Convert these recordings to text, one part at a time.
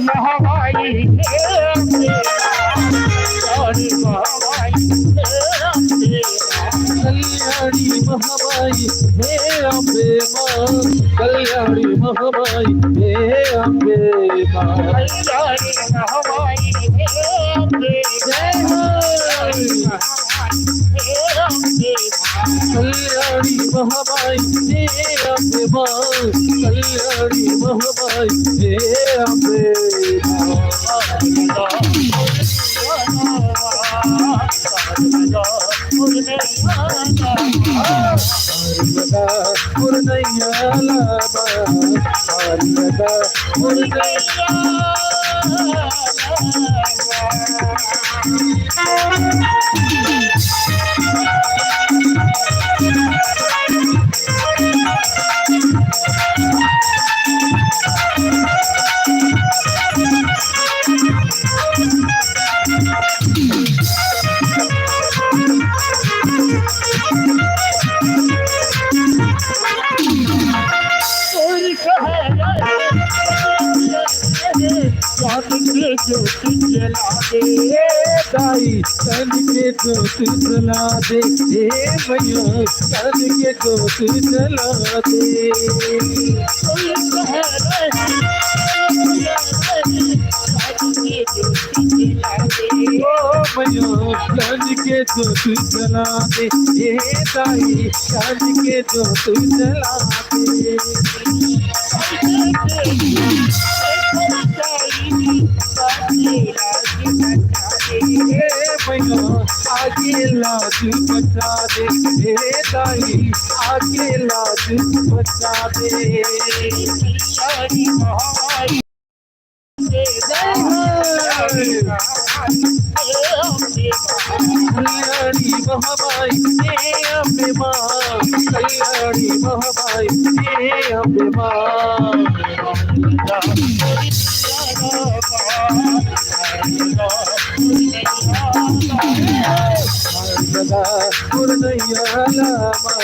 महामाई हे अम्बे मां, कल्याणी महामाई हे अम्बे मां, कल्याणी महामाई हे अम्बे जय हो, कल्याणी महामाई हे अम्बे मां, कल्याणी महामाई हे अम्बे मां। ज्योति जला दे ताई, तन के ज्योति जला दे हे भैया, तन के ज्योति जला दे ओ भैया, तन के ज्योति जला दे हे ताई, तन के ज्योति जला दे आगे लाज बचा दे मेरे दाई, आगे लाज बचा दे कल्याणी महामाई हे अम्बे मां, कल्याणी महामाई हे अम्बे मां। पुरनैया लामा,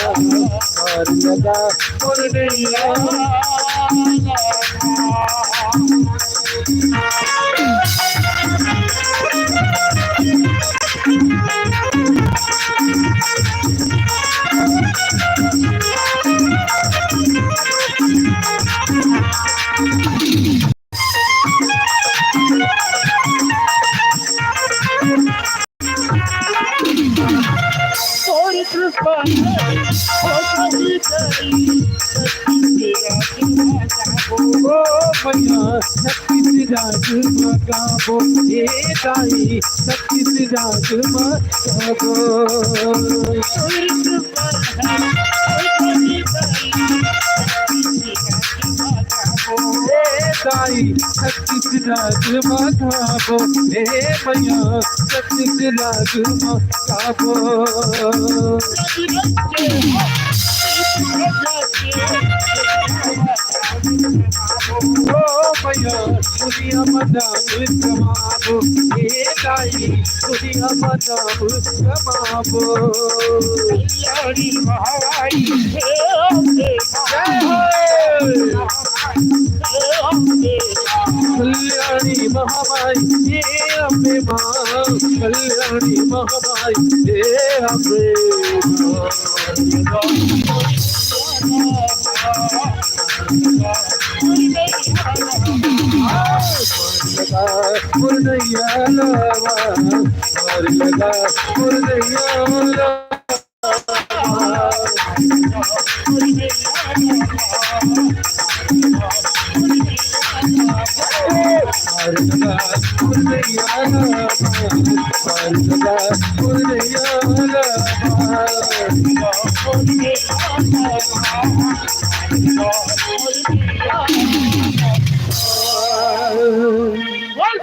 पुरनैया राज मगाबो हे दाई, सतीस राज मगाबो हे दाई, सतीस राज मगाबो हे भैया, सतीस राज मगाबो ओ भैया, दुनिया मदाम कमाबो हे दाई, दुनिया मदाम कमाबो कल्याणी महामाई हे अम्बे जय हो, कल्याणी महामाई हे अम्बे मां, कल्याणी महामाई हे अम्बे पुरनैया लामा, पुरनैया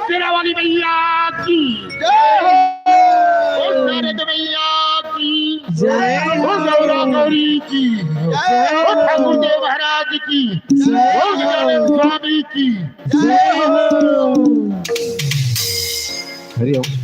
शेरावाली मैया की जय हो शारद मैया की जय हो गौरा गौरी की जय हो ठाकुरदेव महाराज की गजानन स्वामी की जय हो हरि ओम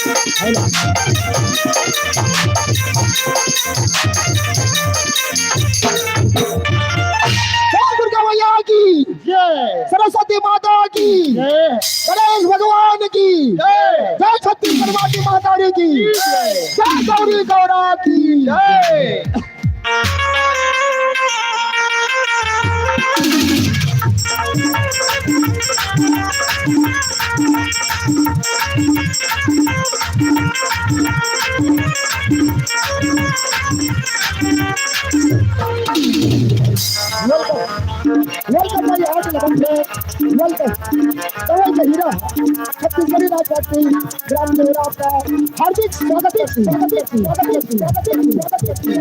दुर्गा मैया की, जय सरस्वती माता की, जय गणेश भगवान की, जय जय छत्तीसगढ़ की माता रानी की, जय गौरी गौरा की। जय वेलकम माय हार्ट लगन से वेलकम कवल के हीरा छत्तीसगढ़ी राज पार्टी ग्राम देवरा का हार्दिक स्वागत है, स्वागत है, स्वागत है, स्वागत है, स्वागत है।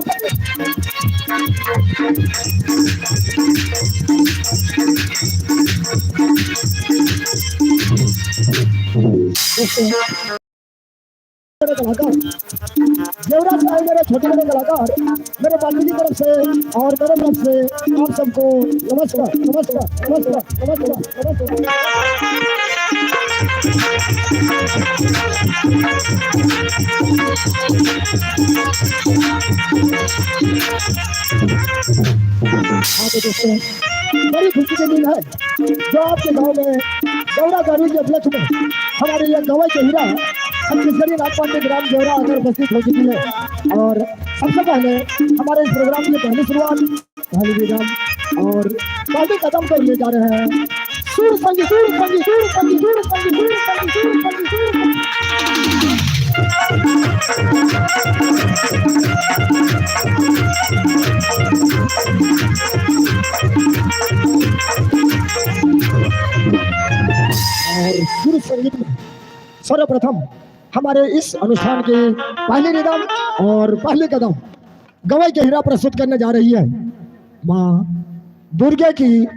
मेरे कलाकार देवराज साहब मेरे छोटे बड़े कलाकार मेरे पार्टी की तरफ से और मेरे तरफ से आप सबको नमस्कार नमस्कार नमस्कार नमस्कार नमस्कार। हाँ तो दोस्तों बड़ी खुशी की दिन है जो आपके गांव में गौरा गाड़ी के उपलक्ष्य में हमारे ये गवई के हीरा छत्तीसगढ़ी राज पार्टी ग्राम देवरा आकर उपस्थित हो चुकी है। और सबसे पहले हमारे इस प्रोग्राम की पहली शुरुआत पहली विराम और पहले कदम पर ले जा रहे हैं सुर संगीत सुर संगीत सुर संगीत सुर संगीत सुर संगीत सुर संगीत सुर और सुर संगीत में सर्वप्रथम हमारे इस अनुष्ठान के पहले रिदम और पहले कदम गवई के हीरा प्रस्तुत करने जा रही है माँ दुर्गा की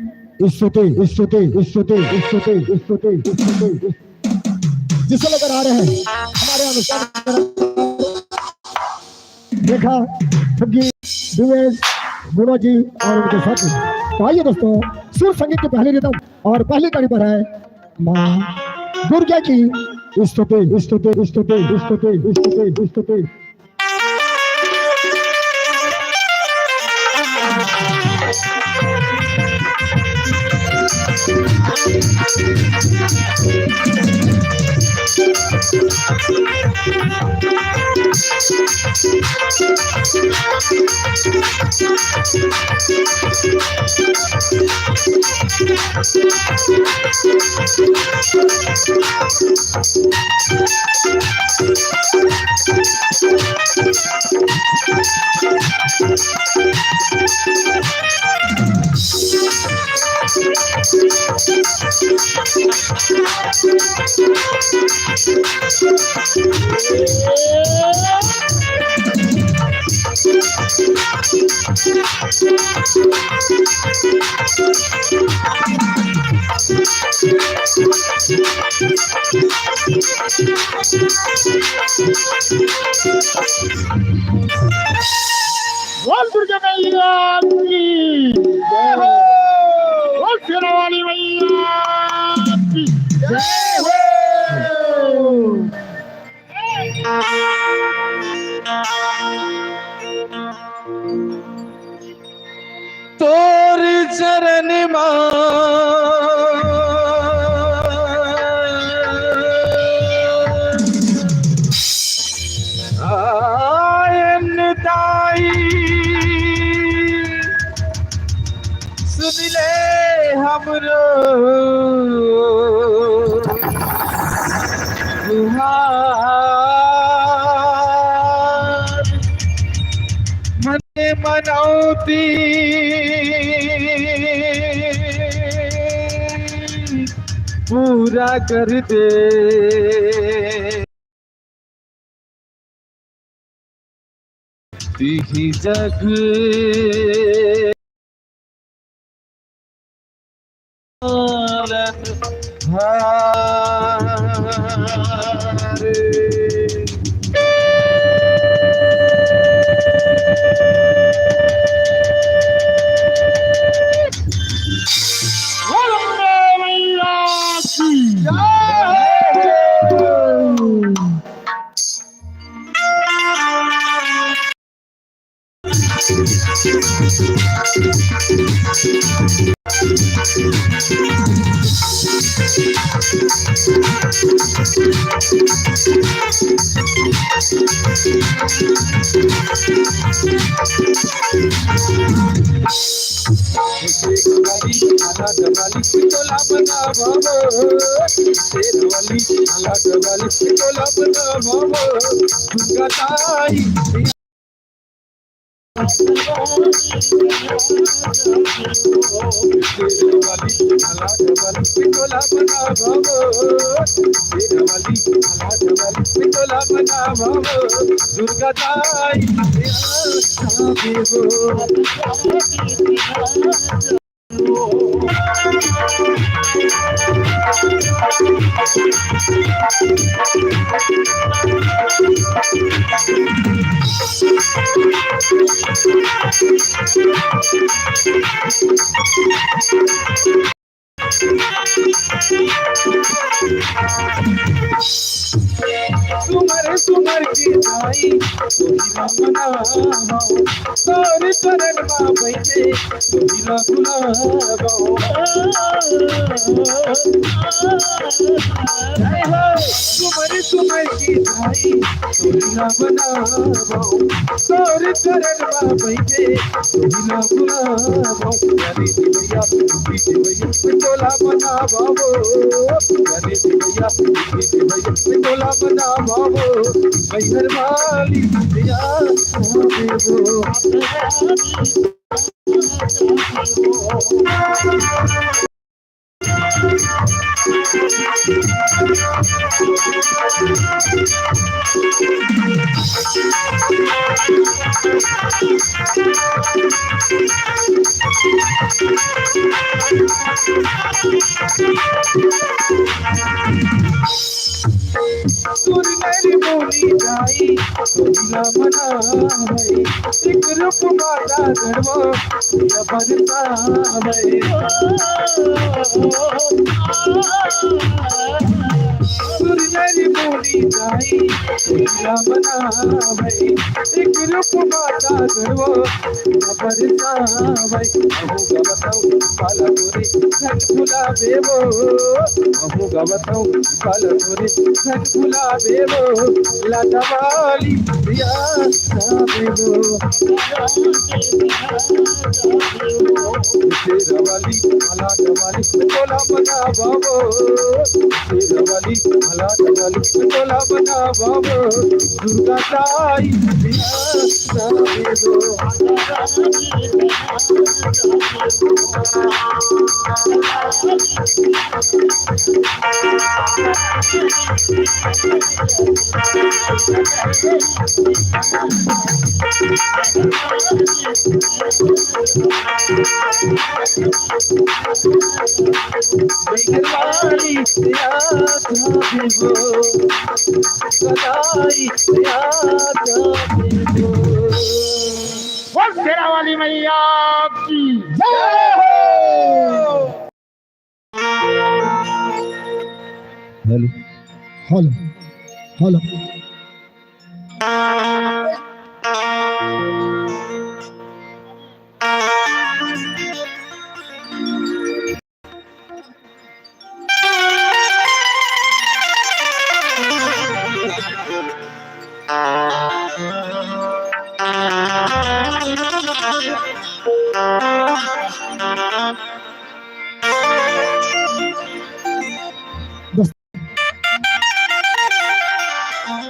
स्तुति स्तुति स्तुति स्तुति स्तुति स्तुति जिसे लेकर आ रहे हैं हमारे अनुष्ठान की तरफ देखा ठगी दिवेश गुरु जी और उनके साथी। तो आइए दोस्तों सुर संगीत की पहली रिदम और पहली कड़ी पर है माँ दुर्गा की स्तुति स्तुति स्तुति स्तुति स्तुति स्तुति। बोल दुर्गा मैया की जय हो, बोल शेरा वाली मैया की जय हो। तोर चरण आयन दाई सुन ले हमरो गुहार मने मनौती पूरा कर दे ही जग बोल अम्बे मैया की जय हो। शेरवाली आला डवाली तोला बना बाबो शेरवाली आला डवाली तोला बना बाबो दुर्गा ताई शेरवाली आला डवाली तोला बना बाबो शेरवाली आला डवाली तोला बना बाबो दुर्गा ताई सुमर सुमर की आई सोहिला मनावा तोर चरण में बैठे सोहिला बुलावा सुमर सुमर की आई सोहिला बनावा तोर चरण में बैठे सोहिला बुलावा यानी भैया भैया तोला बनावा यानी भैया भैया तोला बना बाबो बैहर वाली दिया देवो सुर मेरी बोली जाई सोहिला मना है एक रूप माता गढ़वा या बरसा है सुर मेरी बोली जाई सोहिला मना है एक रूप माता गढ़वा या बरसा है अहो गवताऊ पाला तोरे धन भुला देवो अहो गवताऊ पाला तोरे धन भुला देवो लाडवाली दिया देवो शेरवाली मला डवाली तोला बना बाबो शेरवाली मला डवाली तोला बना बाबो दुर्गा ताई दिया देवो बेगरवाली दिया देवो सदाई दिया देवो बोल शेरावाली मैया की हेलो हेलो हेलो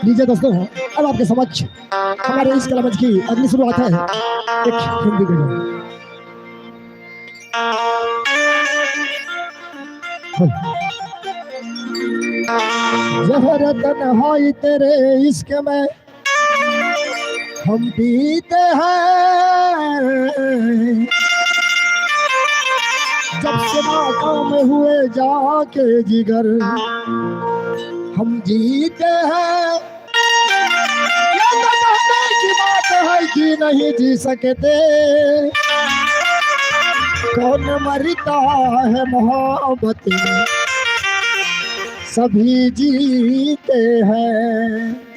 लीजिए दोस्तों, अब आपके समक्ष हमारे इस कलामंच की अगली शुरुआत है एक हिंदी गजल। जहर तन्हाई तेरे इश्क में हम पीते हैं, जब से नाकाम हुए जाके जिगर हम जीते हैं। ये तो कहने की बात है कि नहीं जी सकते, कौन मरता है मोहब्बत में, सभी जीते हैं।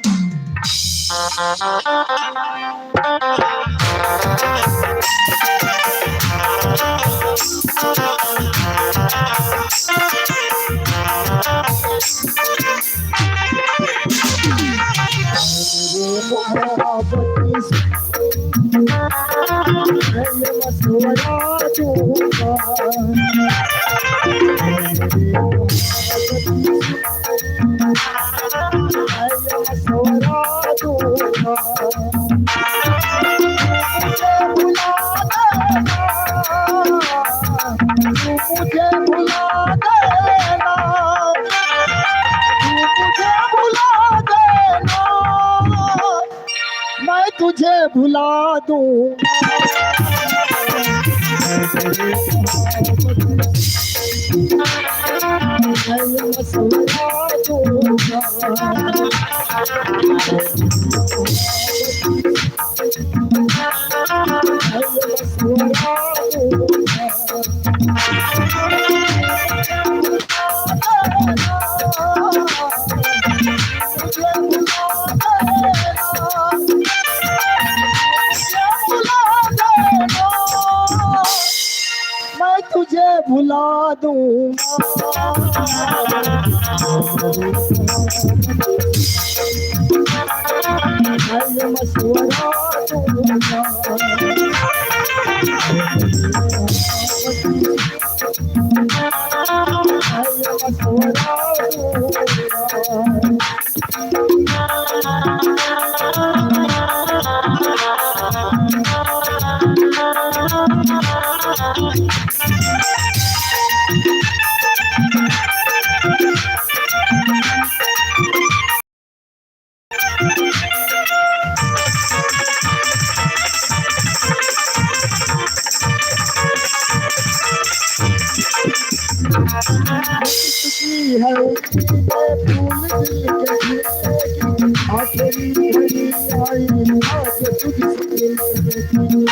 मशवरा दूंगा। मुझे भुला देना, मुझे भुला देना, मैं तुझे भुला दूंगा। मैं मशवरा दूंगा। मैं तुझे भुला दूंगा। मैं मशवरा दूंगा। है फूल के आखिरी घड़ी आई आज तुझसे मिलने।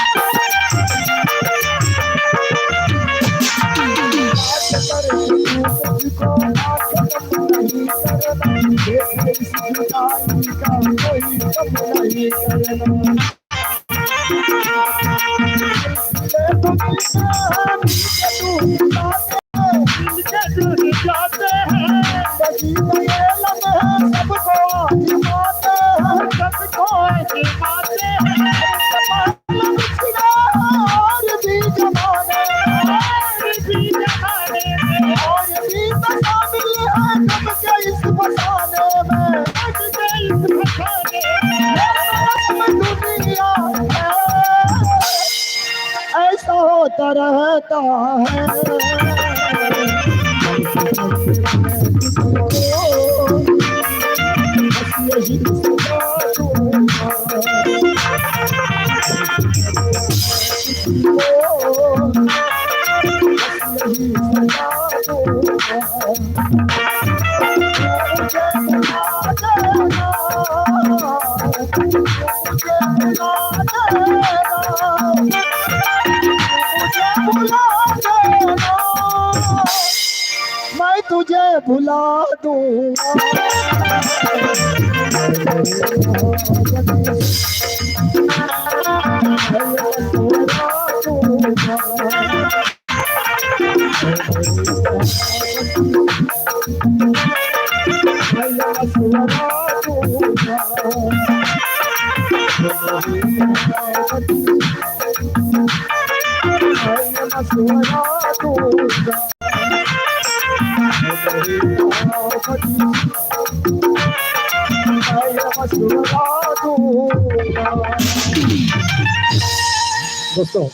ऐसा होता रहता है। यही मैं तुझे भुला दूंगा। दोस्तों,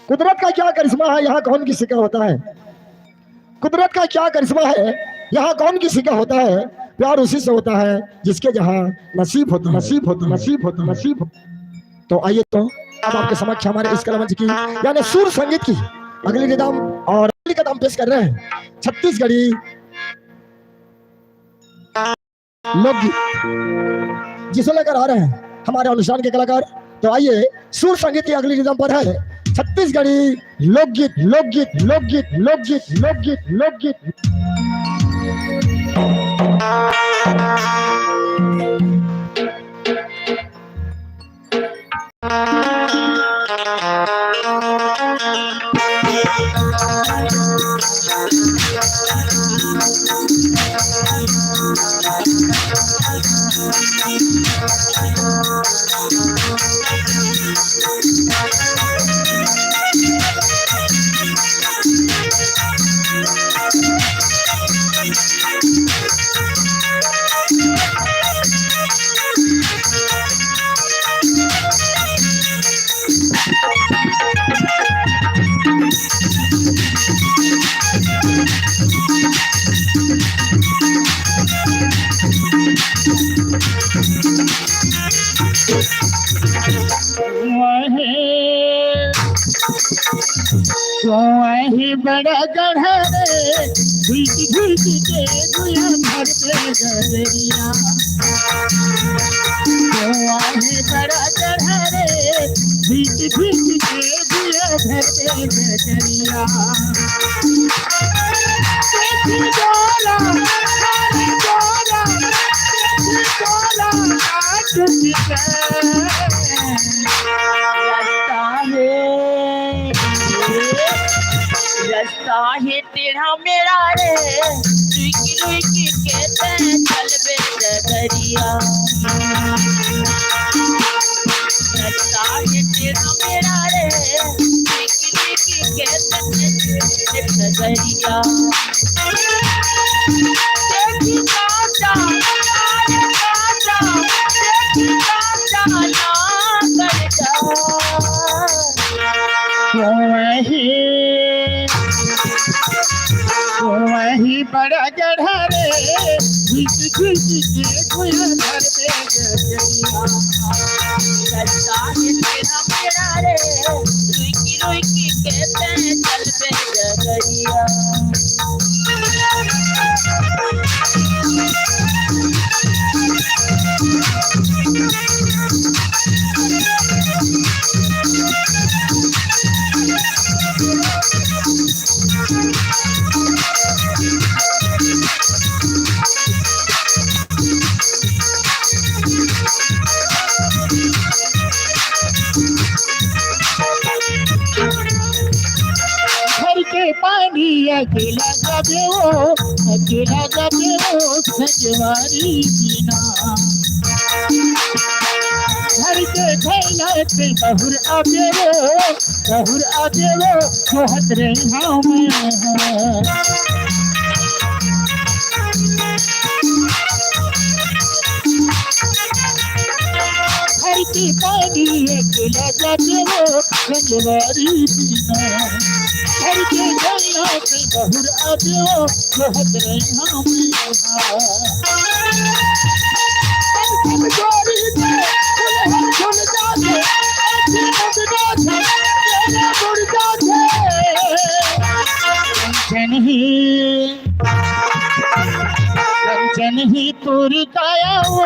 कुदरत का क्या करिश्मा है, यहाँ कौन किसी का होता है। कुदरत का क्या करिश्मा है, यहाँ कौन किसी का होता है। प्यार उसी से होता है जिसके जहाँ नसीब होता, नसीब होता, नसीब होता, नसीब होता। तो आइए तो अब आपके समक्ष हमारे इस कलामंच की यानी सुर संगीत की अगली निदाम और अगली कदम पेश कर रहे हैं छत्तीसगढ़ी लोकगीत जिसे लेकर आ रहे हैं हमारे अनुष्ठान के कलाकार। तो आइए सुर संगीत की अगली निदाम पर है छत्तीसगढ़ी लोकगीत लोकगीत लोकगीत लोकगीत लोकगीत लोकगीत। वही बड़ा गढ़ा रे भीग भीग के गुया भर पे गदरिया वही बड़ा गढ़ा रे भीग भीग के गुया भर पे गदरिया देखी डोला अरे डोला देखी डोला काट रास्ता है तेरा मेरा रे रुकी रुकी कहते हैं चल बे डगरिया रास्ता है तेरा मेरा रे रुकी रुकी कहते हैं डगरिया देखी कांटा अरे कांटा देखी कांटा ना कर जा वही बड़ा गढ़ा रे घिस घिस के गुया भर पे गदरिया रास्ता है तेरा मेरा रे रुकी रुकी कहते हैं चल बे डगरिया घर के पानी अकेला गबे वो सजवारी जीना घर के खैला पे बहुर आबे वो सोहत रे हम घर के पानी अकेला गबे वो सजवारी जीना घर के खैला पे बहुर आबे वो सोहत रे हम कंचन ही तोरी काया वो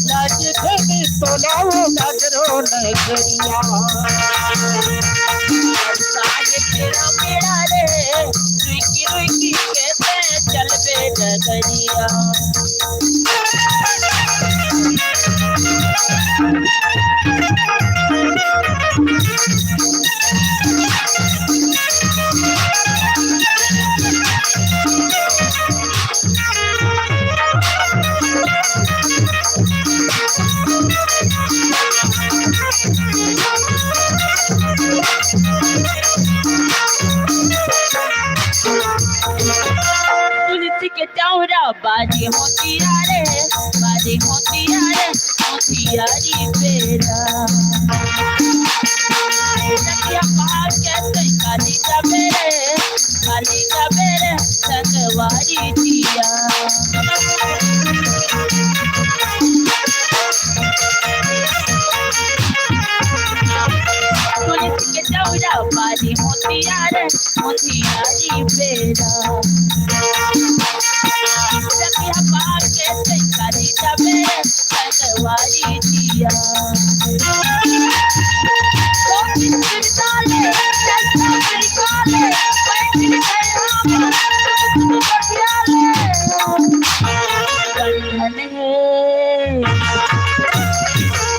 लाज धनी तोलाओ नजरो नजरिया रास्ता है तेरा मेरा रे रुकी रुकी कहते हैं चल बे डगरिया तुलसी के चौरा बाजी होती रे होती यारी बेरा नदिया पहाड़ के काली का मेरे संगवारी दिया पुलिस के चौरा बाजी होती यारी बेरा नदिया पहाड़ के काली का मेरे संगवारी दिया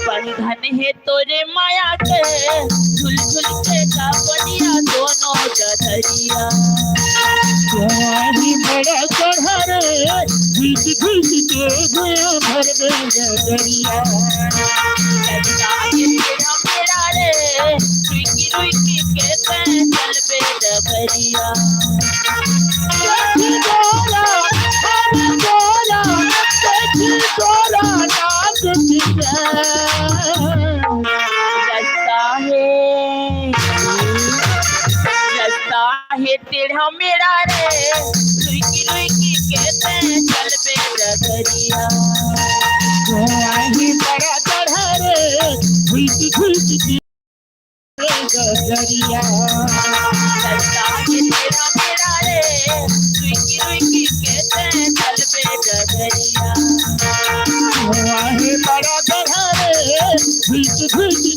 बंधन है तोरे माया के झुल झुल के का बनिया दोनों गधरिया वही बड़ा गढ़ा रे घिस घिस के गुया भर पे गदरिया मेरा रे रुकी रुकी कहते हैं चल बे डगरिया टेढ़ा मेरा रे लुइकी लुइकी कहते चल बे डगरिया वही बड़ा चढ़ा रे घुइकी घुइकी गजरिया लड़का ये टेढ़ा मेरा रे लुइकी लुइकी कहते चल बे डगरिया वही बड़ा चढ़ा रे घुइकी घुइकी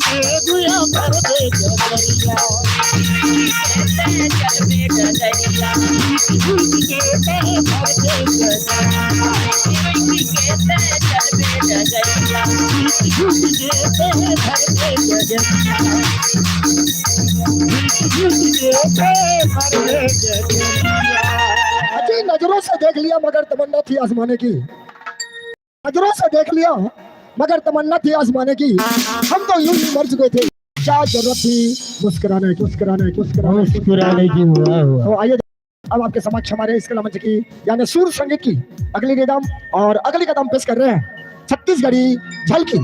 गुया कर दे गजरिया चल बे डगरिया घुइकी कहते कर दे गजरिया लुइकी कहते चल बे डगरिया घुइकी कहते कर दे गजरिया अजी नजरों से देख लिया मगर तमन्ना थी आजमाने की, नजरों से देख लिया मगर तमन्ना थी आजमाने की। हम तो यूं ही मर चुके थे, क्या जरूरत थी मुस्कुराने मुस्कुराने की। तो आइए अब आपके समक्ष हमारे इस कला मंच की यानी सुर संगीत की अगली रिदम और अगली कदम पेश कर रहे हैं छत्तीसगढ़ी झलकी।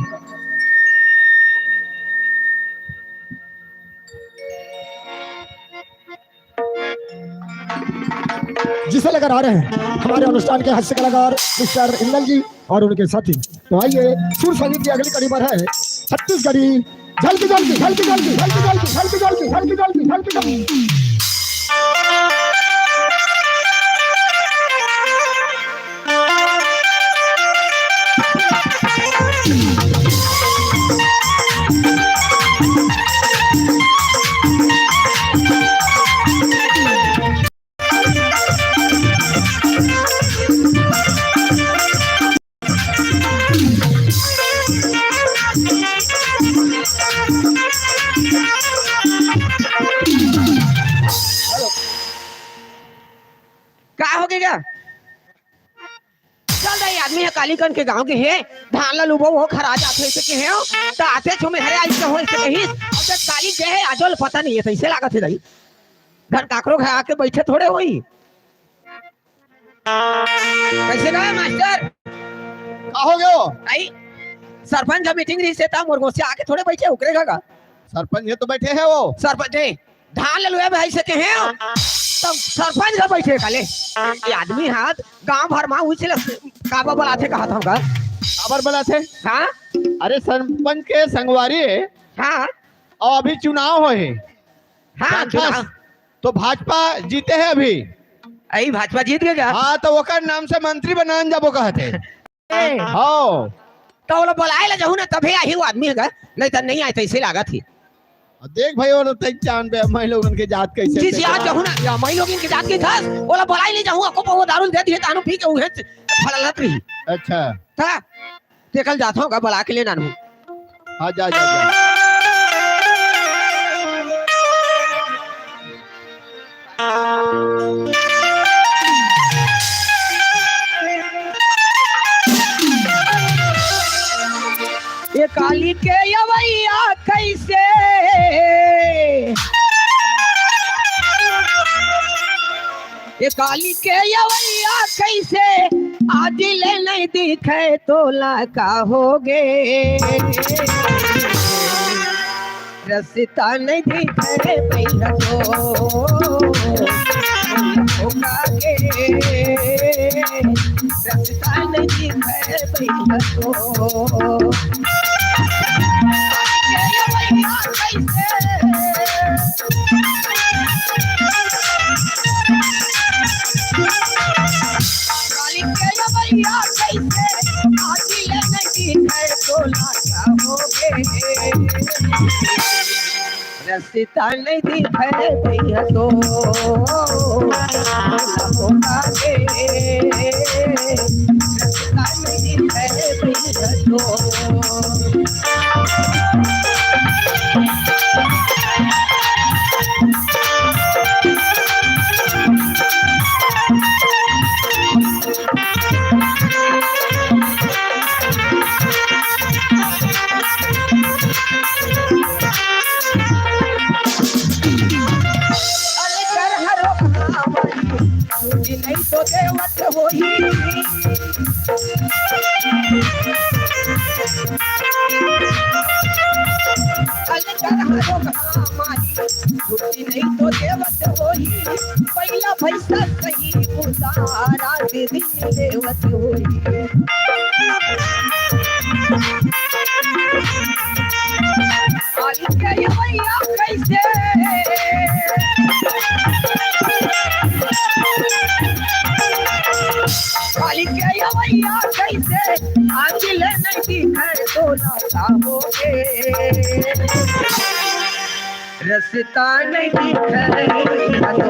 जिसे लेकर आ रहे हैं हमारे अनुष्ठान के हास्य कलाकार मिस्टर इंदल जी और उनके साथी। तो आइए सुर संगीत की अगली कड़ी पर है छत्तीसगढ़ी झलकी झलकी झलकी झलकी झलकी झलकी झलकी झलकी झलकी झलकी झलकी झलकी। का हो गया चल रही आदमी है कालीकन के गांव के है धान ला लुबो वो खरा जाते ऐसे के है तो आते छो में हरे आई से हो ऐसे कही अब तक काली गए है आजल पता नहीं है तो ऐसे लागत है रही घर काकरो घर आके बैठे थोड़े होई कैसे गए मास्टर का हो गयो आई सरपंच जब मीटिंग रही से ता मुर्गो से आके थोड़े बैठे उकरेगा का सरपंच ये तो बैठे हैं वो सरपंच है धान ले लुए भाई से के है तब सरपंच जब बैठे काले ये आदमी हाथ गांव भर में उछले काबा बुलाते कहा था खबर बना थे। हाँ अरे सरपंच के संगवारी है हाँ और अभी चुनाव हो है हाँ चुनाव तो भाजपा जीते हैं अभी। आई भाजपा जीत गया हाँ तो ओकर नाम से मंत्री बनान जाबो कहते ए, हाँ तो वो लोग बुलाए ला जाऊँ ना तभी आई वो आदमी है नहीं तो नहीं आए तो इसे लागा थी देख भाई वो चांद पे मैं लोगन के जात कैसे जिस याद जाऊँ ना या मैं लोग इनके जात की था वो लोग बुलाए ले जाऊँ को वो दारू दे दिए तानु पी के उहे फलत रही अच्छा था देखल जाता हूँ बुला के ले नानू हाँ जा जा, जा। ये काली के यवैया कैसे ये काली के यवैया कैसे आज ले नहीं दिखे तो लाका होगे रस्ता नहीं दिखे भैया तो होगा के रस्ता नहीं दिखे भैया तो रस्ता नहीं दिखे भैया तो होगा के रस्ता नहीं दिखे भैया तो नहीं तो देवत होई नहीं तो देवत होई भैया भैसा सही उतारा दे देवत होई काली के भैया कैसे काली के भैया कैसे आंगिल नहीं है तो ना सामोगे रस्ता नहीं है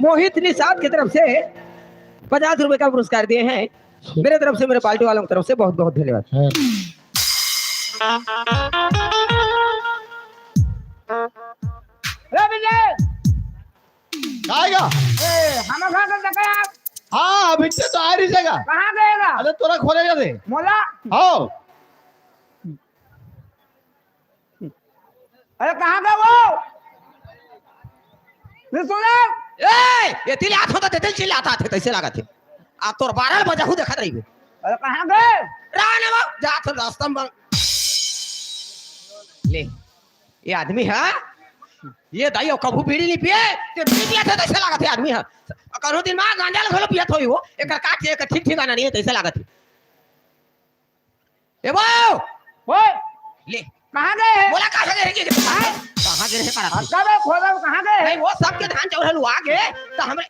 मोहित निषाद की तरफ से 50 रुपए का पुरस्कार दिए हैं मेरे तरफ से मेरे पार्टी वालों की तरफ से बहुत बहुत धन्यवाद। आएगा हम कहाँ कर सके आप हाँ अभी तो आ रही जगह कहाँ गएगा अरे तोरा खोलेगा दे मोला आओ अरे कहाँ गए वो सुनो ये तिल हाथ होता थे तिल आता थे तैसे लगा थे आप तोर 12 बजा हूं देखत रही अरे कहाँ गए राने वो जात रास्ता में ले ये आदमी है ये दाइयो कभू बीड़ी नहीं पिए ते बीड़ी पिया थे तैसे लगा थे आदमी है करो दिन में गांजा लखलो पिया थोई वो एक काट एक ठीक ठिकाना नहीं है तैसे लगा थे ए वो ओए ले कहाँ गए बोला कहां गए के कहां गए है करा कब खोदा कहाँ गए नहीं वो सबके धान चावल हुआ आगे तो हमरे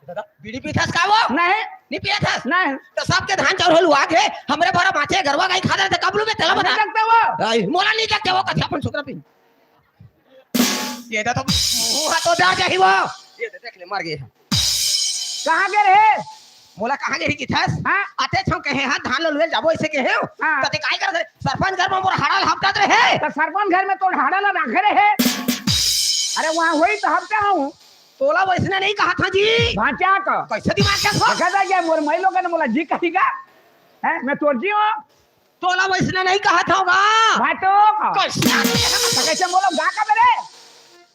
दादा बीड़ी पीता था वो नहीं पिया था नहीं तो सबके धान चावल हुआ आगे हमरे भरा माचे गरवा गाय खा रहे थे कबलू में तेला बता लगता वो आई मोला नहीं लगता वो कथा अपन छोकरा पिन ये तो मुंह तो डर जाही वो ये देख ले मर गए कहाँ गए रे मोला कहां गई की थस हां आते छौ कहे हां धान ललवे जाबो ऐसे कहे हाँ। कते काय कर सरपंच घर में मोर हाड़ल हफ्ता रहे तो सरपंच घर में तो ढाड़ा ला रखे रहे अरे वहाँ हुई तो हम क्या हूँ तोला वैसने नहीं कहा था जी भाचा का कैसे दिमाग क्या था देखा था क्या मोर मई लोगों ने बोला जी कहेगा है मैं तोड़ जी हूँ तोला वैसने नहीं कहा था होगा भाटो का कैसे कैसे बोलो गा का मेरे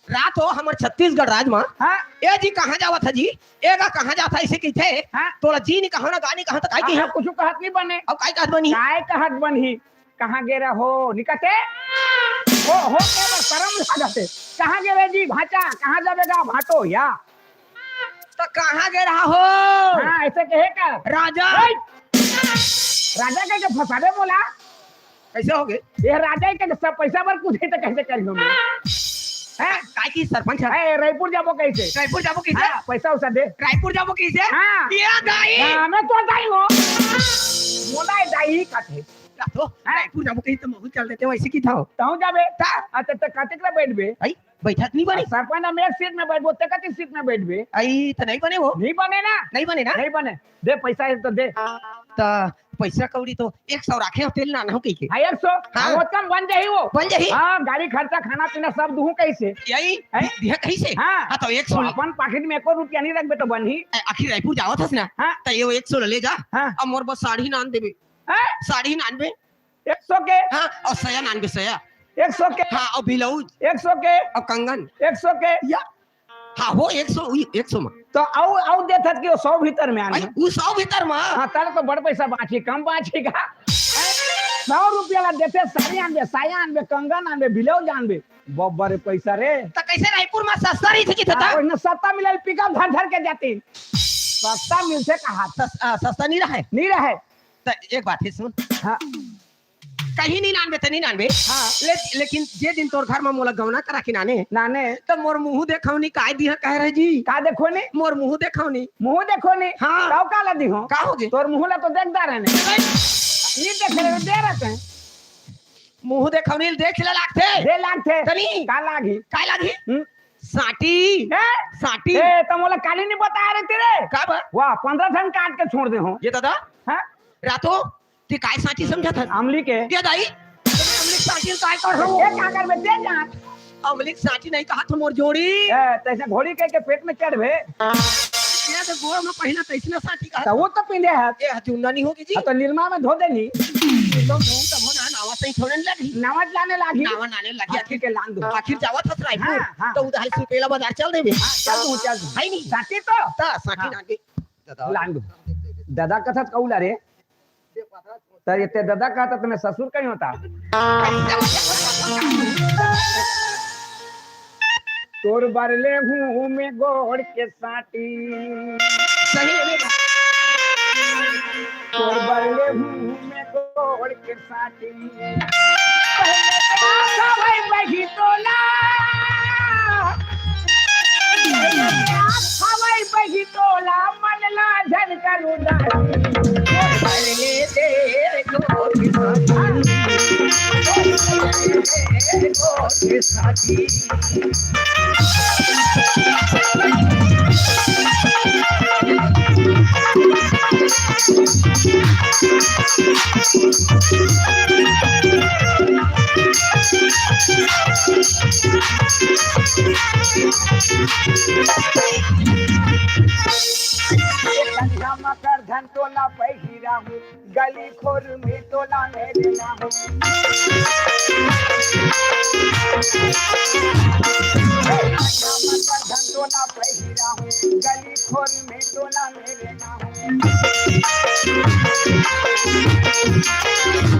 रात हो हमारे छत्तीसगढ़ राज में हाँ ए जी कहाँ जावा था जी एगा कहाँ जाता ऐसे की थे हाँ तोला जी नहीं कहा ना गानी कहा तो काय की है कुछ कहत नहीं बने अब काय कहत बनी काय कहत बनी कहाँ गे हो निकटे हो के बस शर्म लागते कहाँ गे जी भाचा कहाँ जावेगा भाटो या तो कहाँ गे रहा हो हाँ ऐसे कहे का राजा राजा के जो फसादे बोला कैसे हो गए ये राजा के सब पैसा पर कुछ तो कैसे करियो मैं हैं काय की सरपंच है ए रायपुर जाबो कैसे रायपुर जाबो कैसे हाँ, पैसा उसा दे रायपुर जाबो कैसे हाँ। ये दाई हाँ, मैं तो दाई हो मोला दाई काटे तो रायपुर जाबो कैसे तो महू चल देते वैसे की था ताऊ जाबे अच्छा तो काटे के बैठबे आई बैठक नहीं बनी सरपंच हम एक सीट में बैठबो ते कति सीट में बैठबे आई तो नहीं बने वो नहीं बने ना नहीं बने ना नहीं बने दे पैसा है तो दे तो पैसा कौड़ी तो 100 रखे हो तेल ना हो कहीं के हाँ 100 हाँ। बहुत कम बन जाही वो बन जाही हाँ गाड़ी खर्चा खाना पीना सब दूं कैसे यही हैं? दिया कैसे हाँ हाँ तो 100 तो अपन पाकिट में 1 रुपया नहीं रखबे तो बनी आखिर रायपुर जाओ था ना हाँ तो ये 100 ले जा हाँ अब मोर बस 99 देबे हैं? 99 100 के हाँ और 99 सया 100 के हाँ और ब्लाउज 100 के और कंगन 100 के या हाँ वो 100 में तो आउ देथत कि 100 भीतर में आने आई वो 100 भीतर में हाँ तारे तो बड़ पैसा बाची कम बाचेगा 100 रुपया ला देते साड़ी आनबे साया आनबे कंगन आनबे ब्लाउज आनबे बब्बर पैसा रे तो कैसे रायपुर में सस्ता रही थी कि था और सस्ता मिले पिकअप धर धर के जाती सस्ता मिलते कहा सस्ता नहीं रहा है नहीं रहे तो एक बात है सुन हाँ कहीं नहीं नानबे तो नहीं नानबे हाँ लेकिन जे दिन तोर घर में मोला गवना करा के नाने नाने तो मोर मुंह देखौनी काय दिया कह रहे जी का देखो ने मोर मुंह देखौनी मुंह देखो ने हाँ। ताऊ का लदी हो का होगे तोर मुंह ला तो देखदा रहने ये देख रहे दे रहते हैं मुंह देखवनी देख ले लागते दे लागते तनी का लागी काय लागी साटी ए साटी ए तो मोला काली नहीं बताया रे तेरे का बा वाह 15 टन काट के छोड़ दे हो ये दादा हां रातो ती काय साटी समझत है आमली के दे दाई तुम्हें अमलिक साटी काय कर हो ए का कर दे जा अमलिक साटी नहीं कहा तुम मोर जोड़ी ए तैसे घोड़ी के पेट में चढ़ भे ये तो गोड़ में पहिना तैसना साटी का तो वो तो पिंदे है ए हचुन्ना नहीं होगी जी तो निर्मा में धो देनी एकदम धूम तब ना नावा सही छोड़ने लगी नमक लाने लागी नावा नाने लगी आखिर के लान दो आखिर जावत हस रायपुर हाँ, हाँ। तो उधर सुपेला बाजार चल देबे चल तू है नहीं साथी तो ता साटी हाँ। नागे दादा लान दो दादा कथा कौला रे तर ये ते दादा कहता तुम्हें ससुर कहीं होता तोर बरले हूँ में गोड़ के साटी सही है तोर बरले हूँ में गोड़ के साटी पहले तो आशा भाई बही तोला आशा भाई बही तोला मन ला झन करू बरले दे गोड़ के साथी मकर धन तोला पहिरा हूँ गली खोर में तोला मेरे नाम मकर धन तोला पहिरा हूँ गली खोर में तोला मेरे नाम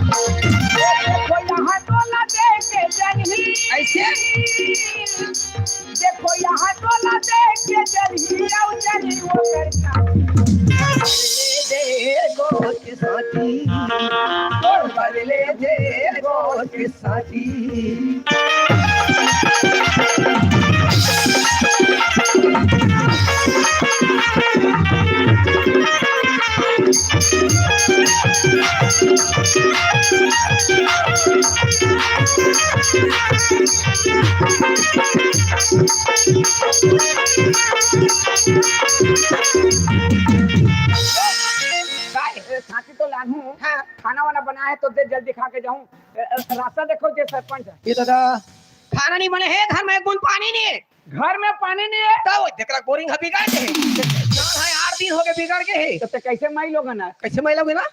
देखो यहाँ तोला दे के जनी ऐसे देखो यहाँ तोला दे के जनी आओ जनी वो करना दे गोड़ के साथी बरले दे गोड़ के साथी साथी तो लानू हाँ खाना वाना बना है तो दे जल्दी खा के जाऊं रास्ता देखो जे सरपंच ये दादा खाना नहीं बने है घर में एक बूंद पानी नहीं है घर में पानी नहीं है तो देखला बोरिंग है बिगाड़ के है जान है 8 दिन हो गए बिगाड़ के है तो कैसे माई लोग ना कैसे मैं लोगे ना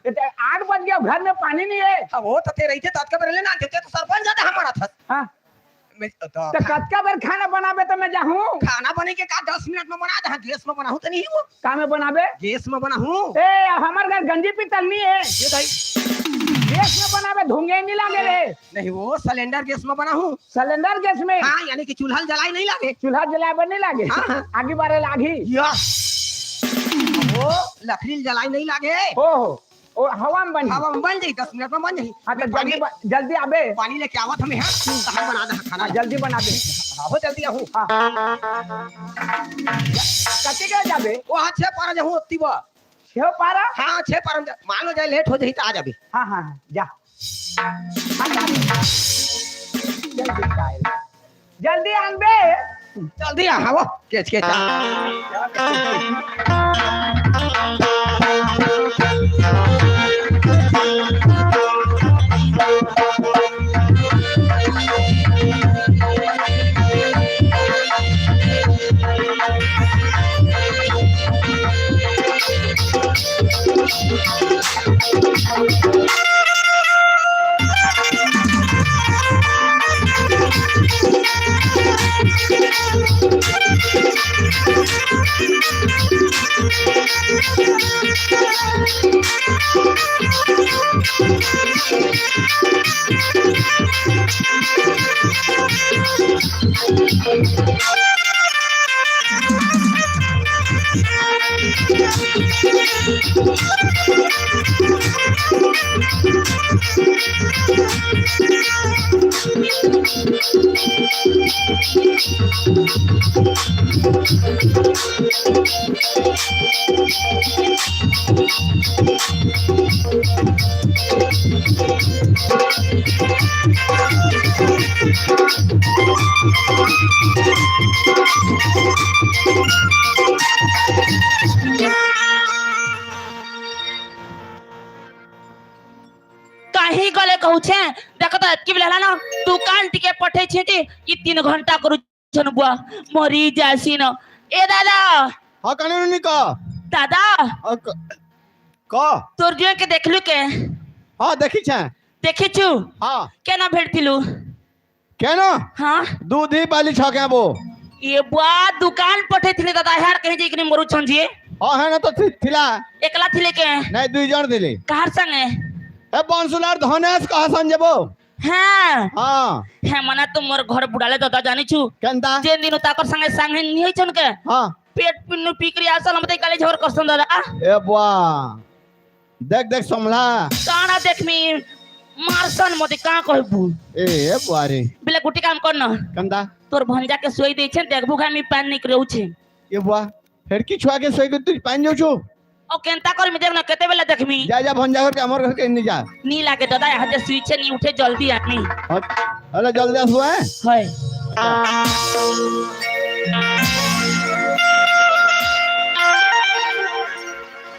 8 बज गया घर में पानी नहीं है अब वो तते रही थे तत्का पहले ना देते तो सरपंच जाते हमारा था हाँ मैं तो कतका बार खाना बनाबे तो मैं जाऊं खाना बने के का 10 मिनट में बना दे गैस में बनाऊं तो नहीं वो का में बनाबे गैस में बनाऊं ए हमार घर गंजी पीतल नहीं है ये भाई गैस में बनाबे धुंगे नहीं लागे रे नहीं वो सिलेंडर गैस में बनाऊं सिलेंडर गैस में हां यानी कि चूल्हा जलाई नहीं लागे चूल्हा जलावे नहीं लागे हाँ, हाँ। आगे बारे लागी यस वो लकड़ी जलाई नहीं लागे ओ हवा में बनी हवा में बन जाई 10 मिनट में बन जाई हाँ तो जल्दी आबे पानी लेके आवत हमें हां कहां बना दे खाना जल्दी बना दे हो जल्दी आहू हाँ कते के जाबे वो हाथ से पारा जहू ओत्ती बा छे पारा हां 6 पारा मान लो जाए लेट हो जाई तो आ जाबे हाँ हाँ हाँ, जा हाँ, जल्दी आनबे जल्दी आ हवा केच केच कहीं गले कहू छे देख तो एतकी बेला ना दुकान टिके पठे छे कि ई 3 घंटा करू छन बुआ मरी जासी न ए दादा हाँ कानूनी का दादा का तोर जो के देखलु के हाँ देखी छे देखी छु हाँ केना भेटतिलु केना हाँ दूध ही बाली छके वो ये बुआ दुकान पठे थिले दादा यार कहीं जे कि मरू छन जी हाँ है ना तो थिला एकला थिले के नहीं 2 जन दिले कहर संगे ए बांसुलार धनेश कहा संजबो हाँ हाँ है मना तुम मोर घर बुड़ाले दादा जानी छु केनता जे दिन ताकर संगे संगे नहीं छन के हाँ पेट पिन्नु पीकरी आसल हमते काले झोर करसन दादा ए बुआ देख देख समला काना देखमी मारसन मते का कहबू ए बुआ रे बिले गुटी काम कर न केनता तोर भंजा के सोई दे छे देखबू गामी पान निकरेउ छे ए बुआ फेर की छुआ के सोई के तू पान जो छु ओ केनता कर में देख न केते बेला देखमी जा जा भंजा कर के हमर घर के नहीं जा नी लागे दादा यहाँ जे स्विच छे नी उठे जल्दी आनी अरे जल्दी आसो है है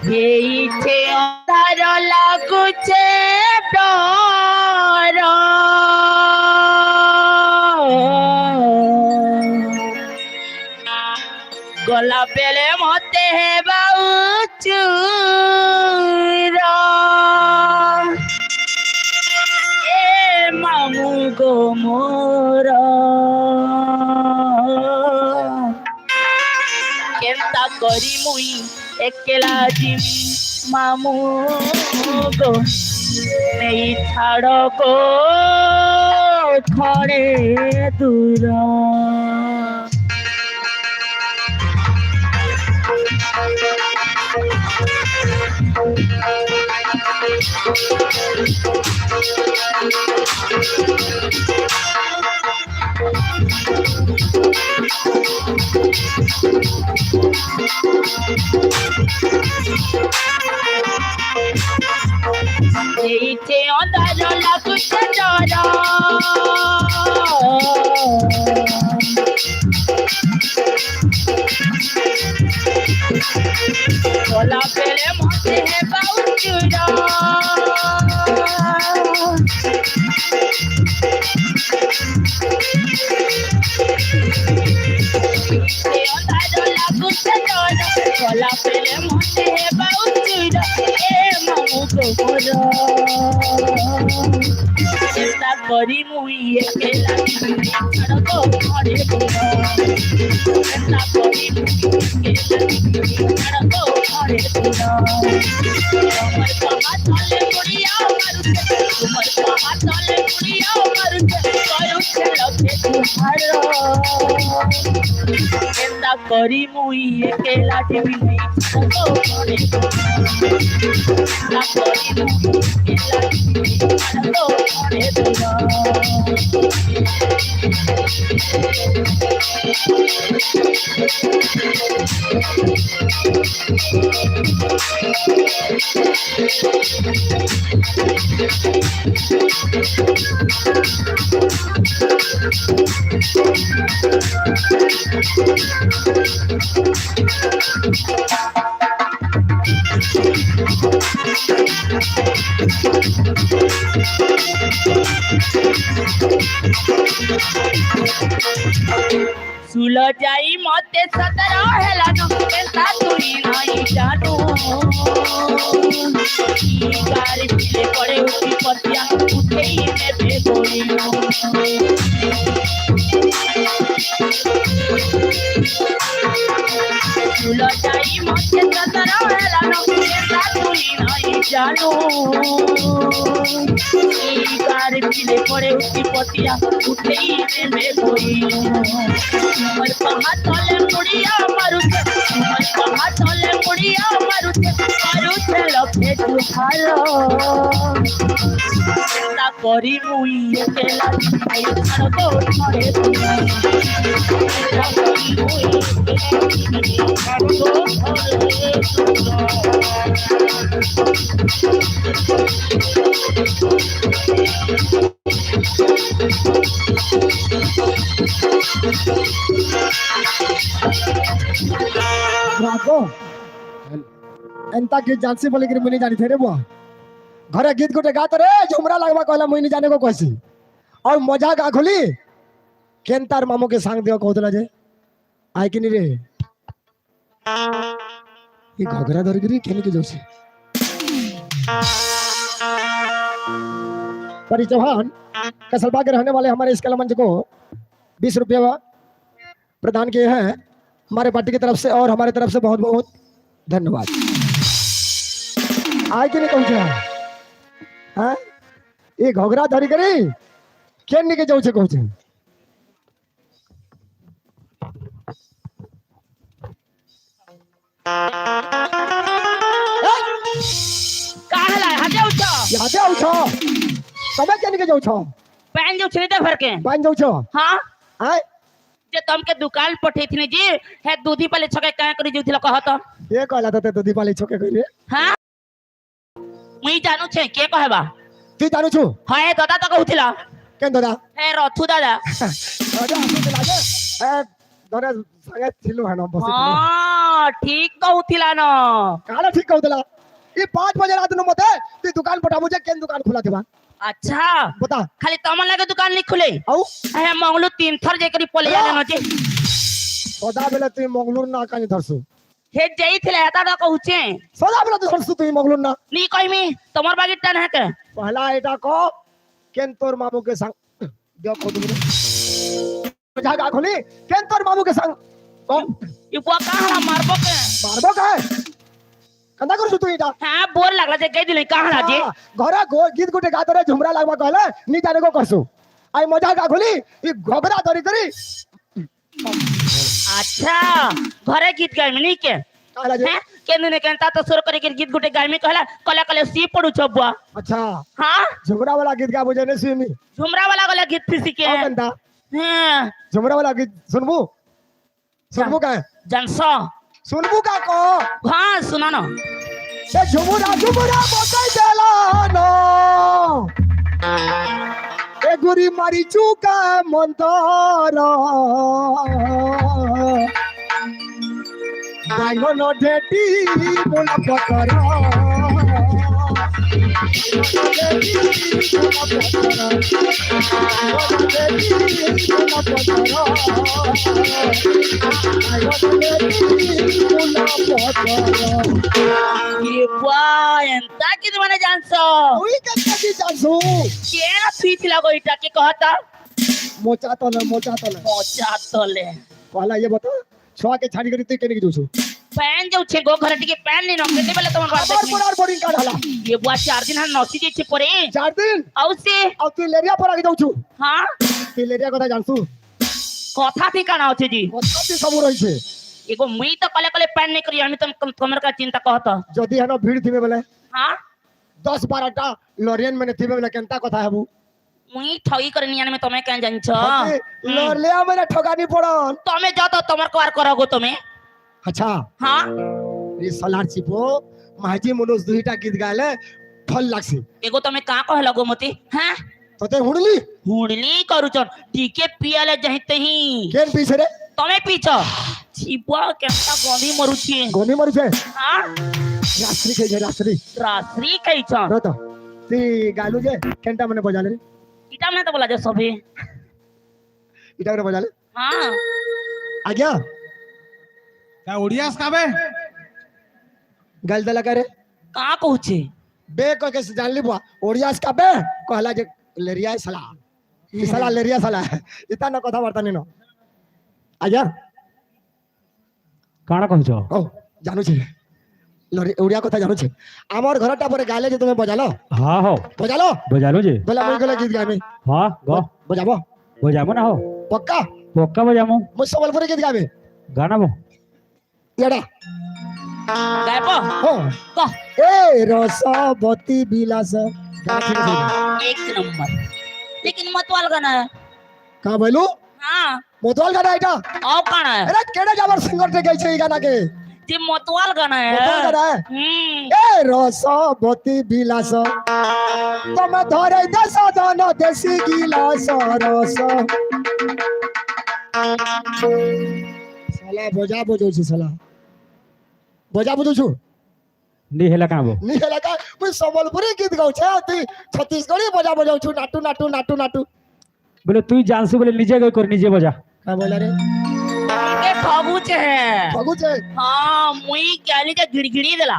हे इथे अंधार लागू छे डर गला बेले मते हे बाउचुरा ए मामू गो मोरा केनता करी मुई एकेला जीवी मामू गो नहीं छाड़ गो थोड़े दूर इथे अंधार लागुच डर गला बेले मते हे बाउचुरा इथे अंधार लागुच डर गला बेले मते हे बाउचुरा ए मामू गो मोरा चिंता करी मुई एकेला छड़ को घरे बुला चिंता करी मुई एकेला छड़ को घरे बुला हमर कहा चले बुढ़िया मारुते हमर कहा चले बुढ़िया मारुते कयो खेलते तुम्हारा चिंता करी मुई एकेला टीवी छड़ को घरे चिंता करी मुई एकेला टीवी छड़ को घरे बुला सुलो जाई मते सतर हेला न केता तुई नहीं जानू ई गारी पिले पड़े उठी पतिया उठे ही ने भेगोइनो सुलो जाई मते सतर हेला न केता तुई नहीं जानू ई गारी पिले पड़े उठी पतिया उठे ही ने भेगोइनो हमर कहा चले मुड़िया मारुते हमर कहा चले मुड़िया मारुते मारुते लफे तू ভালো না করি মুই একলা ছাড়ব ঘরে দিনা না করি মুই ছাড়ব ঘরে राघो एंता गीत जानसी बोले कि मुनी जानी थे रे बुआ घरे गीत गोटे गात रे झुमरा लगवा कहला मुई नहीं जाने को कहसी और मजा गा खोली केन तार मामू के सांग दियो कहतला जे आय कि नहीं रे ये घगरा धरगिरी केनी के जोशी परी चौहान कसलबा के रहने वाले हमारे इस कला मंच को 20 रुपया प्रदान किए हैं हमारे पार्टी की तरफ से और हमारे तरफ से बहुत बहुत धन्यवाद। आए कि नहीं पहुंचे हाँ ये घोघरा धरी करी केन नहीं के जाऊ छे कहू छे काहला हजे उठो यादे आउ छो तबे केन के जाऊ छो पैन जो छे दे भर के बाइन जाऊ छो हां आय जे तुम के दुकान पठेथिने जी हे दूधी पले छके का करी जुथिला कहत ये कहला त तो दीपाली छोके कइले हां मुई जानू छे के कहबा तू जानू छु हां हे दादा तो कहथिला केन दादा हे रथु दादा दादा आसे लागे ए दोरे संगे थिलु हनो बसी हां ठीक कहथिला न काला ठीक कहतला ये 5 बजे रात न मते तू दुकान पठा मुझे केन दुकान खुला थिबा अच्छा बता खाली तमन लगे दुकान नहीं खुले औ हे मंगलू 3 थर जे करी पले जाने न जे सदा बेला तू मंगलूर ना कानी धरसु हे जई थिले हेता तो कहूचे सदा बेला तू धरसु तू मंगलूर ना नी कहमी तमर बागी टन है के पहला एटा को केन तोर मामू के संग दियो को तुम जागा खोली केन तोर मामू के संग को ई बुआ कहां मारबो के मारबो का कंदा करसु तू इटा हां बोल लागला जे कह दिले कहां जे घरा गो गीत गुटे गात रे झुमरा लागबा कहले नी जाने को करसु आई मजा का खोली ई घोघरा धरी करी अच्छा घरे गीत गाय में नहीं के काला जे हैं केन ने केनता तो सुर करे के गीत गुटे गाय में कहला कला कले सी पड़ू छबुआ अच्छा हां झुमरा वाला गीत गा बुझे ने सुमी झुमरा वाला गला गीत फिसी के ओ कंदा हां झुमरा वाला गीत सुनबू सुनबू का जनसा सुनबू का को हां सुना ना ए झुमरा झुमरा बकाई देला नो ए गुरी मारी चुका मंतर बांगो नो ढेटी बोला पकर ये बुआ एंता कि माने जानसो ओई कत्ता की जानसु केना थुई लागो इटा के कहता मोचा तले मोचा तले पहला ये बता छुआ के छाड़ी करी तू केने की जोछु पैन जो छे गो घर टिके पैन नहीं नके दे बेले तमन बात और पुरार बोरिंग कार्ड हला ये बुआ 4 दिन हन नसी जे छे परे 4 दिन औ से अब तू लेरिया पर आके जोछु हां तू लेरिया कथा जानसु कथा ठिकाना होचे जी कत्ती सब रही छे एगो मुई तो कले कले पैन नहीं करी हम तुम कमर का चिंता कहता जदी हनो भीड़ थिबे बेले हां 10 12 टा लोरियन में थिबे बेले केनता कथा हेबू मुई ठगी करनी आने में तमे कन जान छ लोरलिया में ठगानी पड़न तमे जा तो तमर कार करगो तमे अच्छा हां ये सलार चिपो माजी मनोज दुईटा गीत गाले फल लागसी एगो तमे का कह लगो मती हां तते हुडली हुडली करूचन टीके पियाले जहिते ही केन पीछे रे तमे पीछो छिपा केनता गंधी मरुची गोनी मर छे हां रात्रि के रात्रि रात्रि कई छ र त ती गालू जे केनटा मने बजाले रे इटा में तो बोला जे सभी इटा रे बजाले हां आ गया क्या उड़ियास काबे गल दला करे का कहूचे बे को के जान ली बुआ ओडियास का बे कहला जे लेरिया सला ई सला लेरिया सला इता न कथा वार्ता नि न आ गया काना कहछ ओ जानू छे लरी ओडिया कथा जानू छे हमर घरटा पर गाले जे तुमे बजालो हां हो बजालो बजालो जे बोला मैं गला गीत गाबे हां गो बजाबो बजामो ना हो पक्का पक्का बजामो मु सबलपुर गीत गाबे गाना बो येडा गायब हो कह ए रसवती बिलास गाना ठीक है एक नंबर लेकिन मतवाल गाना है का बोलू हाँ मोतवाल गाना এটা और गाना है अरे केड़े जाबर सिंगर टे गाइছে এই গানা কে जे मतवाल गाना है मोतवाल गाना है ए रसवती बिलास তুমি ধরে দশ দন দেশি গিলাস রস শালা বজা বজৌছি শালা বজা বজৌছু नी हेला का बो নি এলাকা মুই সম্বলপুরি গীত গাউছে তুই ছত্তিশগড়ি বজা বজৌছু নাটু নাটু নাটু নাটু बोले तू जानसु बोले निजे गई कर निजे बजा का बोला रे के खबूच है फगुचे हाँ मुई गाली के गिड़गिड़ी देला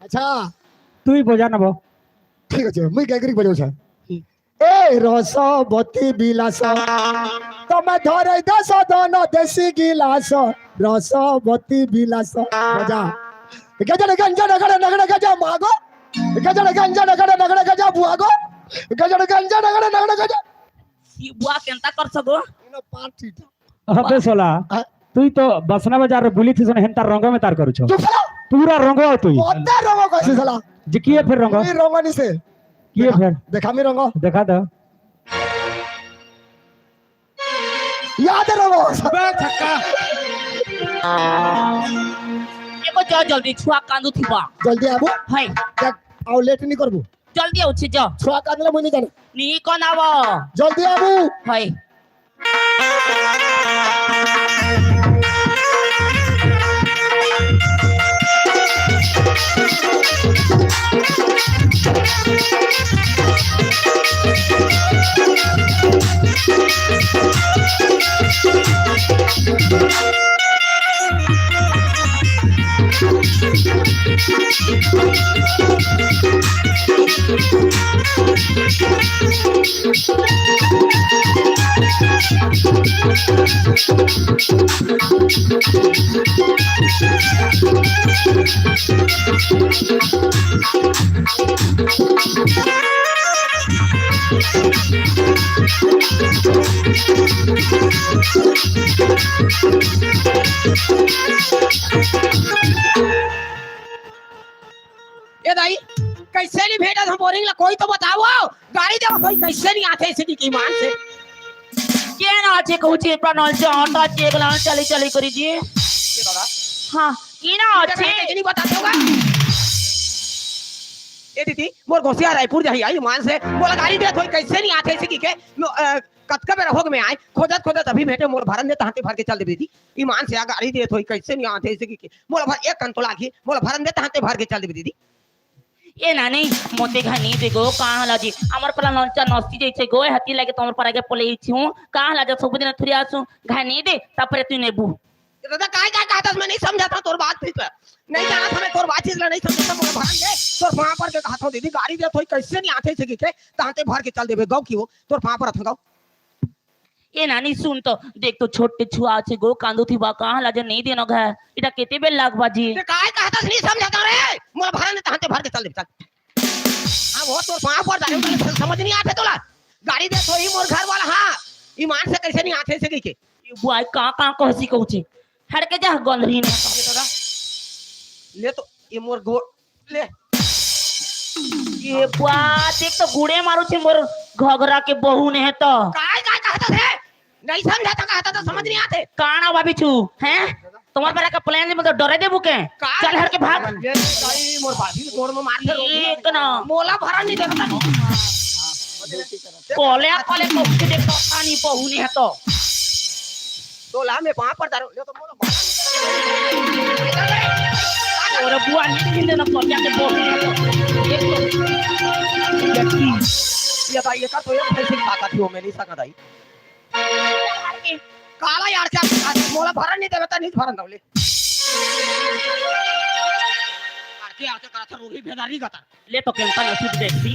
अच्छा तू ही बजा ना बो ঠিক আছে মুই গায়করি বজৌছা এ রসবতী বিলাস তুমি ধরে দশ দন দেশি গিলাস রসবতী বিলাস বজা গজা গঞ্জা নগড় নগড় গজা মাগো গজা গঞ্জা নগড় নগড় গজা বুয়াগো গজা গঞ্জা নগড় নগড় গজা सी बुआ केंता कर सको ইনো পার্টি अबे सोला हाँ? तू तो बसना बाजार बुली थी सुन हेंता रंग में तार करू छो চুপ করো पूरा रंग हो तू মতে রঙ কইছে শালা जे किए फिर रंग এই রঙ নিছে किए फिर দেখামি রঙ देखा दो याद रঙ एको जा जल्दी छुआ कांदू थीबा জলদি আবু हाय দেখ আউ লেট নি করবো जल्दी उठे जा ছোয়া কাঁদলে মুই নি জানে नी कोन आवो জলদি আবু हाय ए दाई कैसे नहीं भेटा हम बोरिंग ला कोई तो बताओ गाड़ी दे भाई कैसे नहीं आते इसे की मान से के ना आछे कहूचे प्रणल से हटा चेक ला चली चली करी जी ये दादा हां की ना आछे नहीं बताते होगा ए दीदी मोर घोसिया रायपुर जाई आई मान से बोला गाड़ी दे थोड़ी कैसे नहीं आते इसे की के कतका बेरा होग में आए खोजत खोजत अभी भेटे मोर भरन दे तहते भर के चल दे दीदी ईमान से आ गाड़ी दे थोड़ी कैसे नहीं आते इसे की के मोला भर एक कंटोला की मोला भरन दे तहते भर के चल दे दीदी ए नानी मोते घनी देखो कहां हला जी हमर पला नलचा नस्ती जैसे गोय हती लागे तोमर पर आगे पले छी कहां हला जब सब दिन थुरी आसु घनी दे तपरे तू नेबू दादा काय काय कहता मैं नहीं समझा था तोर बात ठीक है नहीं जाना था मैं तोर बात चीज नहीं समझा था मोला भरन दे तोर वहां पर के कहता दीदी गाड़ी दे थोड़ी कैसे नहीं आते इसे की के तहते भर के चल देबे गांव की हो तोर वहां पर अथगाओ ए नानी सुन तो देख तो छोटे छुआ छे गो कांदू थी बा कहां हला जे नहीं देनो घा इटा केते बेल लाग बाजी ते काय कहता नहीं समझा रे मोला भरन दे तहते भर के चल देबे चल हां वो तोर वहां पर जाने समझ नहीं आते तोला गाड़ी दे थोड़ी मोर घर वाला हां ईमान से कैसे नहीं आते इसे की के बुआई कहां कहसी कहूचे हट के जा गंधरी ने ये दादा ले तो ये मोर गो ले ये बुआ देख तो गुड़े मारू छे मोर घगरा के बहू ने है तो काय काय कहता थे नहीं समझा था कहता तो समझ नहीं आते काना भाभी छू हैं तुम्हारे पर का प्लान में तो डरे दे बुके चल हट के भाग ये गाड़ी मोर बाजी मोर में मार दे एक ना मोला भरा नहीं देता कोले कोले को देख तो कानी बहू ने है तो ला में वहां पर दारू ले तो मोला भरा और बुआ नहीं देना कोले के बहू ने ये भाई ये का तो ये कैसे ताकत हो मैं नहीं सकता दाई काला यार क्या मोला भरा नहीं देता नहीं भरन दवले आके आके करा था रोही भेदारी गता ले तो केंता नसीब देखती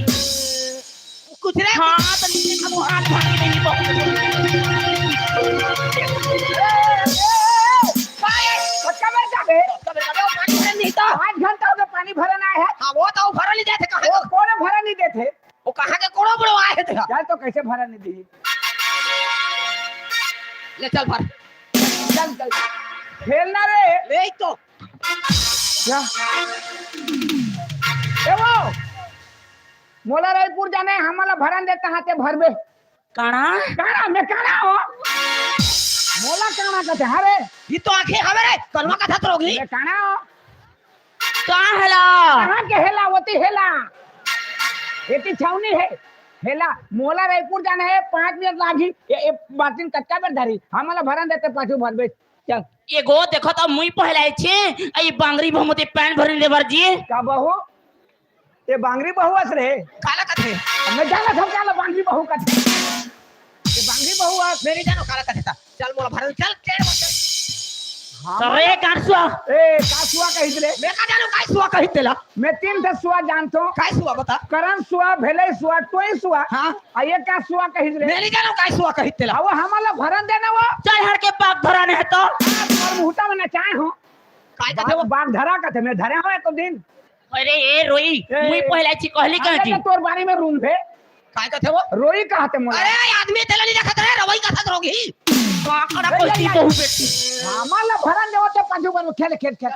कुछ रे हां तो नीचे का वो हाथ भाग के नहीं बहू पानी भरन आए है हां वो तो भरन नहीं देते कहां कौन भरन नहीं देते वो कहां के कोड़ो बड़ो आए थे यार तो कैसे भरन नहीं दी ले चल भर चल चल खेलना रे ले तो क्या ए वो मोला रायपुर जाने हमला भरन देता हाथे भरबे काना काना मैं काना हो मोला काना कहते हरे ये तो आंखें हवे रे कलवा कथा तो होगी मैं काना हो का हेला कहां के हेला होती हेला एती छावनी है हेला मोला रायपुर जाना है 5 मिनट लागी ये बातिन कच्चा पे धरी हमला भरन देते पाछू भरबे चल एगो देखो तो मुई पहलाय छे आई बांगरी बहुमते पैन भरन लेबर जी का बहू ये बांगरी बहू अस रे काला कथे मैं जाना सब काला बांगरी बहू कथे ये बांगरी बहू आ मेरी जानो काला कथे था चल मोला भरन चल चल हाँ, अरे कासुआ ए कासुआ कहित रे मैं का जानो काय सुआ कहि तेला मैं 3 से सुआ जानतो काय सुआ बता करण सुआ भेले सुआ टोई सुआ हां आ ये का सुआ कहित रे मेरी जानो काय सुआ कहि तेला अब हमला भरन देना वो चल हर के पाक धराने है तो और मुहटा में नचाए हो काय कथे वो बाग धरा कथे मैं धरे हो एक दिन अरे ए रोई मुई पहलाय छी कहली का जी तोर बारी में रूम भे काय कथे वो रोई कहते मोला अरे आदमी तेला नहीं देखत रे रवई कथा रोगी का करा कोई बहु बेटी हमला भरन देवो ते पाछू बन खेल खेल खेल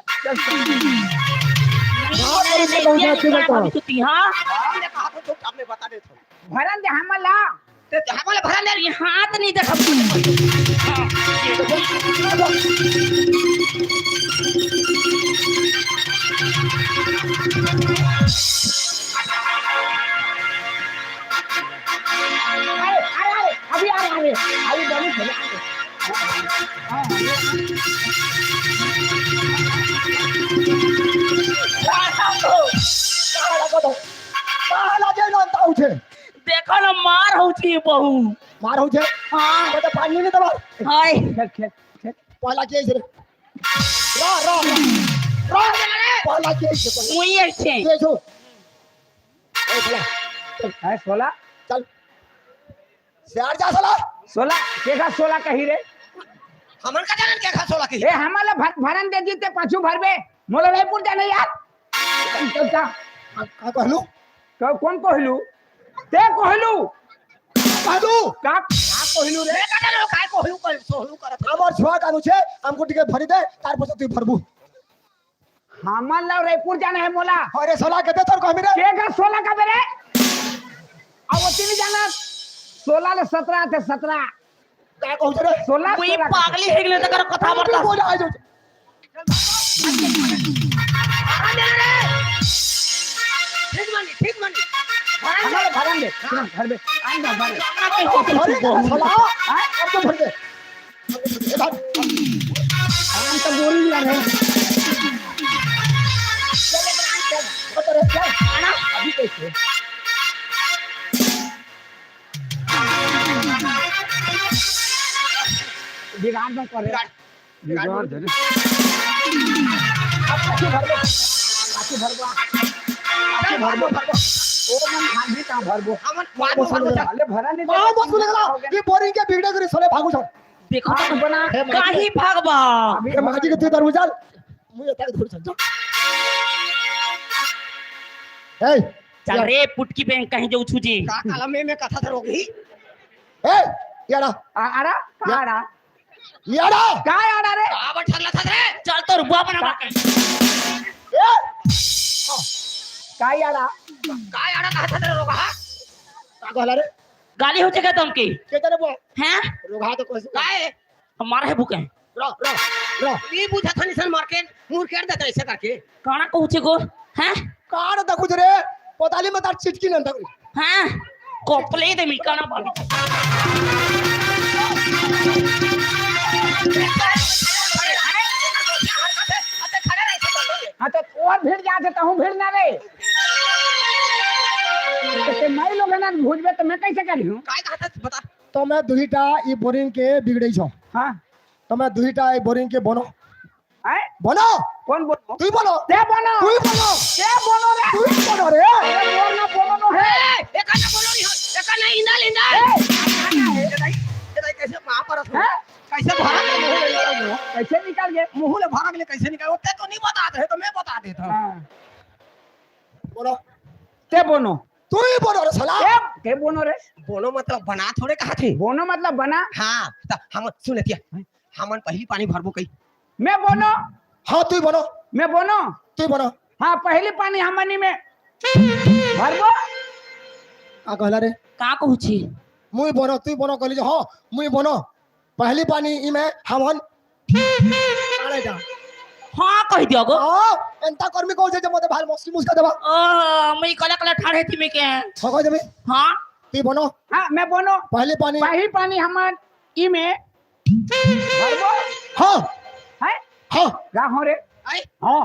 हमने कहा तो आपने बता दे थो भरन दे हमला ते हमले भरन दे हाथ नहीं देखब अभी आ रहे अभी बनी खेले देखो ना मार होची बहु मार हो छे हां तो पानी नहीं दबा हाय खेल खेल खेल पहला के रे रा पहला के से मुई छे ये जो ए चला है 16 चल शेर जा साला 16 केगा 16 कही रे हमन का जानन के खसोला की ए हमला भरन दे जीते पाछू भरबे मोला रायपुर जाने यार चल जा का कहलू कौन कहलू ते कहलू कहलू का कहलू रे मैं का जानो काय कहलू कर सोहलू करत हमर छुआ कानू छे हमको टिके भरी दे तार पछे तू भरबू हमला रायपुर जाना है मोला अरे साला कहते तोर कहमी रे केगा 16 का बेरे अब तीन जाना 16 ले 17 थे 17 का कहू रे 16 मुई पागली हे गेले तकर कथा बरता बोल आ जो ठीक मानी हमला भरन दे भरबे आन ना भर भरे साला अब तो भर दे हम तो बोल लिया रे अरे क्या आना अभी कैसे बिगाड़ न करे बिगाड़ दे पाछू भरबो ओ मन खाली का भरबो हमन बात भरबो अरे भरा नहीं हां बस लगला ये बोरिंग के बिगड़े करे साले भागू छ देखो तो बना काहे भागबा ये माजी के ते दरवाजा मुझे तक धर चल ए चल रे पुटकी पे कहीं जाऊ छुजी का काला में कथा धरोगी ए यारा आरा आरा यारा का आरा रे का बैठल था रे चल तो रुआ बना ए का आरा का आड़ा कहा था रे रोगा का कहला रे गाली हो जगह तुमकी के तने बो हैं रोगा तो कोई काए हमारा है बुके रो ये बुझा था निसन मार्केट मुरकेट देता ऐसे करके काना कहू छे गो हैं कान त कुछ रे पताली में तार चिटकी न तक हैं कोपले दे मिकाना बाबी हां तो और भीड़ जाते तो हूं भीड़ ना रे ते मैं लोग ना भूजबे तो मैं कैसे करी हूं काय कहा था बता तो मैं दुहीटा ई बोरिंग के बिगड़ई छ हां तो मैं दुहीटा ई बोरिंग के बनो है बनो कौन बोलो तू बोलो ते बोलो तू बोलो ते बोलो रे तू बोलो रे अरे बोल ना बोलो नो है एका ना बोलो नहीं एका ना इंदा इंदा ये कैसे वहां पर हैं कैसे भाग कैसे निकल गए मुंह ले भाग ले कैसे निकाल होते तो नहीं बताते तो मैं बता देता हां बोलो ते बोनो तू ही बोलो रे साला ते बोनो रे बोलो मतलब बना थोड़े कहा थे बोनो मतलब बना हाँ तो हम सुन लेतिया हमन पहली पानी भरबो कई मैं बोनो हां तू ही बोलो मैं बोनो तू बनो हाँ पहली पानी हमनी में भरबो का कहला रे का कहूची मुई बनो तू बनो कहली जे हां मुई बनो पहली पानी ई में हमन अरे जा हाँ कह दियो गो हां एंता कर्मी कहू जे मते भाल मस्ती मुस्का देबा ओ मैं कला कला ठाड़े थी में के हो कह देबे हाँ तू बनो हाँ मैं बोनो पहली पानी हमन ई में भरबो हां है हां का हो रे आई हाँ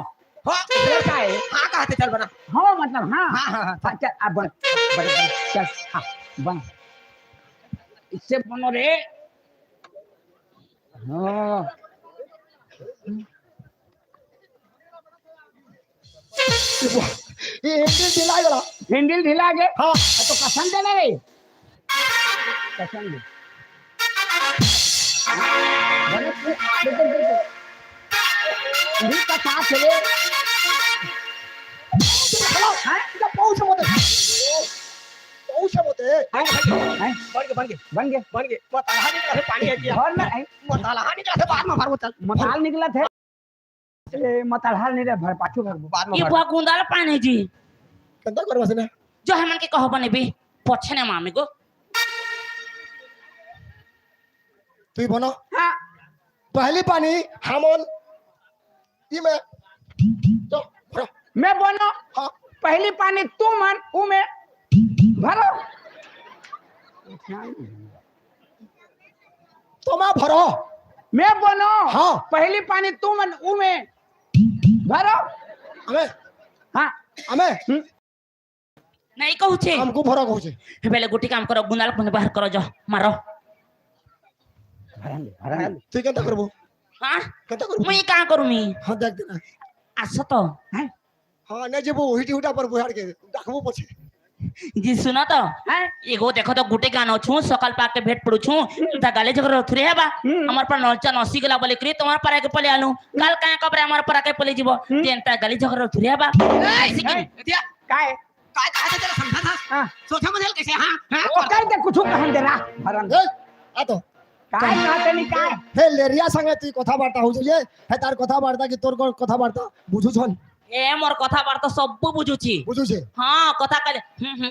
हो इधर का है हाँ कहते चल बना हाँ मतलब हाँ हाँ हाँ हाँ चल अब बन चल हाँ बन इससे बनो रे हाँ ये इंडियन दिलाई गला हैंडल ढिला के हां तो कसम देना रे कसम दे नहीं का साथ रे चलो हां इधर पहुंच मते हैं? बन गए मताला निकला से पानी है घर में हैं? मताला निकला से बाद में भरबो चल मताल निकला थे ए मताल नहीं रे भर पाछू भर बाद में ये भरबो। गुंदाल पानी जी कंदा करवा से ना जो हमन के कहो बने भी पछने मामी को तू बनो हाँ पहली पानी हमन ई में तो भरो मैं बनो हां पहली पानी तू मन ऊ में भरो तो मैं भरो मैं बनो हाँ। पहली पानी तू मन ऊ में भरो हमें हाँ हमें नहीं कहूचे हमको भरो कहू छे पहले गुटी काम करो गुंदाल पानी बाहर करो जो मारो तू केंता करबो हाँ केंता करबो मैं का करूँ मी हां देख देना आसो तो हां ने जेबो हिटी हुटा पर बुहार के देखबो पछे जी सुना तो एगो देखो तो गुटे गानो छु सकाल पाके भेट पड़ू छु ता गाले जगर थुरे हेबा हमर पर नलचा नसी गला बोले करी तुम्हार पर आके पले आलू काल काहे कबरे हमर पर आके पले जीवो तेंता गाली जगर थुरे हेबा ऐसे की दिया काय काय काय तेरा समझा था हाँ सोचा मजल कैसे हाँ ओ कर दे कुछ कहन दे रा भरन ए आ तो काय कहते नहीं काय हे लेरिया संगे तू कथा बार्ता हो जे हे तार कथा बार्ता कि तोर कथा बार्ता बुझु छन ए मोर कथा बार्ता सब बुझुची बुझु छे हां कथा काले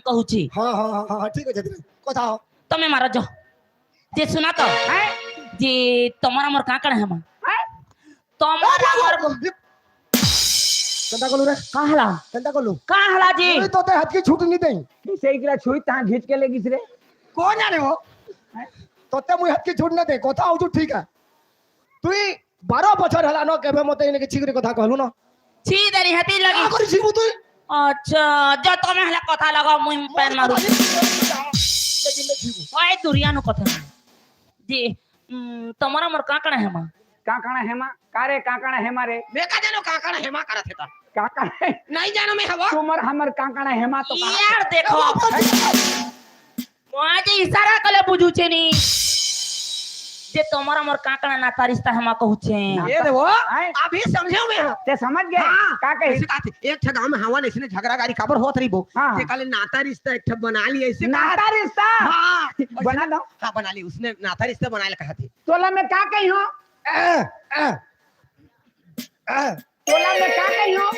कहूची हां हां हां ठीक है कथा हो तमे मारो जो जे सुना तो हैं जे तमरा मोर का करे हम हैं तमरा मोर केंता कलु रे कहला केंता कलु कहला जी नहीं तो ते हाथ की छूट नहीं देई किसे एकरा छुई ता घिच के लेगिस रे कौन जाने हो तोते मुई हाथ की छूट न दे कथा हो ठीक है तू 12 बछर हला न केबे मते इने के छिगरे कथा कहलु न छी देरी हती लगी का करी छिबु तू अच्छा जो तमे हला कथा लगा मुई पैन मारू लेकिन नहीं छिबु ओए दुरिया नु कथा जी तमरा मोर का करे हम काकणा हेमा कारे काकणा हेमा रे मैं का जानो काकड़ा हेमा करत था काकणा नहीं जानो मैं हवा तुमर हमर काकणा हेमा तो यार देखो मुझे इशारा कले बुझू छे नी जे तमरा मोर का करे नाता रिश्ता हम कहू छे ये देखो हैं? अभी समझो मैं ते समझ गए हाँ, का कही ऐसे कहते एक ठे गांव में हवा इसने झगड़ा गाड़ी खबर होत रही बो हाँ। ये काले नाता रिश्ता एक ठे बना लिया ऐसे नाता रिश्ता हाँ बना दो हाँ बना ली उसने नाता रिश्ता बना ले कहते तोला में का कही हो तोला में का कही हो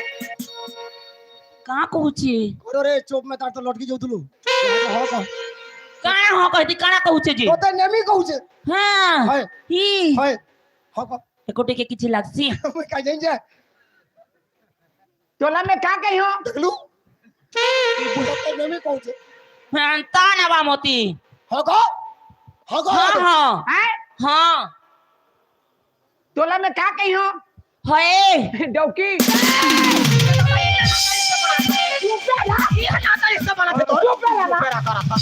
का कहू छी करो रे चोप में तार तो लटकी जोतलु हो का काहे हो कहती काना कहू छे जी तोते नेमी कहू छे हां हाय ही हाय हो का एकोटे के किछि लागसी मैं का जाइन जे तोला में का कही हो देखलु तोते नेमी कहू छे हंता ना बा मोती हो का हां हां हैं हां तोला में का कही हो होए डौकी नाता रिश्ता बना थे तो चुप रह ना। मेरा करा था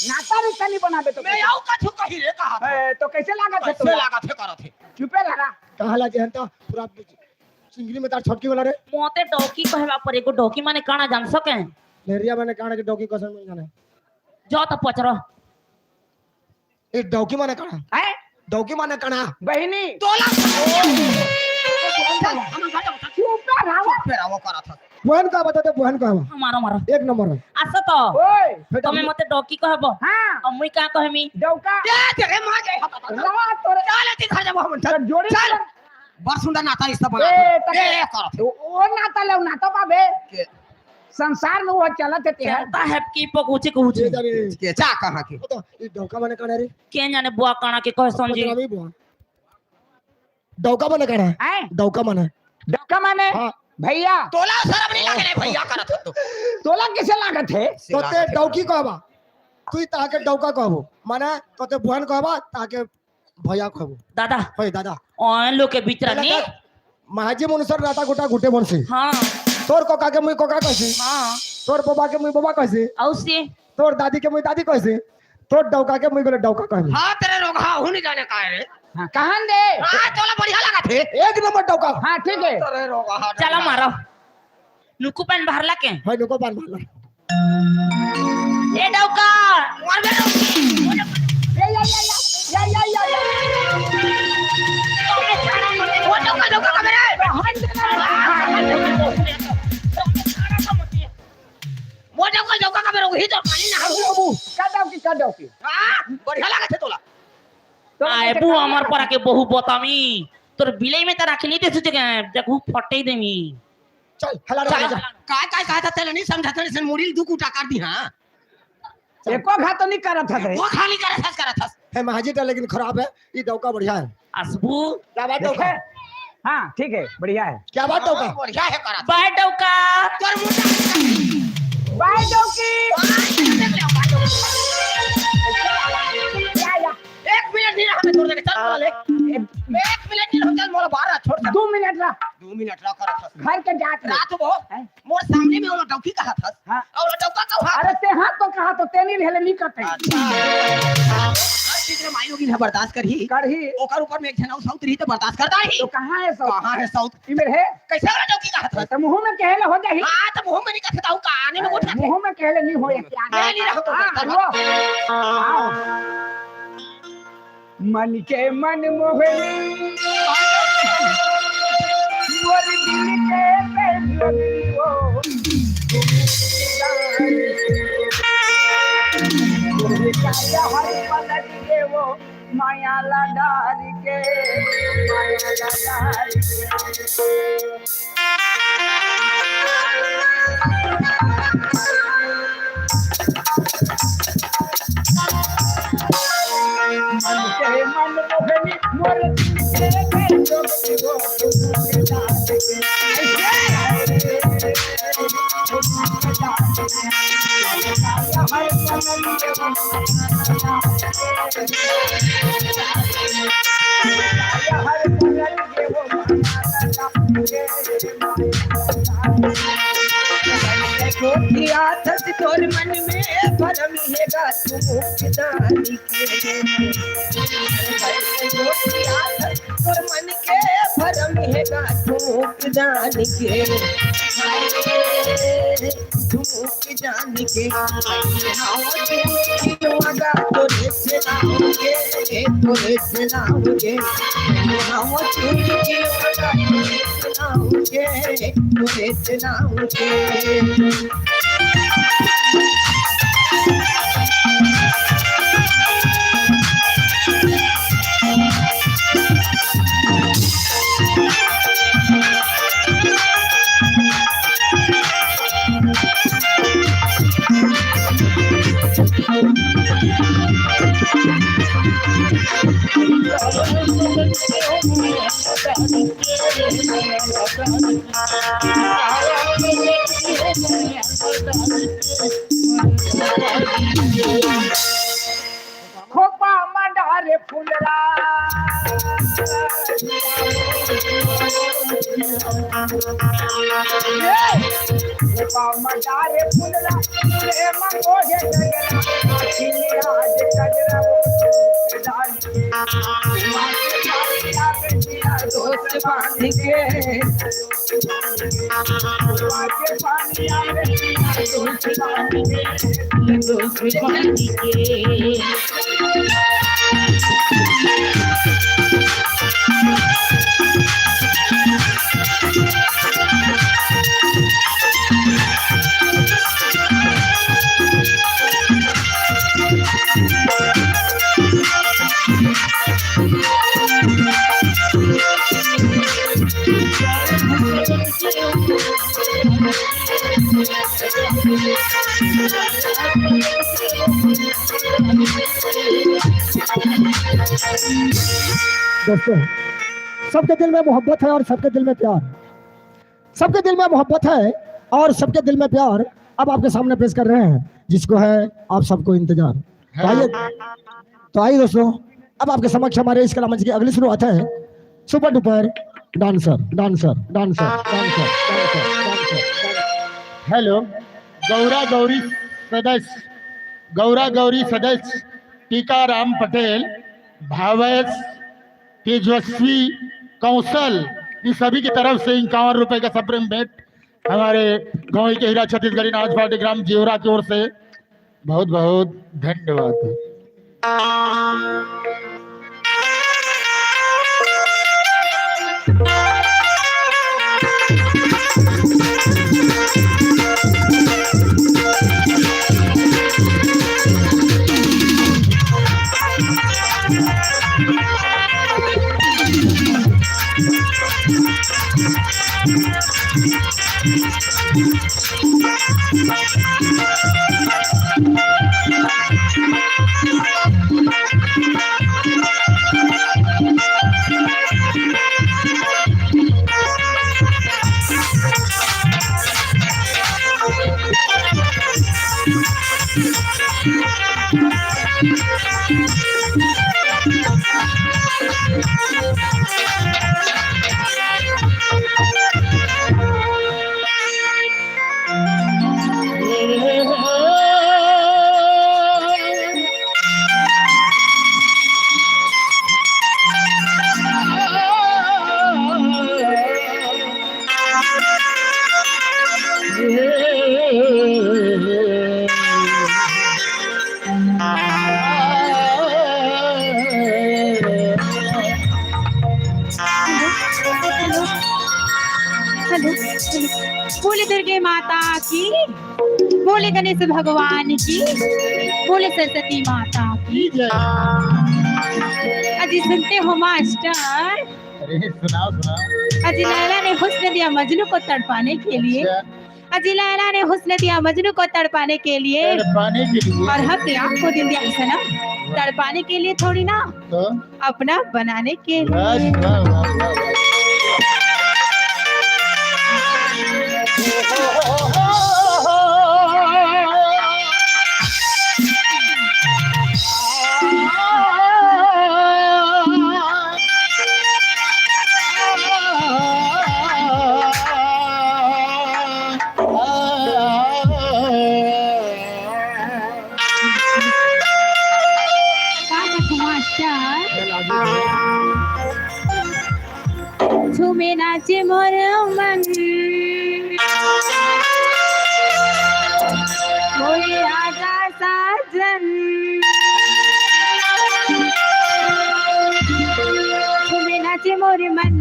नाता रिश्ता नहीं बनाबे तो मैं आऊ का छु कही रे कहा था तो कैसे लागत है कैसे तोला लगा थे करा थे चुपे लगा कहला जे हंता पूरा चिंगली में तार छटकी वाला रे मोते डोकी कहबा पर एगो डोकी माने काना जान सके लेरिया मैंने काना के डौकी कसम में जाने जो तो पचरो एक डौकी माने काना हैं डौकी माने काना बहिनी तोला चुपे रहो फिर वो करा था बहन का बताते बहन का मारो मारो एक नंबर है आसो तो ओए तमे मते डोकी कहबो हां अब मुई का कहमी डौका क्या तेरे मां के रवा तोरे चल ती घर जाबो हम तो जोड़ी चल बड़ सुंदर नाता रिश्ता बना ए, तक- ए करत है। ओ नाता ले नाता बाबे के- संसार में वो चलत है तेहर कहता है कि पकुचे कुचे के चा कहां के तो ये डौका बने कना रे के जाने बुआ काना के कह समझी तेरा भी बुआ डौका बने कना हैं डौका बने डॉक्टर माने हाँ। भैया तोला शर्म नहीं लगे भैया करत है तो तोला किसे लागत है तो ते डौकी कहबा तू ताके डौका कहबो माने तो ते बुआन कहबा ताके भैया कहबो दादा होय दादा ओन लोग के बिचरा नी महाजी मनुष्य राता गोटा गुटे बनसी हां तोर कोका के मुई कोका कहसी हां तोर बाबा के मुई बाबा कहसी औसे तोर दादी के मुई दादी कहसी तोर डौका के मुई बोले डौका कहबी हां तेरे लोग हां हूं नहीं जाने का है रे हाँ, कहां दे हां तोला बढ़िया लगा थे एक नंबर डौका हाँ ठीक है तेरे लोग हां चला मारो नुकु पेन बाहर ला के होय लोको बान बान ए डौका मार बे वो डोका का मेरे वो डोका का मेरे वही तो पानी ना कदौ की हां बढ़िया लगा थे तोला आए बु हमर पर के बहु बतामी तोर बिलाई में त राखली दे सुते के देखू फटे देमी चल हला काय रे काय काय था तेरे नहीं समझा तेरे से मुड़ी दू कुटा कर दी हां एको घात नहीं करत है वो खाली करे था है महाजी टा लेकिन खराब है ये डौका बढ़िया है असबू क्या बात देखे डौका हाँ ठीक है बढ़िया है क्या बात डौका बढ़िया है करा बाय डौका तोर मुंडा बाय डौकी एक मिनट नहीं हमें तोड़ दे चल बोला ले एक मिनट नहीं चल मोला बाहर छोड़ दे 2 मिनट ला 2 मिनट ला कर था घर के जात ला रात वो मोर सामने में वो डौकी कहा था हाँ। और डौका का हाथ अरे ते हाथ तो कहा तो तेनी रहले नहीं करते हर चीज में माइलोगी ना बर्दाश्त कर ही करही ओकर ऊपर में एक जना साउथ रही तो बर्दाश्त करता ही तो कहां है सब कहां है साउथ इमेर है कैसे वाला डौकी कहा था तो मुंह में कहले हो जाही हां तो मुंह में नहीं कहता हूं काने में कुछ मुंह में कहले नहीं होए नहीं रहो तो मन के मन मोहनी मोर दिल के बेलुओ हर पल दिए वो माया लाडार के माया लाडार के मन मोहनी मोर दिल के बेलुओ तोर मन में भरम हैगा तू मुक्तानी तोर मन के भरम हैगा तू मुक्तानी के तू मुक्तानी के मगा तोरे से नाओगे तोरे से नाओगे हम चुन के मगा तोरे से नाओगे खोपा मंडारे फुलरा खोपा मंडारे फुलरा फुले मंगो हे गगरा आखिनी आज गजरा दोस्त बांध के पानी आवे दोस्त बांध के दोस्त बांध के Thank you. दोस्तों, सबके दिल में मोहब्बत है और सबके दिल में प्यार, सबके दिल में मोहब्बत है और सबके दिल में प्यार अब आपके सामने पेश कर रहे हैं, जिसको है आप सबको इंतजार। तो आइए दोस्तों, अब आपके समक्ष हमारे इस कला मंच की अगली शुरुआत है super duper dancer dancer dancer dancer dancer. Hello, Gaura Gauri सदस्य टीकाराम पटेल, भावेश तेजस्वी कौशल, इन सभी की तरफ से 51 रुपए का सप्रेम भेंट हमारे गाँव के हीरा छत्तीसगढ़ी नाच पार्टी ग्राम जेवरा की ओर से बहुत बहुत धन्यवाद। बोले दुर्गे माता की, बोले गणेश भगवान की, बोले सरस्वती माता की। अजी सुनते हो मास्टर? अरे सुनाओ सुनाओ। अजी लैला ने हुस्न दिया मजनू को तड़पाने के लिए, अजी लैला ने हुस्न दिया मजनू को तड़पाने के लिए, और हक आपको दिल दिया सनम तड़पाने के लिए थोड़ी ना, तो अपना बनाने के लिए। झूमे नाचे मोर मन, कोई आजा साजन, झूमे नाचे मोर मन,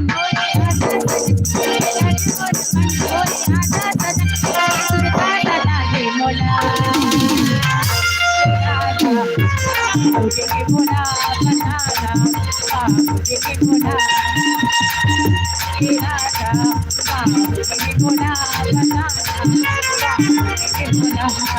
मुझे भोला बनाना, मुझे भोला राजा, मुझे भोला बनाना, मुझे भोला।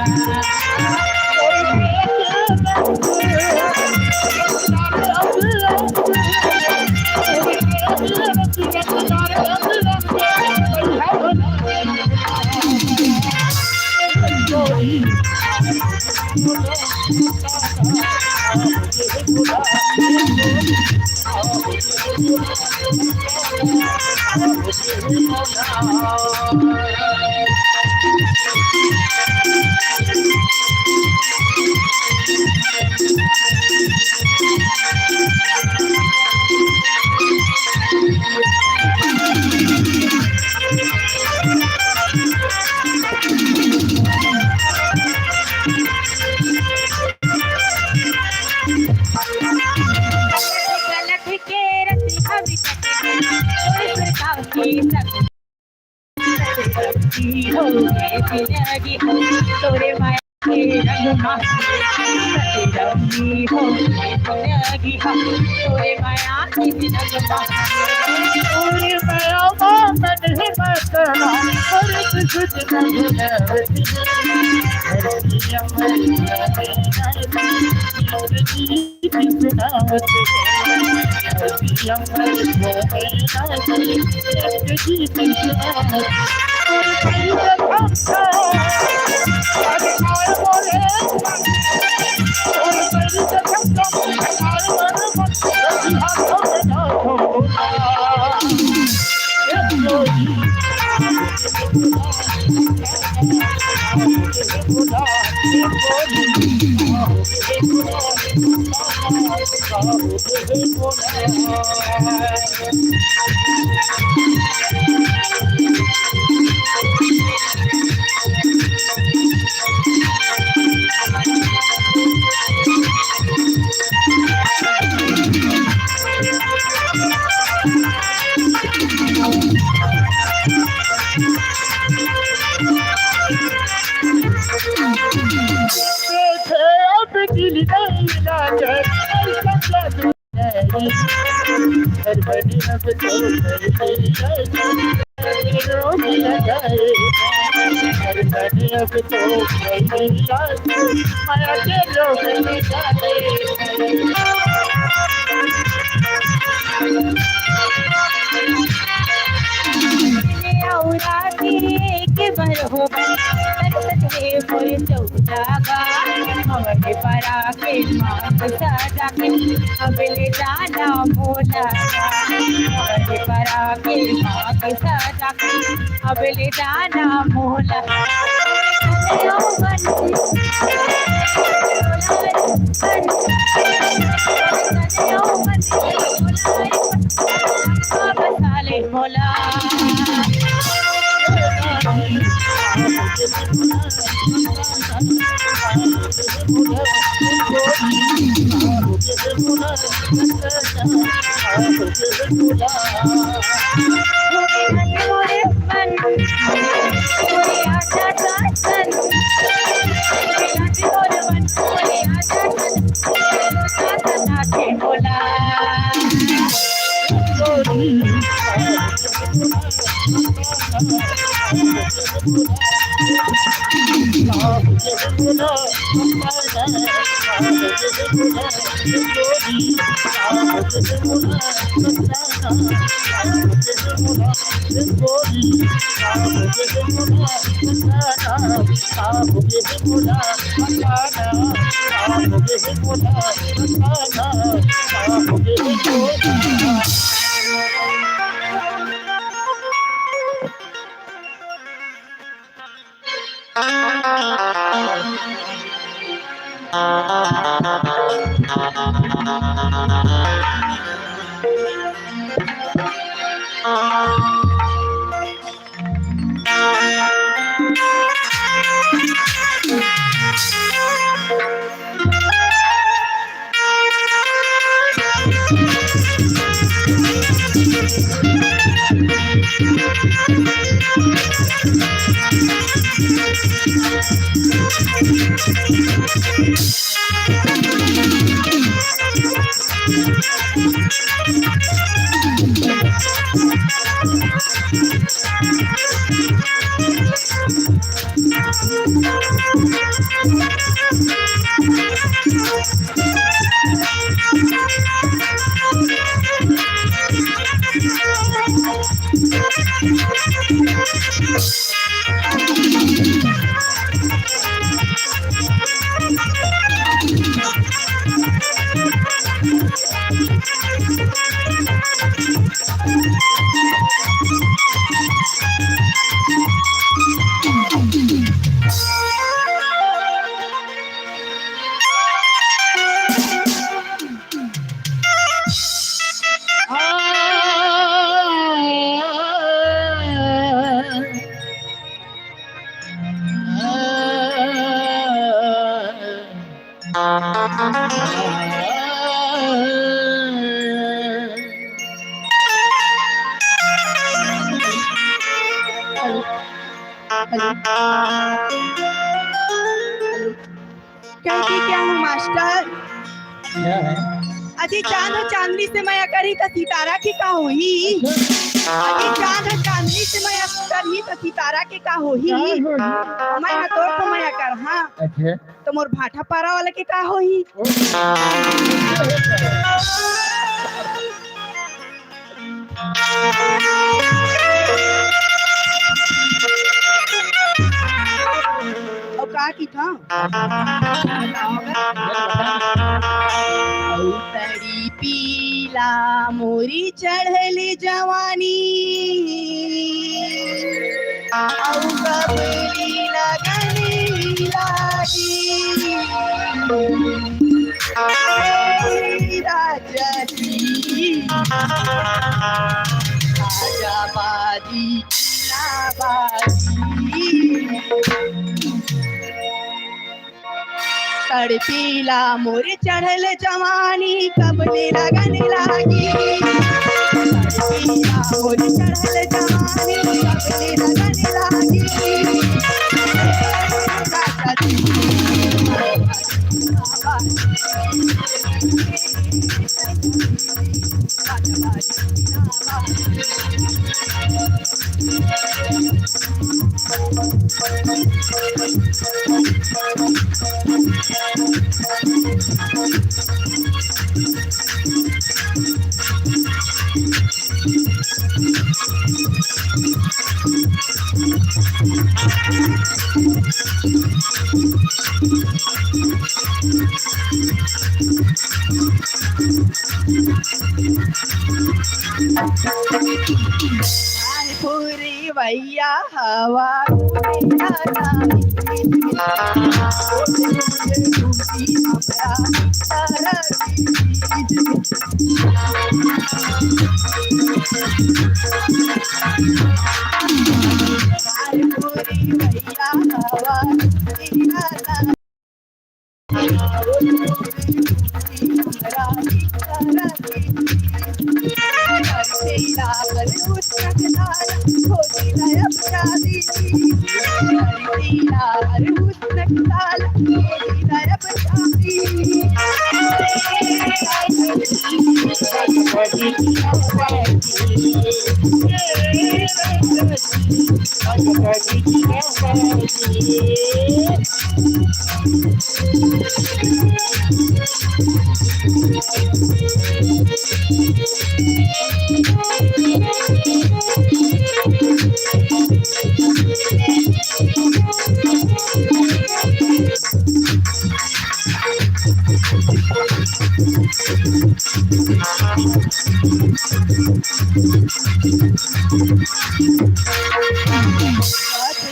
तोरे माया के रंग रंगी हो लगी हम तोरे माया की रंग तोरे माया मन ही मस्तना और कुछ नहीं रहती धरती अमर जी सुनावती धरती अमर जी सुनावती के बरहो सजे मोरे चौदागा हमारे परा के मांग सजा के अबले जाना मोला हमारे परा के मांग सजा के अबले जाना मोला मोला कहती क्या हूँ मास्टर? क्या है? अजी चांद और चांदनी से मैं करी तो सितारा की का होही? अजी चांद और चांदनी से मैं करी तो सितारा के का होही? मैं हतोड़ तो मैं कर हाँ अच्छा तो मोर भाटा पारा वाले के का होही? और का की था? तड़ी पीला मोरी चढ़ली जवानी औ कबली लगनी लागी राजा जी राजा बाजी तड़पीला मोर चढ़ल जवानी कबले लगन लागी तड़पीला मोर चढ़ल जवानी कबले लगन लागी राजा जी पूरी भैया हवा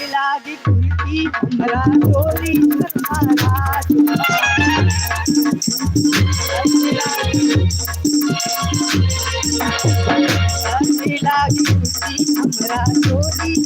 लागी कुर्ती हमरा चोली लागी कुर्ती हमरा चोली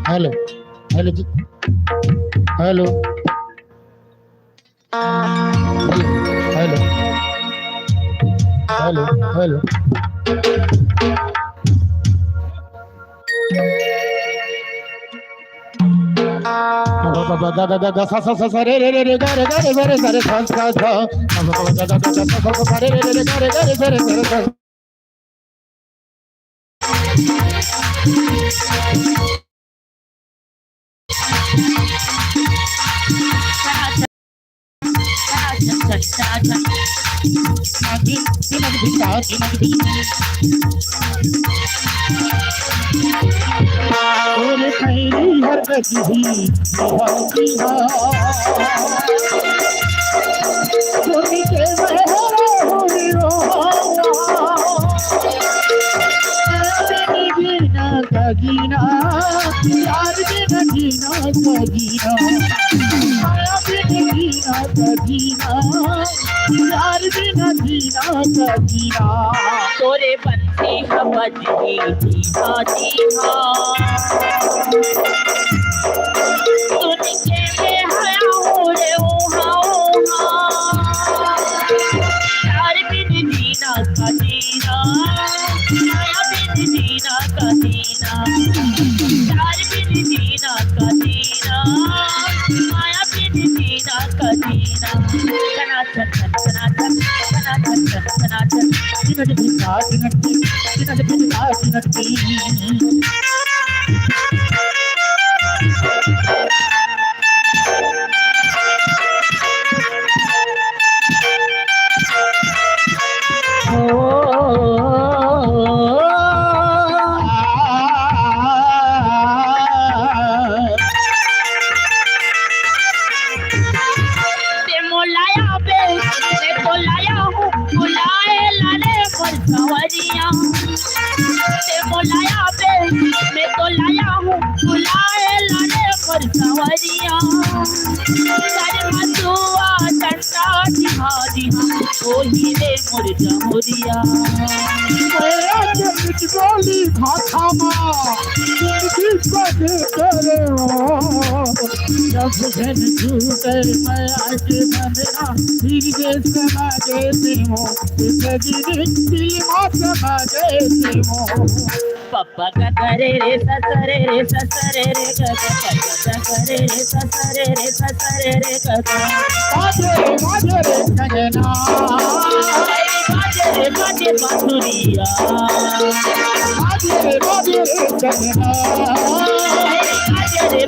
हेलो हेलो जी हेलो हेलो हेलो दादा दादा सा सा सा रे रे रे रे गा रे गा रे रे रे सा सा सा दादा दादा सा सा सा रे रे रे गा रे गा रे रे रे और खैरी हर गजी सोनी के जीना का जीना यार बिना जीना का जीना माया बिना जीना का जीना यार बिना जीना का जीना तोरे बंसी बजगी जीहा जीहा सुन के में हया हो रे ओहा ओहा यार बिन जीना का जीना माया बिन जीना का जीना यार बिन जीना का जीना माया बिन जीना का जीना तना तना तना तना तना तना तना बोली भाषा जब घन छूटे मैं आके बंदना फिर के समा देती हूँ समा देती हूँ पप्पा का करे रे ससरे रे ससरे रे गगा करे रे ससरे रे ससरे रे गगा बाजे रे कंगना बाजे बांसुरिया बाजे कंगना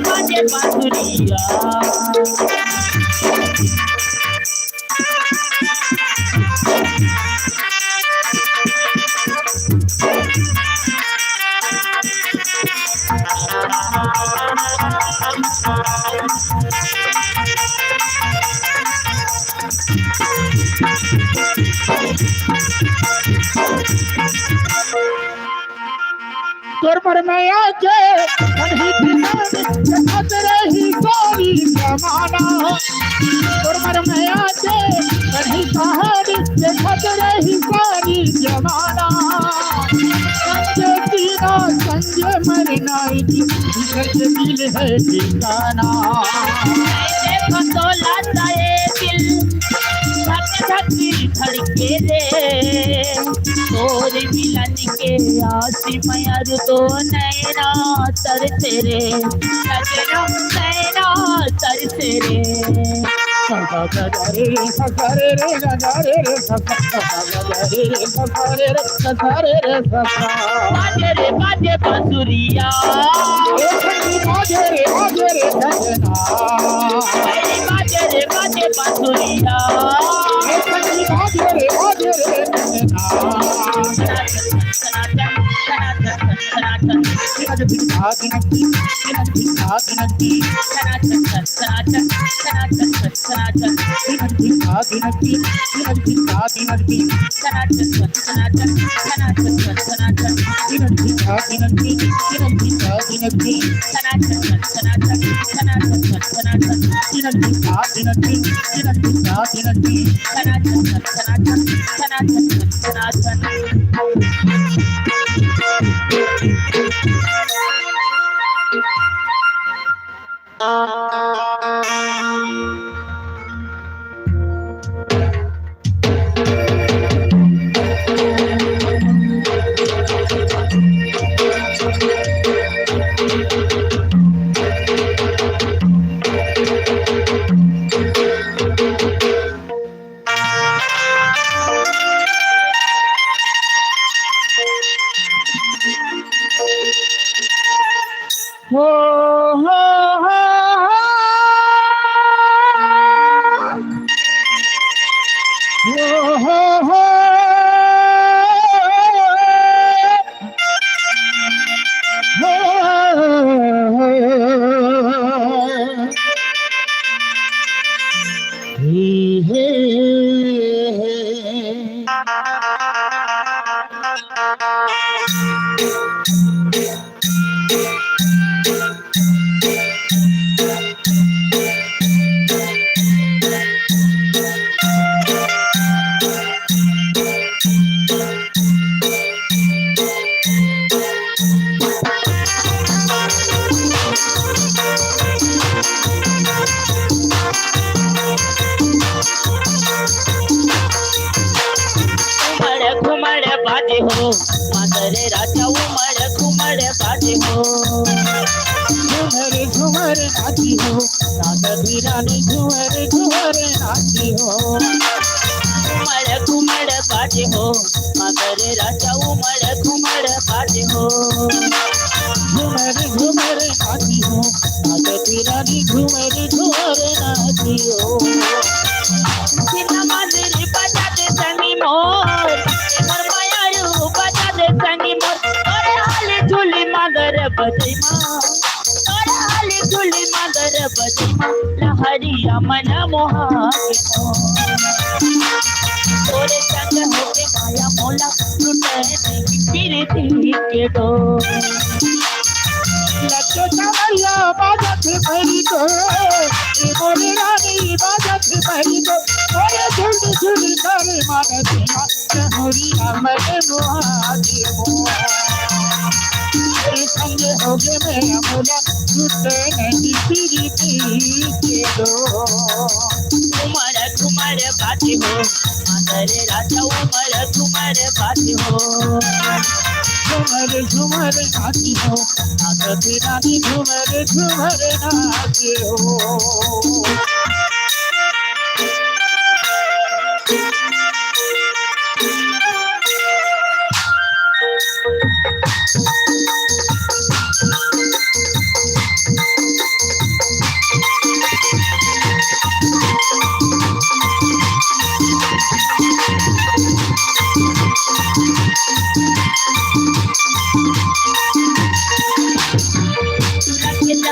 बाजे बांसुरिया तोर पर मैं आके रही सारी जमाना तोर पर मैं आके कहीं कहानी देखत रही सारी जमाना संजय तीना संजय मरना दिल है ठिकाना देखो तो लाता ये दिल धक धक धड़के रे तोर मिलन के आसी मयर तो नैना तरसे रे लगना नैना तरसे रे बाजे रे बाजे बांसुरिया बाजे रे कंगना बाजे रे बाजे बांसुरिया हो हो हो हो हो घुमड़ घुमड़ बाजे हो मादरे राजा उमड़ घुमड़ बाजे हो झूमर झूमर नाची हो राधा भी रानी झूमर झूमर नाची हो घुमड़ घुमड़ बाजे हो मादरे राजा उमड़ घुमड़ बाजे हो झूमर झूमर नाची हो राधा भी रानी झूमर झूमर नाची हो सिना मादरे बजा दे संगी मोर मोर मायारू बजा दे संगी मोर अरे हाले झूली मगर बजे माँ अरे हाले झूली मगर बजे माँ लहरिया मन मोहा तोरे संग होके माया मोला लुटे नहीं पीरती के डोर लच्चो चमरिया बाजत भरी को ए मोरे रानी बाजत भरी को ओरे झुल झुल कर मानती माँ होरी अमर मुहादी हो तेरे संग होगे मेरा मोला लुटे नहीं पीरती के डोर घुमड़ घुमड़ बाजे हो मादरे राजा उमड़ घुमड़ बाजे हो झूमर झूमर नाची हो राधा भी रानी झूमर झूमर नाची हो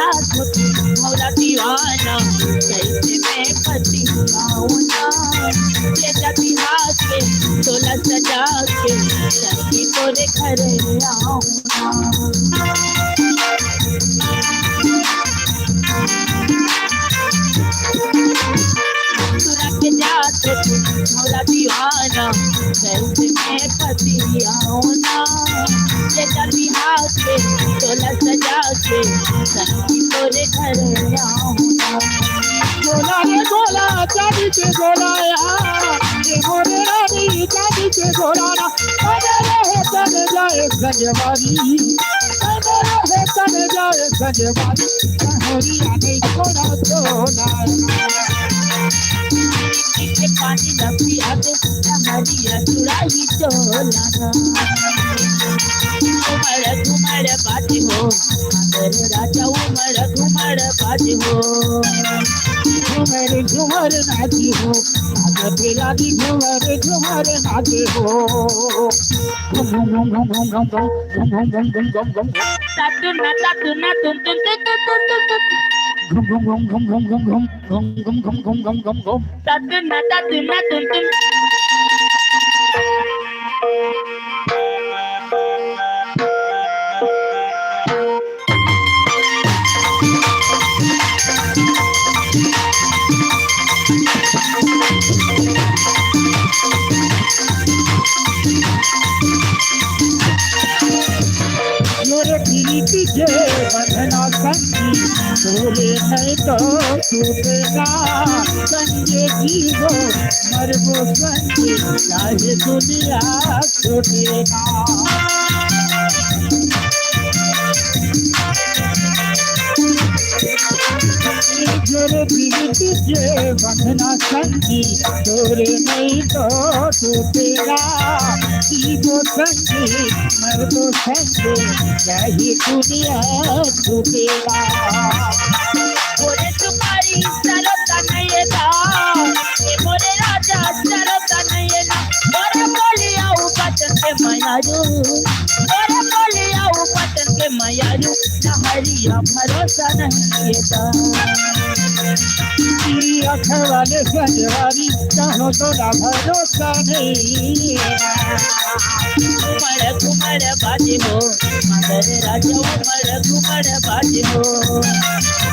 मोरा दीवाना जैसे मैं पति आऊना ले बिहार के तोला सजा के सखी तोरे घरे आऊना के जाते मोरा दीवाना जैसे मैं पति आऊना ले बिहार के तोला सजा के सखी तोरे घरे आऊना गोला रे गोला चांदी के गोला ये मोरे रानी चांदी के गोला ना अरे रहे तन जाए संजवारी अरे रहे तन जाए संजवारी होरी आने गोला गोला के पानी न पिया दे हमारी चुराई चोला घुमड़ घुमड़ बाजे हो मादरे राजा उमड़ घुमड़ बाजे हो झूमर झूमर नाची हो राधा भी रानी झूमर झूमर नाची हो घूम घूम घूम घूम घूम घूम घूम घूम घूम घूम घूम तातुना तातुना तुन तुन तुन तुन तुन तुन घूम घूम घूम घूम घूम घूम घूम घूम घूम घूम घूम घूम घूम तातुना तातुना तुन तुन मोरे पीली जे बंधना संगी तोरे है तो टूटेगा संगे जीवो मरबो संगे चाहे दुनिया छूटेगा जोरे प्रीत के बंधना संगी तोरे नहीं तो टूटेगा की तो संगी मर तो संगी यही दुनिया टूटेगा बोले तुम्हारी सरता नहीं था ये बोले राजा सरता नहीं ना बोले बोले आओ पतन के मायारू बोले बोले आओ पतन के मायारू हरिया भरोसा नहीं था अखवाले सजवारी कहो तो ना भरोसा नहीं घुमड़ घुमड़ बाजे हो मगर राजा घुमड़ बाजे हो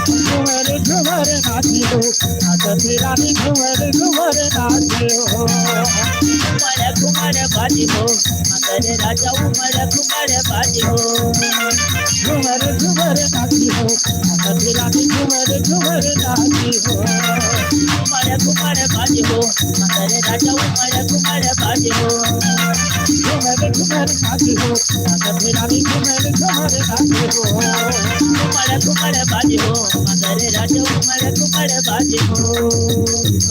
घुमर घुमर नाची हो तेरा भी घुमर घुमर नाचे हो घुमड़ बाजे हो मगर राजा घुमड़ बाजे हो घुमर घुमर नाची हो तेरा भी घुमर घुमर नाची हो घुमड़ बाजे हो मगर राजा घुमड़ बाजे हो घुमर घुमर नाची हो तेरा भी घुमर घुमर नाची हो घुमड़ बाजे हो मगर राजा घुमड़ बाजे हो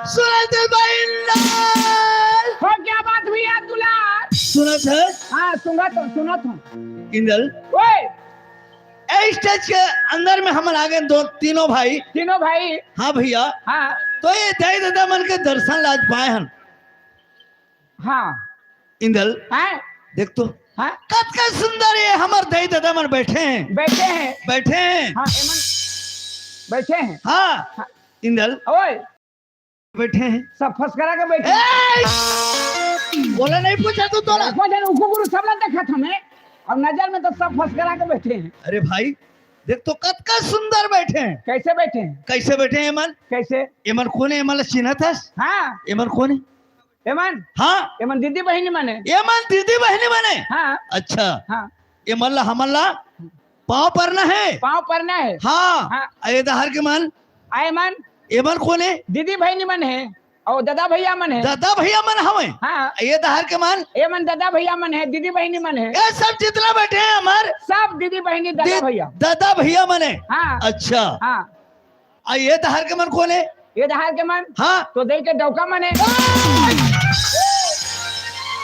सुनते बहिणीला हो क्या बात हुई है दुलार? सुनत है हाँ सुनत हूँ। इंदल ओए ए स्टेज के अंदर में हम आ गए दो तीनों भाई। तीनों भाई। हाँ भैया हाँ तो ये दई दादा मन के दर्शन लाज पाए हन। हाँ इंदल हाँ देख तो हाँ कत का सुंदर ये हमार दई दादा मन बैठे हैं बैठे हैं। बैठे हैं। हाँ एमन बैठे हैं। हाँ इंदल ओए बैठे हैं। सब फंस करा के बैठे बोला नहीं पूछा तू तोरा। गुरु सब लोग देखा था मैं और नजर में तो सब फंस करा के बैठे हैं। अरे भाई देख तो कत का सुंदर बैठे हैं। कैसे बैठे हैं? कैसे बैठे हैं एमन? कैसे? एमन कौन है? एमन चिन्ह था? हाँ एमन कौन है? एमन हाँ एमन दीदी बहनी माने। एमन दीदी बहनी बने। हाँ अच्छा हाँ एमन ला हमन ला पाँव पड़ना है। पाँव पड़ना है। हाँ हाँ अये दहर के मन आए मन एमन कौन है? दीदी बहनी मन है और दादा भैया मन है। दादा भैया मन हवे हाँ ये दहार के मन ये मन दादा भैया मन है, दीदी बहनी मन है, ये सब जितना बैठे हैं हमार सब दीदी बहनी दादा भैया। दादा भैया मन है। हाँ अच्छा हाँ ये दहार के मन कौन है? ये दहार के मन हाँ तो दे के डौका मन है,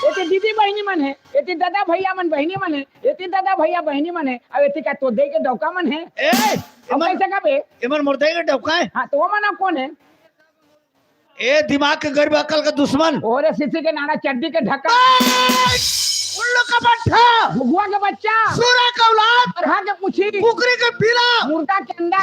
ये दीदी बहनी मन है, ये दादा भैया मन बहनी मन है, ये दादा भैया बहनी मन है, अब ये का तो दे के डौका मन है। अब कैसे का बे इमन मुर्दे के डौका है। हाँ तो वो मना कौन है? ए दिमाग के गरीब अकल का दुश्मन और सिसी के नाना चड्डी के ढक्का, उल्लू का पट्टा, भुगुआ के बच्चा, सूरा का औलाद, अरहा के पूछी, कुकरी के पीला, मुर्गा के अंडा,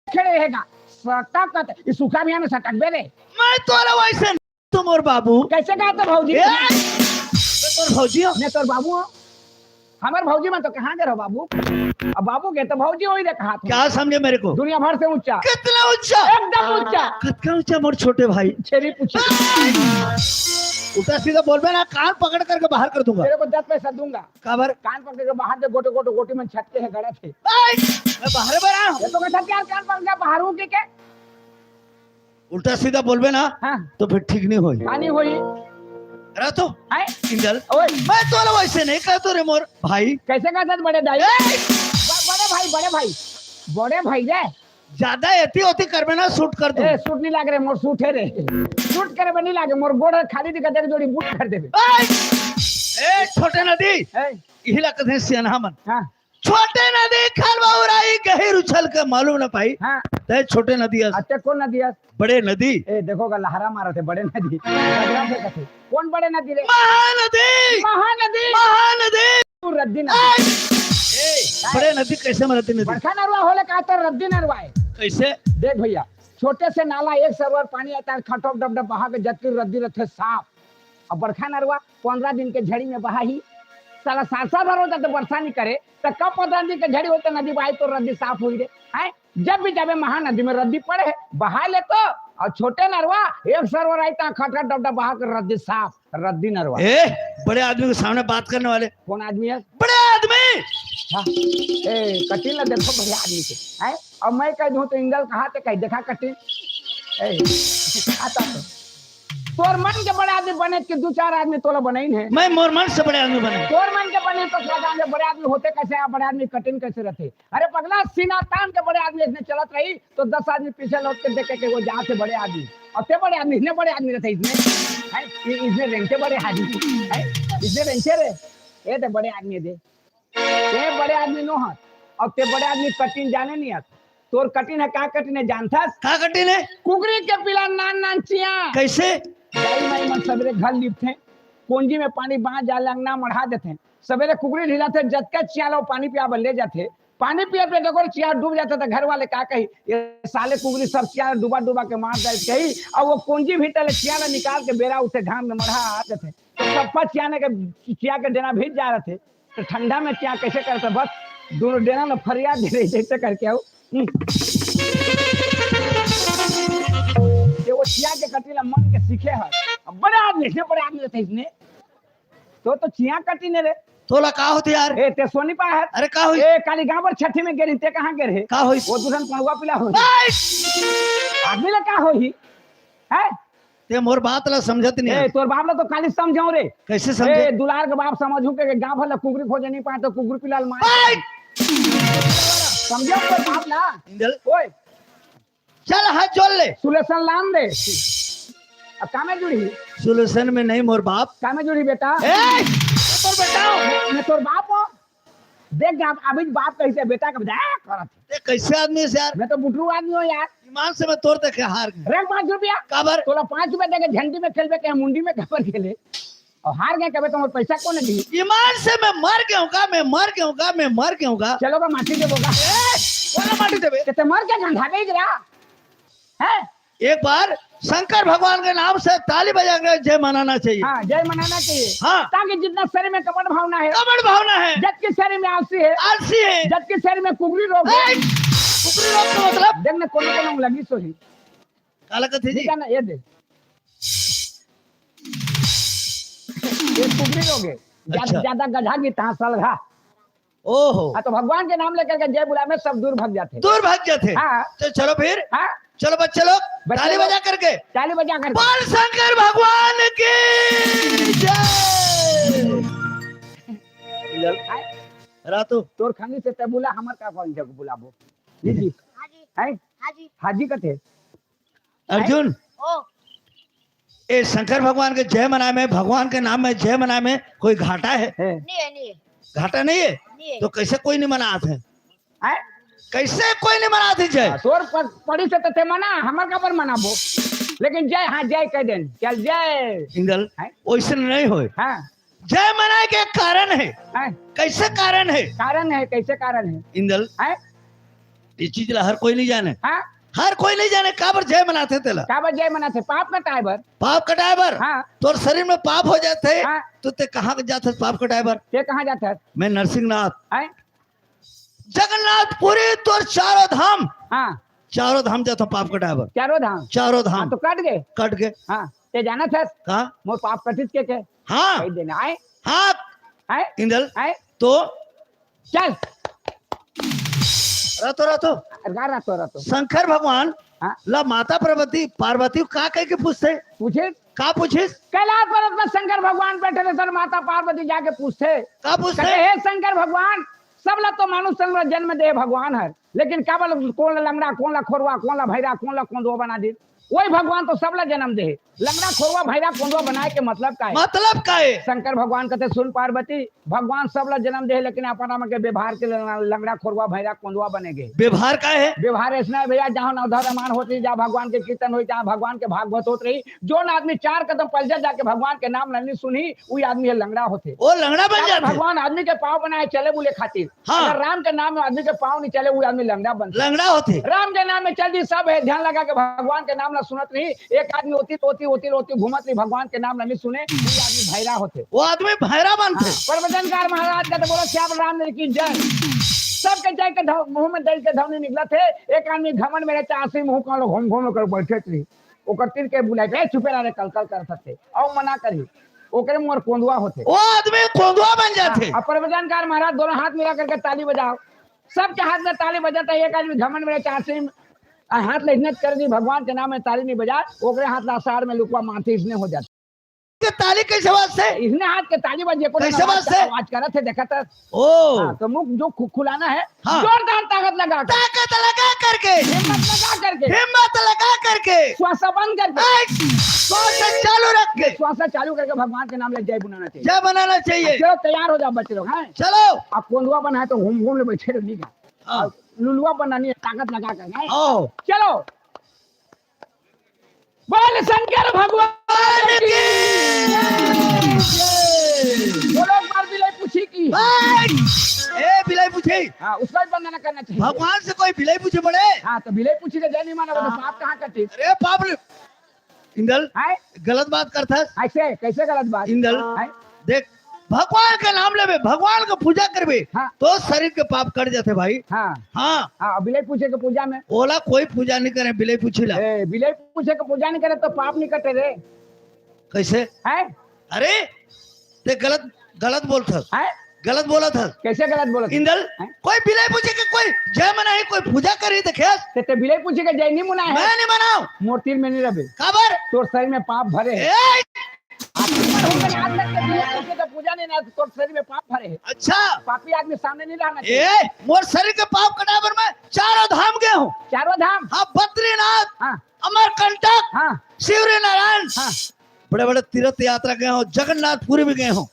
खड़े रहेगा सटक इस सूखा भी हमें सटक दे रे। मैं तोरा वैसे तुम और बाबू कैसे कहा तो भौजी तोर भौजी हो मैं तोर बाबू हूँ, हमारे भौजी में तो कहाँ दे रहो बाबू, अब बाबू के तो भौजी वही दे कहा क्या समझे मेरे को? दुनिया भर से ऊंचा, कितना ऊंचा? एकदम ऊंचा, कितना ऊंचा मोर छोटे भाई? छेरी पूछी उल्टा सीधा बोल ना, कान पकड़ करके बाहर कर दूंगा। तेरे को 10 पैसा दूंगा। काबर? कान पकड़ के बाहर दे, गोटे गोटे गोटी में छटके है गड़ा थे। मैं बाहर बना हूँ। ये तो कहता क्या कान पकड़ के बाहर हूँ के उल्टा सीधा बोलबे ना हाँ तो फिर ठीक नहीं होई। पानी होई रहा तो है इंजल ओए मैं तो वैसे नहीं कहता रे मोर भाई। कैसे कहता बड़े दाई बड़े भाई जाए ज्यादा एती होती करबे ना शूट कर दो। ए सूट नहीं लाग रे मोर सूट है रे, सूट करे बनी लागे मोर गोड़ खाली दिखा दे जोड़ी बूट कर देबे। ए छोटे नदी ए इहिला कथे सियाना मन हां छोटे नदी खाल बाउराई गहिर उछल के मालूम ना पाई। हां ते छोटे नदी अच्छा कौन नदी है? बड़े नदी ए देखो का लहरा मारा थे बड़े नदी गजरा से कथे कौन बड़े नदी रे? महानदी महानदी तू रद्दी नदी बड़े नदी कैसे मरती नदी? बरखा नरवा होले का तो रद्दी नरवा है कैसे? देख भैया छोटे से नाला एक सरवर पानी आता है, खटोप डब डब बहा के जतकी रद्दी रहते साफ, और बरखा नरवा 15 दिन के झड़ी में बहा ही साला साल भर होता तो वर्षा नहीं करे तो कब 15 दिन के झड़ी होते नदी बहाई तो रद्दी साफ हुई रे है। जब भी जावे महानदी में रद्दी पड़े बहा ले तो, और छोटे नरवा एक सरवर आई था खट खट डब डब बहा के रद्दी साफ, रद्दी नरवा। बड़े आदमी के सामने बात करने वाले कौन आदमी है? बड़े आदमी। हाँ। ए कटिल देखो बड़े आदमी के है, और मैं कह दूं तो इंगल कहा तो कह देखा कटिल आता तो तोर मन के बड़े आदमी बने कि 2-4 आदमी तोला बने ही है। मैं मोर मन से बड़े आदमी बने। तोर मन के बने तो क्या बड़े आदमी होते कैसे हैं, बड़े आदमी कटिंग कैसे रहते? अरे पगला सीना तान के बड़े आदमी इसने चलत रही तो 10 आदमी पीछे लौट के देखे कि वो जहाँ से बड़े आदमी और ते बड़े आदमी इतने बड़े आदमी रहते इसने रेंटे बड़े आदमी है, इसने रेंटे रे ये तो बड़े आदमी दे ते बड़े आदमी नो हाथ, और ते बड़े आदमी कटिंग जाने नहीं आते। तोर कटिंग है का कटिंग है जानता? का कटिंग है? कुकरी के पिला नान नान चिया कैसे? गाई माई मन सवेरे घर लिपते कोंजी में पानी बांध जाल अंगना मढ़ा देते सवेरे कुकरी ढिलाते जत के चिया लो पानी पिया ले जाते, पानी पिया पे देखो चिया डूब जाता था, घर वाले का कही ये साले कुकरी सब चिया डूबा डूबा के मार जाए कही, और वो कुंजी भी तले चिया निकाल के बेरा उठे घाम में मढ़ा आते थे तो सब चिया के देना भीज जा रहे थे तो ठंडा में चिया कैसे करते बस दोनों देना में फरियाद दे रही जैसे करके आओ वो चिया के कटीला मन के सीखे है, बड़े आदमी इसने बड़े आदमी रहते इसने तो चिया कटी ने रे तोला का होती यार? ए ते सोनी पा है। अरे का होई? ए काली गांव पर छठी में गिरी ते कहां गिरे? का होई? वो दुल्हन पड़वा पिला होई आदमी ला का होई है? ते मोर बात ला समझत नहीं। ए तोर बाप ला तो काली समझाऊ रे। कैसे समझे? ए दुलार के बाप समझू के गांव भला कुकरी खोजे नहीं पाए तो कुकरी पिलाल मार समझो तो बाप ना इंजल ओए चल हाथ जोड़ ले। सुलेशन लान दे अब कामे जुड़ी सुलेशन में नहीं मोर बाप कामे जुड़ी बेटा तोर बेटा मैं तोर बाप हो देख अभी बाप कैसे बेटा का बजाय करत ते कैसे आदमी है यार? मैं तो बुटरू आदमी हो यार, ईमान से मैं तोड़ देखे हार गए। रे 5 रुपया काबर? तोला 5 रुपया देके झंडी में खेलबे के मुंडी में कबर खेले और हार गए कबे तो पैसा कौन दी? ईमान से मैं मर गया हूँ मैं मर गया हूँ। चलो का माटी देबोगा कौन माटी देबे? ते मर के गंधा गई गिरा है। एक बार शंकर भगवान के नाम से ताली बजा कर जय मनाना चाहिए। हाँ जय मनाना चाहिए हाँ। ताकि जितना शरीर में कपट भावना है, कपट भावना है, जत के शरीर में आलसी है, आलसी है, जत के शरीर में कुकरी रोग है, कुकरी रोग का मतलब देखने कोनो लगी सोही काला कथी जी ठीक है ना? ये दे ये कुकरी रोग है अच्छा। ज्यादा गधा की तहां सलघा ओहो हाँ तो भगवान के नाम लेकर के जय बुलाए में सब दूर भाग जाते। दूर भाग जाते। हाँ तो चलो फिर, हाँ चलो बच्चे लोग बच्चे ताली लोग- बजा करके ताली बजा कर बोल शंकर भगवान की जय। रातू तोर खंगी से ते बुला हमर का कौन जग बुलाबो जी है हाजी कथे अर्जुन, ए शंकर भगवान के जय मनाए में, भगवान के नाम में जय मनाए में कोई घाटा है? घाटा नहीं है। तो कैसे कोई नहीं मनाते हैं? है कैसे कोई नहीं मनाते जय? तोर पड़ी से ते मना हमर का पर मनाबो, लेकिन जय हाँ जय कह देन चल जय इंगल है? वैसे नहीं हो। हाँ जय मनाए के कारण है। है कैसे कारण है कारण है कैसे कारण है इंगल? है ये चीज ला हर कोई नहीं जाने, हाँ हर कोई नहीं जाने काबर जय मनाते तेला। का जय मना थे पाप का टाइबर पाप कटाए बर हाँ तोर शरीर में पाप हो जाते हैं, हाँ तो ते कहाँ जाते पाप कटाए बर? ते कहाँ जाता है मैं नरसिंहनाथ है जगन्नाथपुरी तोर चारों धाम, हाँ चारों धाम जाता हूँ पाप कटाए बर। चारों धाम चारों हाँ धाम तो कट गए कट के हाँ ते जाना था कहा? मोर पाप कटित के हाँ कह देना आए हाँ आए इंदल आए तो चल रतो रतो रातो शंकर भगवान हाँ ला माता पार्वती का कह के पूछते? पूछे का पूछिस? कैलाश पर्वत में शंकर भगवान बैठे थे सर माता पार्वती जाके पूछते का पूछते? कहते हे शंकर भगवान सब ला तो मानुष जन्म दे भगवान है, लेकिन का बोल कौन ला लंगड़ा कौन ला खोरवा कौन ला भैरा कौन ला कोंदवा बना दे? वही भगवान तो सब ला जन्म दे, लंगड़ा खोरवा भैरा कोंदवा बनाए के मतलब का है? मतलब का है? शंकर भगवान कहते सुन पार्वती भगवान सब ला जन्म दे, लेकिन अपना के व्यवहार के लंगड़ा खोरवा भैरा कोंदवा बनेगे। व्यवहार का है? व्यवहार ऐसा है भैया जहाँ नवधर्मान होती जहाँ भगवान के कीर्तन हुई जहाँ भगवान के भागवत होत रही, जो आदमी 4 कदम पलझर जाके भगवान के नाम नहीं सुनी वही आदमी है लंगड़ा होते। वो लंगड़ा बन जाते। भगवान आदमी के पाँव बनाए चले बोले खातिर, हाँ। अगर राम के नाम में आदमी के पाँव नहीं चले वही आदमी लंगड़ा बनता। लंगड़ा होते। राम के नाम में चल दी सब है ध्यान लगा के भगवान के नाम ना सुनत रही, एक आदमी होती घूमत रही भगवान के नाम नहीं सुने वही आदमी भैरा होते। वो आदमी भैरा बनते। प्रवचनकार महाराज का तो बोला श्याम राम ने की जय, सबके जय के मुंह में दल के धवनी निकला थे। एक आदमी घमंड मेरे चासी मुंह का घूम घूम कर बैठे थी, ओकर तीर के बुलाए चुपे रहे कल कर सकते और मना करी ओकरे मोर कोंदुआ होते। वो आदमी कोंदुआ बन जाते। अब प्रवचनकार महाराज दोनों हाथ मिला करके ताली बजाओ, सबके हाथ में ताली बजाता है। एक आदमी घमंड मेरे चासी हाथ ले हिन्नत कर दी भगवान के नाम में ताली नहीं बजा, ओकरे हाथ लासार में लुकवा माथे इसने हो जाता। ताली कैसे बात से? इसने हाथ के ताली बजे को कैसे बात से? आवाज करा थे देखा था। ओ हाँ, तो मुख जो खुलाना है हाँ। जोरदार ताकत लगा कर, ताकत लगा करके, हिम्मत लगा करके श्वास बंद करके श्वास चालू रख के श्वास चालू करके भगवान के नाम ले जय बुलाना चाहिए। जय बनाना चाहिए। चलो तैयार हो जाओ बच्चे लोग हैं। चलो आप कोंदुआ बना है तो घूम घूम ले बैठे रहिए, हाँ। लुलुआ बनानी है ताकत लगा कर हैं? आओ चलो बोल शंकर भगवान की बोलो एक बार बिलाई पूछी की ए बिलाई पूछे, हाँ उसका भी वंदना करना चाहिए। भगवान से कोई बिलाई पूछे बड़े? हाँ तो बिलाई पूछी के जय नहीं माना तो पाप कहाँ कटी अरे पाप इंदल है? गलत बात करता है। ऐसे कैसे गलत बात इंदल है? देख भगवान के नाम लेवे, भगवान का पूजा करवे हाँ। तो शरीर के पाप कट जाते भाई। हाँ हाँ हाँ बिलाई पूछे के पूजा में ओला कोई पूजा नहीं करे, बिलाई पूछिला बिलाई पूछे के पूजा नहीं करे तो पाप नहीं कटे रे कैसे? है? अरे ते गलत बोलता, है? गलत बोला था। कैसे गलत बोला? इंदल हैं? कोई बिलाई पूछे के कोई जय मनाई कोई पूजा करी देखे ते बिलाई पूछे के जय नहीं मुना है, मैं नहीं मनाऊ मोर तीर में नहीं रहे खबर। तोर शरीर में पाप भरे है। ए, आज तक के बिलाई पूछे के पूजा नहीं ना तोर शरीर में पाप भरे है। अच्छा पापी आदमी सामने नहीं रहना चाहिए। ए मोर शरीर के पाप कटावर में चारों धाम गए हूँ। चारों धाम हाँ बद्रीनाथ, हाँ अमरकंटक, हाँ शिवरी नारायण, हाँ बड़े बड़े तीर्थ यात्रा गए हूँ, जगन्नाथपुरी भी गए हूँ।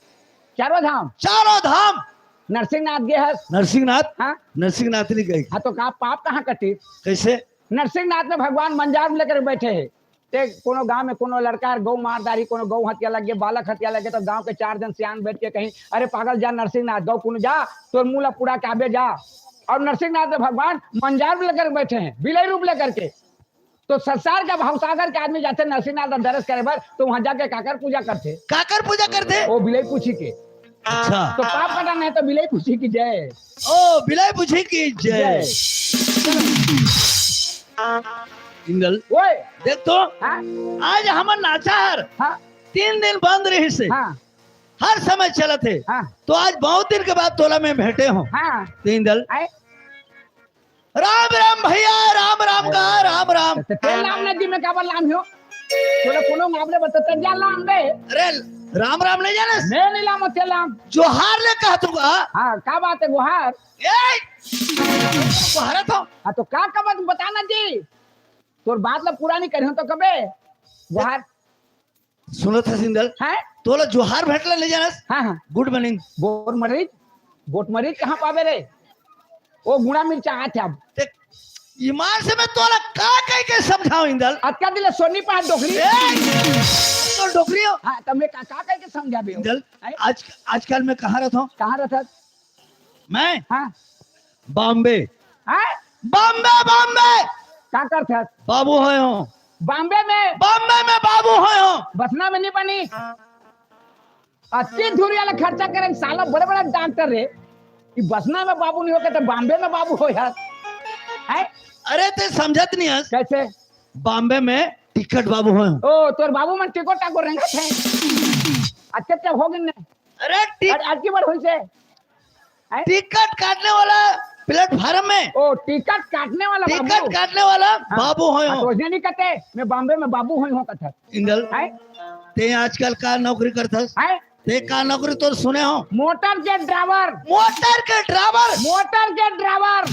चारों धाम चारों धाम नरसिंहनाथ गए है। नरसिंहनाथ, हाँ नरसिंहनाथ नहीं गई। हाँ तो कहा पाप कहाँ कटी? कैसे? नरसिंहनाथ में भगवान मंजार में लेकर बैठे है। ते कोनो गांव में कोनो लड़का गौ मारदारी कोनो गौ हत्या लगे बालक हत्या लगे तो गांव के 4 जन सियान बैठ के कहीं अरे पागल जा नरसिंहनाथ गौ कुन जा तोर मुँह पूरा काबे जा। और नरसिंहनाथ में भगवान मंजार में लेकर बैठे हैं बिलई रूप लेकर के। तो संसार का भवसागर के आदमी जाते नरसिंहनाथ दरस करे बर तो वहां जाके काकर पूजा करते। काकर पूजा करते? वो बिलई पूछी के। अच्छा तो पाप कटाना है तो बिलई पूछी की जय। ओ बिलाई पूछी की जय। इंदल ओए देख तो हाँ आज हमर नाचार हाँ 3 दिन बंद रही से हाँ हर समय चलत है। हाँ तो आज बहुत दिन के बाद तोला में भेंटे हो हाँ तीन दल। आए राम राम भैया, राम राम का राम राम। तो तेल नाम नदी में काबर लाम हो तोला कोनो मामले बताते जा लाम बे अरे राम राम नहीं जाने मैं नहीं लाम तेल लाम जोहार ले कहा तुगा। हाँ का बात है गुहार जोहार तो हाँ तो का बात बताना जी तोर बात ला पूरा नहीं करी हो तो कबे गुहार सुनो था सिंदल है तोला जोहार भेटला ले जाना। हाँ हाँ गुड मॉर्निंग। गोट मरीज कहाँ पावे रे वो गुड़ा मिर्चा आते अब ईमान से मैं तोला का कह के समझाऊं इंदल। अतका दिले सोनी पा डोकरी तो डोकरी हो। हाँ तो मैं का कह के समझाबे इंदल आजकल मैं कहाँ रहता हूँ? कहाँ रहता मैं हाँ बॉम्बे। हाँ बॉम्बे बॉम्बे का करता बाबू होए हो। बॉम्बे में बाबू होए हो। बसना में नहीं बनी अस्सी धूरी वाला खर्चा करे साला बड़े बड़े डॉक्टर रे कि बसना में बाबू नहीं होके तो बॉम्बे में बाबू हो यार है। अरे ते समझत नहीं है कैसे बॉम्बे में टिकट बाबू होए हो। ओ तोर बाबू मन टिकट टाको रेंगा थे अच्छे अच्छे हो गए अरे आज की बार हुई से टिकट काटने वाला प्लेटफार्म में। ओ टिकट काटने वाला टिकट काटने वाला बाबू होए हो। सोचने नहीं कहते मैं बॉम्बे में बाबू हुई हूँ कथा इंदल है ते आजकल का नौकरी करथस? है ते का नौकरी तो सुने हो? मोटर के ड्राइवर मोटर के ड्राइवर। मोटर के ड्राइवर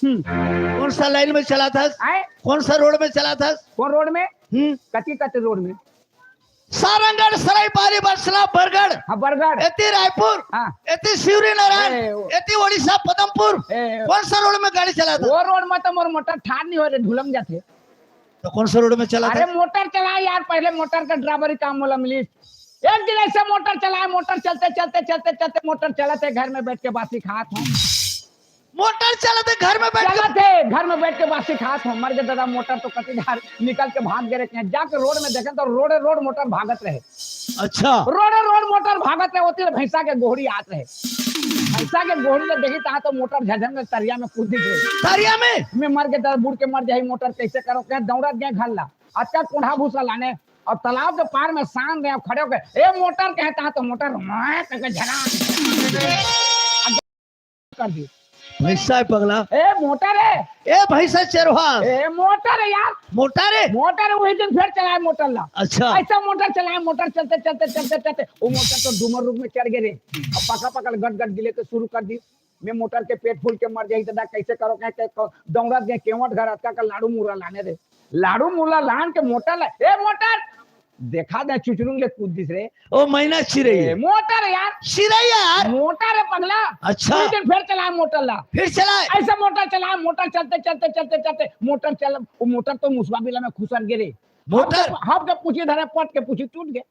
कौन सा लाइन में चला था? है कौन सा रोड में चला था? कौन रोड में कति रोड में सारंगढ़, सरायपाली, बरसला, बरगढ़, हाँ बरगढ़ एती रायपुर, हाँ एती शिवरी नारायण, ए, एती ओडिशा पदमपुर। ए, कौन सा रोड में गाड़ी चला था? वो रोड में तो मोर मोटर ठाड़ नहीं हो रहे ढुलम जाते। तो कौन सा रोड में चला अरे था? मोटर चला यार पहले मोटर का ड्राइवरी काम वाला मिली एक दिन ऐसे मोटर चलाए मोटर चलते चलते चलते चलते मोटर चलाते घर में बैठ के बासी खात हूँ मोटर चलाते घर में बैठ के चलाते घर में बैठ के बासी खात हूँ मर गए दादा मोटर तो कति घर निकल के भाग गए रहे जाके रोड में देखे तो रोड मोटर भागत रहे। अच्छा रोड मोटर भागत रहे होती भैंसा के गोहरी आत रहे भैंसा के गोहरी में देखी ता तो मोटर झझन में तरिया में कूद गए तरिया में मैं मर गए दादा बूढ़ के मर जाए मोटर कैसे करो क्या दौड़ा गए घर ला अच्छा कुंडा भूसा लाने और तालाब के पार में सांड रहे खड़े होकर ए मोटर कहता तो मोटर कर दी भैंसा है पगला। ए मोटर है ए भैंसा चरवा ए मोटर है यार मोटर है। मोटर है वही दिन फिर चलाए मोटर ला अच्छा ऐसा मोटर चलाए मोटर चलते चलते चलते चलते वो मोटर तो डूमर रूप में चढ़ गए रे अब पका पकड़ गट गट गिले तो शुरू कर दी मैं मोटर के पेट फूल के मर जाई दादा कैसे करो कह दौड़त गए केवट घर अतका का लाड़ू मुरा लाने रे लाड़ू मुरा लान के मोटर ला ए मोटर देखा दे चुचरुंग ले कूद दिस रे ओ महीना चिरई है। मोटर है यार चिरई यार मोटर है पगला। अच्छा फिर चलाए मोटर ला फिर चलाए ऐसा मोटर चलाए मोटर चलते चलते चलते चलते मोटर चल वो मोटर तो मुसवा बिला में खुसर गिरे मोटर हब के पूछी धरे पट के पूछी टूट गए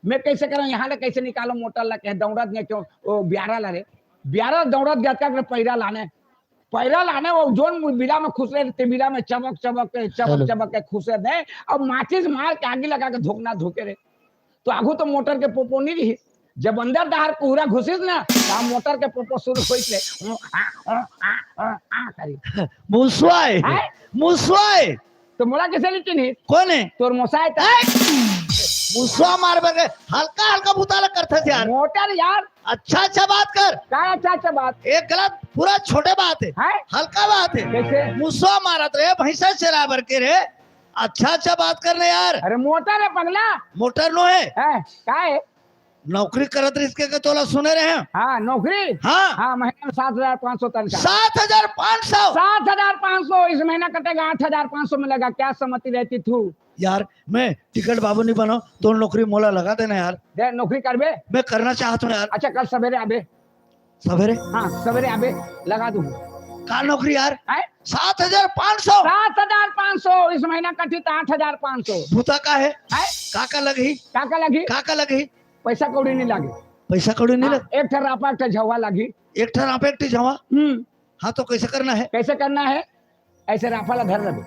मैं कैसे करूं यहाँ ले कैसे निकालो मोटर ला कह दौड़त गए क्यों वो ब्यारा ला रे ब्यारा दौड़त गया क्या पैरा लाने वो जोन बिला में खुश रहे थे बिला में चमक के खुशे दे अब माचिस मार के आगे लगा के धोकना धोके रे तो आगू तो मोटर के पोपो नहीं रही जब अंदर दहार पूरा घुसिस ना तो मोटर के पोपो शुरू होइले मुसवाए तो मोला कैसे नहीं चिन्ही कौन है तोर मोसाए मुसवा मार बगे हल्का हल्का बुताला करता यार मोटर यार अच्छा बात कर क्या अच्छा बात एक गलत पूरा छोटे बात है हल्का बात है कैसे मुसवा मारत रे भैंसा चरा भर के रे अच्छा बात करने यार। अरे मोटर है पगला मोटर नो है क्या है नौकरी करत रिश्ते के तोला सुने रहे हैं। हाँ नौकरी हाँ महीने में 7,500 तनख्वाह 7,500 7,500 इस महीना कटेगा 8,500 मिलेगा क्या सहमति रहती तू यार मैं टिकट बाबू नहीं बनो तो नौकरी मोला लगा देना यार दे नौकरी करबे मैं करना चाहता हूँ यार। अच्छा कल सवेरे आबे सवेरे हाँ सवेरे आबे लगा दूँ का नौकरी यार 7,500 7,500 इस महीना कटी तो 8,500 भूता का है काका लगी काका लगी पैसा कौड़ी नहीं लगी पैसा कौड़ी नहीं लगे एक ठर रापा एक ठर झवा लगी एक ठर रापा एक ठर झवा हाँ तो कैसे करना है ऐसे राफा धर रहे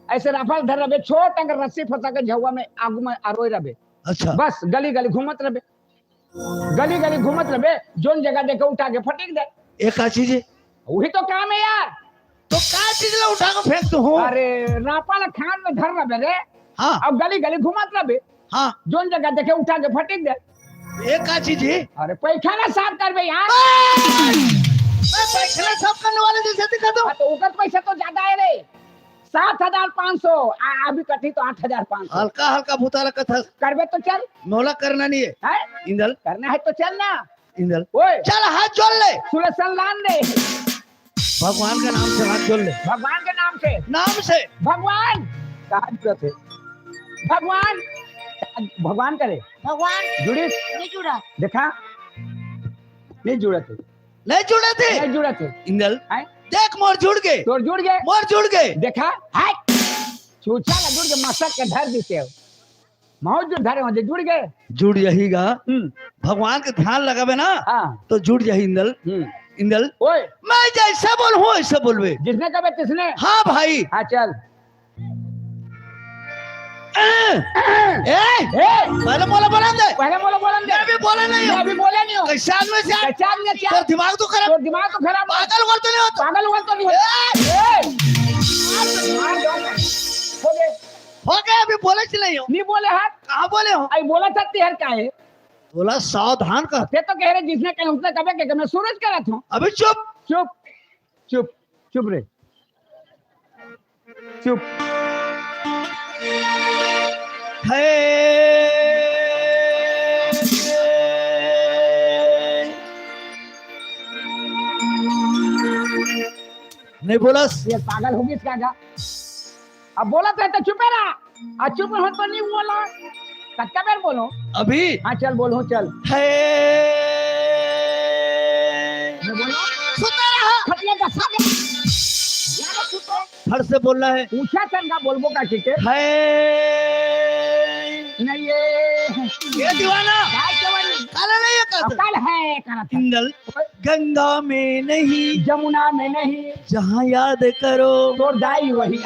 ऐसे राफा धर रहे छोट अगर रस्सी फंसा के झवा में आगू में आरोई रहे अच्छा बस गली गली घूमत रहे जोन जगह देखे उठा के फटेक दे एक चीज वही तो काम है यार तो क्या चीज ला उठा के फेंक दो अरे रापा ला खान में धर रहे रे हाँ अब गली गली घुमत रहे हाँ जोन जगह देखे उठा के फटेक दे एक का चीज है अरे पैखाना साफ करबे यार। मैं पैखाना साफ करने वाले जैसे दिखा दो। हाँ, तो ओकर पैसा तो ज्यादा है रे, 7,500। अभी कटी तो 8,500। हल्का हल्का भूताला कथा करबे तो चल। मोला करना नहीं है। हैं? इंदल करना है तो चल ना। इंदल ओए चल हाथ जोड़ ले, सुलसन लान दे, भगवान के नाम से हाथ जोड़ ले, भगवान के नाम से। भगवान कहा जरूरत है? भगवान भगवान करे, भगवान जुड़ी नहीं जुड़ा। देखा नहीं जुड़त है, नहीं जुड़े थे। नहीं जुड़त है। इंदल हैं? देख मोर जुड़ गए, तोर जुड़ गए, मोर जुड़ गए। देखा है छूछा ना जुड़ के मसक के धर देते हो, मौज जो धरे वहां जुड़ गए। जुड़ यहीगा, भगवान के ध्यान लगावे ना हाँ तो जुड़ यही। इंदल इंदल ओए मैं जैसा बोलूं ऐसा बोलवे। जिसने कहे तिसने। हाँ भाई। हाँ चल। पहले बोला बोला दे, पहले बोला दे। मैं भी बोला नहीं हूँ। मैं अभी बोले नहीं हूँ। कैसे आदमी से कैसे आदमी से? तो दिमाग तो खराब, तो दिमाग तो खराब, पागल हुआ तो नहीं होता। पागल हुआ तो नहीं हो गए। हो गया अभी बोले चले हो। नहीं बोले हाथ कहाँ बोले हो? आई बोला था तेहर का है। बोला सावधान कर। ते तो कह रहे जिसने कहे उसने कहे कि मैं सूरज कह रहा था। अभी चुप चुप चुप चुप रे चुप। नहीं बोला ये पागल होगी इसका जा। अब बोला तो चुपे रहा, अब चुप हो तो नहीं बोला। कच्चा बेर बोलो अभी। हाँ चल बोलो चल। है बोलो सुता रहा, खतले का साथ फट से बोलना है। पूछा चंगा बोलबो का ठीक है नहीं ये दीवाना काला नहीं है कहते। कल है करत है। इंदल गंगा में नहीं, जमुना में नहीं, जहाँ याद करो तो दाई वही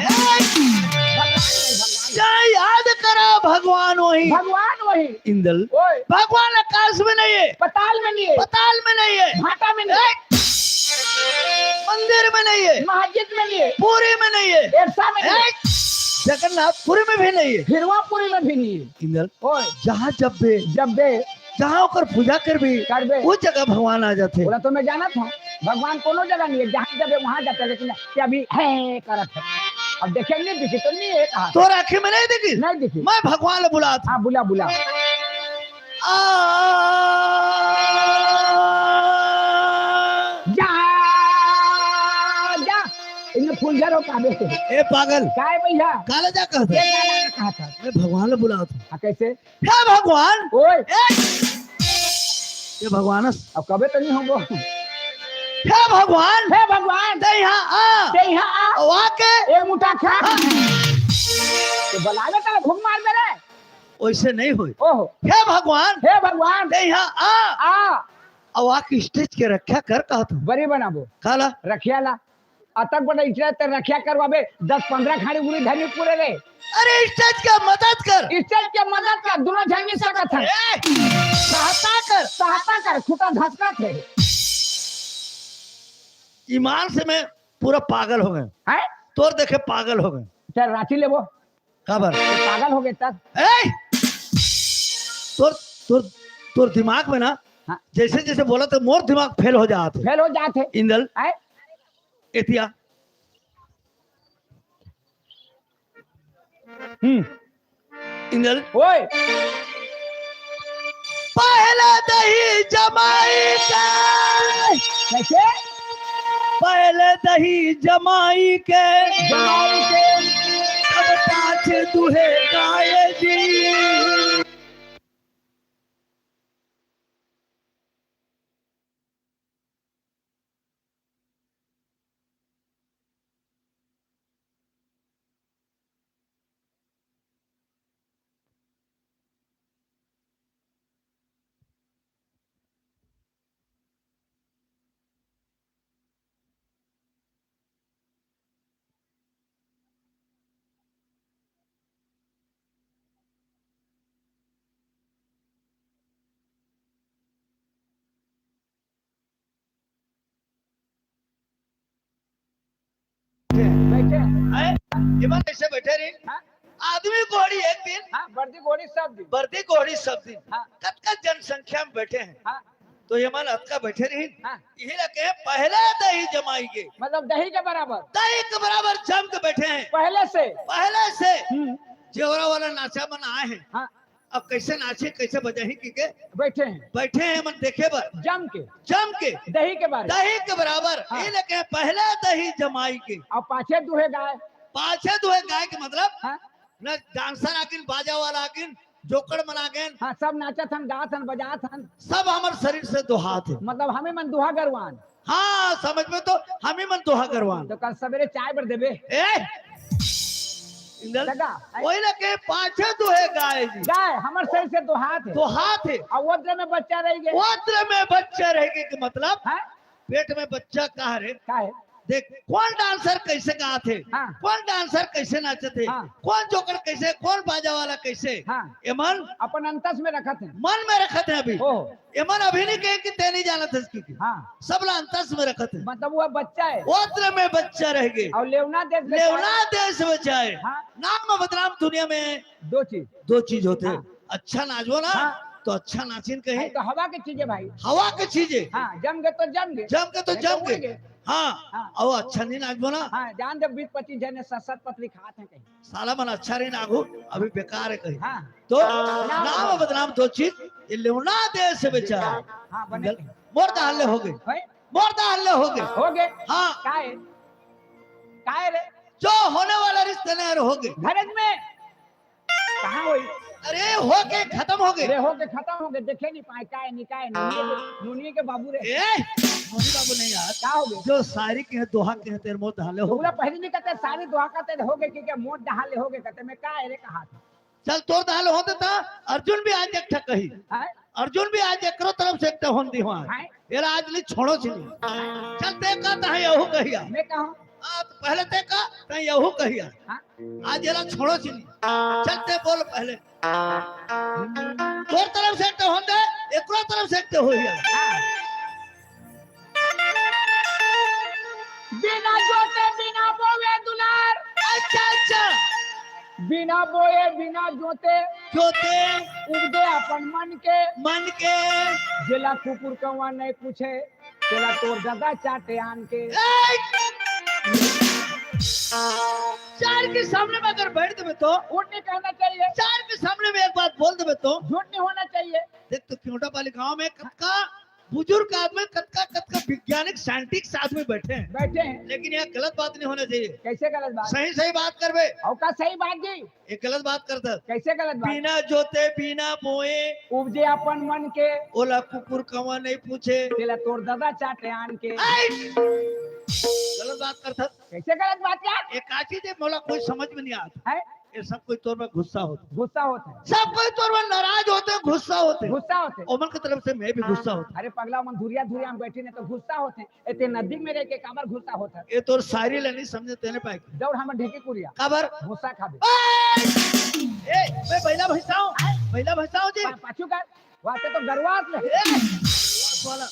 जहाँ याद करो भगवान वही। भगवान वही। इंदल ओए भगवान आकाश में नहीं है, पताल में नहीं है, पताल में नहीं है, भाटा में नहीं है, मंदिर में नहीं है, मस्जिद में नहीं है, पूरी में नहीं है, एरसा में नहीं है, जगन्नाथपुरी में भी नहीं है, हिरवापुरी में भी नहीं है। इंदल ओए जहाँ जब बे जब बे जहाँ होकर पूजा कर भी करबे उस जगह भगवान आ जाते। बोला तो मैं जाना था भगवान कोनो जगह नहीं है, जहाँ जब वहाँ जाता है, लेकिन क्या अभी है करत है। अब देखे नहीं दिखी तो नहीं है कहा तो आँखें में नहीं दिखी, नहीं दिखी। मैं भगवान ने बुला था। हाँ बुला बुला जा जा इन्हें फुलझरो काबे ए पागल काय भैया काला जा कहते ये गाना कहा था। मैं भगवान ने बुला था। हाँ कैसे हे भगवान, ओए ये भगवान अब कबे तो नहीं होगो। हे भगवान, हे भगवान ते यहाँ आ, ते यहाँ आ आके एक मुठा खा तो बुलावे तो घूम मार मेरे वैसे नहीं हुई। ओहो हे भगवान ते यहाँ आ आ और आके स्टेज के रक्षा कर कहा था। बड़ी बनाबो काला रखिया ला अतक बड़ा इचरा ते रखिया करवाबे 10-15 खाड़ी गुड़ी धनी पूरे रे। अरे स्टेज का मदद कर, स्टेज के मदद कर दोनों झंगी सकत है। सहायता कर खुटा धसका थे। ईमान से मैं पूरा पागल हो गए हैं तोर देखे पागल हो गए। चल रांची लेबो खबर पागल हो गए तब तोर तोर तोर दिमाग में ना हाँ। जैसे जैसे बोला तो मोर दिमाग फेल हो जाते। फेल हो जाते इंदल हैं एतिया इंदल ओए पहला दही जमाई का, कैसे पहले दही जमाई के जमाई के अब पाछ दुहे गाये जी। बैठे ये बात ऐसे बैठे रे हाँ? आदमी घोड़ी एक दिन, हाँ वर्दी घोड़ी सब दिन। वर्दी घोड़ी सब दिन। हाँ कतका जनसंख्या में बैठे हैं, हाँ तो ये मन अतका बैठे रही। हाँ यही लगे पहले दही जमाई के, मतलब दही के बराबर दही के बराबर जम के बैठे हैं पहले से। पहले से। जेवरा वाला नाचा मन आए हैं, हाँ अब कैसे नाचे कैसे बजाही के बैठे हैं बैठे हैं मन देखे बर जम के दही के बारे। दही के बराबर। हाँ। ये लगे पहले दही जमाई के, और पाछे दूहे गाय। पाछे दुहे गाय के मतलब हाँ न डांसर आकिन, बाजा वाला आकिन, जोकड़ मना गए, हाँ सब नाचत हन गात हन बजात हन। सब हमारे शरीर से दुहात है। मतलब हमें मन दुहा गरवान। हाँ समझ में तो हम ही मन दोहा करवान। तो कल सवेरे चाय पर देबे लगा। वही लगे पाछे दुहे गाय जी, गाय हमारे शरीर से दुहात है। दुहात है। और वज्र में बच्चा रह गए। वज्र में बच्चा रहेगी के मतलब हाँ पेट में बच्चा कहा रे। का है देख कौन डांसर कैसे गा थे, हाँ। कौन डांसर कैसे नाचे थे, हाँ। कौन जोकर कैसे, कौन बाजा वाला कैसे। हाँ ये मन अपन अंतस में रखत है। मन में रखते हैं अभी। ओह ये मन अभी नहीं कहे कि ते नहीं जाना था इसकी। हाँ सब ला अंतस में रखते हैं। मतलब वो बच्चा है। वज्र में बच्चा रह गए। और लेवना देश में लेवना देश बचाए। हाँ नाम बदनाम दुनिया में दो चीज। दो चीज होते हैं। हाँ। अच्छा नाचो ना हाँ। तो अच्छा नाचिन कहे, तो हवा की चीजें भाई। हवा की चीजें हाँ जम गए तो जम गए। जम के तो नहीं जम उड़ के। हाँ हाँ। और अच्छा नहीं नाचबो ना, हाँ जान जब 20-25 जने 7-7 पतली खाते हैं कहीं। साला मन अच्छा नहीं नागो अभी बेकार है कहीं। हाँ तो नाम बदनाम दो चीज ये लेवना देश से बेचारा। हाँ बने मोर दाहले हो गए, भाई मोर दाहले हो गए। हो गए। हाँ काय रे जो होने वाला रिश्ते नहीं हो गए, घरज में कहाँ हुई। अरे हो गए खत्म हो गए। रे हो के खत्म हो गए। देखे नहीं पाए काय निकाय नुनिये के बाबू रे। मोदी बाबू नहीं यार, क्या हो गए। जो शायरी के हैं दोहा के हैं तेरे मोर दाहले हो पूरा पहले नहीं कहते सारी दुआ करते हो गए कि मोट दहाले हो गए कहते मैं काय रे कहा था। चल तोर दाहले होते था। अर्जुन भी आज एक कही, हैं? अर्जुन भी आज एकरो तरफ से एक होती हुआ हैं? ये आज ली छोड़ो चली। चल ते का ता यहू कहिया, मैं कहूँ तो पहले ते का ता यहू कहिया, हाँ? आज जरा छोड़ो चली। चलते बोल पहले तोर तरफ से एक होंगे, एकरो तरफ से एक हो गया। बिना जोते बिना बोए दुलार। अच्छा अच्छा बिना बोए बिना जोते जोते उगदे अपन मन के जिला कुकुर कौवा नहीं पूछे चला तोर दादा चाटे आन के। चार के सामने में अगर बैठ देवे तो झूठ नहीं कहना चाहिए। चार के सामने में एक बात बोल देवे तो झूठ नहीं होना चाहिए। देख तो क्योंटा वाली गांव में कतका बुजुर्ग आदमी, कतका कतका वैज्ञानिक साइंटिस्ट आदमी बैठे हैं, बैठे हैं। लेकिन यह गलत बात नहीं होना चाहिए। कैसे गलत बात। सही सही बात करबे। और का सही बात जी। ये गलत बात करता। कैसे गलत बात। बिना जोते बिना बोए उपजे अपन मन के ओला कुकुर कौवा नहीं पूछे चला तोर दादा चाटे आन के। गलत बात करता। कैसे गलत बात यार। एक आची दे मोला कोई समझ में नहीं आता है ये सब कोई तौर में गुस्सा होता, गुस्सा होता है। सब कोई तौर में नाराज होते, गुस्सा होते। गुस्सा होते। ओमन की तरफ से मैं भी गुस्सा होता। अरे पगला मन धुरिया धुरिया में बैठी ने तो गुस्सा होते। इतने नजदीक में रह के काबर गुस्सा होता। ये तो शायरी ले नहीं समझे तेने पाए दौड़ हम ढेके कुरिया काबर गुस्सा खाबे। ए मैं पहला भैंसा हूं, पहला भैंसा हूं जी। पाछू का वाते तो गरवात ले वाला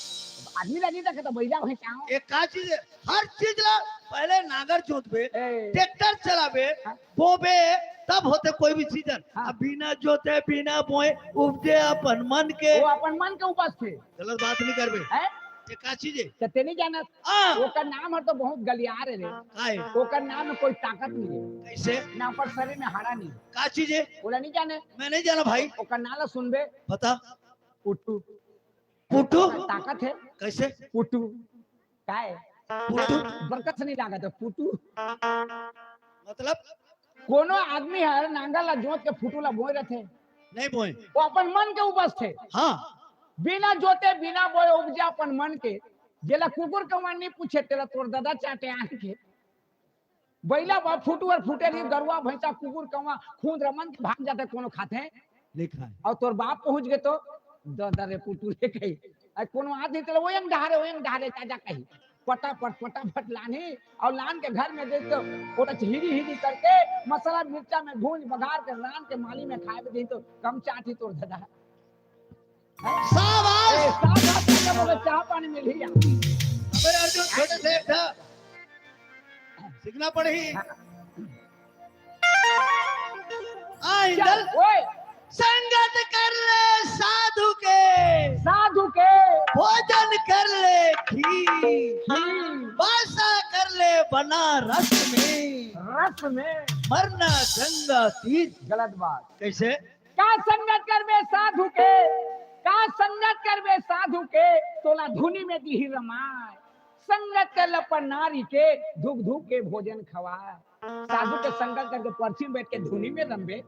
आदमी लगी तक तो बैजा भई चाहो। एक का चीज है, हर चीज ला पहले नागर जोतबे, ए। ट्रैक्टर चलाबे, बोबे, तब होते कोई भी चीज। हाँ। अब बिना जोते बिना बोए उपजे अपन मन के। वो अपन मन के ऊपर थे। गलत बात नहीं करबे। हैं ये का चीज है। तो नहीं जाना हाँ। ओकर नाम है तो बहुत गलियार है रे। काय ओकर नाम में कोई ताकत नहीं है। कैसे ना पर शरीर में हाड़ा नहीं है। का चीज है। बोला नहीं जाने मैं नहीं जाना भाई। ओकर नाला सुनबे बता पुट्टू पुट्टू ताकत है। कैसे पुट्टू काय पुट्टू बरकत से नहीं लागत है पुट्टू। मतलब कोनो आदमी है नांगल ला जोत के फुटू ला बोए रहे। नहीं बोए। वो अपन मन के उपज थे। हाँ बिना जोते बिना बोए उपजे अपन मन के। जेला कुकुर कौवा नहीं पूछे तेरा तोर दादा चाटे आन के। बैला बा फुटू और फुटे रही गरुआ भैंसा कुकुर कौवा खून रमन के भाग जाते कोनो खाते हैं। लिखा है। और तोर बाप पहुंच गए तो दादा रे पुटू रे कही कोनो आदमी चलो वो ढारे ताजा कही फटाफट लानी और लान के घर में देख तो ओटा हिरी हिरी करके मसाला मिर्चा में भूंज बघार के लान के माली में खाए दी तो कम चाटी तोर दादा। शाबाश। चाह पानी मिल ही अबे अर्जुन छोटे से था सीखना पड़ेगी। आइंदल ओए संगत कर ले साधु के, साधु के भोजन कर ले खीर, वासा कर ले बना रस में, रस में मरना गंगा तीर। गलत बात। कैसे? का संगत करबे साधु के, का संगत करबे साधु के, तोला धुनी में दी रमाय। संगत कर अपन नारी के, धुक धुक के भोजन खवाए। साधु के संगत करके पर्ची में बैठ के धुनी में रंबे,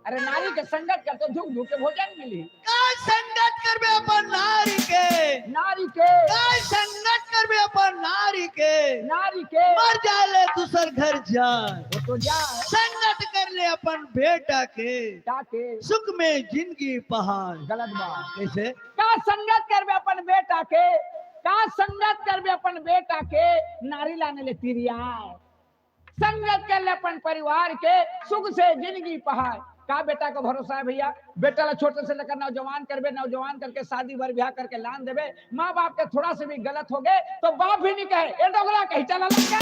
अरे नारी के संगत कर तो धुक धुक के भोजन मिली। का संगत करबे अपन नारी के, नारी के का संगत करबे अपन नारी के, नारी के मर जाले दूसर घर जाए। वो तो जा संगत कर ले अपन बेटा के, ताके सुख में जिंदगी पहाड़। गलत बात। कैसे? का संगत करबे अपन बेटा के, का संगत करबे अपन बेटा के, नारी लाने ले तिरियाए। संगत कर ले अपन परिवार के, सुख से जिंदगी पहाड़। का बेटा का भरोसा है भैया? बेटा ला छोटे से लेकर नौजवान करबे, नौजवान करके शादी बर ब्याह करके लान देबे। माँ बाप के थोड़ा से भी गलत हो गए तो बाप भी नहीं कहे ए डोगला कहीं चला लग गया।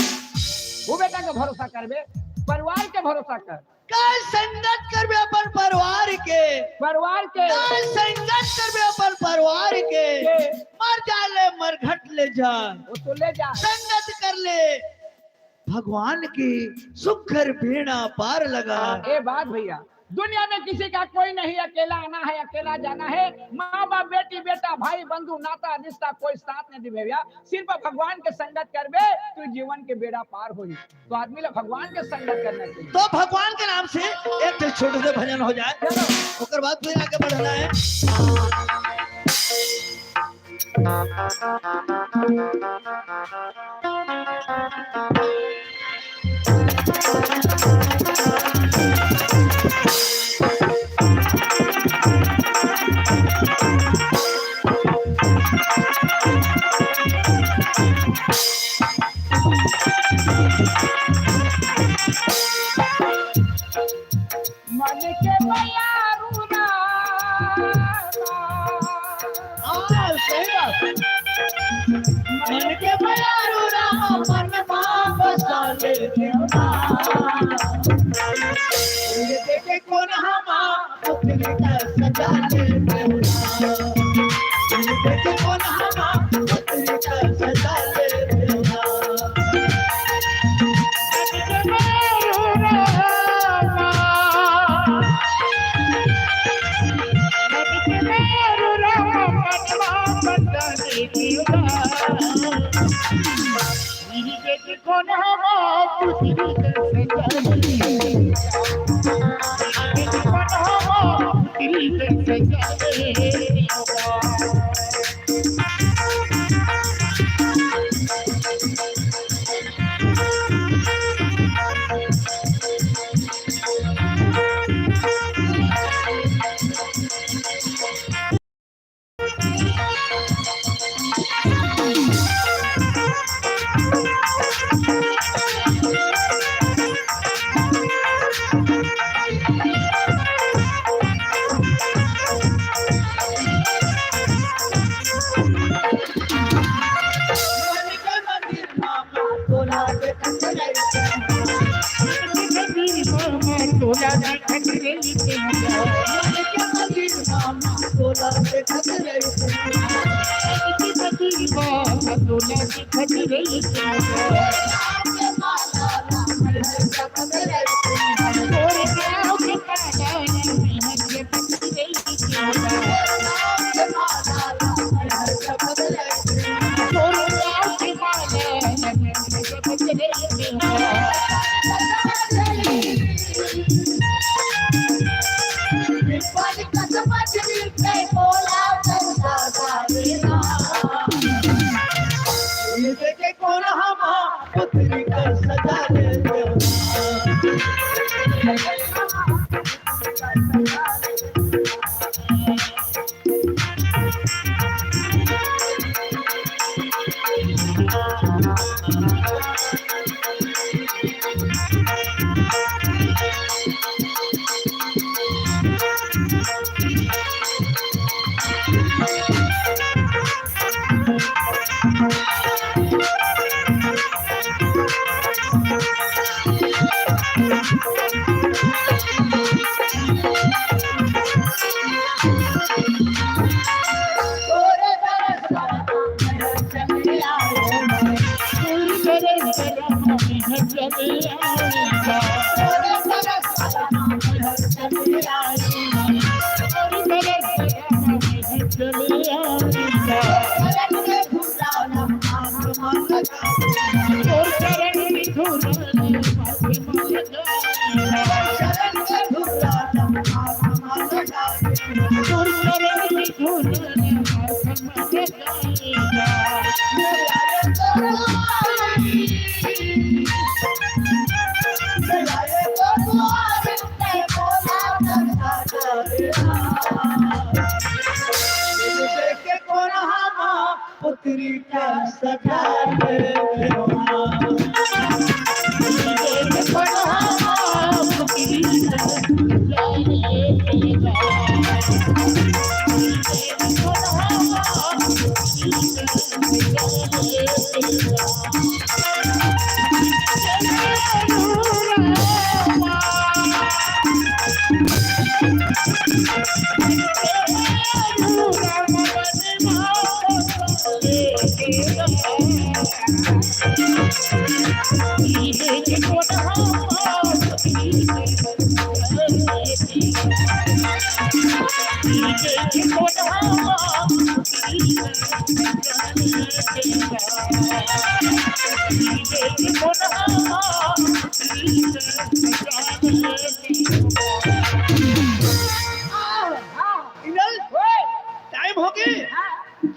वो बेटा का भरोसा करबे, परिवार के भरोसा कर। का संगत करबे अपन परिवार के, परिवार के का संगत करबे अपन परिवार के, मर जाले मरघट ले जाए। वो तो ले जा। संगत कर ले भगवान की, सुख कर बेड़ा पार लगा। ए बात भैया, दुनिया में किसी का कोई नहीं, अकेला आना है अकेला जाना है। माँ बाप बेटी बेटा भाई बंधु नाता रिश्ता कोई साथ नहीं दे भैया। सिर्फ भगवान के संगत करबे तो जीवन के बेड़ा पार होई। तो आदमी ला भगवान के संगत करना चाहिए। तो भगवान के नाम से एक छोटे से भजन हो जाए, उसके बाद फिर आगे बढ़ना है। मन के बयारू ना मन के बयारू राम मन पाप साले देखे कौन हमा पुत्र का सजा ले, देखे कौन हमा पुत्र का सजा ले। कौन कौन हमा पुत्री का सजा ले। पुत्री का सखा टाइम हो गई।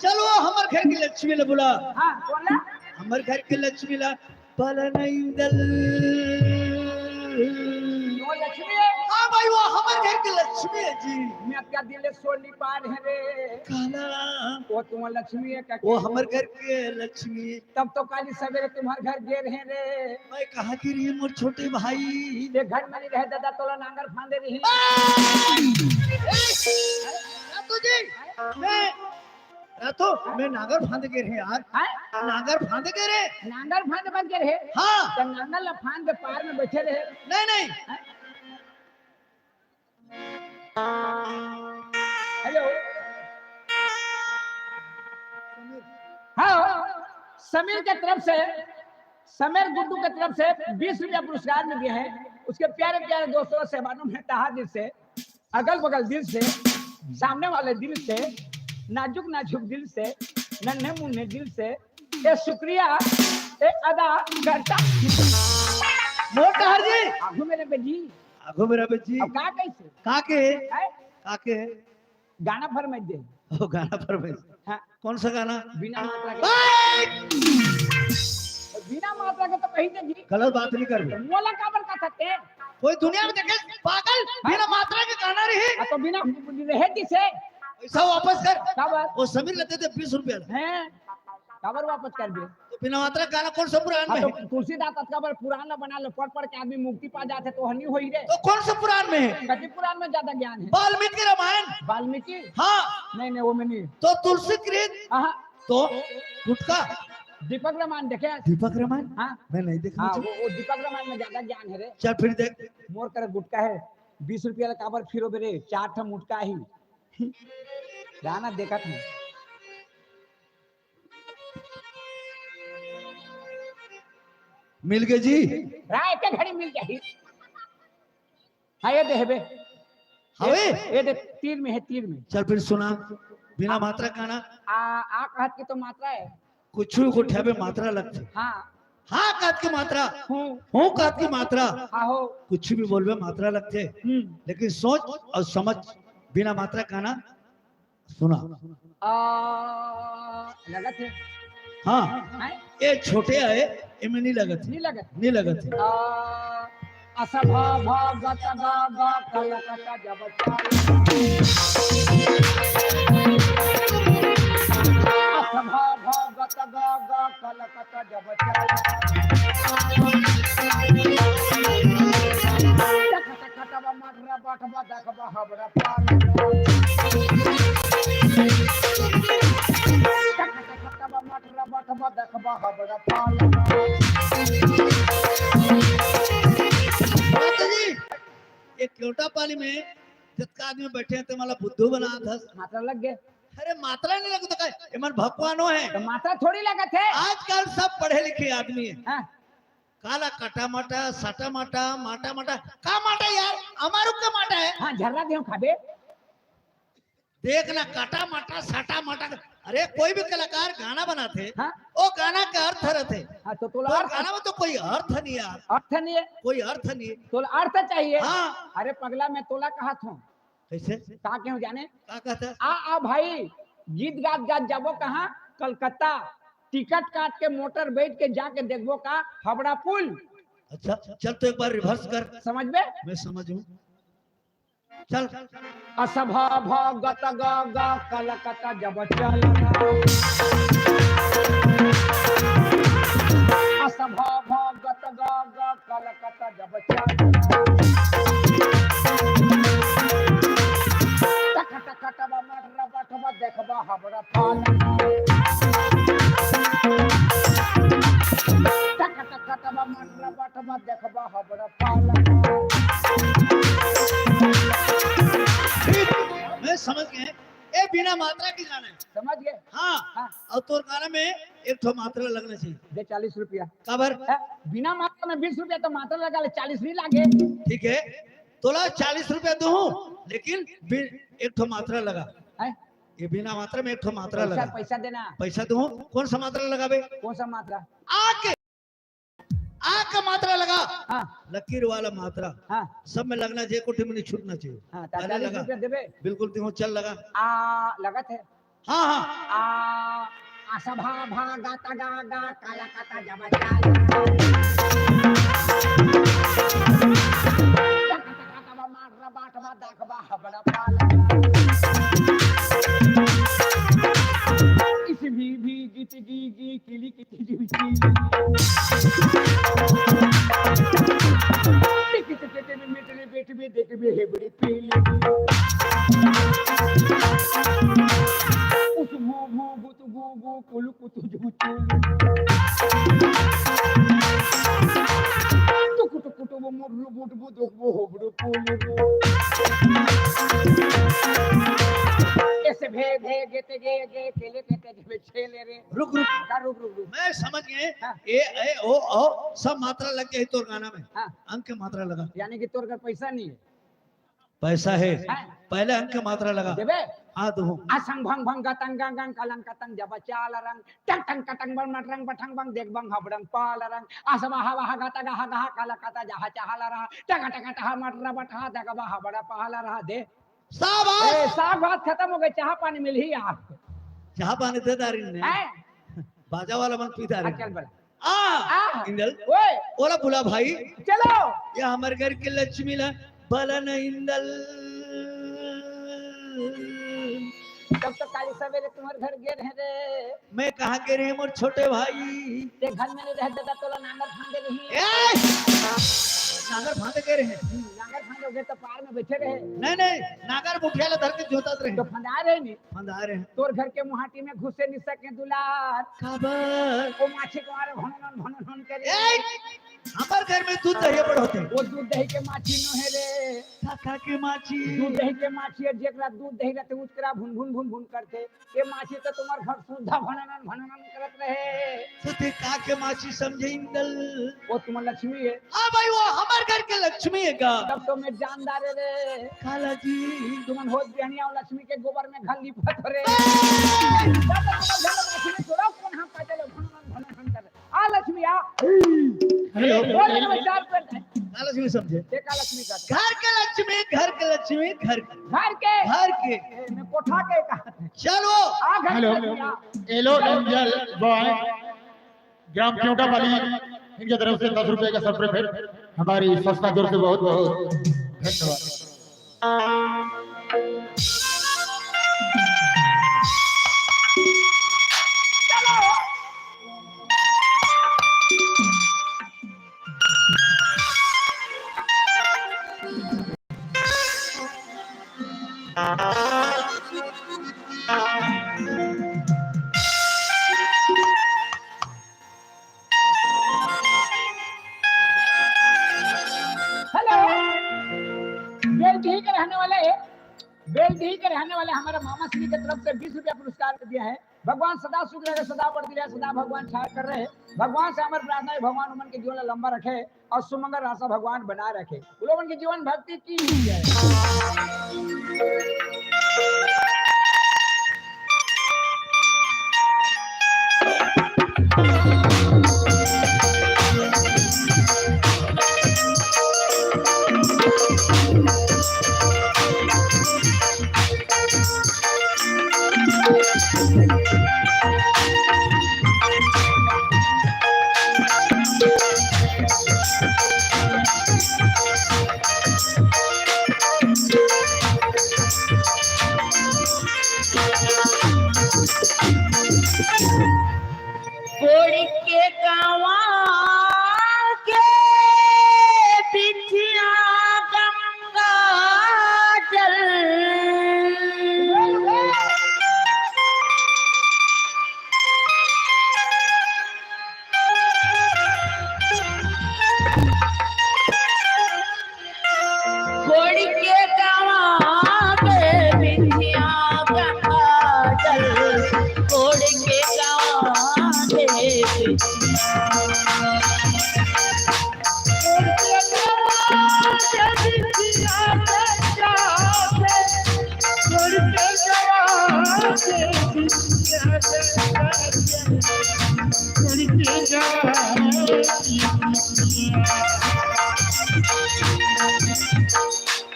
चलो हमारे घर की लक्ष्मी ले बुला। हाँ बोला हमारे घर की लक्ष्मी ला पल नहीं दल। वो लक्ष्मी है हाँ भाई वो हमारे घर की लक्ष्मी है जी। मैं क्या दिल सोनी पार है रे काला वो तुम लक्ष्मी है क्या वो हमारे घर की लक्ष्मी। तब तो काली सवेरे तुम्हारे घर गे रहे रे मैं कहा कि रही मोर छोटे भाई ये घर में नहीं रहे दादा तोला नांगर फांदे रही मैं नागर फांद के रहे यार। नागर फांद के रहे नांगर फांद बन के रहे हाँ तो नांगर ला फांद के पार में बैठे रहे नहीं नहीं हेलो हाँ समीर के तरफ से समीर गुड्डू के तरफ से 20 रुपया पुरस्कार मिल गया है उसके प्यारे प्यारे दोस्तों से मालूम है तहा दिल से अगल बगल दिल से सामने वाले दिल से नाजुक नाजुक दिल से नन्हे मुन्ने दिल से ये शुक्रिया ये अदा करता मोटा हर जी आगू मेरे बेजी आगो मेरा बेटी अब का कैसे काके गाना फरमाइश दे ओ गाना फरमाइश हाँ कौन सा गाना बिना मात्रा के बिना मात्रा के तो कहीं दे जी गलत बात नहीं कर मोला काबर का सकते कोई दुनिया में देखे पागल बिना मात्रा के गाना रहे तो बिना रहे दिसे पैसा वापस कर काबर वो समीर लेते थे 20 रुपया हैं काबर वापस कर दे तो बिना मात्रा का गाना कौन सा पुराण में तो है? तुलसीदास काबर पुराना बना लो पढ़ के आदमी मुक्ति पा जाते तो हनी होई रे तो कौन सा पुराण में है कभी पुराण में ज्यादा ज्ञान है वाल्मीकि रामायण वाल्मीकि हाँ नहीं नहीं वो में नहीं तो तुलसी कृत हाँ तो गुटका दीपक रामायण देखे दीपक रामायण हाँ मैं नहीं देखा हाँ वो दीपक रामायण में ज्यादा ज्ञान है रे चल फिर देख मोर कर गुटका है 20 रुपया का काबर फिरो बेरे 4 ठा मुटका ही गाना देखा था मिल गए जी राय के घड़ी मिल जाही हाँ ये देहबे हवे ये दे तीर में है तीर में चल फिर सुना बिना मात्रा गाना आ कहत की तो मात्रा है कुछ को ठेबे मात्रा लगती हाँ हाँ कहत की मात्रा हूँ हो कहत की मात्रा आहो कुछ भी बोलबे मात्रा लगते लेकिन सोच और समझ बिना मात्रा गाना सुना लगत है हाँ हैं? ये छोटे है इनमें नहीं लगत नहीं लगत नहीं लगत है असभा भगत गा गा कलकत्ता जब असभा भगत गा गा कलकत्ता जब खटबा मटरा बटबा देखबा हबरा पाल खटबा मटरा बटबा देखबा हबरा पाल जी एक क्योटा पाली में जितना आदमी बैठे हैं तो मला बुद्धू बना था मात्रा लग गए अरे मात्रा नहीं लगता का एमन भगवानो है तो मात्रा थोड़ी लगत है। आजकल सब पढ़े लिखे आदमी है हाँ, काला कटा माटा साटा माटा माटा माटा का माटा यार हमारू का माटा है हाँ झर्रा देव खाबे। देखना काटा माटा साटा माटा अरे कोई भी कलाकार गाना बनाते हाँ वो गाना का अर्थ रहते हाँ, तो तो गाना में तो कोई अर्थ नहीं यार अर्थ नहीं है, कोई अर्थ नहीं है तो अर्थ चाहिए। हाँ अरे पगला मैं तोला कहा था कैसे कहा क्यों जाने। क्या कहता है आ भाई गीत गात गात जाबो कहाँ कलकत्ता, टिकट काट के मोटर बैठ के जाके देखबो का हावड़ा पुल। अच्छा चल तो एक बार रिवर्स कर समझ में मैं समझूं चल असभा भगत ग ग कलकत्ता जब चल असभा भगत ग ग कलकत्ता जब चल टक टक टक मटरा बटवा देखबा हावड़ा पाल टक टक टक मटरा बटवा देखबा हावड़ा पाल। मैं समझ गए ये बिना मात्रा की गाना है समझ गए। हाँ हाँ। और तोर गाना में एक तो मात्रा लगना चाहिए दे 40 रुपया कबर बिना मात्रा में 20 रुपया तो मात्रा लगा ले 40 नहीं लागे। ठीक है तोला 40 रुपया दूं लेकिन एक तो मात्रा लगा हैं? ये बिना मात्रा में एक तो मात्रा लगा पैसा देना। पैसा दूं कौन सा मात्रा लगावे कौन सा मात्रा। आके का मात्रा लगा हाँ लकीर वाला मात्रा हाँ सब में लगना चाहिए कुछ में नहीं छूटना चाहिए हाँ पहले 40 लगा रुपया देबे। बिल्कुल देखो चल लगा आ लगत है हाँ हाँ आ असभा भा गाता गा गा काला काता जब चाल माररा बाटवा देखबा हबड़ा पाल इस भी गीत गी गी किली किली टिक टिक टिक मिटरे बेट भी देख भी है बड़ी पीली उस भू भू बुत गु गु कुलु कुतु जुतु टुक टुक टुक वो मुरु बुट बुट वो हो बड़ो कुलु ऐसे भे भे गेते गे गे केले केते जब छेले रे रुक रुक मैं समझ गए हाँ। ए ओ सब मात्रा लग गई तोर गाना में हाँ अंक के मात्रा लगा यानी कि तोर घर पैसा नहीं है। पैसा है हाँ। पहले अंक के मात्रा लगा देबे हाँ दूं असंग भंग भंग गतंग गंग गंग कलंग कतंग जब चाल रंग टंग टंग कटंग बन मटरंग बठंग बंग देख बंग हबड़ंग पाल रंग असमा हवा हा गता गहा गहा काला कता जहा चाहला रहा टंग टंग टहा मटरा बठा दगबा हबड़ा पहला रहा दे शाबाश साग बात खत्म हो गई चाह पानी मिल ही आपको चाह पानी दे दारी ने हैं बाजा वाला मन पीता रहे चल बड़ा आ इंदल ओए ओला बुला भाई चलो ये हमारे घर के लक्ष्मी ला बलन इंदल तब तो काली सवेरे तुम्हारे घर गए रहे रे मैं कहा के रहे मोर छोटे भाई ते घर में नहीं रह देता तो नांगर फांदे नहीं नागर फांदे के रहे नांगर फांदे गए तो पार में बैठे रहे नहीं नागर मुठियाला धर के जोतात रहे तो फंदा रहे नहीं फंदा रहे तोर घर के मुहाटी में घुसे नहीं सके दुलार खबर वो माछी को मारे भनन करे हमार घर में दूध दही बड़ होते वो दूध दही के माछी न है रे काका के माची दूध दही के माछी है जेकरा दूध दही रहते उसकरा भुन भुन भुन भुन करते ये माछी तो तुम्हार घर सुधा भनन करत रहे सुते का के माची समझे इंदल वो तुम्हार लक्ष्मी है आ भाई वो हमार घर के लक्ष्मी है का तब तो मैं जानदार है रे खाला जी तुमन होत बिहनिया और लक्ष्मी के गोबर में घल लिपत रे आ लक्ष्मी आ हेलो बोल नमस्कार कर का लक्ष्मी समझे ते का लक्ष्मी का घर के लक्ष्मी घर के लक्ष्मी घर घर के मैं कोठा के कहा चलो आ घर हेलो के आ। एलो एंजल बॉय ग्राम क्योंटा वाली इनकी तरफ से 10 रुपए का सरप्राइज भेंट हमारी संस्था की ओर से बहुत बहुत धन्यवाद। हेलो बेलडीह के रहने वाले बेलडीह यहीं के रहने वाले हमारे मामा श्री की तरफ से 20 रुपया पुरस्कार दिया है। भगवान सदा सुख रहे, सदा बढ़ती रहे, सदा भगवान छाया कर रहे। भगवान से हमारी प्रार्थना है भगवान उमन के जीवन लंबा रखे और सुमंगल रास्ता भगवान बनाए रखे। उन के जीवन भक्ति की है। कोड़ी के गावा के पिछिया गंगा जल कोड़ी के गावा के पिछिया गंगा जल कोड़ी के गावा के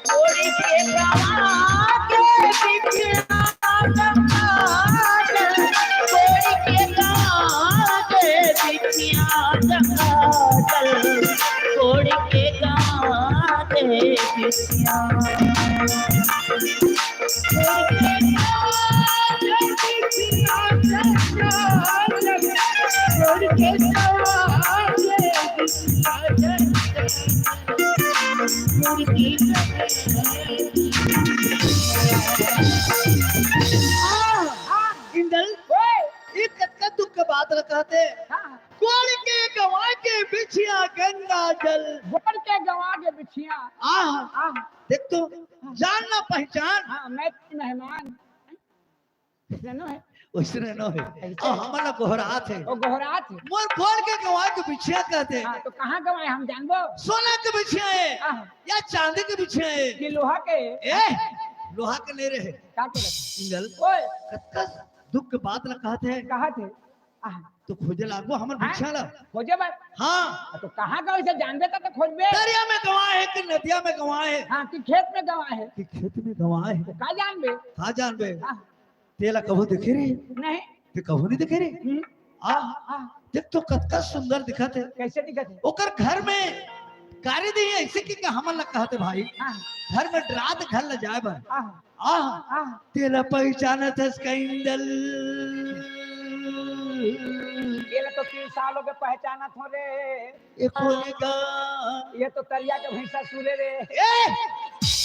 कोड़ी के गावा के पिछिया गंगा जल कोड़ी के गावा के पिछिया गंगा जल कोड़ी के गावा के पिछिया इंदल ये कतका दुख के बात कहते कोड़ के गवा के बिछिया गंगा जल गोड़ के गवा के बिछिया आह देख तो जानना पहचान हाँ मैं मेहमान जानो है उसने न है हमारा गोहरात है वो गोहरात है मोर कोड़ के गवा के बिछिया कहते हाँ, तो कहाँ गवाए हम जानबो सोना के बिछिया है या चांदी के बिछिया है कि लोहा के ए लोहा के नहीं रहे का के इंदल ओए कतका दुख के बात ल कहते हैं कहा थे तो खोजे लागो हमर बिछिया ला खोजे बा हाँ तो कहाँ गए से जानबे तो खोजबे दरिया में गवा है कि नदिया में गवा है हाँ कि खेत में गवा है कि खेत में गवा है तो का जानबे कहा जानबे हाँ, तेला कबो देखे रे नहीं ते कबो नहीं देखे रे हाँ, देख तो कतका सुंदर दिखत है कैसे दिखत है ओकर घर में कार्य दी है ऐसे कि हमन ला कहते भाई हाँ, घर में रात घर ल जाए बन हाँ, आह हाँ, तेरा पहचानत है इसका इंदल ये तो 3 सालों के पहचाना थो रे ये खोलेगा ये तो तरिया के भैंसा सुरे रे ए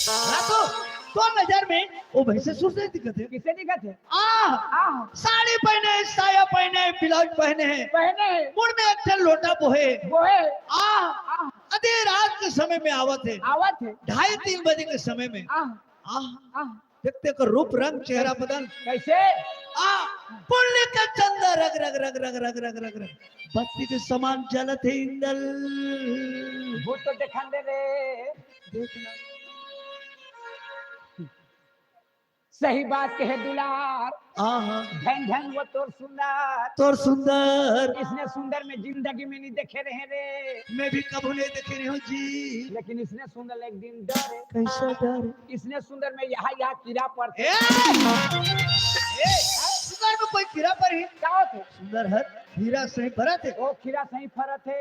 रातो तो नजर में वो भैंसे सुर से दिखत है किसे दिखत है आह साड़ी पहने साया पहने ब्लाउज पहने हैं पहने मुड़ में एक ठन लोटा बोहे वो है आह आधी रात के समय में आवत है आवत है 2:30 बजे के समय में आह आह देखते को रूप रंग चेहरा बदन कैसे पुण्य का चंदा रग रग रग रग रग रग रग रग बत्ती के समान जलत है इंदल भूत तो देखन दे रे देखना सही बात कहे दुलार आहा धन धन वो तोर सुंदर इसने सुंदर में जिंदगी में नहीं देखे रहे रे मैं भी कबू नहीं देखे रही हूँ जी लेकिन इसने सुंदर एक दिन डरे कैसा डर इसने सुंदर में यहाँ कीड़ा पड़ते सुंदर में कोई कीड़ा पर ही क्या होते सुंदर है हीरा सही भरत है वो कीड़ा सही फरत है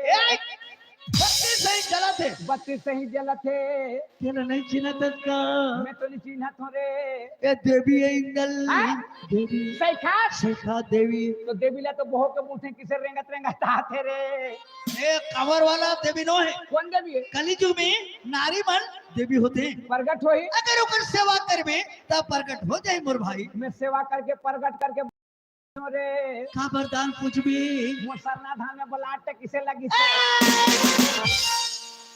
बत्ती सही जलत है बत्ती सही जलत है तेरा नहीं चिन्हत का मैं तो नहीं चिन्हत हूँ रे ये देवी है इंदल देवी सही खास शेखा देवी तो देवी ला तो बहु के मुंह से किसे रेंगत रेंगत आते रे ये कमर वाला देवी नो है कौन देवी है कलिजुग में नारी मन देवी होते हैं प्रगट होई अगर ओकर सेवा करबे तब प्रकट हो जाए मोर भाई मैं सेवा करके प्रगट करके रे का वरदान कुछ भी मुसरना धाम में बलाट किसे लगी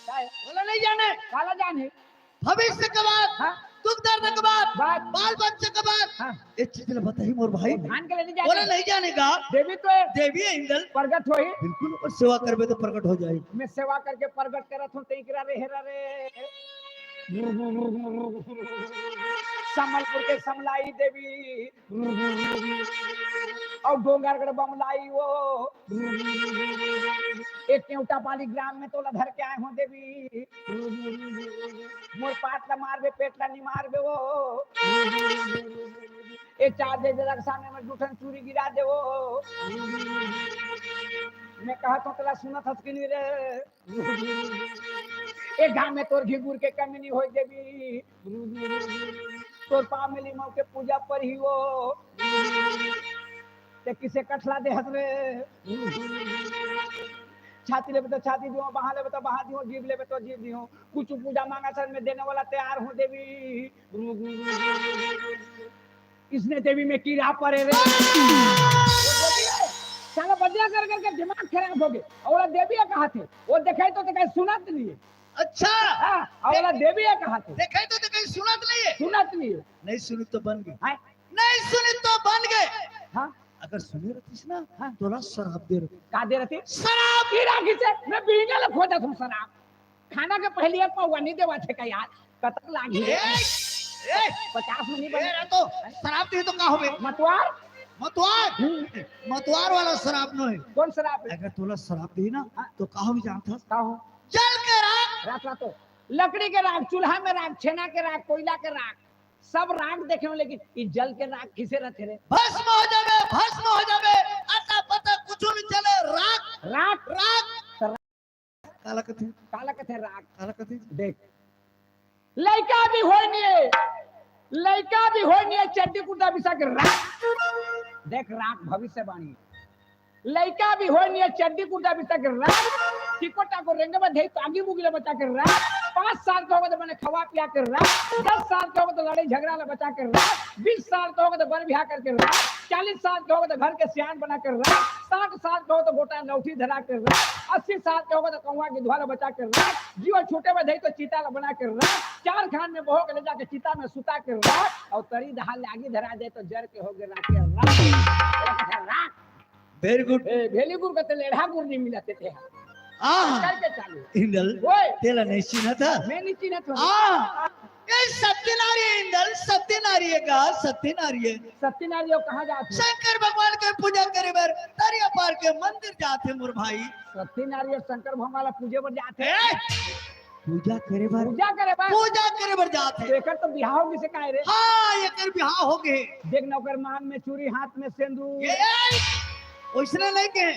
बोला नहीं जाने काला जाने भविष्य के बाद हाँ? दुख दर्द के बाद बात बाल बच्चे के बाद हाँ एक चीज बताइए मोर भाई धान के लेने बोले जाते नहीं जानेगा देवी तो है, देवी है इंदल प्रगट होई बिल्कुल और सेवा करबे तो प्रकट हो जाए मैं सेवा करके प्रगट करत हूँ तेकरा रे हेरा रे समलपुर के समलाई देवी और डोंगरगढ़ बमलाई वो एक केवटा पाली ग्राम में तोला धर के आए हो देवी मोर पाटला मारबे पेटला नहीं मारबे वो एक चार दे जरा सामने में जूठन चूरी गिरा दे वो मैं कहा तो तला सुनत हस कि नहीं रे एक गांव में तोर घिगुर के कमी नहीं होई देवी तोर पा मिली मौ के पूजा पर ही वो ते किसे कठला दे हस रे छाती लेबे तो छाती दियो बहा लेबे तो बहा दियो जीव लेबे तो जीव दियो कुछ पूजा मांगा सर में देने वाला तैयार हो देवी इसने देवी में कीड़ा पड़े रे साला बदला कर करके दिमाग खराब हो गए और देवी कहा थे वो देखे तो कहीं सुनत नहीं है अच्छा हाँ और देवी कहा थे देखे तो कहीं सुनत नहीं है सुनत नहीं है नहीं सुनी तो बन गए हाँ नहीं सुनी तो बन गए हाँ अगर सुने रहतीस ना हाँ। तोला शराब दे रही का दे रही शराब कीड़ा खींचे मैं बीने ल खोजा तुम शराब खाना के पहले पौवा नहीं देवा थे का यार कतक लागी ए, ए, 50 में नहीं ए, बने रे तो शराब दे तो का होबे मतवार मतवार मतवार वाला शराब न है कौन शराब है अगर तोला शराब दी ना तो का हो जानता का हो जल के राख रात रात तो लकड़ी के राख चूल्हा में राख छेना के राख कोयला के राख सब राख देखे हो लेकिन ये जल के राख किसे रहते रे भस्म हो जावे अता पता कुछ नहीं चले राख राख राख काला कथे काला कथे देख लड़का भी होई नहीं चड्डी कुर्ता बिसा के राख देख राख भविष्यवाणी लड़का भी होई नहीं चड्डी कुर्ता बिसा के राख टिकोटा को रेंगे में धई तागी मुगले बचा के राख 5 साल का होगा तो मैंने खवा पिया के राख 10 साल का होगा तो लड़ाई झगड़ा ला बचा के राख 20 साल का होगा तो बर बिहा करके राख 40 साल का होगा तो घर के सियान बना कर राख 60 साल का होगा तो गोटा नौठी धरा कर राख 80 साल का होगा तो कौवा की धुआं बचा कर राख जीवन छोटे में धई तो चीता ला बना कर राख 4 खान में बहो के ले जाके चीता में सुता के राख और तरी दहा लागी धरा दे तो जर के होगे राख राख वेरी गुड भेली गुड़ का लेढ़ा गुड़ नहीं मिला थे करके चालू इंदल ओए तेला नहीं सुना था मैं नहीं चिन्ह तो ये सत्यनारी है इंदल सत्यनारी है का सत्यनारी है सत्यनारायण कहाँ जाते शंकर भगवान के पूजा करे बर दरिया पार के मंदिर जाते मोर भाई सत्यनारायण शंकर भगवान वाला पूजे पर जाते पूजा करे बर पूजा करे बर जाते एकर तो बिहाव हो किसे काहे रे हाँ एकर बिहाव हो गए देख नौकर मान में चूड़ी हाथ में सिंदूर वैसने नहीं के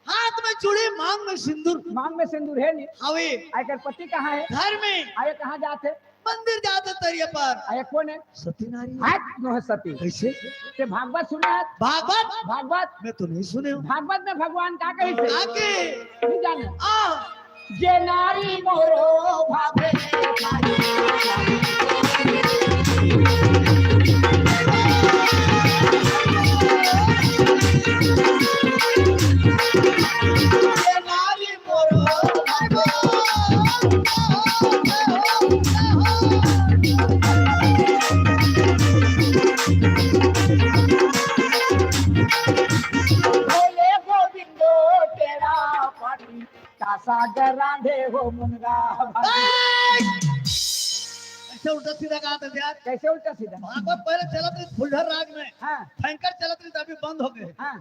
हाथ में चूड़ी मांग में सिंदूर है नहीं हवे आकर पति कहाँ है घर में आये कहाँ जाते मंदिर जाते तरिया पर आये कौन है सत्यनारी है सती कैसे ते भागवत सुने है भागवत मैं तो नहीं सुने हूँ भागवत में भगवान का कही से आगे नहीं जाने जे नारी मोरो भावे सागर राधे हो मुनगा ऐसे उल्टा सीधा कहा था यार कैसे उल्टा सीधा भागवत पहले चलत रही फुलझर राग में हाँ भयंकर चलत रही अभी बंद हो गए हाँ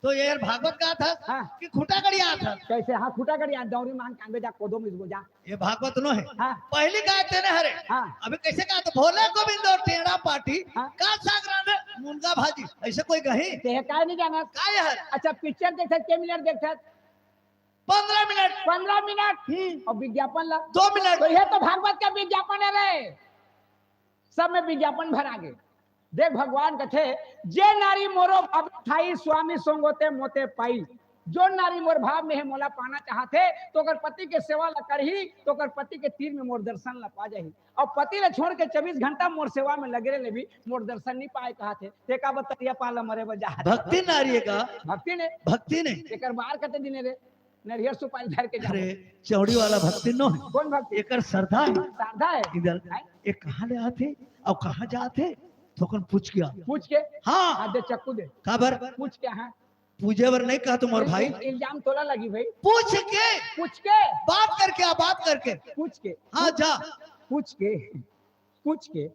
तो ये यार भागवत का था हाँ कि खुटा गड़िया था कैसे हाँ खुटा गड़िया दौरी मांग कांगे जा कोदो में जा ये भागवत नो है हाँ पहली गाते ने हरे हाँ अभी कैसे कहा तो भोले गोविंद और टेढ़ा पार्टी हाँ? का सागरा ने मुनगा भाजी ऐसे कोई कहे ते काय नहीं जाना काय है अच्छा पिक्चर देखते के मिनट देखते 15 मिनट और विज्ञापन ला 2 मिनट तो यह तो भागवत का विज्ञापन है रे सब में विज्ञापन भरा गे देख भगवान कथे जे नारी मोरो भाव ठाई स्वामी संगोते मोते पाई जो नारी मोर भाव में है मोला पाना चाहते तो अगर पति के सेवा ला करही तो अगर पति के तीर में मोर दर्शन ला पा जाही और पति ले छोड़ के 24 घंटा मोर सेवा में लगे रहे भी मोर दर्शन नहीं पाए कहा थे ते का बतरिया पाला मरे बजा भक्ति नारी का भक्ति ने भक्ति ने एकर बार कते दिने रे नरियर सुपारी धर के अरे जाओ। चौड़ी वाला भक्ति नो है कौन भक्ति? एकर श्रद्धा है साधा है। इधर ये कहाँ ले आते और कहाँ जाते तो कौन पूछ गया पूछ के हाँ हाथ दे, चक्कू दे, काबर पूछ के। हाँ पूजे वर नहीं कहा तुम और भाई इल्जाम तोला लगी भाई। पूछ के पूछ के बात करके आ बात करके पूछ के हाँ जा पूछ के पूछ के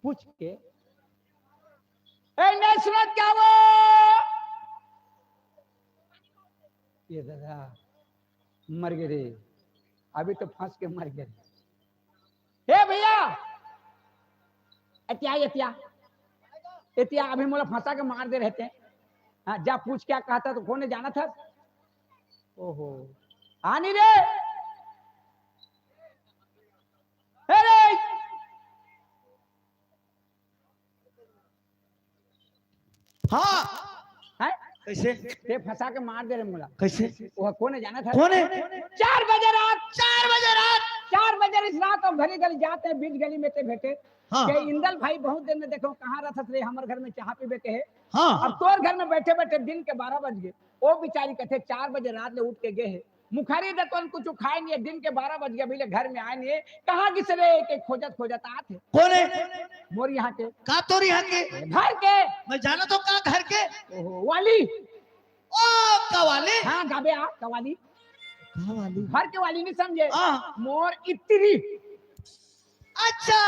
पूछ के ए नहीं सुनत क्या वो ये दादा मर गए रे, अभी तो फंस के मर गए। हे भैया एतिया एतिया एतिया अभी मोला फंसा के मार दे रहते हैं। हाँ जा पूछ क्या कहता तो कौन ने जाना था। ओहो आनी रे अरे हाँ है कैसे ते फंसा के मार दे रहे मोला। कैसे वो कौन ने जाना था। कौन है 4 बजे रात 4 बजे इस रात और घड़ी घड़ी जाते हैं बीच गली में ते भेटे हाँ के इंदल भाई बहुत दिन में देखो कहाँ रहता थे हमारे घर में चाह पी बेटे है। हाँ अब तोर घर में बैठे बैठे दिन के 12 बज गए। वो बेचारी कहते 4 बजे रात ले उठ के गए है मुखारी दे तो कुछ खाए नहीं है, दिन के 12 बज गए अभी घर में आए नहीं है। कहाँ गिसरे के खोजत खोजत आते कौन है मोर यहाँ के का तोर यहाँ के घर के। मैं जाना तो का घर के ओहो वाली ओ कवाले हाँ गाबे आ कवाली कवाली घर के वाली नहीं समझे हाँ मोर इत्री। अच्छा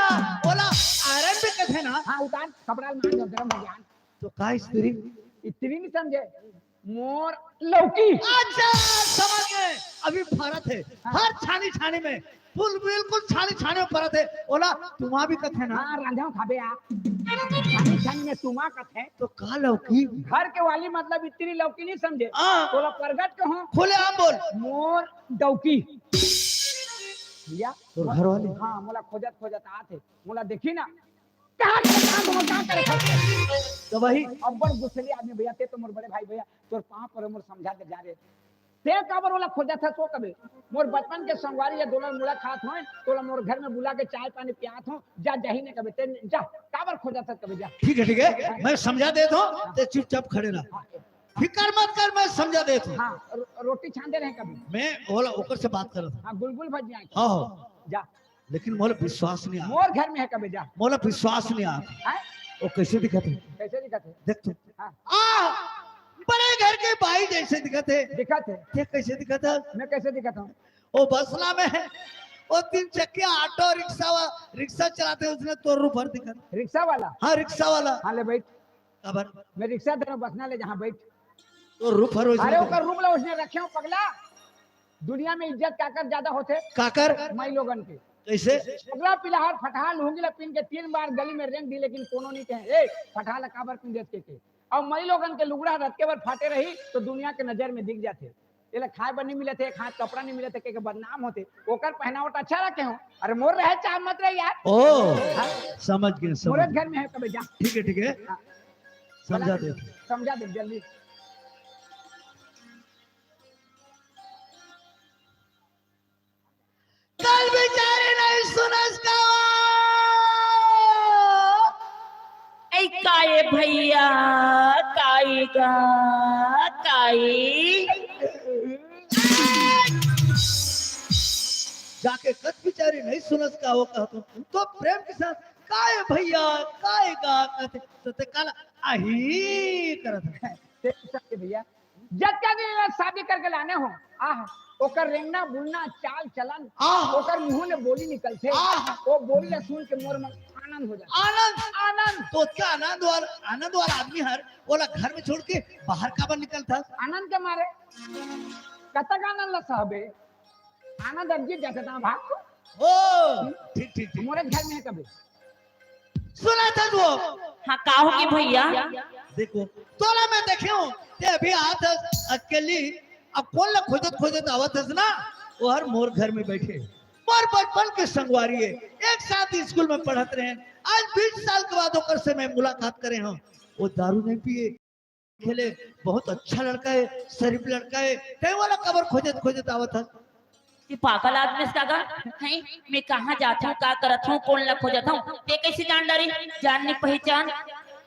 बोला आयरन भी कहते ना हाँ उतार कपड़ा में जो गरम हो गया तो का स्त्री इत्री नहीं समझे मोर लौकी। अच्छा समझ गए अभी भारत है हर छानी छानी में फुल बिल्कुल छानी छानी में परत है बोला तुम्हारा भी कथे ना हाँ रांधा खाबे आ छानी छानी में तुमा कथे तो का लौकी घर के वाली मतलब इतनी लौकी नहीं समझे हाँ तोला प्रगट कहो खुले आम बोल मोर डौकी भैया तो घर वाले हाँ मोला खोजत खोजत आते मोला देखी ना कहाँ करे तो वही अब बड़ गुस्सली आदमी भैया ते तो मोर बड़े भाई भैया तोर पाँव पर मोर समझा के जा रहे ते काबर वाला खोजा था तो कबे मोर बचपन के संगवारी या दोनों मुला खात हो तोला मोर घर में बुला के चाय पानी पियात हो जा जही ने कबे ते जा काबर खोजा था कबे जा। ठीक है मैं समझा देता हूँ तो चुपचाप खड़े रह फिकर मत कर मैं समझा देता हूँ। हाँ रोटी छांदे रहे कभी मैं बोला ओकर से बात कर रहा था हाँ गुलगुल भज जाए हाँ जा लेकिन मोला विश्वास नहीं आ मोर घर में है कबे जा। मोला विश्वास नहीं आ हैं? वो कैसे दिखते कैसे दिखत है देख तू हाँ। बड़े घर के भाई जैसे दिखते दिखत है ये कैसे दिखता मैं कैसे दिखता हूँ वो बसला में है वो 3 चक्किया ऑटो रिक्शा चलाते उसने तो रूपर दिखा रिक्शा वाला हाँ रिक्शा वाला हाँ ले बैठ खबर मैं रिक्शा दे बसना ले जहाँ बैठ तो रूपर अरे ओकर रूम ला उसने रखे हो पगला दुनिया में इज्जत काकर ज्यादा होते काकर मई लोगन के कैसे पगला पिलाहार फटहाल होंगी पिन के 3 बार गली में रेंग दी लेकिन कोनो नहीं कहे ए फटहाल काबर पिन देश के और मई लोगन के लुगड़ा रत के बार फाटे रही तो दुनिया के नजर में दिख जाते ये खाए पर नहीं मिले थे हाथ कपड़ा नहीं मिले थे के बदनाम होते ओकर पहनावट अच्छा रखे हो। अरे मोर रहे चाह मत रहे यार ओ समझ गए मोरे समझ घर में है कभी जा ठीक है हाँ। समझा दे समझा दे जल्दी कल बेचारे नहीं सुनस का ऐ काये भैया कायेगा काये जाके कद बेचारे नहीं सुनस का वो कहतो तो प्रेम के साथ काय भैया काय गा कहते तो ते काला आही करत है भैया जब का दिन शादी करके लाने हो आह ओकर रेंगना बुलना चाल चलन ओकर मुंह ने बोली निकलते वो बोली ले सुन के मोर मन आनंद हो जाता आनंद तो क्या आनंद वाला आदमी हर बोला घर में छोड़ के बाहर काबर निकलता आनंद के मारे कतक आनंद ला सहबे आनंद अजीत जाता था भाग को ओ ठीक मोरे घर में है कभी सुना था वो हाँ का होगी भैया देखो तोला मैं देखे हूँ ते अभी आत अकेली अब कौन ला खोजत आवत है ना वो हर मोर घर में बैठे मोर बचपन के संगवारी है एक साथ स्कूल में पढ़त रहे आज 20 साल के बाद होकर से मैं मुलाकात करे हूँ वो दारू नहीं पिए खेले बहुत अच्छा लड़का है शरीफ लड़का है कहीं वाला कबर खोजत आवत है ये पागल आदमी का है मैं कहाँ जाता हूँ का करत हूँ कौन ला खोजत हूँ ते कैसे जान डरी जानने पहचान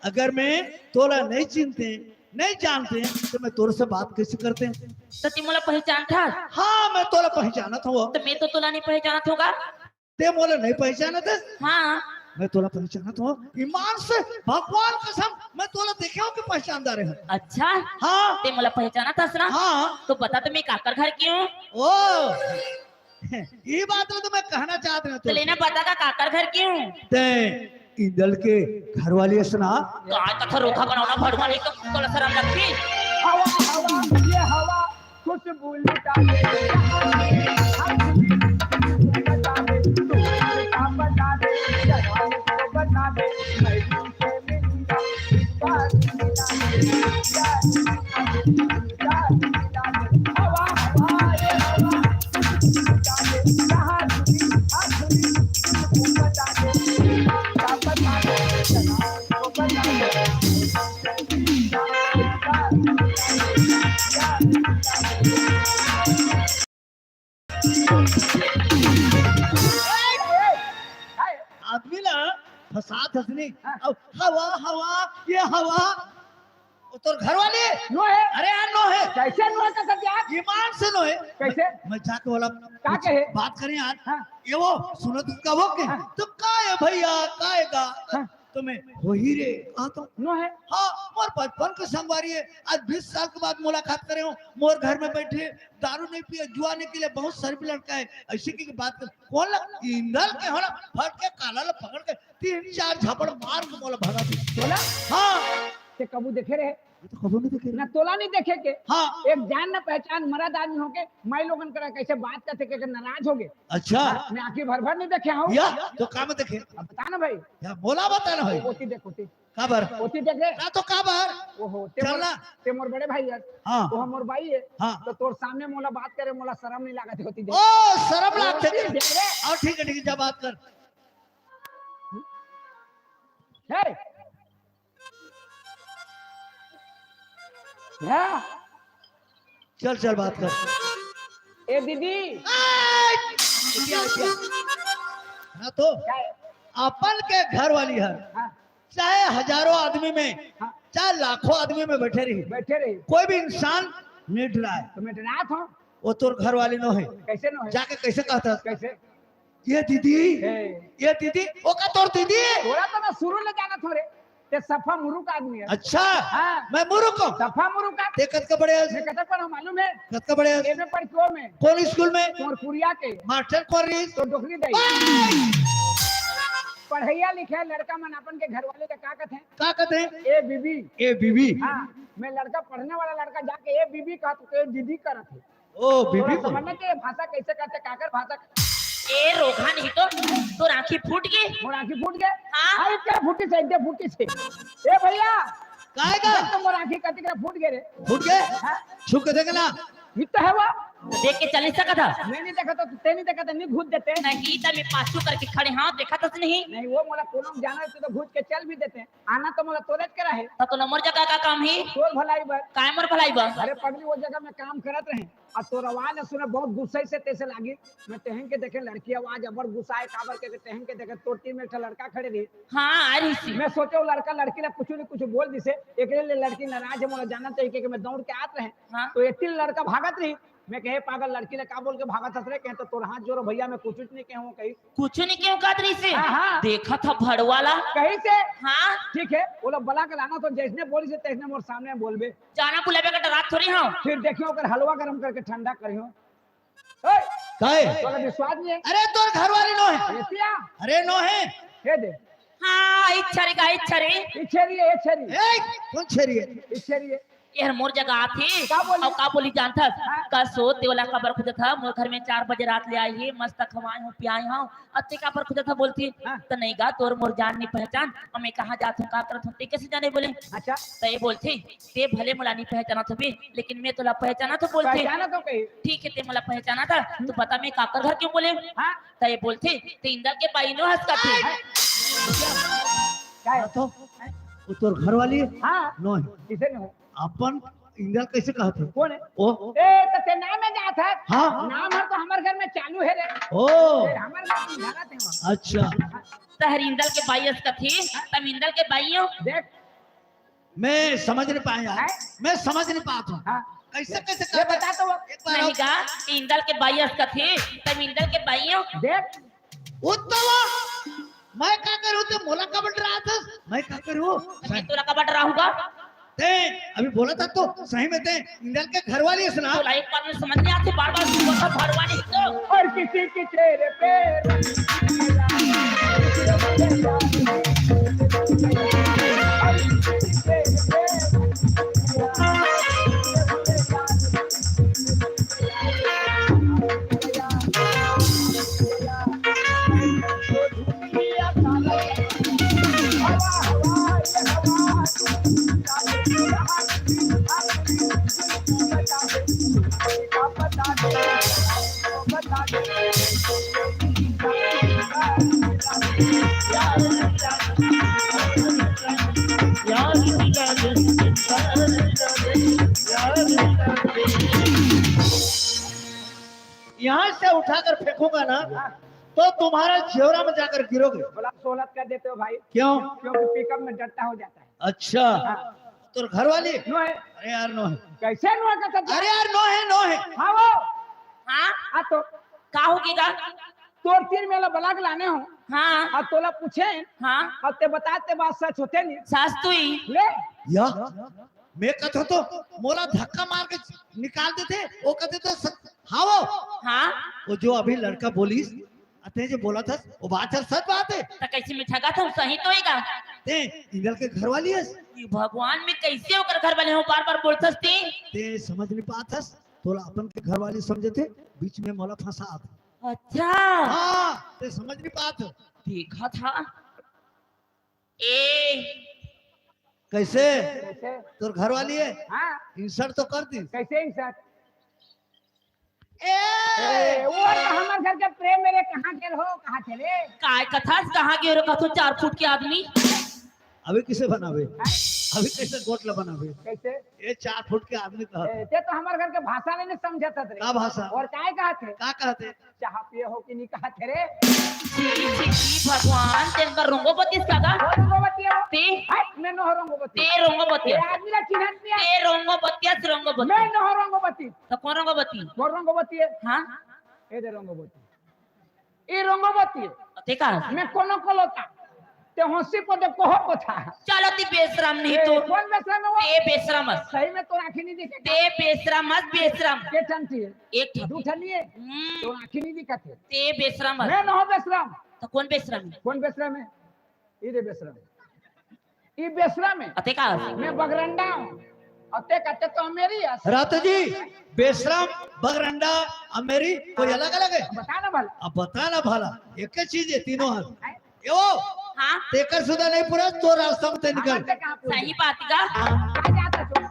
अगर मैं तोला नहीं चिनते नहीं जानते हैं तो मैं तोरे से बात कैसे करते हैं? तो ती मला पहचान था हाँ मैं तोला पहचाना था वो, तो मैं तो तुला नहीं पहचानत होगा। ते मोले नहीं पहचाना थे, हाँ मैं तोला पहचाना था। ईमान से भगवान कसम मैं तोला देखे हूँ कि पहचानदार है। अच्छा हाँ ते मला पहचाना था ना। हाँ तो बता तो मैं काकर घर की हूँ। ओ ये बात तो मैं कहना चाहते हैं तो लेना पता का काकर घर की हूँ। ते इंदल के घर वाली सुना काय कथा रोखा बनाना भड़वा नहीं तो तोला शर्म लगती। हवा हवा ये हवा खुशबू लुटाए बता दे तू का बता दे जवान को बता दे मैं तुमसे मिलूंगा इस बार हवा हवा ये हवा बता दे कहाँ तुझी आखिरी तुमको बता दे का बता दे जवान को बता दे आदमी ना फसाद हंसनी अब हवा हवा ये हवा वो तो घर वाले नो है अरे यार नो है कैसे नो का सत्या ईमान से नो है कैसे? मैं जाके बोला क्या कहे? बात करें यार हाँ। ये वो सुनो तुमका वो के तो का है भैया का है का हाँ। तुम्हें हो ही रे कहा तो नो है हाँ मोर बचपन के संगवारी है आज 20 साल के बाद मुलाकात करे हो मोर घर में बैठे दारू नहीं पिए जुआने के लिए बहुत शरीफ लड़का है ऐसे की बात कर कौन लग इंदल के होला फट के काला ला पकड़ के 3-4 झापड़ मार के मोला भगा दी तोला हाँ ते कबू देखे रहे ये तो खबर नहीं देखे ना तोला नहीं देखे के हाँ एक जान न पहचान मर्द आदमी होके मैं लोगन करा कैसे बात करते के नाराज हो गए अच्छा मैं आखिर भर भर नहीं देखे हूँ या तो काम देखे अब बता ना भाई या बोला बता ना भाई पोती देख पोती काबर पोती देख रे ना तो काबर ओहो चलना। ते मोर बड़े भाई है हाँ वो मोर भाई है हाँ तो तोर सामने मोला बात करे मोला शर्म नहीं लागत होती देख ओ शर्म लागते पोती देख रे और ठीक है जा बात कर हे या चल चल बात कर ए दीदी ना तो क्या है? अपन के घर वाली है हाँ, चाहे हजारों आदमी में हाँ, चाहे लाखों आदमी में बैठे रही बैठे रही कोई भी इंसान नहीं डरा है तो मैं डरात हूँ वो तो घर वाली नो है कैसे नो है जाके कैसे कहता कैसे ये दीदी हे ये दीदी वो का तोर दीदी थोड़ा तो मैं शुरू ले जाना थोड़े ते सफा मुरुक आदमी है अच्छा हाँ। मैं मुरुक हूँ सफा मुरुक का ते कद का बड़े मैं कहता पर मालूम है कद का बड़े एमे पर क्यों में कौन स्कूल में तोर पुरिया के मास्टर कौन रही तो डोकरी दई पढ़ैया लिखे लड़का मन अपन के घर वाले का का कहते हैं का कहते हैं ए बीबी ए बीबी हाँ मैं लड़का पढ़ने वाला लड़का जाके ए बीबी का तो ए दीदी करत है ओ बीबी को समझना के भाषा कैसे कहते काकर भाषा ए रोखा नहीं तो राखी फूट गई। मोर आंखी फूट गए हाँ। अरे क्या फूटी से इतने फूटी से ए भैया काहेगा तो मोर आंखी कति का फूट गए रे फूट गए हाँ? छू के देखे ना इतना है वो देख के चल नहीं सका था मैं नहीं देखा तो ते नहीं देखा तो नहीं घूस देते नहीं तब मैं पाछू करके खड़े हाँ देखा था नहीं नहीं वो मोला कोनो जाना है तो घूस के चल भी देते हैं आना तो मोला तोरज करा है तो नंबर जगह का काम है तोर भलाई बस काय मर भलाई बस अरे पगली वो जगह में काम करत रहे और तोर आवाज सुने बहुत गुस्से से तैसे लागी मैं तेहन के देखे लड़की आवाज अबर गुस्साए काबर के तेहन के देखे तोर टीम में एक लड़का खड़े रही हाँ आ रही सी मैं सोचे वो लड़का लड़की ला कुछ न कुछ बोल दिसे एक लड़की नाराज है मोला जाना चाहिए कि मैं दौड़ के आत रहे हाँ। तो एक लड़का भागत रही मैं कहे पागल लड़की ने का बोल के भागत हंस रहे कहे तो तोर हाथ जोड़ो भैया मैं कुछ नहीं कहूँ कहीं कुछ नहीं क्यों कात रही से हाँ, हाँ। देखा था भड़वाला कहीं से हाँ ठीक है वो लोग बला के लाना तो जैसने बोली से तैसने मोर सामने बोलबे जाना बुलावे का डरात थोड़ी हाँ फिर देखियो कर हलवा गरम करके ठंडा करियो ओए काहे तोला विश्वास नहीं है अरे तोर घर वाली नो है एतिया अरे नो है हे दे हाँ इच्छा रे का इच्छा रे इछेरी है इछेरी ए कौन छेरी है इछेरी है यार मोर जगह आती का बोली? और का बोली जानता हाँ। का सो तेवला खबर खुद था मोर घर में 4 बजे रात ले आई है मस्त खवाई हूँ पियाई हूँ अत्ते का पर खुद था बोलती हाँ। तो नहीं गा तोर मोर जान नहीं पहचान और मैं कहाँ जात हूँ का करत हूँ ते कैसे जाने बोले अच्छा तो ये बोलती ते भले मला नहीं पहचाना था भी लेकिन मैं तोला पहचाना तो बोलते पहचाना तो कही ठीक है ते मला पहचाना था तो बता मैं काकर घर क्यों बोले हाँ तो ये बोलते ते इंदर के पाई नो हंस का थे क्या है तो वो तोर घर वाली है हाँ नो है किसे ने हो अपन इंदल कैसे कहते कौन है ओ ए तो ते नाम में जात है हाँ। नाम है तो हमारे घर में चालू है रे ओ ए, हमारे घर में जाना थे वहाँ। अच्छा तहर इंदर के बाई हंस का थी तम इंदर के बाई हो देख मैं समझ नहीं पाया हैं? मैं समझ नहीं पाता हूँ हाँ कैसे कैसे ये कर बता तो एक बार नहीं का इंदल के भाई का थे तब इंदल के भाई हो देख उत्तम मैं क्या करूँ तो मोला का बन रहा था मैं क्या करूँ मैं तो लगा बट रहूंगा ते अभी बोला था तो सही में ते इंदल के घर वाली सुना तो एक बार में समझ नहीं आती बार बार बोलता भरवानी तो और किसी की चेहरे पे यहाँ से उठाकर फेंकूंगा ना तो तुम्हारा जेवरा में जाकर गिरोगे बोला सोलत कर देते हो भाई क्यों क्योंकि पिकअप में डरता हो जाता है अच्छा तो घर वाली नो है अरे यार नो है कैसे नो का सकता अरे यार नो है हाँ वो हाँ आ तो का होगीगा तोर तीन मेला बलाक लाने हो हाँ और तोला पूछे हाँ और ते बताते बात सच होते नहीं सास तू ही ले या मैं कहता तो मोला धक्का मार के निकाल देते वो कहते तो हाँ हाँ वो जो अभी लड़का बोलीस अते जो बोला था वो बात है सच बात है तो कैसे मिठागा था सही तो होगा ते इंदल के घर वाली है ये भगवान में कैसे होकर घर वाले हो बार बार बोलते थे ते समझ नहीं पाता तोला अपन के घर वाली समझे थे बीच में मोला फंसा था अच्छा हाँ ते समझ नहीं पाता देखा था ए कैसे कैसे तोर घर वाली है हाँ इंसर्ट तो कर दी कैसे इंसान ए वो हमारे घर के प्रेम मेरे कहाँ के हो कहाँ चले काय कथा कहाँ गए रखा तो 4 फुट के आदमी अभी किसे बनावे अभी कैसे गोटला बनावे कैसे ये 4 फुट के आदमी कहा ते तो हमारे घर के भाषा नहीं समझा था का भाषा और काय कहा थे का कहते चाह पिए हो कि नहीं कहा थे रे भगवान तेरे रोंगो बत्तीस कागा रंगो बतिया ते मैं न हो रंगो बतिया ते रोंगो बत्तीस आदमी का चिन्ह दिया ते रोंगो बत्तीस रोंगो मैं बत्तीस न हो रंगो बती तो कौन रोंगो बत्ती वो रंगो बतिया हाँ ए दे रंगो बती ये रंगो बती ते का मैं कोनो कोलोता ते हंसी को दे कोहो को था चलो ती बेशरम नहीं तो कौन बेसरा में वो ते बेशरम सही में तो आंखें नहीं दिखे ते बेशरम मत बेशरम के चंती है एक ठप दू ठनी है तो आंखें नहीं दिखते ते बेशरम मैं न हो बेसरा तो कौन बेशरम कौन बेसरा में ये बेसरा में ये बेसरा में अते का मैं बगरंडा हूँ अते कहते तो मेरी है रात जी बेशरम बगरंडा अमेरी कोई अलग अलग है बता ना भला अब बता ना भला एक ही चीज है तीनों हाथ यो हाँ तेकर सुधा नहीं पूरा तो रास्ता में ते निकल सही बात का कहाँ जाता तू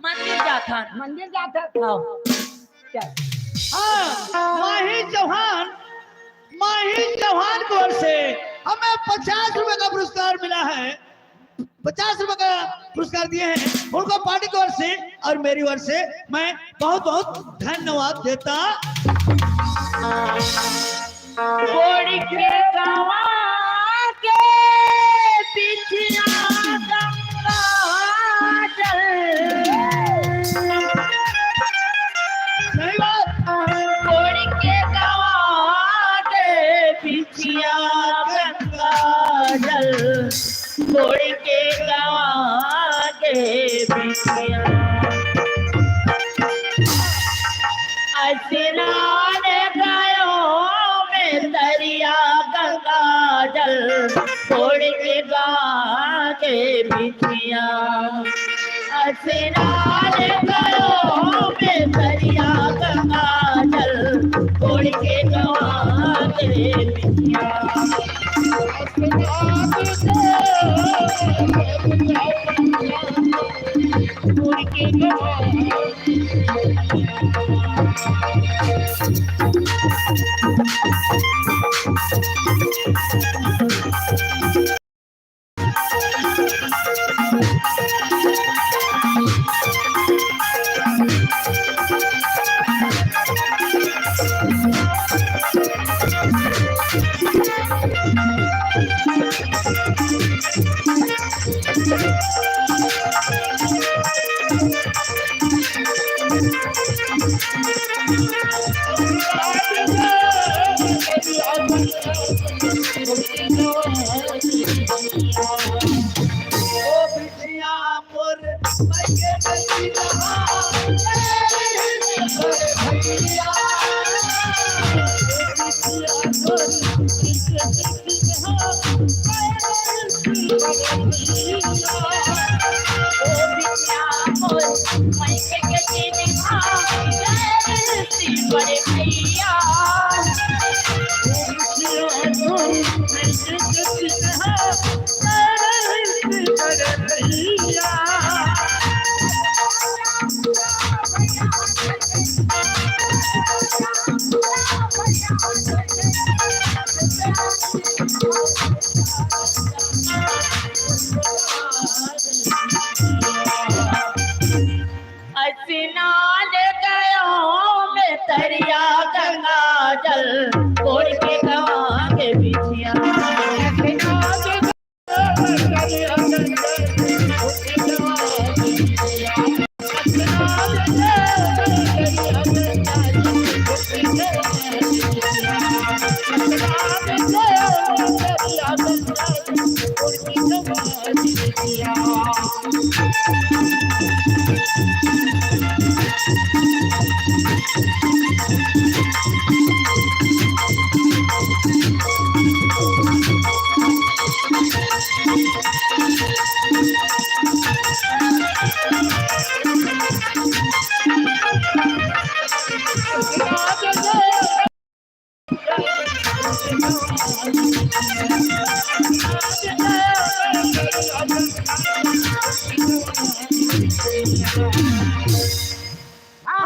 मंदिर जाता मंदिर जाता हाँ क्या हाँ माही चौहान की ओर से हमें 50 रुपए का पुरस्कार मिला है 50 रुपए का पुरस्कार दिए हैं उनको पार्टी की ओर से और मेरी ओर से मैं बहुत बहुत धन्यवाद देता गोड़ी के गवा के पिछिया गंगा जल सही बात गोड़ी के गवा के पिछिया गंगा जल गोड़ी के गवा के पिछिया स्नान गयो में दरिया गंगा जल छोड़ के गा के बिछिया स्नान गयो में दरिया गंगा जल छोड़ के गा के बिछिया छोड़ के ओ बिटिया मोर मायके गई जहां भैया बड़े भैया स्नान गयो मैं तरिया गंगा जल कोड़ के गवा के बिछिया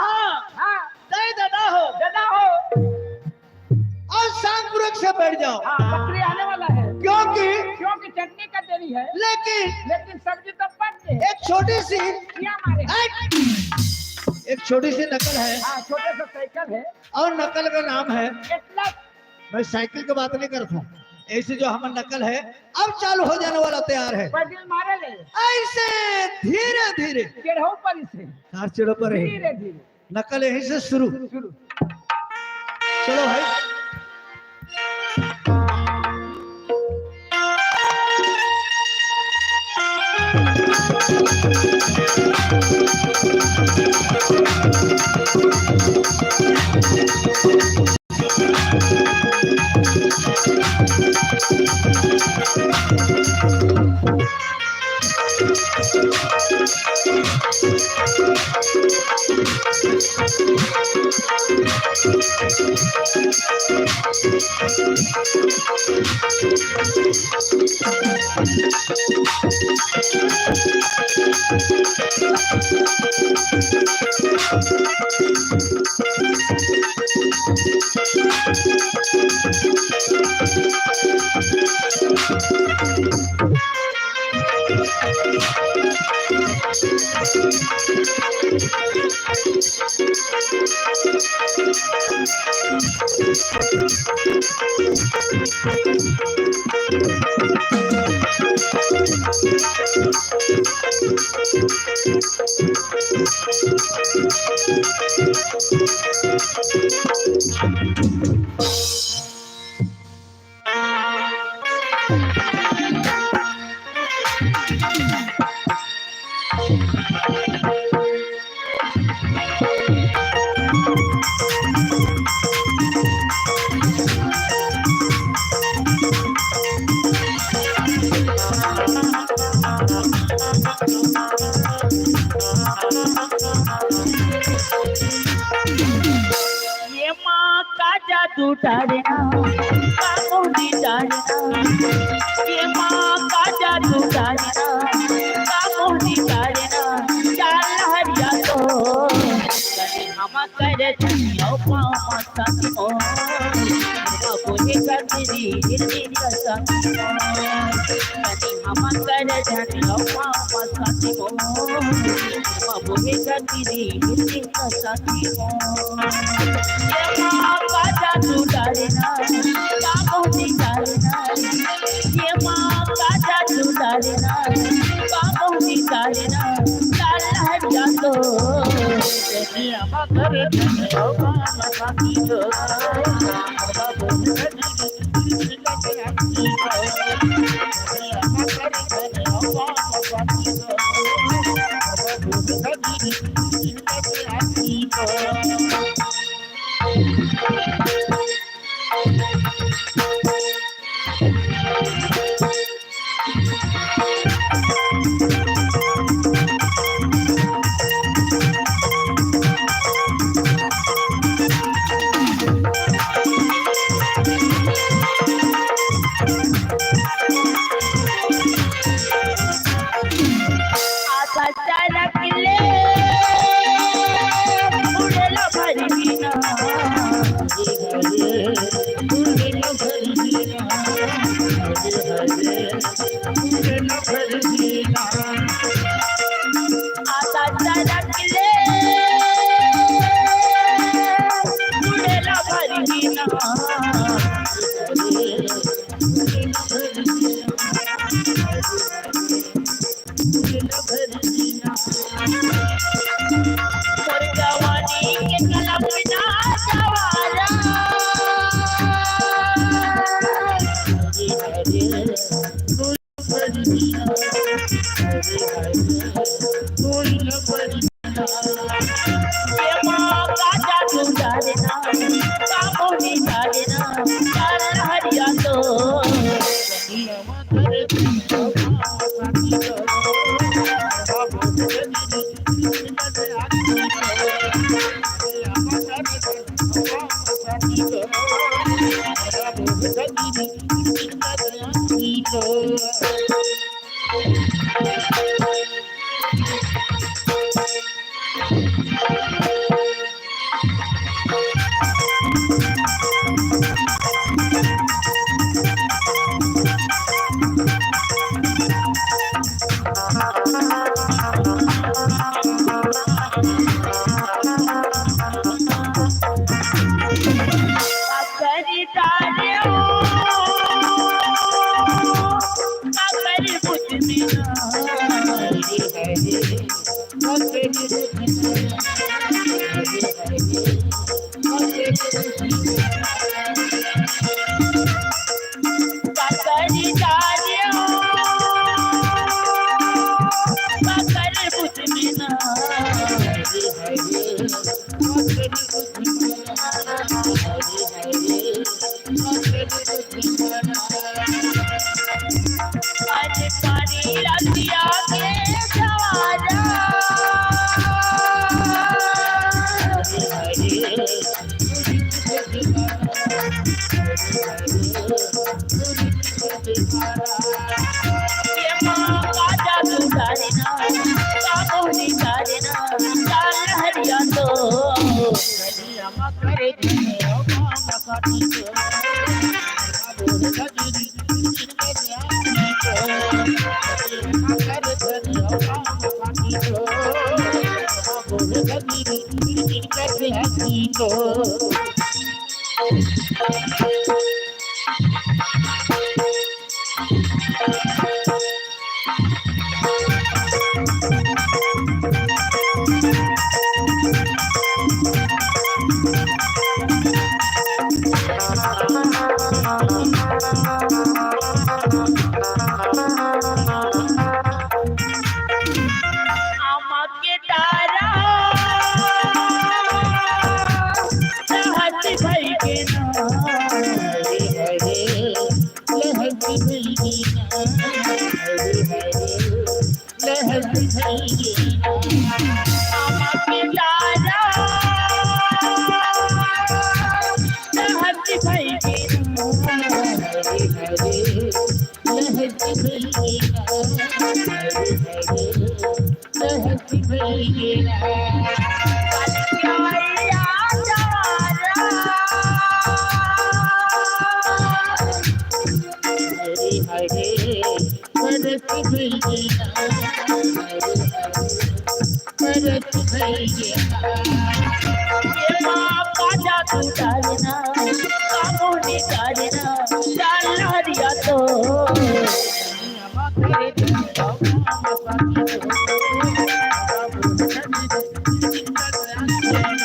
जय दादा हो और शांतपुरक से बैठ जाओ बकरी आने वाला है क्योंकि चटनी का देरी है लेकिन सब्जी तो बन गई एक छोटी सी क्या मारे एक छोटी सी नकल है हाँ छोटे सा साइकिल है और नकल का नाम है इतना मैं साइकिल की बात नहीं करता हूँ ऐसे जो हमारा नकल है अब चालू हो जाने वाला तैयार है पैदल मारे ले ऐसे धीरे धीरे चढ़ो पर इसे कार चिड़ो पर है धीरे धीरे नकल यहीं से शुरू शुरू चलो भाई ये माँ का जादू डालना कामोदी डालना ये माँ का जादू डालना कामोदी डालना चाल हरिया तो कहीं हम कर दियो पाँव मस्ती हो अब ये करती हिरनी कसम कहीं हम कर दियो पाँव मस्ती हो अब ये करती हिरनी कसम हो ये माँ का जादू डालना कामोदी डालना ये माँ का जादू डालना कामोदी डालना चाल हरिया तो आकाशा रखले उडेला भरवीना आकाशा रखले उडेला भरवीना जवानी के कलपना सवारा हरिया तो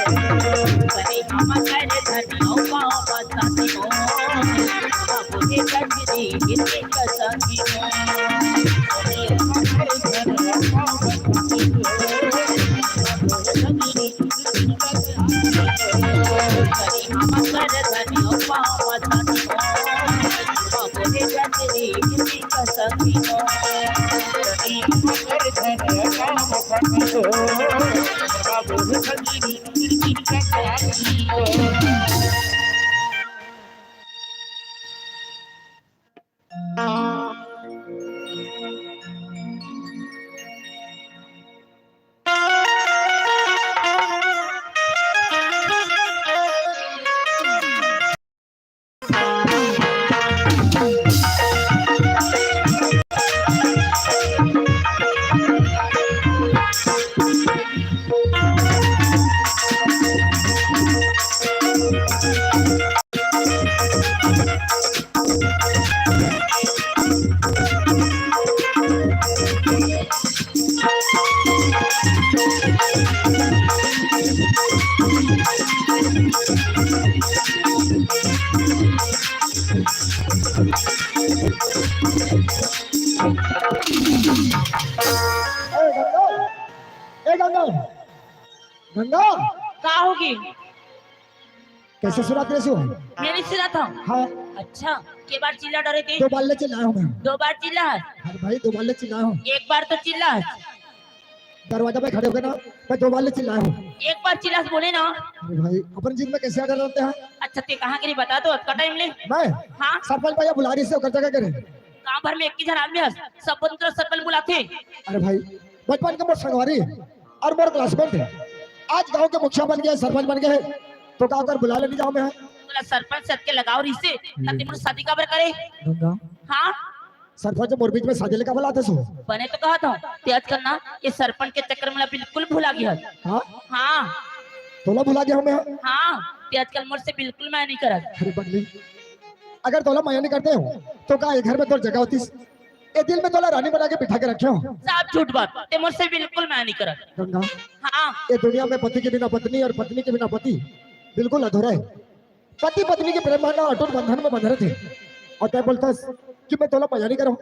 बने हम कर धनियों पाँव बसाती हो बाबू के गजरी गिरने कसती हो बने हम कर धनियों पाँव बसाती हो बने हम कर धनियों पाँव बसाती हो बाबू के गजरी गिरने कसती हो बने हम कर धनियों पाँव बसाती हो बाबू के गजरी गिरने कसती हो। गंगा गंगा क्या होगी कैसे सुनाते रहे सो मैंने सुना था। हाँ अच्छा के बार चिल्ला डरे थे? 2 बार चिल्लाया हूँ मैं। 2 बार चिल्ला है? अरे भाई 2 बार चिल्लाया हूँ। 1 बार तो चिल्ला है। दरवाजा पे खड़े हो गए ना, मैं 2 बार चिल्लाया हूँ। 1 बार चिल्ला से बोले ना। अरे भाई अपन जीत में कैसे आर्डर होते हैं? अच्छा ते कहाँ के लिए बता दो का टाइम ले। मैं हाँ सरपंच भैया बुला रही से कर जगह करे कहाँ भर में एक ही जन आदमी है स्वतंत्र सरपंच बुलाते। अरे भाई बचपन के मोर संगवारी और मोर क्लासमेट है, आज गांव के मुखिया बन गए, सरपंच बन गए, तो का कर बुला लेने जाओ मैं। बोला सरपंच सत के लगाओ रिश्ते ताकि मुझे शादी का करे। गंगा हाँ सरपंच मोर बीच में शादी लेकर बुलाते सो बने तो कहा था त्याग करना ये सरपंच के चक्कर में बिल्कुल भुला गया। हाँ हाँ तोला भुला गया हूँ मैं। हाँ त्याग कल मुझ से बिल्कुल मैं नहीं करा। अरे बदली अगर तोला माया नहीं करते हो तो का ये घर में तो जगह होती, ये दिल में तोला रानी बना के बिठा के रखे हो। साफ झूठ बात ते मुझसे बिल्कुल मैं नहीं करा। गंगा हाँ ये दुनिया में पति के बिना पत्नी और पत्नी के बिना पति बिल्कुल अधूरा है। पति पत्नी के प्रेम भावना अटूट बंधन में बंध रहे थे और तय बोलता कि मैं तोला मजा नहीं करूं।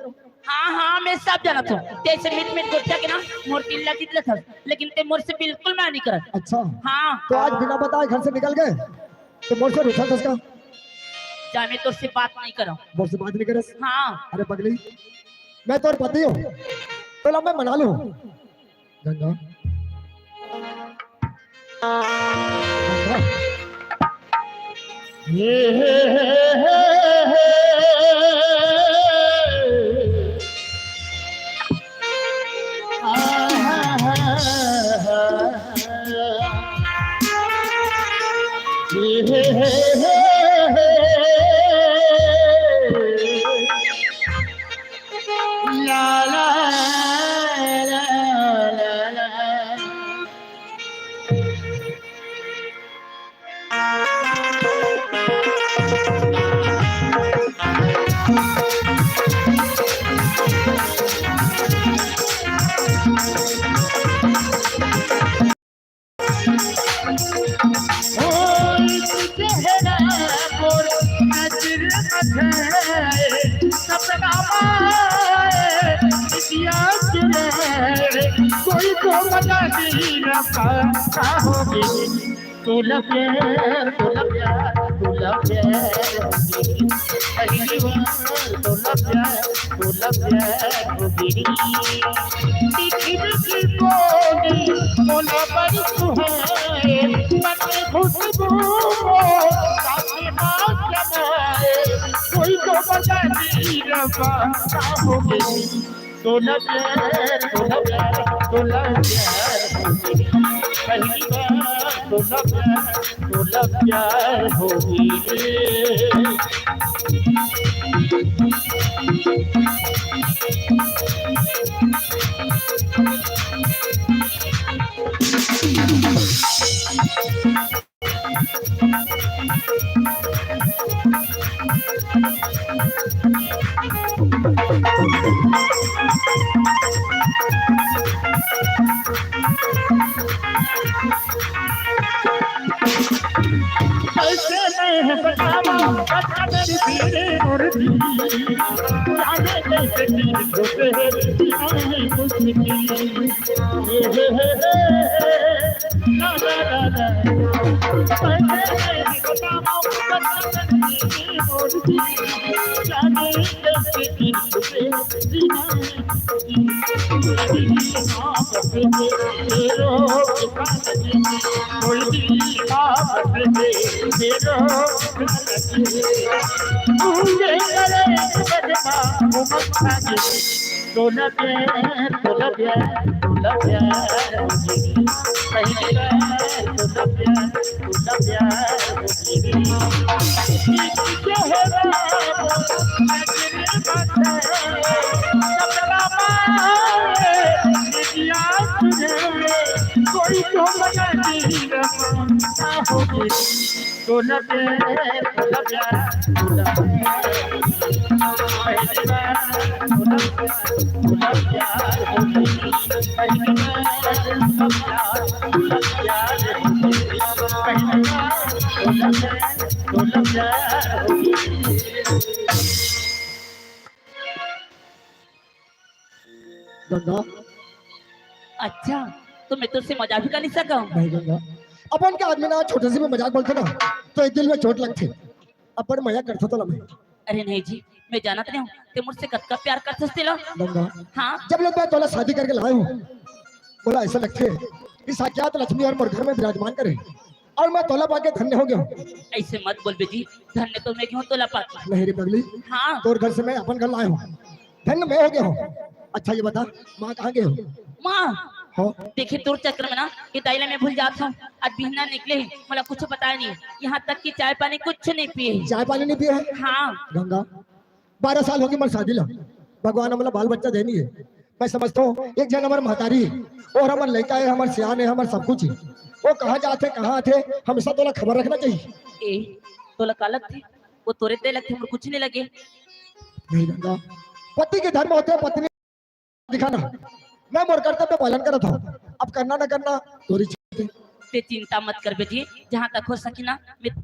हाँ हाँ मैं सब जाना था तेरे मिट मिट गोटिया के ना मोर तिल्ला जितला था लेकिन ते मोर से बिल्कुल मैं नहीं करा। अच्छा हाँ तो आज बिना बताए घर से निकल गए तो मोर से रूठा था उसका। जा मैं तुझसे बात नहीं करा। मोर से बात नहीं करे। हाँ अरे पगली मैं तो पति हूँ तो मैं मना लूं। गंगा कोई को बता दी तुला प्यार तुला प्यार तुला प्यार पहली बार तुला प्यार होगी दिखी दिखी बोली बोला बड़ी सुहाए मन में खुशबू साथी हाथ लगाए कोई को बता दी रफा होगी तुला प्यार तुला प्यार तुला प्यार होगी पहली बार तुला प्यार होगी। हैं बतावा कदर तेरे मुर्दी जाने कैसे तीर घुसे नहीं मुश्किल ला ला ला ला मैं नहीं बतावा कदर तेरे मुर्दी जाने कैसे तीर घुसे कोई तो गंगा अच्छा तो मैं तुझसे मजाक भी कर नहीं सका हूँ। नहीं गंगा, अपन के आदमी ना छोटे से भी मजाक बोलते ना तो एक दिल में चोट लगती, अपन मजाक करता तो लम्हे। अरे नहीं जी, मैं जानत नहीं हूँ कि मुझसे कब प्यार कर सकते लो। गंगा हाँ जब लोग मैं तोला शादी करके लाए हूँ बोला ऐसा लगते कि साक्षात लक्ष्मी और मोर घर में विराजमान करे और मैं तोला पाके धन्य हो गया हूँ। ऐसे मत बोल बेजी, धन्य तो मैं क्यों तोला पाती। नहीं रे पगली, हाँ तोर घर से मैं अपन घर लाए हूँ, धन्य मैं हो गया हूँ। अच्छा ये बता माँ कहाँ गए हो? माँ हो देखिए तोर चक्कर में ना कि ताइला मैं भूल जाता हूँ। आज बिहना निकले मतलब कुछ पता नहीं, यहाँ तक कि चाय पानी कुछ नहीं पिए। चाय पानी नहीं पिया है? हाँ गंगा 12 साल होगी मर शादी ला, भगवान हमारा बाल बच्चा देनी है। मैं समझता हूँ एक जन हमारे महतारी और हमारे लड़का है, हमारे सियान है, हमारे सब कुछ है। वो कहाँ जाते कहाँ आते हमेशा तोला खबर रखना चाहिए। ए तोला कालक थे वो तोरे ते लगते मुझे कुछ नहीं लगे। नहीं गंगा, पति के धर्म होते हैं पत्नी दिखाना, मैं मोर कर्तव्य पालन कर रहा था, अब करना ना करना तोरी चीज है। ते चिंता मत कर बेटी, जहाँ तक हो सकी ना मैं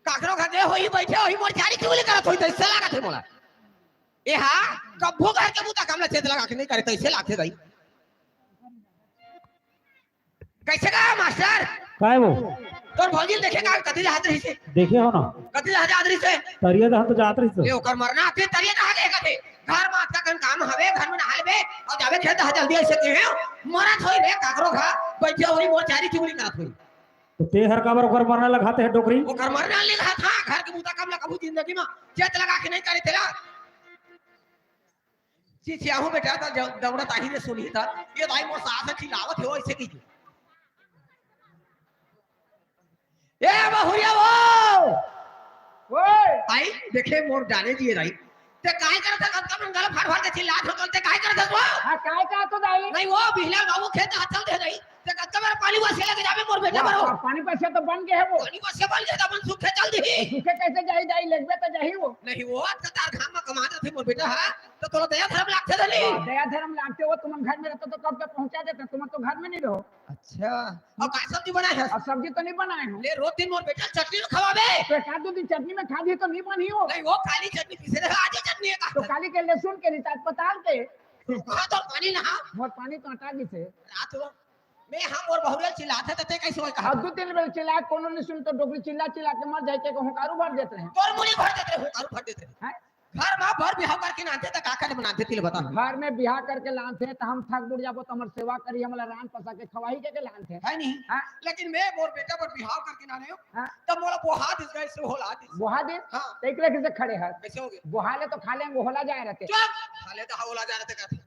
काकरो घरे होई बैठे होई मोर झाड़ी क्यों ले करत होई तैसे लागत है मोला ए हां कब्बो घर के मुता कामला छेद लगा के नहीं करे तैसे लागते दई कैसे का मास्टर काय वो तोर भौजी देखे का कथी हाथ रही से देखे हो ना कथी हाथ रही से तरिया दहन तो जात रही ले ओकर मरना आते तरिए कहा गए कथे घर में आता कन काम हवे घर में नहाल बे और जावे खेत हा जल्दी ऐसे के मरा थोई रे काकरो खा बैठे होई मोर चारी चुगली करत होई तो ते हर काबर ओकर मरना लगाते है डोकरी ओकर मरना लिखा था घर के मुता कम कबू जिंदगी में चेत लगा के नहीं करे तेरा चिचियाहू बेटा था दौड़ा ताही ने सुनी था ये भाई मोर सास खिलावत हो ऐसे की ए बहुरिया वो ओए आई देखे मोर जाने दिए राई ते काय करत है कब गल फाड़ फाड़ के चिल्लात हो ते काय करत है वो हां काय का तो दाई नहीं वो बिहला बाबू खेत हाथ दे रही ते कब मेरा पानी वसे लगे जावे मोर बेटा भरो पानी पैसे तो बन गए है वो पानी वसे बन गया अपन सूखे चल दी सूखे कैसे जाई जाई लगबे तो जाही वो नहीं वो कतार घाम में कमाता थे मोर बेटा हां तो तोरा दया धर्म लागते धली दया धर्म लागते हो तुम घर में रहते तो कब तक पहुंचा देते तुम तो घर में नहीं रहो अच्छा और का सब्जी बनाए है और सब्जी तो नहीं बनाए हो ले रोज दिन मोर बेटा चटनी खवावे तो एक आध दो दिन चटनी में खा दी तो नहीं बनी हो नहीं वो काली चटनी पीसे रहा आज चटनी का तो काली के लहसुन के रिचार्ज पताल के हां तो पानी नहा मोर पानी तो हटा दी से रात हो मैं हम और बहुरिया चिल्लाते थे कैसे होय कहा और दो तीन बेर चिल्ला कोनो नहीं सुन तो डोगरी चिल्ला चिल्ला के मर जाए के हुकारू भर देते हैं तोर मुड़ी भर देते हो कारू भर देते हैं? घर में भर बिहाव करके नाते तक काका बनाते थे बता घर में बियाह करके लानते हैं तो हम थक बुड़ जाबो तो हमर सेवा करी हमला रान पसा के खवाही के लानते हैं है नहीं हाँ? लेकिन मैं मोर बेटा पर बिहाव करके ना रहे हाँ? तब मोला बोहा दिस गए से होला दिस बुहा दे हां एक लेके से खड़े हैं कैसे हो गए बुहाले तो खा लेंगे होला जाए रहते चुप खाले तो होला जा रहे थे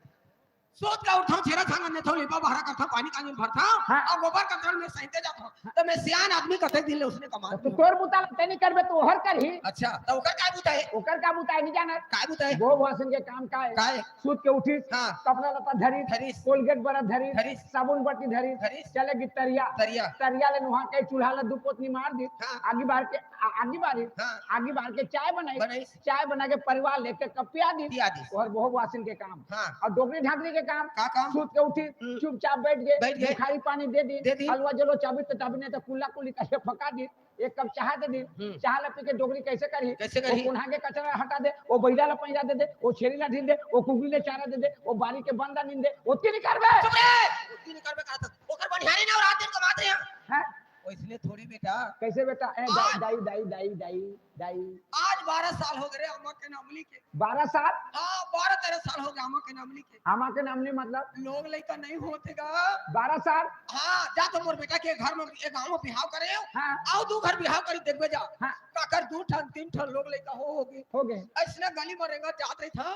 सोच का उठाओ छेरा थांगा ने थोड़ी लिपा बहरा करता पानी कानी भरता हाँ। और गोबर का में सहिते जाता तो मैं सियान आदमी कथे दिन ले उसने कमा तो तोर बुता ते नहीं करबे तो हर कर ही अच्छा तो ओकर काय बुता है ओकर का बुता नहीं जाना काय बुता है गो भाषण के काम का का है है? सूत के उठी हाँ। कपड़ा लता धरी धरिस। कोलगेट बड़ा धरी धरिस। साबुन बट्टी धरी धरिस। चलेगी तरिया तरिया। तरिया ले नुहा के चूल्हा ले दू पोतनी मार दी हाँ। आगी बार के आगी बारी हाँ। आगी बार के चाय बनाई बनाइस। चाय बना के परिवार लेके कप पिया दी पिया दी। और बहु वासन के काम हाँ। और डोगरी ढाकरी के काम का काम? सूत के उठी चुपचाप बैठ बैठ गए गए। खाली पानी दे दे दी दी। हलवा जलो चाबी तो चाबी नहीं तो कुल्ला कुली कैसे फका दी एक कप चाय दे दी चाय ला पी के डोगरी कैसे करी कैसे करी? वो कुन्हा के कचरा हटा दे वो बैला ला पैजा दे दे वो छेरी ला ढील दे वो कुकरी ले चारा दे दे वो बारी के बंदा नींद दे ओती नहीं करबे चुप रे उतनी नहीं करबे करत ओकर बढ़ियारी ना और रात दिन कमाते हैं हैं ओ इसलिए थोड़ी बेटा कैसे बेटा ए आज- दाई दाई दाई दाई दाई आज 12 साल हो गए अम्मा के नामली के 12 साल हां 12-13 साल हो गए अम्मा के नामली के आमा के नाम नहीं मतलब लोग लइका नहीं होतेगा 12 साल हां जा तो मोर बेटा के घर में एक गांव में बिहाव करे हाँ आओ दू घर बिहाव करी देखबे जा हाँ काकर 2 ठन 3 ठन लोग लइका होगी हो गए ऐसने गली में रेंगा जात रही था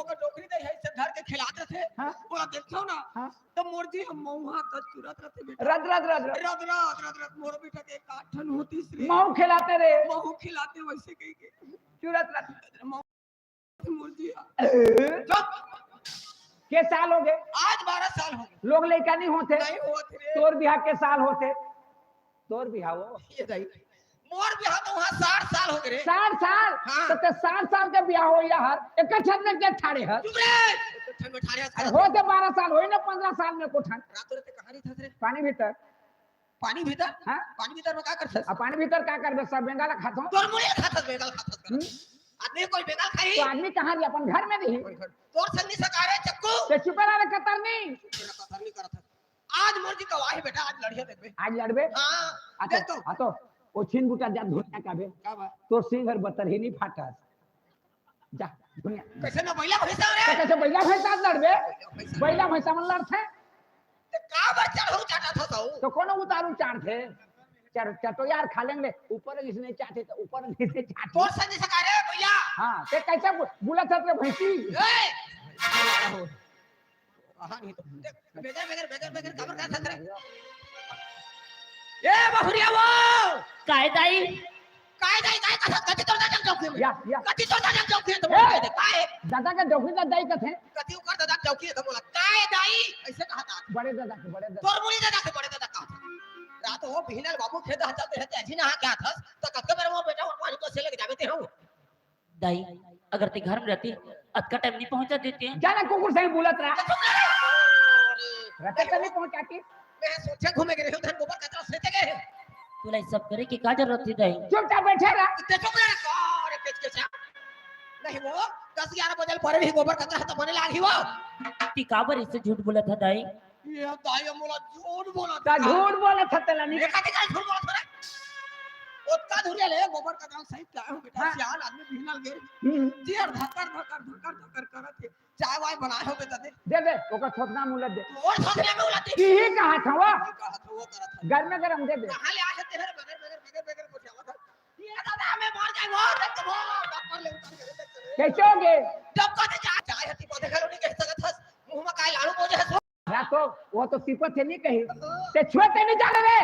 ओकर डोकरी दे है से घर के खिलाते थे हाँ ओला देखो ना हाँ तो मोर जी हम मौहा का तुरंत रहते बेटा रद रद रद रद रद रात रद रात मोर बेटा के 8 ठन होती श्री माऊ खिलाते रे महू खिलाते वैसे कही के चुरत रद मोर जी के साल हो गए आज 12 साल हो गए लोग लड़का नहीं होते नहीं होते रे तोर बिहार के साल होते तोर बिहार हो ये दाई मोर बिहाव तो वहां 60 साल हो गए रे 60 साल हाँ। तो 60 साल के बियाह हो यार एक छत में के ठाड़े है चुप रे ठन में ठाड़े अरे हो तो 12 साल होई ना 15 साल में कोठन रातों रात कहानी था रे पानी भीतर पानी भीतर हाँ पानी भीतर में का करछस अब पानी भीतर का करबे सब बेंगाला खातो तोर मुड़ी खातस बेगल खातस आदमी कोई बेगल खाई तो आदमी कहां रे अपन घर में रही तोर संगी सकारे चक्कू ते चुपेला रे कतर नहीं कतर नहीं करत आज मोर जी गवाही बेटा आज लड़िया देखबे आज लड़बे हां देख तो आ तो ओ छिन बुटा जा धोया का बे का बा तो सिंगर बतर ही नहीं फाटस जा दुनिया कैसे ना बैला भैसा तो रे कैसे बैला भैंसा लड़बे बैला भैंसा में लड़थे ते का बा चढ़ो चाटा था तो कोनो उतारू चार थे चटो यार खा लेंगे ऊपर इसने चाटे तो ऊपर इसने चाटे तोर संगी सकारे भैया हां ते कैसे बुला था रे भैंसी ए कहानी तो देख बेगर खबर का था रे ए बहुरिया वो काय दाई काय का कति तोर दादा चौकी में या कति तोर दादा चौकी तो ए! बोल काय दादा का डोकरी दा दाई कथे कति उकर दादा चौकी तो बोला काय दाई ऐसे कहा था बड़े दादा तोर मुड़ी दादा के बड़े दादा कहा था रात हो बिहनल बाबू खेत हटाते रहते अजी ना क्या था तो कब मेरे वो बेटा और पानी को से लेके जाते हूं दाई अगर ते घर में रहती अत का टाइम नहीं पहुंचा देते हैं जाना कुकुर से बोलत रहा रते कभी पहुंचाती मैं सोचे घूमे गए उधर गोबर कचरा सेते गए तोला ई सब करे की का जरूरत थी दाई चुपचाप बैठे रहा ते चुप रह और किच नहीं वो 10-11 बजे पर भी गोबर कचरा तो बने लागी वो ती काबर इससे झूठ बोला था दाई ये दाई मोला झूठ बोला ता झूठ बोला थतला नहीं देखा देखा झूठ बोला थोड़ा ओत्ता धुरिया ले गोबर का दाल सही लाया हूं बेटा हाँ। सियान आदमी बिहनल गेल जीर धक्कर करत है चाय वाय बनाए हो बेटा दे ओकर छोटना मुलत दे और सामने में उलाते की ही कहा था वो वो करत है घर में गरम दे कहां ले आ सकते हैं बगैर कुछ आवत है ये दादा हमें मार जाए वो देख वो डॉक्टर ले उतार के कैसे होगे जब कहते चाय हती को देखा नहीं कह सकत हस मुंह में काय लाड़ू बोझे है या तो वो तो सिपत से नहीं कही ते छोटे नहीं जाने रे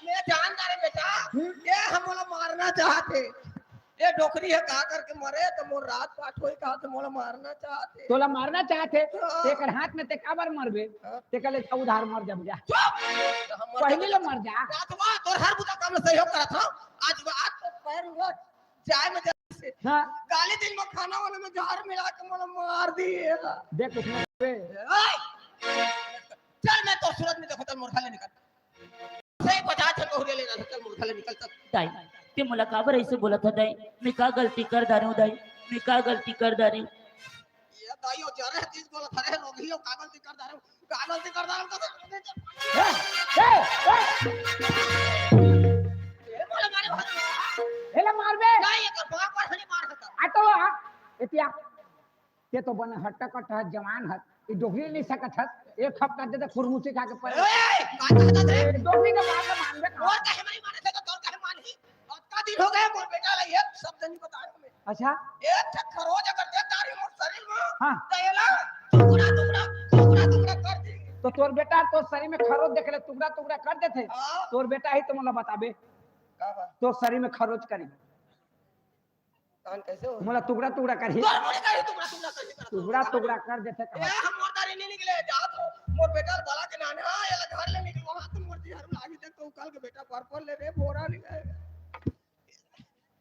मैं जानता रे बेटा ये हम लोग मारना चाहते ये डोकरी है कहा करके मरे तो मोर रात पाठ होई कहा तो मोला मारना चाहते तोला मारना चाहते तेकर हाथ में ते काबर मरबे ते कले उधार मर जा पहले लो मर जा रातवा तोर हर बुता काम में सहयोग करत हूं आज तो पैर हुआ चाय में हां गाली दिन में खाना वाले में जहर मिला के मोला मार दिए देख उसमें बे चल मैं तो सूरत में देखो चल मोर खाले निकल सही 50 को ले लेना चल मोर खाले निकल चल दाई ते मला का बरं ऐसे बोलत है दाई मैं का गलती कर दारी हूँ दाई मैं का गलती कर दारी ये दाइयो जरे 30 बोला थारे रोगियो कागल से कर दारू कागल से कर दारू ये मोला मारे हेला मारबे नहीं ये बाप पर नहीं मार सकता आटो एतिया ते तो बन हट्टा कट जवान है ई डोगरी नहीं सकत है एक हफ्ता दे खुरमुची खा के पर ए का कहता रे डोगरी का बात मानबे और कहे नहीं माने थे तो तोर कहे मानही और का दिन हो गए मोर बेटा ला एक शब्द नहीं बता मैं अच्छा एक ठक्कर रोज अगर दे तारी मोर शरीर में हां तयला टुकड़ा कर दी तो तोर बेटा तो शरीर में खरोच देख ले टुकड़ा कर देते हां तोर बेटा ही तो मला बताबे का बात तो शरीर में खरोच करी कान कैसे हो मला टुकड़ा करी तोर मोरे का टुकड़ा कर देते ए हम मोर दारी नहीं निकले जा तो मोर बेटा बाला के नाने हां ये घर ले निकल वहां तुम मोर जी हरु लागी देख तो कल के बेटा पर्पल ले रे बोरा ले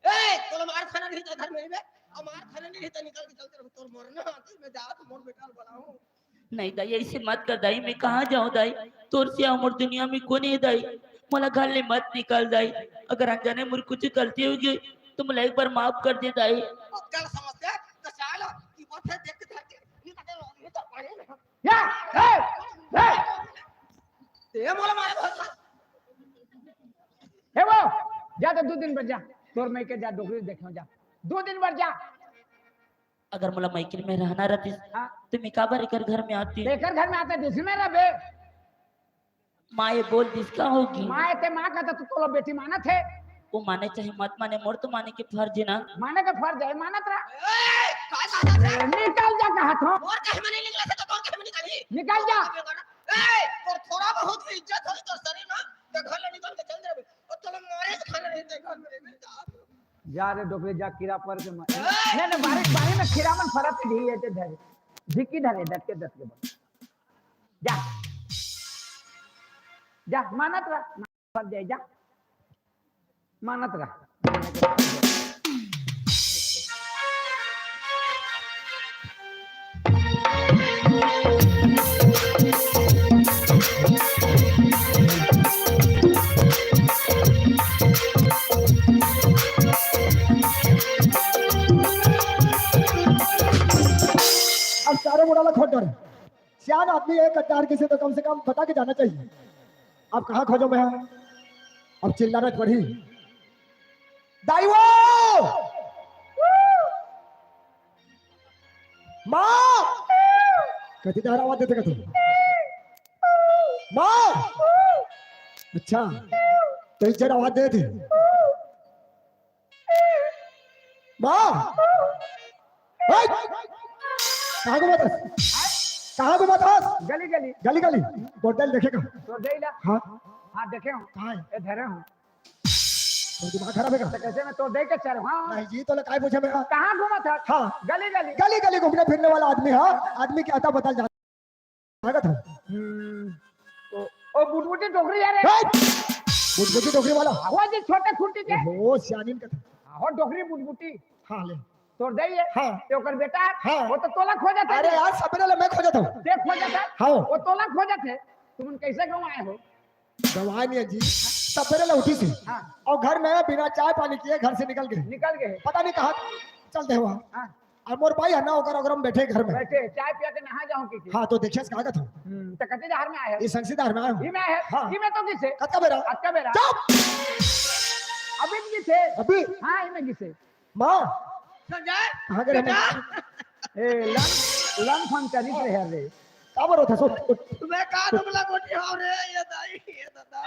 ए तोला मार खाना नहीं तो घर में बे और मार खाना नहीं तो निकल के चलते तोर मरना तो मैं जा तो मोर बेटा बुलाऊं नहीं दाई ऐसे मत कर दाई मैं कहाँ जाऊँ दाई तोर से अमर दुनिया में कौन है दाई मला घर ले मत निकाल दाई अगर अनजाने मुझे कुछ गलती होगी तो मला एक बार माफ कर दे दाई अब कल समझते तो चाल की बात है देख के धरती नहीं तो पानी या ये मोला मारे बहुत हे वो जा तो 2 दिन पर जा तोर मैं के जा डोगरी देखो जा 2 दिन पर जा अगर मला माइकिल में रहना रहती हां तो मैं काबर कर घर में आती लेकर घर में आते जिसमें रहे माँ ये बोल दिसका होगी माँ ते माँ का तो तोला बेटी मानत है वो माने चाहे मत माने मोर तो माने के फर्ज है ना माने का फर्ज है मानत रहा ए काय कहता है निकल जा कहा था और कहे में नहीं निकला तो कौन कहे में निकाली निकल जा ए और थोड़ा बहुत भी इज्जत हो तो शरीर ना तो घर ले निकल के चल जाबे और तोला मारे से खाना नहीं घर में जा रे डोकरे जा कीड़ा पर के नहीं बारी में खीरामन फरक दी है ते धरे झिकी धरे डट के जा मानत रहा फर्ज है जा मानत रहा अब चारों मुड़ाला खोट डर सियान आदमी है कट्टार किसे तो कम से कम बता के जाना चाहिए अब कहाँ खोजो मैं अब चिल्लाना पड़ी दाइवो माँ कति देर आवाज देते कहते माँ अच्छा तो इस जरा आवाज देते माँ कहाँ को बतास गली गली गली बोतल देखेगा तो दे ला हाँ हां देखे हूं कहाँ है ए धरे हूं तो दिमाग खराब है तो कैसे मैं तो दे के चल हां नहीं जी तो काय पूछे मैं कहां घूमा था हाँ गली गली गली घूमने फिरने वाला आदमी हाँ आदमी क्या आता बदल जाता था ओ बुटबुटी डोगरी यार बुटबुटी डोगरी वाला वो जी छोटे खुट्टी के हो सियानीन का था हो डोगरी बुटबुटी हाँ ले तो दे ये हाँ ते ओकर बेटा हाँ। वो तो तोला खोजा था अरे यार सबने ले मैं खोजा था देख खोजा था हाँ वो तोला खोजा थे तुम कैसे गांव आए हो गवाह नहीं है जी सबने ले उठी थी हाँ और घर में बिना चाय पानी किए घर से निकल गए निकल गए पता नहीं कहाँ चलते हुआ हाँ और मोर भाई है ना ओकर अगर हम बैठे घर में बैठे चाय पिया के नहा जाऊं की हाँ तो देखिए कागज हम तो कते धार में आया ये संसीदार में आयो ही में है हाँ। ही में तो किसे कत्का बेरा अक्का बेरा चुप अभी किसे अभी हां ही में किसे माँ संजय कहाँ गए हम ए लन फन करी रहे रे काबर होता सो मैं कहा तुमला गोटी हो रे ये दाई ये दादा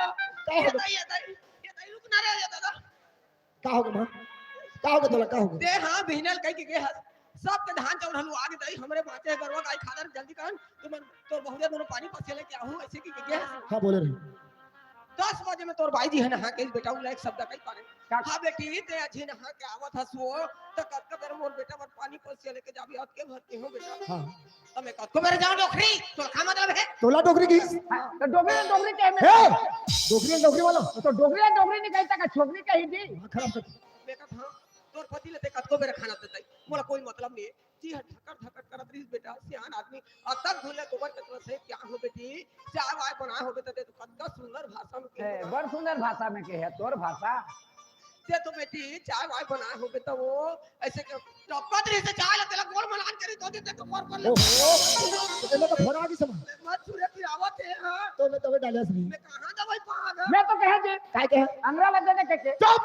ये दाई रुक ना रे ये दादा का होगा माँ का होगा तोला का होगा दे हां बिहनल कह के हस सब के धान चावल हलवा आगे दई हमरे बाटे गरवा गाय खादर जल्दी कर तो बहुते दोनों पानी पसे लेके आहू ऐसे की के हाँ बोले रहे 10 बजे में तोर भाई जी है ना के बेटा उ लायक शब्द कई पारे हां बेटी ते अच्छी ना के आवत हसो तो कब बेर मोर बेटा मत पानी पसे लेके जाबी हाथ के भर के हो बेटा हाँ हमें कब बेर जाओ डोकरी तो का मतलब है तोला डोगरी की तो डोगरी के में हे डोगरी वाला तो डोगरी निकलता का छोकरी कही दी खराब कर बेटा हां तोर पति लेते कब बेर खाना देतई मोला कोई मतलब नहीं जी ठकर ठकर करत रही बेटा सियान आदमी अब तक भूले गोबर कचरा से क्या हो बेटी चाय वाय बना हो बेटा तो कतना सुंदर भाषा में ए बड़ सुंदर भाषा में के है तोर भाषा ते तो बेटी चाय वाय बना हो बेटा वो ऐसे के टपत रही से चाय ले तेला गोल मलान करी तो देते तो पर ले ओहो तो तो फोन आ गई समझ मत छुरे फिर आवत है हां तो मैं तवे डालिया सही मैं कहां दवाई पागा मैं तो कहे जे काय के अंगरा लग दे के चुप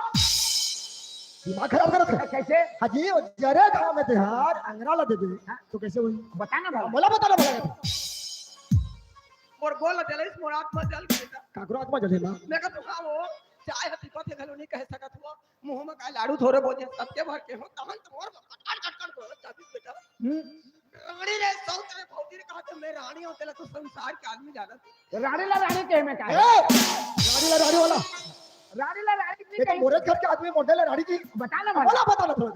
दिमाग खराब करत है कैसे हाजी जरे गांव में तिहार अंगरा ला दे दे तो कैसे हुई बता ना भला बोला बता ना बोला और बोल चले इस मोर आत्मा जल के बेटा काकरो आत्मा जले ना मैं कह तो हां वो चाय हती पथे घलो नहीं कह सकत हुआ मुंह में का लाडू थोड़े बोझे सबके भर के हो तहन तो मोर कट को चाबी बेटा रानी रे सौ तेरे भौजी ने कहा कि मैं रानी हूं तेरा तो संसार के आदमी जानत रानी के में का ए रानी वाला रानी की एक कही मोरे घर के आदमी मॉडल है रानी की बता ना भला बोला बता ना थोड़ा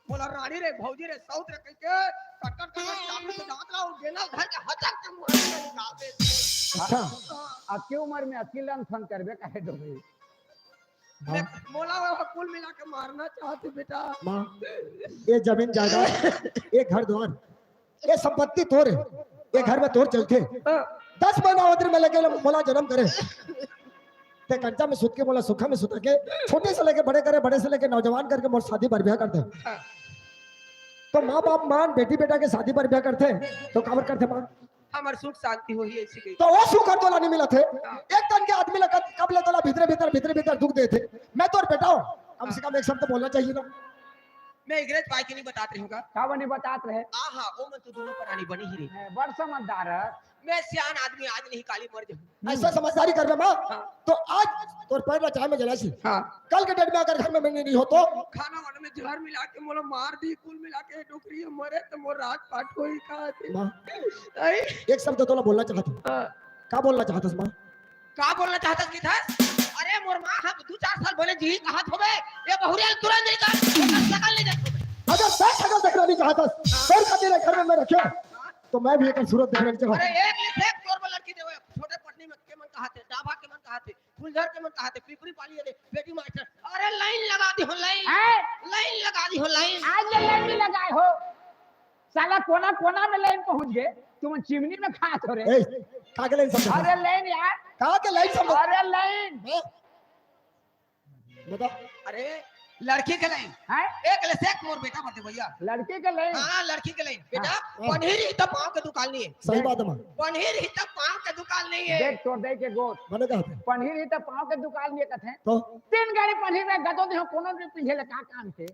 बोला रानी रे भौजी रे सौ तेरे कह के कट चाबी से दांत लाओ देना घर के हचक के मुंह में निकाल दे अच्छा अब की उम्र में अकेला फन करबे काहे डोगरी मैं बोला वो कुल मिला के मारना चाहते बेटा माँ ये जमीन जायदाद ये घर द्वार ये संपत्ति तोर है ये घर में तोर चलते 10 महीना उधर में लगे मोला जन्म करे ते कंचा में सुत के मोला सुखा में सुता के छोटे से लेके बड़े करे बड़े से लेके नौजवान करके मोर शादी पर ब्याह करते तो माँ बाप मान बेटी बेटा के शादी पर ब्याह करते तो काबर करते माँ हमार सुख शांति होई ऐसी गई तो वो सुख तोला नहीं मिला थे एक तन के आदमी लगा कब ले तोला भीतर दुख दे थे मैं तो बेटा हूँ कम से कम एक शब्द तो बोलना चाहिए ना मैं अंग्रेज भाई के नहीं बताते रहूंगा का बने बतात रहे आहा ओ मैं तो दोनों प्राणी बनी ही रही बड़ समझदार है मैं सियान आदमी आज नहीं काली मर जाऊं ऐसा समझदारी कर रहे माँ तो आज तोर पैर ला चाय में जलासी हां कल के डेट में अगर घर में मैंने नहीं हो तो खाना वाना में जहर मिला के मोला मार दी कुल मिला के डोकरी मरे तो मोर रात पाट होई का थे माँ आई एक शब्द तोला बोलना चाहता का बोलना चाहता माँ का बोलना चाहता की था अरे मोर मां हम 2-4 साल बोले जी कहत होबे ये बहुरिया तुरंत निकाल निकाल ले जा अगर मैं शक्ल देखना नहीं चाहता तोर का तेरे घर में मैं रखे तो मैं भी एक सूरत देखना चाहता अरे एक तोर पर लड़की देवे छोटे पटनी में के मन कहते डाभा के मन कहते फुलझर के मन कहते पिपरी पाली दे बेटी मास्टर अरे लाइन लगा दी हो लाइन लगा दी हो लाइन आज लाइन में लगाए हो साला कोना कोना में लाइन पहुंच गए तुम चिमनी में खा थोड़े ए का के लाइन समझ अरे लाइन यार का के लाइन समझ अरे लाइन बता अरे लड़की के लाइन है एक लेसेक मोर बेटा मत भैया लड़के के लाइन हां लड़की के लाइन बेटा पनीर ही तो पांव के दुकान नहीं है सही बात है माँ पनीर ही तो पांव के दुकान नहीं है देख तोड़ दे के गोद मैंने कहा था पनीर ही तो पाँव के दुकान में कथे तो 3 गाड़ी पनीर में गदो दे कोनो भी पिंझे ले का काम थे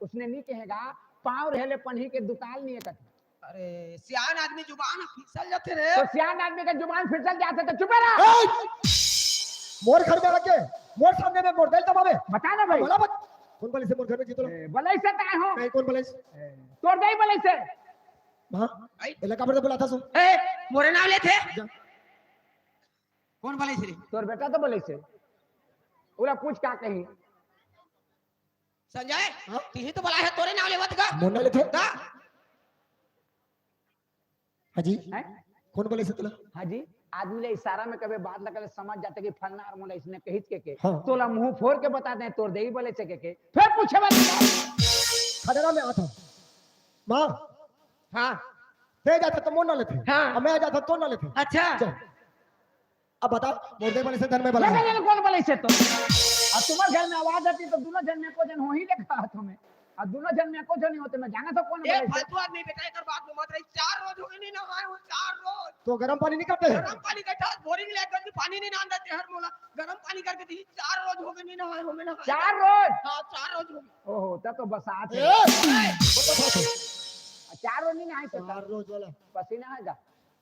उसने नहीं कहेगा पाँव रहले पनीर के दुकान नहीं कथे अरे सियान आदमी जुबान फिसल जाते रे तो सियान आदमी का जुबान फिसल जाते तो चुप रहा मोर घर में रखे मोर सामने में मोर दिल दबावे बता ना भाई बोला मत कौन बोले से मोर घर में जीतो बलई से काय हो नहीं कौन बोले तोड़ दे बलई से हां इलाका पर बोला था सो ए मोरे नाम ले थे कौन बोले से तोर बेटा तो बलई से ओला पूछ का कही संजय तीही तो बोला है तोरे नाम लेवत का मोना ले थे का हाजी हैं कौन बोले से तुला हाजी आदमी ले इशारा में कभी बात लगले समझ जाते कि फलना और मोला इसने कहित के हाँ। तोला मुंह फोड़ के बता दे तोर देई बोले से के फिर पूछे बात खड़ेरा में आता माँ हां ते जाता तो मोना लेते हाँ। अब मैं जाता तो ना लेते अच्छा चल अब बता मोर दे बोले से धन में बोला लगे कौन बोले से तो अब तुम्हारे घर में आवाज आती तो दोनों जन में को जन हो ही देखा तुम्हें और दोनों जन में कुछ नहीं होते मैं जाना तो कौन एक बोले फालतू आदमी बेटा एक बात में मत रही 4 रोज हो गए नहीं नहाए हो 4 रोज तो गर्म पानी नहीं करते हैं? गरम पानी का था बोरिंग ले गंदे पानी नहीं नान देते हर मोला गरम पानी करके दी 4 रोज हो गए नहीं नहाए हो मैं नहाए 4 रोज हां 4 रोज हो गए ओहो तब तो बसात ए, है बोलो बात है। 4 रोज नहीं नहाए तो 4 रोज वाला पसीना आएगा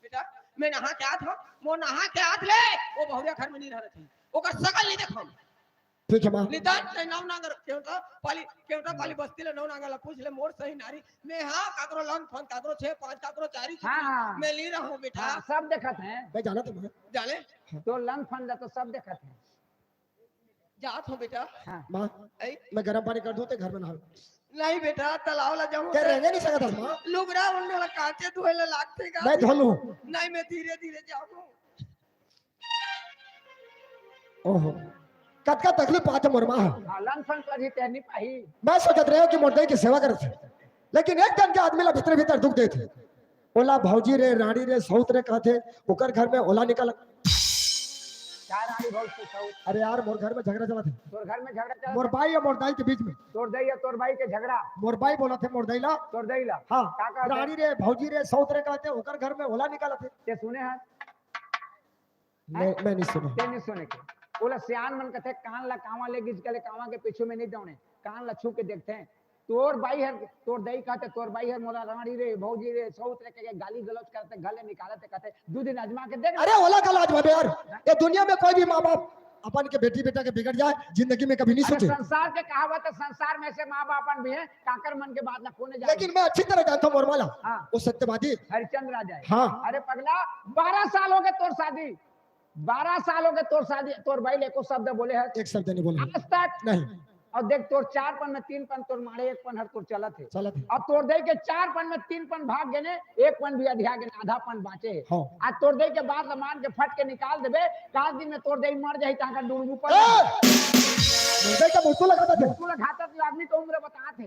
बेटा मैं नहा के आत हो वो नहा के आत ले वो बहुरिया घर में नहीं रह रही थी ओकर सकल नहीं देखो ठीक है माँ। निदान ते नाव नागर केवटा पाली बस्ती ले नाव नागर पूछ ले मोर सही नारी मैं हां काकरो लन फोन काकरो 6 5 काकरो 4 ही हाँ। मैं ली रहा हूं बेटा हाँ, सब देखत हैं मैं जाना तो मैं जाने तो लन फंड तो सब देखत हैं जात हो बेटा हाँ माँ ऐ मैं गर्म पानी कर दूं तो घर में नहा नहीं बेटा तालाब ला जाऊं क्या रहने नहीं सकता माँ? लुगड़ा उन्ने वाला कांचे धोए ले लागते का मैं धो लूं। नहीं मैं धीरे धीरे जाऊं ओहो कद का तकलीफ आते मोर माँ। हाँ, लन फंड पर ही तैरनी पाही मैं सोचत रहे हो कि मुर्दई की सेवा करत थे लेकिन एक दिन के आदमी ला भीतर भीतर दुख दे थे ओला भौजी रे रानी रे सौत रे कहते ओकर घर में ओला निकल। चार आड़ी बहुत पूछाऊ अरे यार मोर घर में झगड़ा चला थे तोर घर में झगड़ा चला मोर भाई और मोर दाई के बीच में। तोर दई या तोर भाई के झगड़ा मोर भाई बोला थे मोर दाई ला तोर दई ला हाँ का कहते? रानी रे भौजी रे सौत रे कहते ओकर घर में ओला निकल थे। ते सुने हैं मैं नहीं सुना। ते नहीं सुने के बोला सियान मन कहते कान ला कावा ले गिज के कावा के पीछे में नहीं दौड़े कान ला छू के देखते हैं तोर भाई है तोर दई कहते तोर भाई है मोला रानी रे भौजी रे सौत रे के गाली गलौज करते गले निकालते कहते 2 दिन अजमा के देख अरे ओला का लाज भाई यार ये दुनिया में कोई भी माँ बाप अपन के बेटी बेटा के बिगड़ जाए जिंदगी में कभी नहीं अरे सोचे संसार के कहावत है संसार में से माँ बापन भी है काकर मन के बात ना खोने जाए लेकिन मैं अच्छी तरह जानता हूँ मोरमाला हाँ। वो सत्यवादी। हरिचंद्र राजा है हाँ। अरे पगला 12 साल हो गए तोर शादी 12 साल हो गए तोर शादी तोर भाई ले को शब्द बोले है एक शब्द नहीं बोले आज तक नहीं और देख तोर 4 पन में 3 पन तोर मारे 1 पन हर तोर चलत है चला थे और तोर दई के 4 पन में 3 पन भाग गए ने 1 पन भी अधिया गए आधा पन बाचे है हाँ। आज तोर दई के बाद लमान के फट के निकाल देबे 5 दिन में तोर दई मर जाई ता का डूबू पर मुर्दे का मुंह लगाता थे। तू घातक आदमी को उम्र बता थे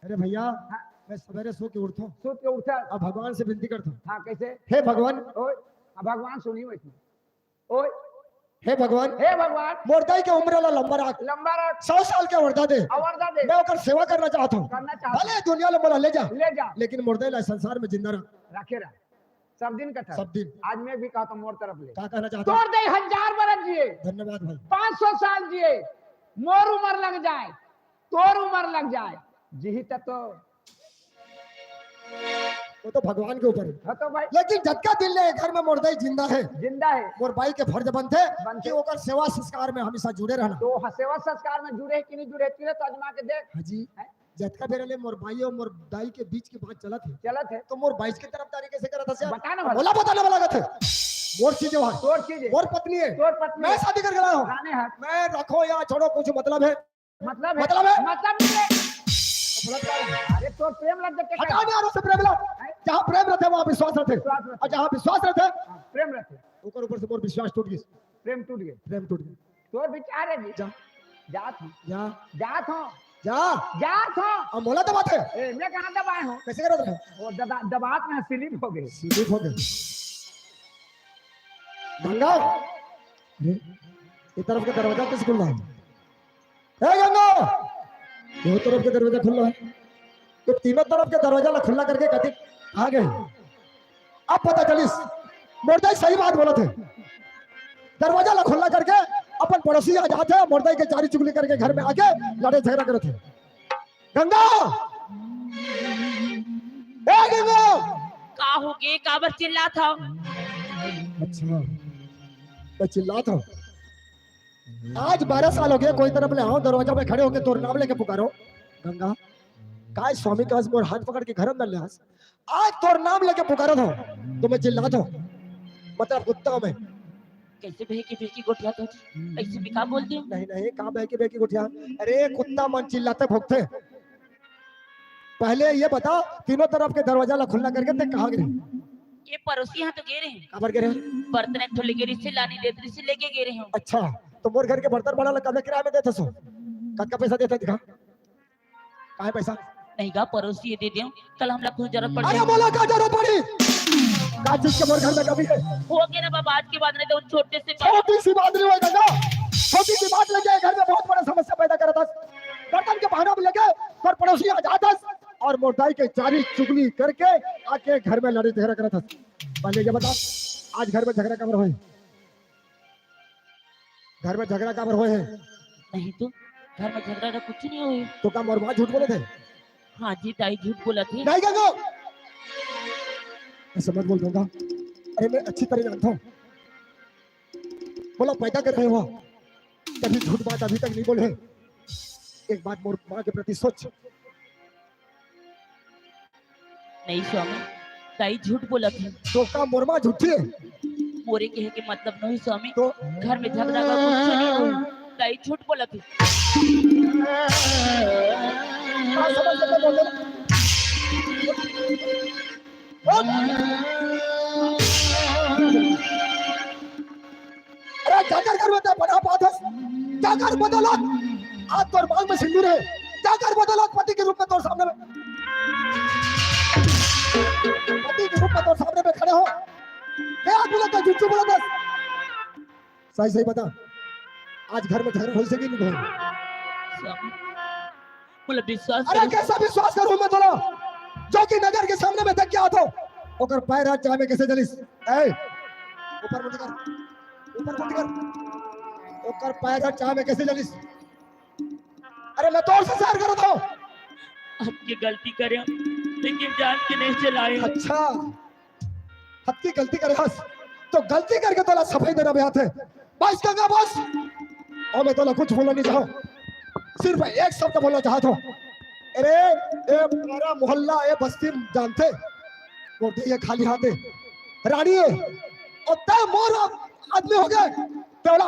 अरे भैया मैं सवेरे सो के उठता हूँ सूत के उठा और भगवान से विनती करता हूँ हां कैसे हे भगवान ओए भगवान सुनी बैठी ओए हे भगवान हे भगवान मुर्दई के उम्र ला लंबा रख लंबा रख 100 साल के वर्दा दे अवरदा दे मैं ओकर सेवा करना चाहता हूँ करना चाहता भले दुनिया ले बोला ले जा ले जा लेकिन मुर्दई ला संसार में जिंदा रह रखे रह सब दिन का था सब दिन। आज मैं भी कहता हूं मोर तरफ ले क्या कहना चाहता हूँ? तोड़ दे 1000 बरस जिए धन्यवाद भाई 500 साल जिए मोर उम्र लग जाए तोर उम्र लग जाए जी तक तो वो तो भगवान के ऊपर है हाँ तो भाई लेकिन जबका दिल ले घर में मुर्दई जिंदा है जिंदा है मोर भाई के फर्ज बनते बनते। कि ओकर सेवा संस्कार में हमेशा जुड़े रहना। तो सेवा संस्कार में जुड़े कि नहीं जुड़े तीरे तो अजमा के देख हाजी हैं? जतका बेरे ले मोर भाई और मोर दाई के बीच की बात चलत है चलत है तो मोर बाईस की तरफदारी कैसे करत है बता ना भला। बोला बताने वाला थे मोर चीज है तोर चीज है मोर पत्नी है तोर पत्नी मैं शादी करके लाया हूँ गाने हाथ मैं रखो या छोड़ो कुछ मतलब है मतलब है मतलब है? मतलब नहीं है। तो बलात्कार है। अरे तोर प्रेम लग के हटा नहीं आ रहा से प्रेम ला जहाँ प्रेम रहते वहाँ विश्वास रहते विश्वास रहते। और जहाँ विश्वास रहते हाँ, प्रेम रखे ऊपर से मोर विश्वास टूट गई प्रेम टूट गए प्रेम टूट गया तोर विचार है जी जा जात हूँ जा जात हूँ जा जात हूँ अब बोला तो बात है ए, मैं कहाँ दबाए हूँ कैसे करत रहे वो दबात में स्लिप हो गई सीधे हो गए गंगा अरे ये तरफ का दरवाजा कैसे खुल रहा है ए गंगा ये तरफ का दरवाजा खुल रहा है तो तीनों तरफ के दरवाजा ला खुला करके कहते आ गए अब पता चलिस मुर्दाई सही बात बोला थे दरवाजा ला खुला करके अपन पड़ोसी आ जाते मुर्दाई के चारी चुगली करके घर में आके लड़े झगड़ा करते गंगा ए गंगा का हो गए काबर चिल्ला था अच्छा मैं चिल्ला था आज 12 साल हो गए कोई तरफ ले आओ दरवाजा में खड़े होके तोर नाम लेके पुकारो गंगा काय स्वामी का मोर हाथ पकड़ के घर अंदर ले आज तोर नाम लेके पुकारो था तो मैं चिल्ला था मतलब कुत्ता में कैसे बेकी गोठिया तो ऐसे भी का बोलती हूँ नहीं नहीं कहाँ बहकी बहकी उठिया अरे कुत्ता मन चिल्लाते भोगते पहले ये बता तीनों तरफ के दरवाजा ला खुला करके ते कहाँ गिरे ये पड़ोसी यहाँ तो गए रहे हैं कहाँ गिरे बर्तन एक ठो लेके से लानी देते से लेके गए रहे हूँ अच्छा तो मोर घर के बर्तन बड़ा लगा किराए में देते सो कद का पैसा देते दिखा कहाँ है पैसा नहीं का पड़ोसी ये दे दियो कल हम लोग कुछ जरूरत पड़ अरे जाए बोला क्या जरूरत पड़ी का चीज के मोर घर में कभी है हो गया ना बाबा आज के बाद नहीं तो उन छोटे से छोटी सी बात नहीं होगा छोटी सी बात लग जाए घर में बहुत बड़ा समस्या पैदा करता बर्तन के बहाना में लगे और पड़ोसी आ जाता और मोटाई के चारी चुगली करके आके घर में लड़े झगड़ा करता। पहले ये बता, आज घर में झगड़ा कबर हुए? घर में झगड़ा कबर हुए हैं? नहीं तो घर में झगड़ा ना कुछ नहीं हुई। तो क्या मोर माँ झूठ बोले थे? हाँ जी ताई झूठ बोला थी। नहीं गंगो, ऐसा मत बोल गंगा। अरे मैं अच्छी तरह जानता हूँ, बोला पैदा कर रहे हो, कभी झूठ बात अभी तक नहीं बोले। एक बात मोर माँ के प्रति सोच। नहीं स्वामी, ताई झूठ बोला थी। तो का मोर माँ झूठी है? मोरे कहे के मतलब नहीं स्वामी, तो घर में झगड़ा का कुछ नहीं हुई। ताई झूठ बोला थी। हाँ, समझ सकते बोल दे। अरे जाकर घर में बना बात है, जाकर बदलो। आज तोर मांग में सिंदूर है, जाकर बदलो पति के रूप में तोर सामने में, पति के रूप में तोर सामने में खड़े हो। क्या बोला था? झूठ बोला था? सही सही बता, आज घर में झगड़ा हो सके नहीं? स्वामी बोला विश्वास अरे करो। कैसा विश्वास करूं मैं तोला, जो कि नगर के सामने में तक क्या था ओकर पैर हाथ चाहे में कैसे जलिस? ए ऊपर मुंह कर, ऊपर मुंह कर, ओकर पैर हाथ चाहे में कैसे जलिस? अरे मैं तोर से सैर करता हूं। आपकी गलती करे लेकिन जान के नहीं चलाए। अच्छा, हद की गलती करे हस, तो गलती करके तोला सफाई देना बेहद है। बस गंगा बस, और मैं तोला कुछ बोलना नहीं चाहूं, सिर्फ एक शब्द बोलना चाहता हूं। अरे ए पूरा मोहल्ला ए बस्ती जानते वो ये खाली हाथ है रानी है, और तय मोर आदमी हो गए तेवला।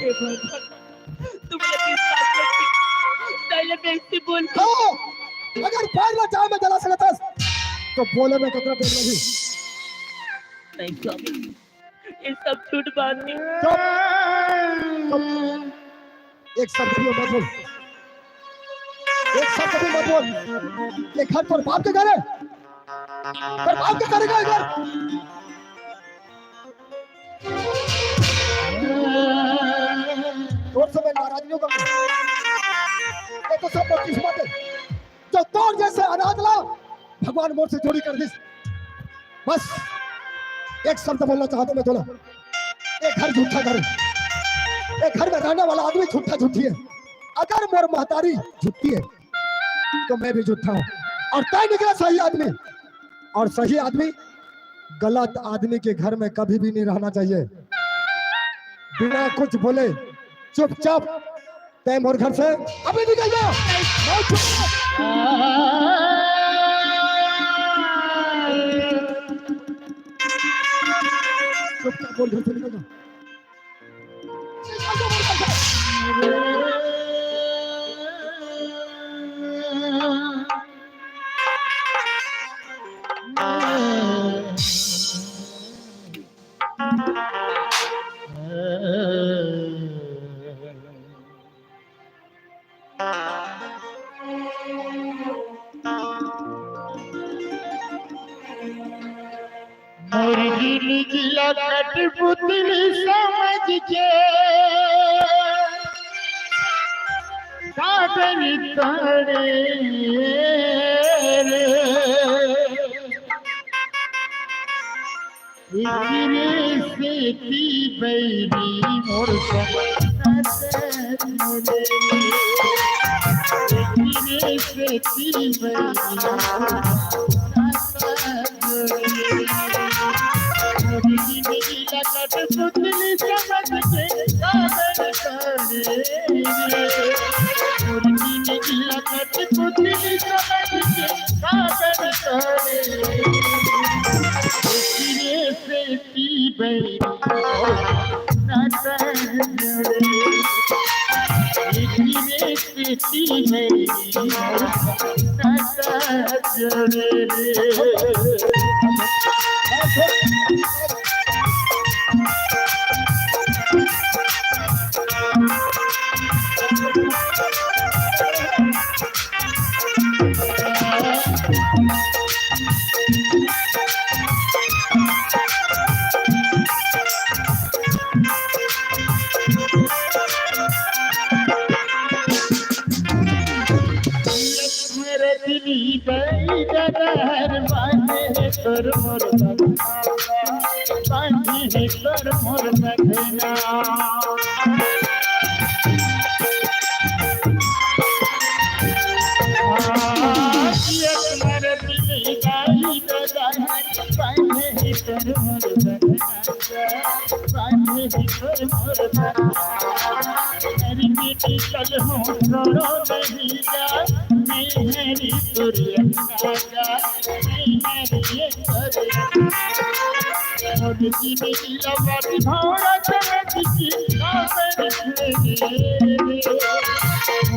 हे भगवान, तुमने विश्वास रखी, पहले कैसे बोल। हाँ, अगर पैर में चाय में जला सकता तो बोले में कतरा देर लगी। नहीं स्वामी, ये सब झूठ बात है। एक शब्द भी मत बोल, एक शब्द भी मत बोल। ये घर पर बाप के घर है, पर बाप के करेगा इधर। तोर से मैं नाराज नहीं होगा, ये तो सब किस्मत है जो तोर जैसे अनाथ ला भगवान मोर से जोड़ी कर दी। बस एक शब्द बोलना चाहता हूं मैं तोला, एक घर झूठा घर है, एक घर में रहने वाला आदमी झूठा झूठी है। अगर मोर महतारी झूठी है तो मैं भी झूठा हूं, और तय निकला सही आदमी। और सही आदमी गलत आदमी के घर में कभी भी नहीं रहना चाहिए। बिना कुछ बोले चुपचाप तय मोर घर से अभी निकल जा। चुपचाप बोल, घर से निकल जा। मुर्गी निकला कठपुतली समझ के काटन करे रे, इतने से ती बैरी मोर इतने से ती कठपुतली समझ के काटन करे, मुर्गी निकला कठपुतली समझ के काटन करे, इतने से ती बैरी नाचन रे, इतने से ती बैरी नाचन रे। रहर बांधे तोर मोर बगना बांधे तोर मोर बगना एक मर दिल गाई रहर बांधे तोर मोर बगना बांधे तोर मोर बगना मेरी बेटी कल हूँ छोड़ो नहीं जा मेरी तुरिया जा मेरी तुरिया और की बेटी लवाती भावना चमकी की कांपे रखेगी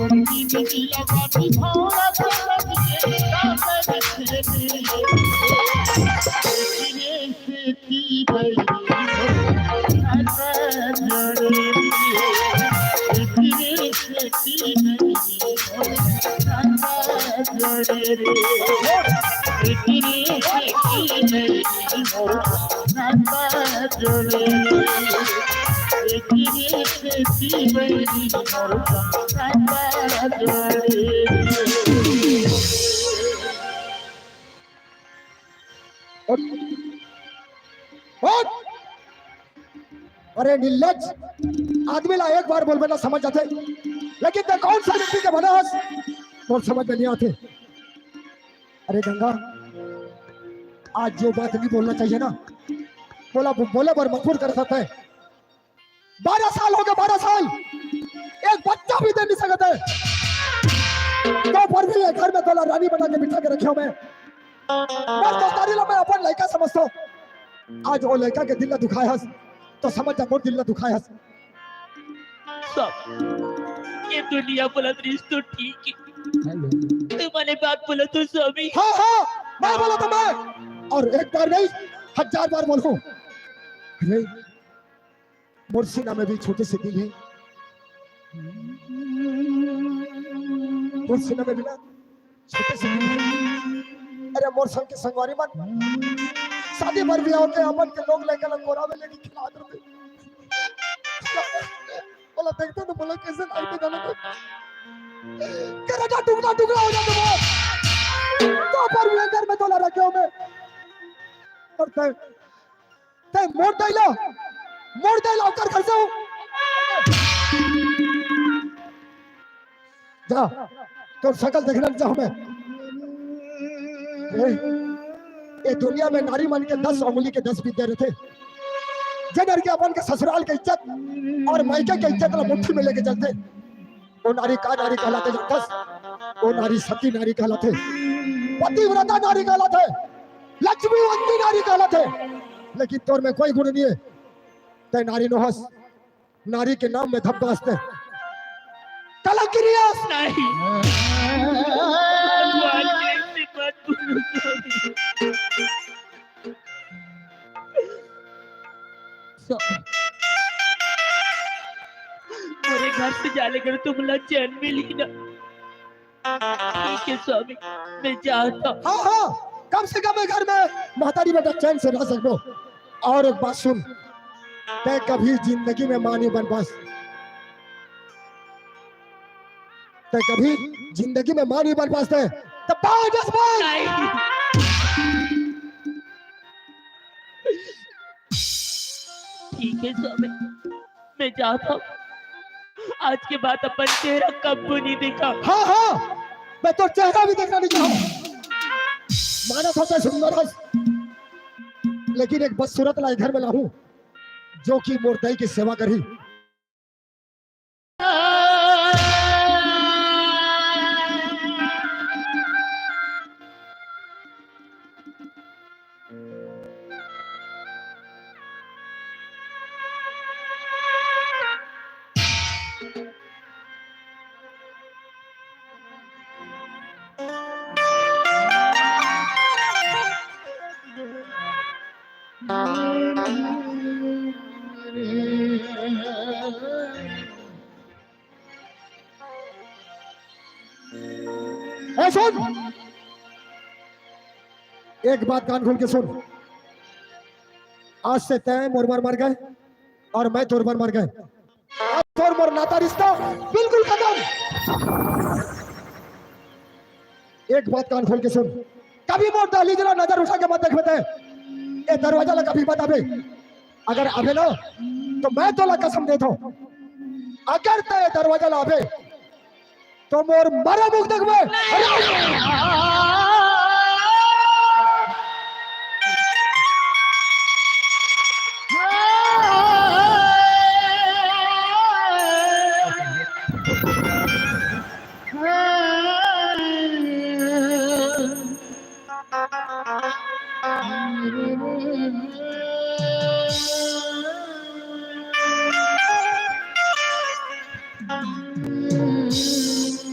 और की बेटी लवाती भावना चमकी की कांपे रखेगी किने से की गई अरे निर्लज आदमी ला एक बार बोलबे ना समझ जाते लेकिन ते कौन सा व्यक्ति के बनस और समझ में नहीं आते। अरे गंगा आज जो बात नहीं बोलना चाहिए ना बोले पर मजबूर कर सकते हैं। 12 साल हो गए 12 साल एक बच्चा भी दे नहीं सकते तो पर भी घर में तोला रानी बना के बिठा के रखे हो मैं अपन लड़का समझता हूँ। आज वो लड़का के दिल में दुखाए हस तो समझ जा मोर दिल में दुखाए हस। सब ये दुनिया बोला तो ठीक है तुम्हारे बात बोला तो सभी हाँ हाँ मैं बोला तो मैं और एक बार नहीं 1000 बार बोलूं। अरे मोर सीना में भी छोटे से दिल है मोर सीना में भी ना छोटे से दिल है। अरे मोर संग के संगवारी मन शादी पर भी आओ के अपन के लोग लेकर गोरा में लेके खिला दो बोला देखते तो बोला कैसे लाइट डालो तो करेगा टुकड़ा टुकड़ा हो जाता वो तो पर भी घर में तोला रखे हो मैं और ते मोड़ दे लो कर से हूं जा तो शकल देखना चाहूं मैं ये दुनिया में नारी मन के 10 उंगली के 10 विद्या रहते जनर के अपन के ससुराल के इज्जत और मायके के इज्जत ला मुट्ठी में लेके चलते। वो नारी का नारी कहलाते जानतस वो नारी सती नारी कहलाते पतिव्रता नारी कहलाते लक्ष्मीवंती नारी कहलाते। लेकिन तोर में कोई गुण नहीं है ते नारी नो हस नारी के नाम में धब्बा हंसते कलंकिरियस नहीं मेरे घर से जाने कर तुम लोग चैन मिली ना ठीक है स्वामी मैं जाता हूँ। हाँ हाँ कम से कम घर में महतारी बेटा चैन से रह सको। और एक बात सुन ते कभी जिंदगी में मां नहीं बन पास ते कभी जिंदगी में मां नहीं बन पाते तो ठीक है स्वामी मैं जाता हूँ। आज के बाद अपन चेहरा कब नहीं देखा। हाँ हाँ मैं तो चेहरा भी देखना नहीं चाहूँ माना था सुंदर लेकिन एक बदसूरत लाई घर में लाऊं जो कि मोरदई की सेवा करी। सुन एक बात कान खोल के सुन आज से तय मोरमर मर गए और मैं तोरमर मर गए। आज तोरमर नाता रिश्ता बिल्कुल खत्म। एक बात कान खोल के सुन कभी मोर डाली जरा नजर उठा के मत देखबे ते ए दरवाजा ला कभी मत आबे अगर आबे ना तो मैं तोला कसम देता हूं अगर ते दरवाजा ला आबे तो मोर मरा मुख देखबे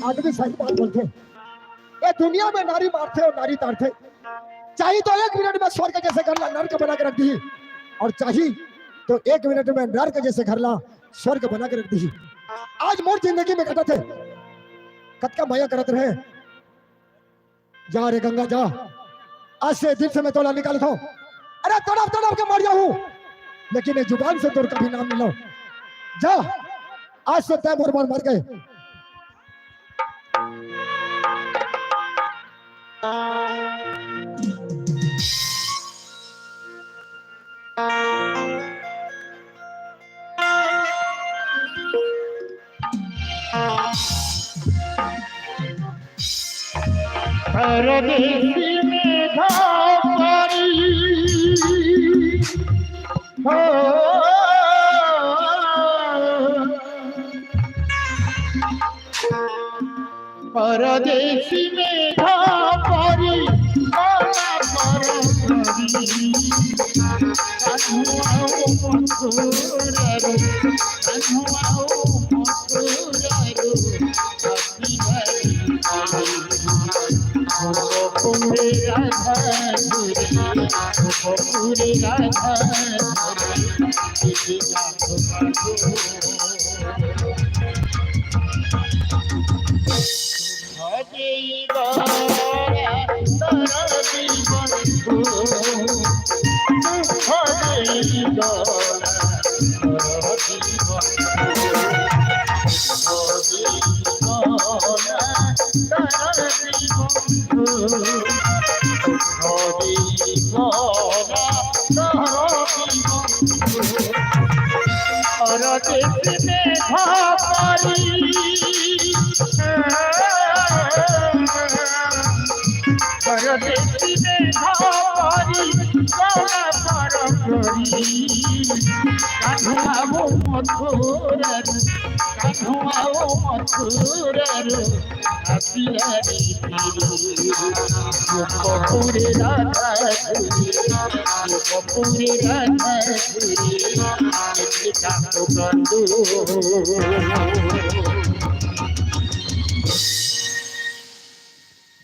आदमी सही बात बोलते ये दुनिया में नारी मारते और नारी तारते चाहिए तो 1 मिनट में स्वर्ग जैसे घर ला नर्क बना के रख दी और चाहिए तो 1 मिनट में नर्क जैसे घर ला स्वर्ग बना के रख दी आज मोर जिंदगी में कटा थे कत का माया करत रहे जा रे गंगा जा आज से दिल से मैं तोला निकालता हूं अरे तड़प तड़प के मर जाऊं लेकिन ये जुबान से तोर कभी नाम नहीं लो जा आज से तय मोर मर गए परदेसी में धारी हो परदेसी में धारी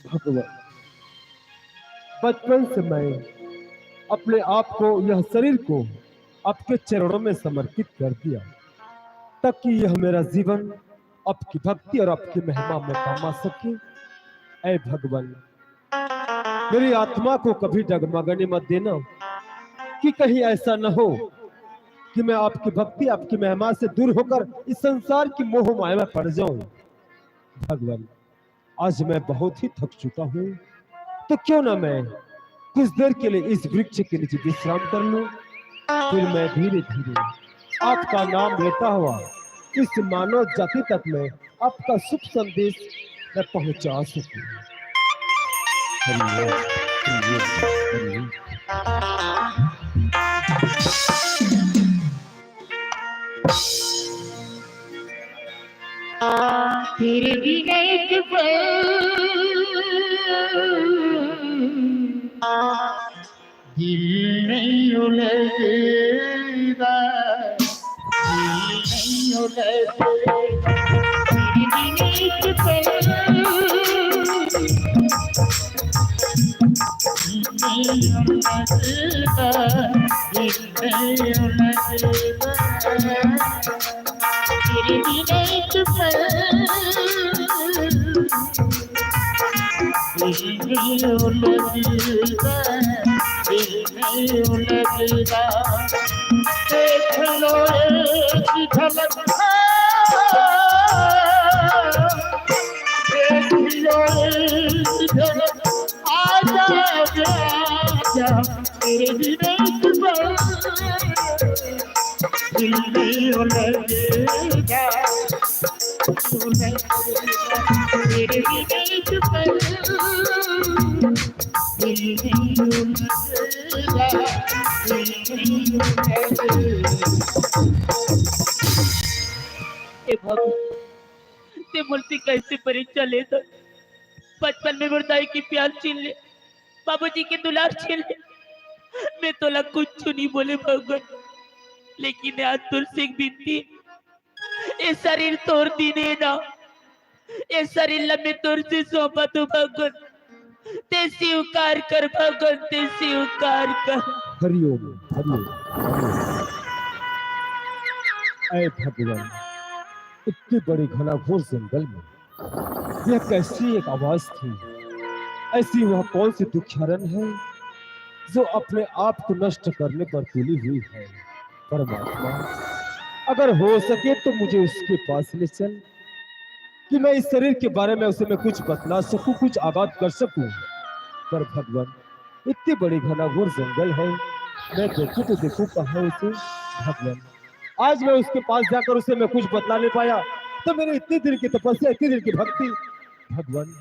भगवान बचपन से मैं अपने आप को यह शरीर को आपके चरणों में समर्पित कर दिया ताकि यह मेरा जीवन आपकी भक्ति और आपकी महिमा में पा सके। ऐ भगवान मेरी आत्मा को कभी डगमगाने मत देना कि कहीं ऐसा न हो कि मैं आपकी भक्ति आपकी महिमा से दूर होकर इस संसार की मोह माया में पड़ जाऊं। भगवान आज मैं बहुत ही थक चुका हूं तो क्यों ना मैं कुछ देर के लिए इस वृक्ष के नीचे विश्राम कर लूं, फिर मैं धीरे धीरे आपका नाम लेता हुआ इस मानव जाति तक में आपका शुभ संदेश मैं पहुंचा सकूं। हरिओम, हरिओम, हरिओम। फिर भी एक दिल नहीं उलझेगा, दिल नहीं उलझेगा, फिर भी एक देख लो एक झलक, देख लो एक झलक, आजा आजा तेरे बिना दिल नहीं लगेगा तेरे बिना दिल नहीं लगेगा हे भगवान ते मूर्ति कैसे परीक्षा लेता बचपन में मुर्दाई की प्यार छीन ले बाबूजी के दुलार छीन ले मैं तो लग कुछ नहीं बोले भगवान लेकिन आज तुलसी एक बिनती ये शरीर तोड़ दी ने ना ये शरीर लम्बे तोड़ से सौंपा तो भगवान ते स्वीकार कर भगवान ते स्वीकार कर हरिओम हरिओम ऐ भगवान इतनी बड़ी घनाघोर जंगल में यह कैसी एक आवाज थी ऐसी वह कौन सी दुखियारन है जो अपने आप को नष्ट करने पर तुली हुई है परमात्मा अगर हो सके तो मुझे उसके पास ले चल कि मैं इस शरीर के बारे में उसे मैं कुछ बतला सकूं कुछ आगाज कर सकूं पर भगवान इतनी बड़ी घनाघोर जंगल है मैं देखूं तो देखूं कहाँ उसे भगवान आज मैं उसके पास जाकर उसे मैं कुछ बतला नहीं पाया तो मेरे इतनी दिन की तपस्या इतनी दिन की भक्ति भगवान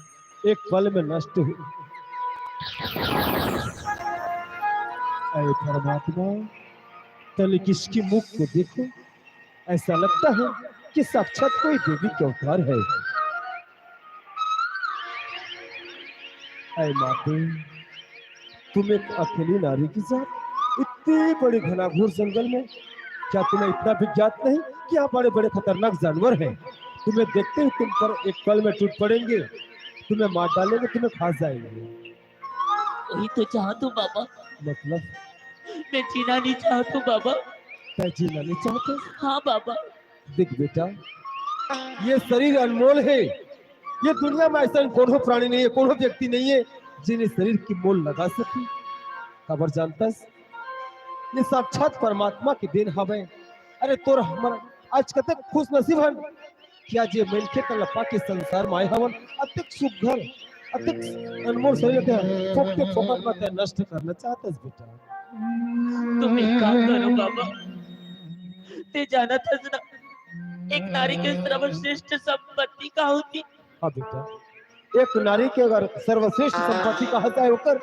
एक पल में नष्ट हुई ऐ परमात्मा तले किसकी मुख को देखो ऐसा लगता है कि साक्षात कोई देवी के अवतार है ऐ माते तुम एक अकेली नारी की जात इतनी बड़ी घनाघोर जंगल में क्या तुम्हें इतना भी ज्ञात नहीं कि यहाँ बड़े बड़े खतरनाक जानवर हैं तुम्हें देखते ही तुम पर एक पल में टूट पड़ेंगे तुम्हें मार डालेंगे तुम्हें खा जाएंगे वही तो चाहता हूँ बाबा मतलब मैं जीना नहीं चाहता हूँ बाबा क्या जीना नहीं चाहते हाँ बाबा देख बेटा ये शरीर अनमोल है ये दुनिया में ऐसा कोनो प्राणी नहीं है कोनो व्यक्ति नहीं है जिन्हें शरीर की मोल लगा सके खबर जानता ये साक्षात परमात्मा की देन हवे अरे तोर हमारा आज कते खुश नसीब हन क्या जे मिलके कलपा के संसार में आए हवन अत्यंत सुघर अत्यंत अनमोल शरीर के फोकते फोकट में नष्ट करना चाहतस बेटा तुम एक काम करो बाबा ते जाना था ना एक नारी के सर्वश्रेष्ठ संपत्ति का होती हाँ बेटा एक नारी के अगर सर्वश्रेष्ठ संपत्ति कहा जाए होकर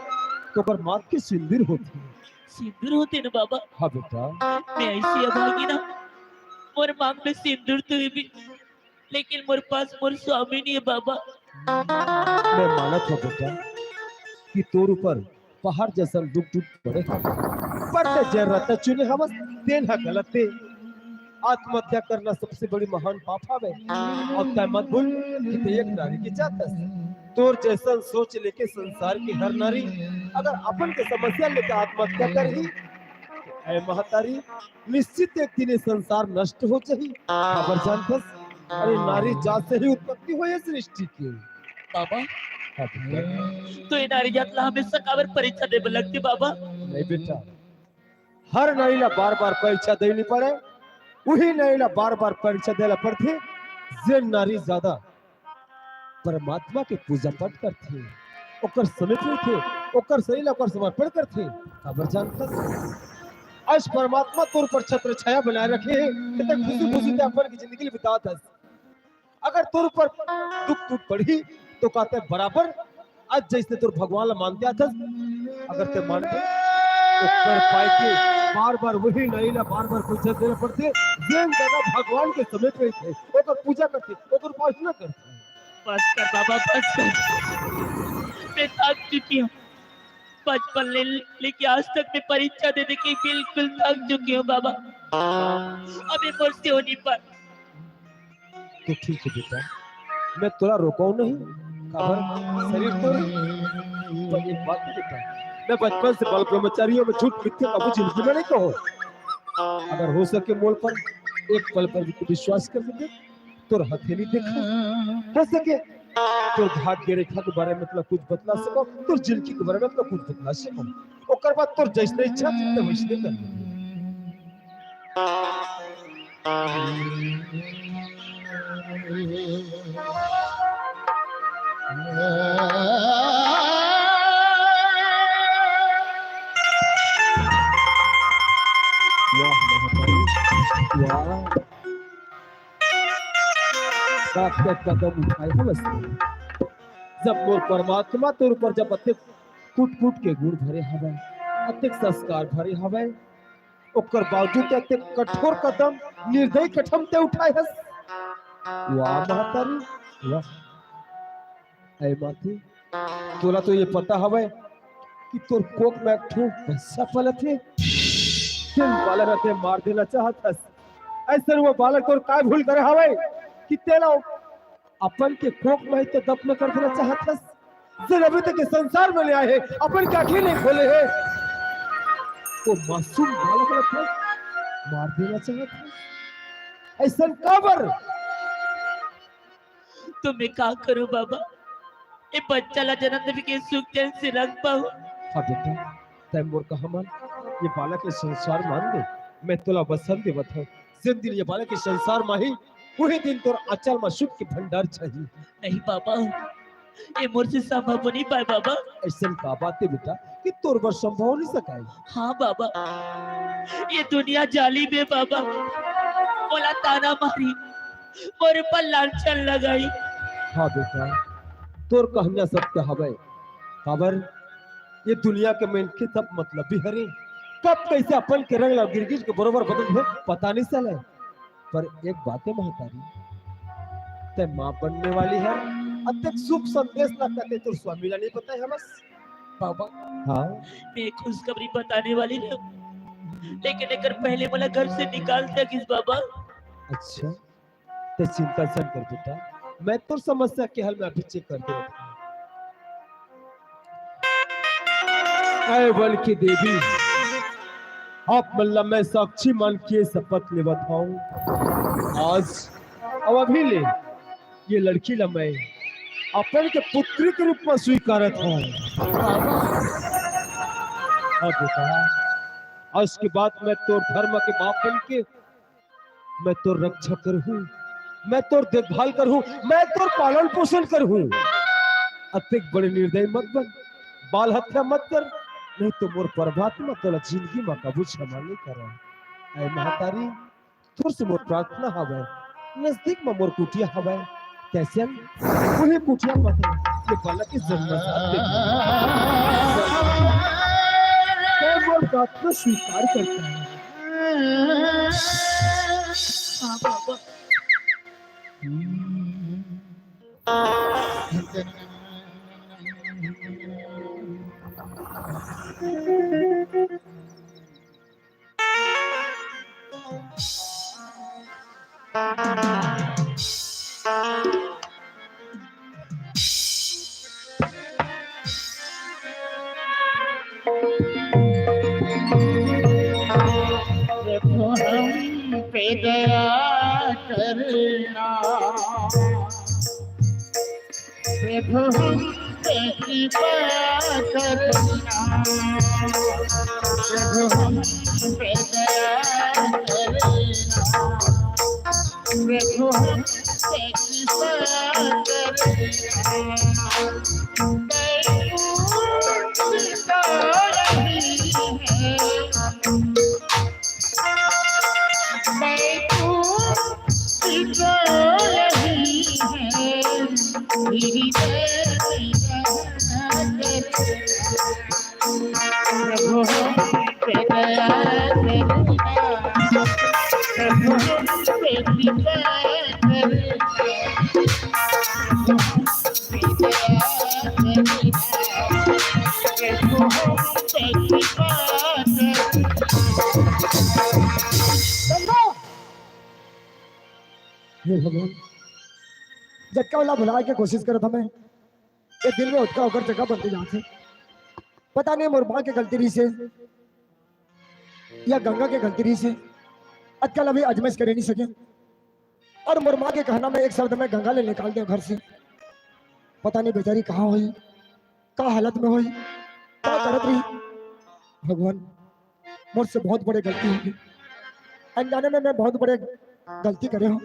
तो कर मात की सिंदूर होती है सिंदूर होते ना बाबा हाँ बेटा मैं ऐसी अभागी ना मोर मांग में सिंदूर तो भी लेकिन मोर पास मोर स्वामी नहीं है बाबा मैं मानत हूँ बेटा कि तोर ऊपर पहाड़ जैसा दुख टूट पड़े पड़ते जरूरत चुने हवस देन है गलत है आत्महत्या करना सबसे बड़ी महान पाप है अब तय मत भूल कि ते एक नारी की जात है तोर जैसा सोच लेके संसार की हर नारी अगर अपन के समस्या लेकर आत्महत्या कर ही ऐ महतारी निश्चित एक दिन संसार नष्ट हो जाही खबर जानतस अरे नारी जात से ही उत्पत्ति हुई है सृष्टि की बाबा तो ये नारी जात ला हमेशा काबर परीक्षा दे लगती बाबा नहीं बेटा हर नारी ला बार बार परीक्षा देनी पड़े वही नारी ला बार बार परीक्षा देला पड़ती जे नारी ज्यादा परमात्मा के पूजा पाठ करते ओकर समित थे ओकर शरीर ओकर समर्पण करते खबर जानता आज परमात्मा तौर पर छत्र छाया बनाए रखे है कितने खुशी खुशी से अपन की जिंदगी बिताता है अगर तौर पर दुख टूट पड़ी तो कहते बराबर आज जैसे तोर भगवान ला मानते था अगर ते मानते तो कर पाए के बार बार वही नहीं ला बार बार पूजा देना पड़ते जेन दादा भगवान के समेत रहे थे ओकर पूजा करते ओकर उपासना करते बस कर बाबा बस कर मैं थक चुकी हूँ बचपन लेके आज तक मैं परीक्षा देने की बिल्कुल थक चुकी हूँ बाबा अभी मुझसे हो नहीं पर तो ठीक है बेटा मैं थोड़ा रोकाऊ नहीं खबर शरीर तो पर एक बात बेटा मैं बचपन से बाल ब्रह्मचारियों में झूठ मिथ्या कबू जिंदगी में नहीं कहो अगर हो सके मोल पर एक पल पर भी विश्वास कर सके तो हथेली देखो हो सके तो भाग्य रेखा के बारे में मतलब कुछ बतला सको तो जिंदगी के बारे में मतलब कुछ बतला सको ओकर बाद तो जैसे इच्छा चित्त वैसे कर बाप के कदम उठाए हम जब मोर परमात्मा तोर ऊपर जब अत्यक कूट कूट के गुण भरे हवे, अत्यक संस्कार भरे हवे, ओकर बावजूद अत्यक कठोर कदम निर्दयी कदम ते उठाए हस। वाह महतारी वाह। ऐ माती तोला तो ये पता हवे कि तोर कोक में एक ठो बच्चा पलत है, तुम बालक रहते मार देना चाहत हस। ऐसे वो बालक तोर काय भूल करे हवे कि तेला अपन के कोक में तो दफन कर देना चाहत हस। जब अभी तक संसार में ले आए हैं, अपन के आंखें नहीं खोले हैं, वो मासूम बालक रहते मार देना चाहत हस। ऐसा काबर तो मैं क्या करूं बाबा, ये बच्चा ला जन्म देवी के सुख चैन से रख पाऊं। हाँ बेटा तय मोर का हमन ये बालक के संसार मान दे, मैं तोला वसन देवत हूँ। जिन दिन ये बालक के संसार माही वही दिन तोर अचल में सुख के भंडार चाहिए। नहीं बाबा, ये मोर से संभव नहीं पाए बाबा। ऐसा का बात है बेटा कि तोर बर संभव नहीं सकाए। हाँ बाबा, ये दुनिया जाली में बाबा, बोला ताना मारी मोरे पर लांछन लगाई। हाँ बेटा तोर कहना सत्य हवे, खबर ये दुनिया के मेन के सब मतलब भी हरे, कब कैसे अपन के रंग ला गिरगिट के बरोबर बदल है पता नहीं चले। पर एक बात है महतारी, ते माँ बनने वाली है, अत्यक शुभ संदेश ना करते तो स्वामी ला नहीं पता है हमस बाबा। हाँ मैं खुशखबरी बताने वाली हूँ, लेकिन एक पहले मला घर से निकाल दिया किस बाबा। अच्छा ते चिंता सन कर बेटा, मैं तो समस्या के हल में अभी चेक कर दे। ऐ बल की देवी, आप मल्ला मैं साक्षी मान के शपथ ले बताऊं, आज अब अभी ले ये लड़की ला मैं अपन के पुत्री के रूप में स्वीकारत हूँ। अब बेटा आज के बाद मैं तो धर्म के बाप बन के मैं तो रक्षा करूं, मैं तो देखभाल करूं, मैं तो पालन पोषण करूं। अत्यक बड़े निर्दयी मत बन, बाल हत्या मत कर, नहीं तो मोर परमात्मा तोला जिंदगी में कबू क्षमा नहीं करा। ऐ महतारी थोड़ से मोर प्रार्थना हवे, नजदीक में मोर कुटिया हवे, कैसे वही कुटिया में ये बालक के जन्म मोर प्रार्थना स्वीकार करता है। हाँ बाबा। प्रभु हम पे दया करना, प्रभु हम पे कृपा करना, प्रभु हम पे दया करना, प्रभु हम पे कृपा करना। प्रभु हम पे दया करना, प्रभु हम पे कृपा करना, प्रभु हम पे कृपा करना। हे भगवान, जक्का वाला भुलाए के कोशिश करत हमें ये दिल में उठका होकर जगह बनती जाते, पता नहीं मोर माँ के गलती रही से या गंगा के गलती रही से अजकल अभी अजमेश करे नहीं सके, और मोर माँ के कहना में एक शब्द में गंगा ले निकाल दिया घर से। पता नहीं बेचारी कहाँ हुई, क्या हालत में हुई, क्या करत रही। भगवान मुझसे बहुत बड़े गलती होगी, अनजाने में मैं बहुत बड़े गलती करे हूँ।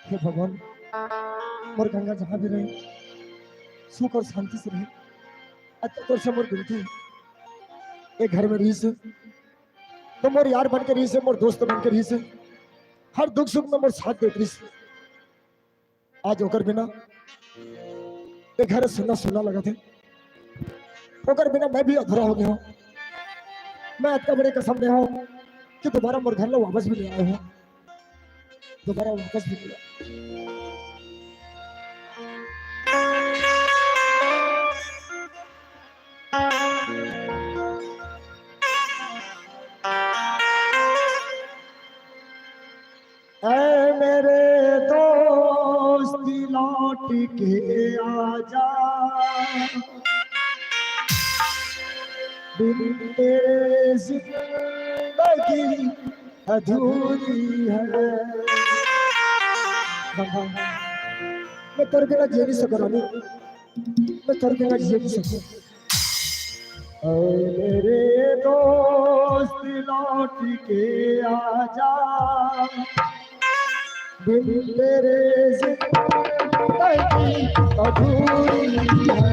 हे भगवान मोर गंगा जहाँ भी रहे सुख और शांति से रहे। अच्छा तो से मोर बिनती एक घर में रही से तो मोर यार बन के रही से, मोर दोस्त बन के रही से, हर दुख सुख में मोर साथ देत रही। आज ओकर बिना ये घर सुना सुना लगा थे, ओकर बिना मैं भी अधूरा हो गया हूँ। मैं आज का बड़े कसम दे हूँ कि दोबारा मोर घर लो वापस भी ले आए हो, दोबारा वापस भी ले आए। ऐ मेरे दोस्त लौट के आजा, बिन तेरे जिंदगी अधूरी है। मैं तेरे बिना जी नहीं सकता रानी, मैं तेरे बिना जी नहीं सकता। ऐ मेरे दोस्त लौट के आजा, बिन तेरे जिंदगी अधूरी है।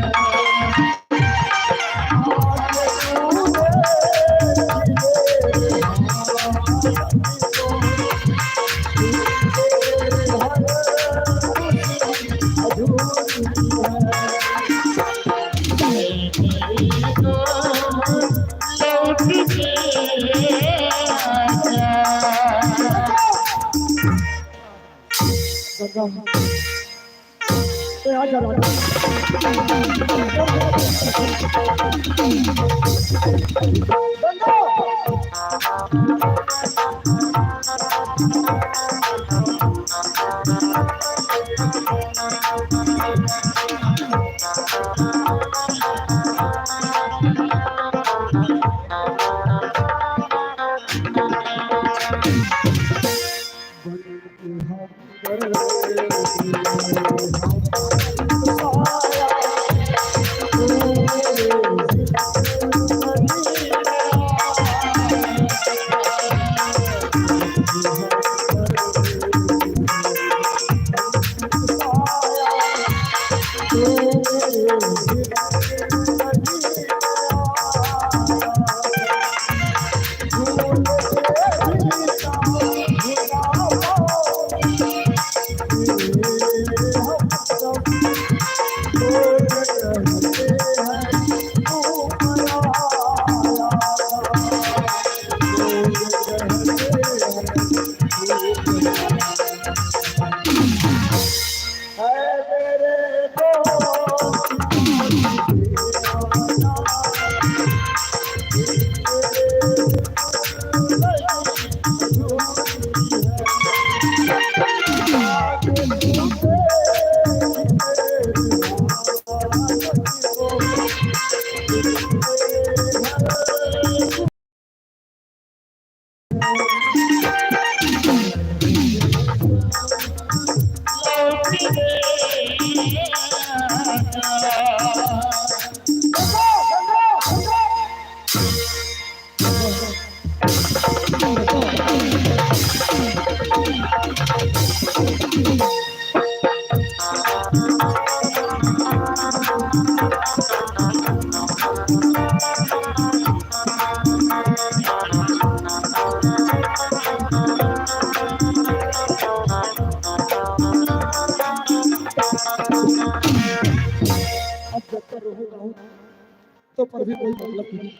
तो पर भी कोई मतलब नहीं।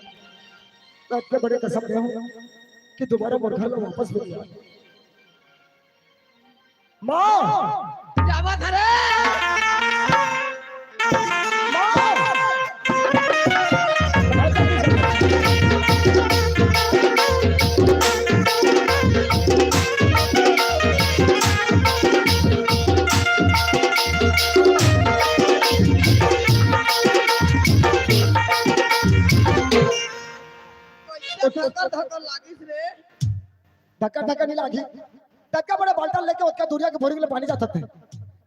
मैं इतने बड़े कसम दे हूं कि दोबारा मोर घर में वापस मिल जाए। माँ जावा था रे। धक्का धक्का नहीं लागी, धक्का बड़े बाल्टा लेके उसका दूरिया के भोरी के लिए पानी जाता थे।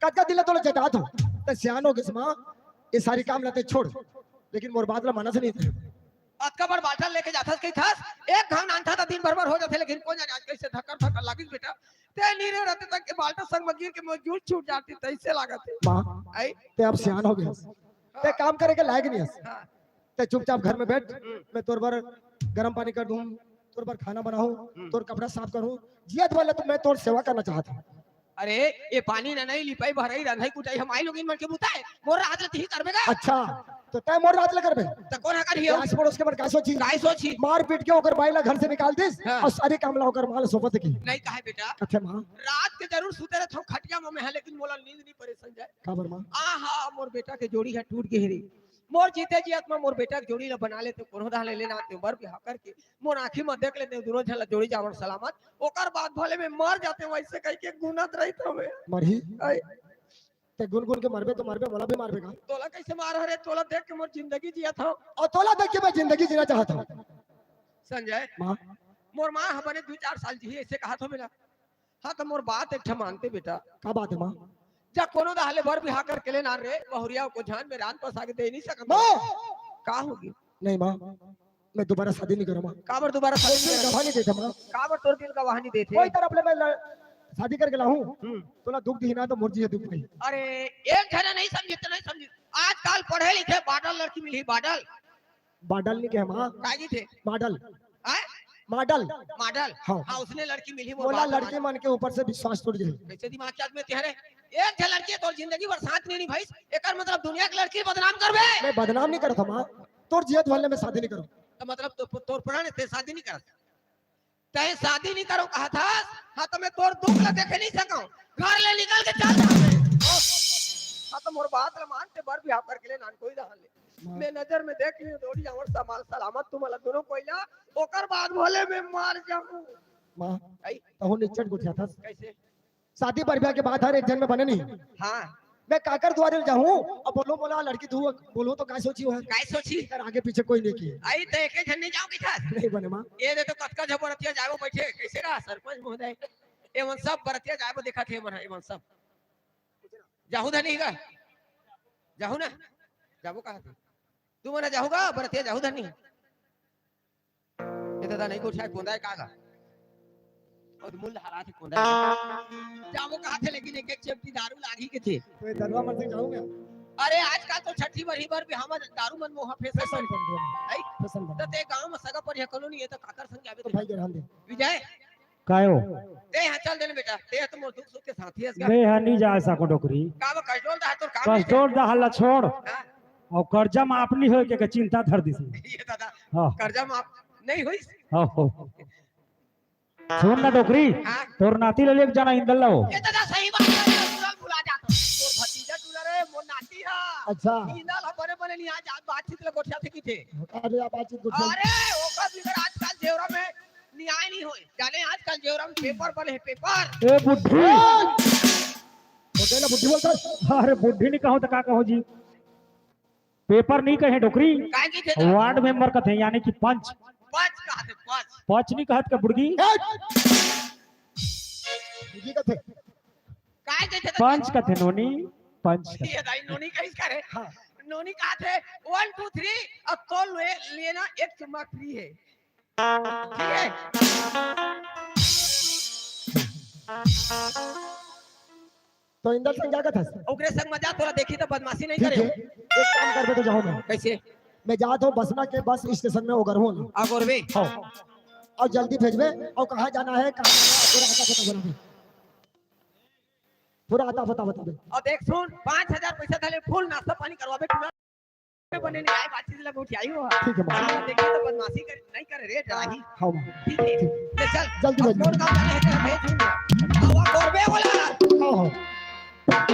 कच्चा दिले तो जटा था तो सियान हो गई माँ, ये सारी काम लेते छोड़, लेकिन मोर बात ला माना से नहीं थे। अतका बड़ बाल्टा लेके जाथस कई थास एक घाव नान था दिन भर हो जाथे, लेकिन कौन जाने आज कैसे धक्का धक्का लागिस बेटा। ते नीरे रहते तक के बाल्टा संग में गिर के मजदूर छूट जाती तैसे लागत है। माँ आई ते अब सियान हो गया, ते काम करे के लायक नहीं है। ते चुपचाप घर में बैठ, मैं तोर बार गर्म पानी कर दूं, तोर पर खाना बनाऊं, तोर कपड़ा साफ करूं, जियत वाले तो मैं तोर सेवा करना चाहता हूं। अरे ये पानी ना नहीं लिपाई भराई रंधाई कुटाई हम आई लोग इन मन के बुताए मोर रात ले ठीक करबेगा। अच्छा तो तय मोर रात लग करबे त कोन हकर हियो आस पड़ोस के पर का सोची काय सोची मार पीट के ओकर बाइला घर से निकाल दिस हाँ। और सारी कामला ओकर माल सोपत की नहीं कहे बेटा कथे मां रात के जरूर सुते रहे थो खटिया में है लेकिन मोला नींद नहीं परे संजय काबर मां आहा मोर बेटा के जोड़ी है टूट गई रे मोर जीते जियत में मोर बेटा के जोड़ी ला बना लेते कोनो दा ले लेना ते बर बिहा करके मोर आंखी में देख लेते दोनों झला जोड़ी जावन सलामत ओकर बाद भले में मर जाते वैसे कह के गुनत रहित हवे मरही ते गुनगुन के मरबे तो मरबे मोला भी मारबे का तोला कैसे मार रे तोला देख के मोर जिंदगी जिया था और तोला देख के मैं जिंदगी जीना चाहता हूं। संजय मां मोर मां हमने 2-4 साल जी ऐसे कहा तो मिला हां तो मोर बात एक मानते बेटा का बात है मां जा कोनो दा हले बर बिहा करके ले ना रे बहुरिया को जान में रात पास आके दे नहीं सकत मां का होगी नहीं मां मैं दोबारा शादी नहीं करूंगा। काबर दोबारा शादी दिल गवाह नहीं देता मां काबर तोर दिल गवाह नहीं देते कोई तरफ ले मैं शादी करके लाऊं तोला दुख दीना तो मुर्जी है दुख नहीं। अरे एक जना नहीं समझे तो नहीं समझे आजकल पढ़े लिखे बादल लड़की मिली बादल बाडल नहीं कहे मां काजी थे मॉडल हैं मॉडल मॉडल हाँ। हां उसने लड़की मिली वो बोला बात लड़के मन के ऊपर से विश्वास टूट गई। कैसे दिमाग के आदमी तेरे एक थे लड़की तोर जिंदगी भर साथ नहीं भाई एकर मतलब दुनिया की लड़की बदनाम करबे मैं बदनाम नहीं करता मां तोर जियत वाले में शादी नहीं करूं तो मतलब तो तोर प्राण ते शादी नहीं करत तय शादी नहीं करो कहा था हां तो मैं तोर दुख ला देख नहीं सकूं घर ले निकल के चल जा हां तो मोर बात ला मान ते बर बिहा करके ले नान कोई रहले मैं नजर में देख लियो दौड़ी आवर समाल सलामत तुम्हारा दोनों कोइला ओकर बाद भले में मार जाऊं मां आई तो निचट गुठिया था कैसे शादी पर ब्याह के बाद हर एक जन में बने नहीं हां मैं काकर द्वारे जाऊं और बोलो बोला लड़की तू बोलो तो काय सोची है काय सोची कर आगे पीछे कोई नहीं किए आई ते के झन्नी जाओ की था नहीं बने मां ये दे तो कतका जबरतिया जागो बैठे कैसे रहा सरपंच महोदय एवं सब बरतिया जागो देखा थे मन एवं सब जाहू धनी का जाहू ना जाबो कहा थे तू मना जाहूगा बरतिया जाहू धनी ये दादा नहीं को शायद कोंदा कागा और मूल हरा थे कोंदा जाबो कहा थे लेकिन एक एक चेपटी दारू लागी के थे तो ये दरवा मन से जाऊंगा अरे आजकल तो छठी भरी भर भी हम दारू मन मोह फैशन आई पसंद तो ते गांव में सगा पर कॉलोनी है तो काकर संग आवे तो भाई के ध्यान दे विजय कायो ते यहाँ चल देने बेटा ते तो मोर दुख सुख के साथी है मैं यहाँ नहीं जा सको डोकरी का कंट्रोल दा तो काम नहीं कस्टोर दा हल्ला छोड़ हाँ? और कर्जा माफ नहीं हो के चिंता धर दिसी ये दादा हां कर्जा माफ नहीं हुई हो सुन ना डोकरी हाँ? तोर नाती ले एक जना इंदल लाओ ये दादा सही बात है तुरंत भुला जाता तोर भतीजा टूला रे मोर नाती है अच्छा इंदल बने बने नहीं आज बातचीत ले गोठिया थे की थे अरे आप बातचीत गुठिया अरे ओका बिगर आजकल जेवरा में न्याय नहीं होए जाने आजकल जेवरा में पेपर बने है पेपर ए बुद्धि तो ना बुद्धि बोलता अरे बुद्धि नहीं कहो तो का कहो जी पेपर नहीं कहे डोकरी काय की थे वार्ड मेंबर का थे यानी कि पंच पांच कहा थे पांच पंच नहीं कहत का बुड़गी बुद्धि का थे काय के थे पंच का थे नोनी पंच ये दाई नोनी कैस करे हाँ नोनी कहा थे 1 2 3 अब तो लेना एक चुम्मा फ्री है ठीक है तो इंदल संग जाकर था ओकरे संग मजा तोरा देखी तो बदमाशी नहीं ठीक करे है एक काम कर बे तो जाऊं मैं कैसे मैं जाता हूं बसना के बस स्टेशन में उगर हूं अगोरबे हाँ और जल्दी भेजबे और कहाँ जाना है कहाँ जाना है पूरा आता बता बता दे और देख सुन 5000 पैसा थाले फुल नाश्ता पानी करवाबे टूरा बने नहीं आई बातचीत लगे उठी आई हो ठीक है मां देखिए तो बदमाशी कर नहीं करे रे डराही हाँ ठीक है ले चल जल्दी भेज कौन काम जाने है तेरा भेज हवा करबे बोला हाँ हाँ Thank you.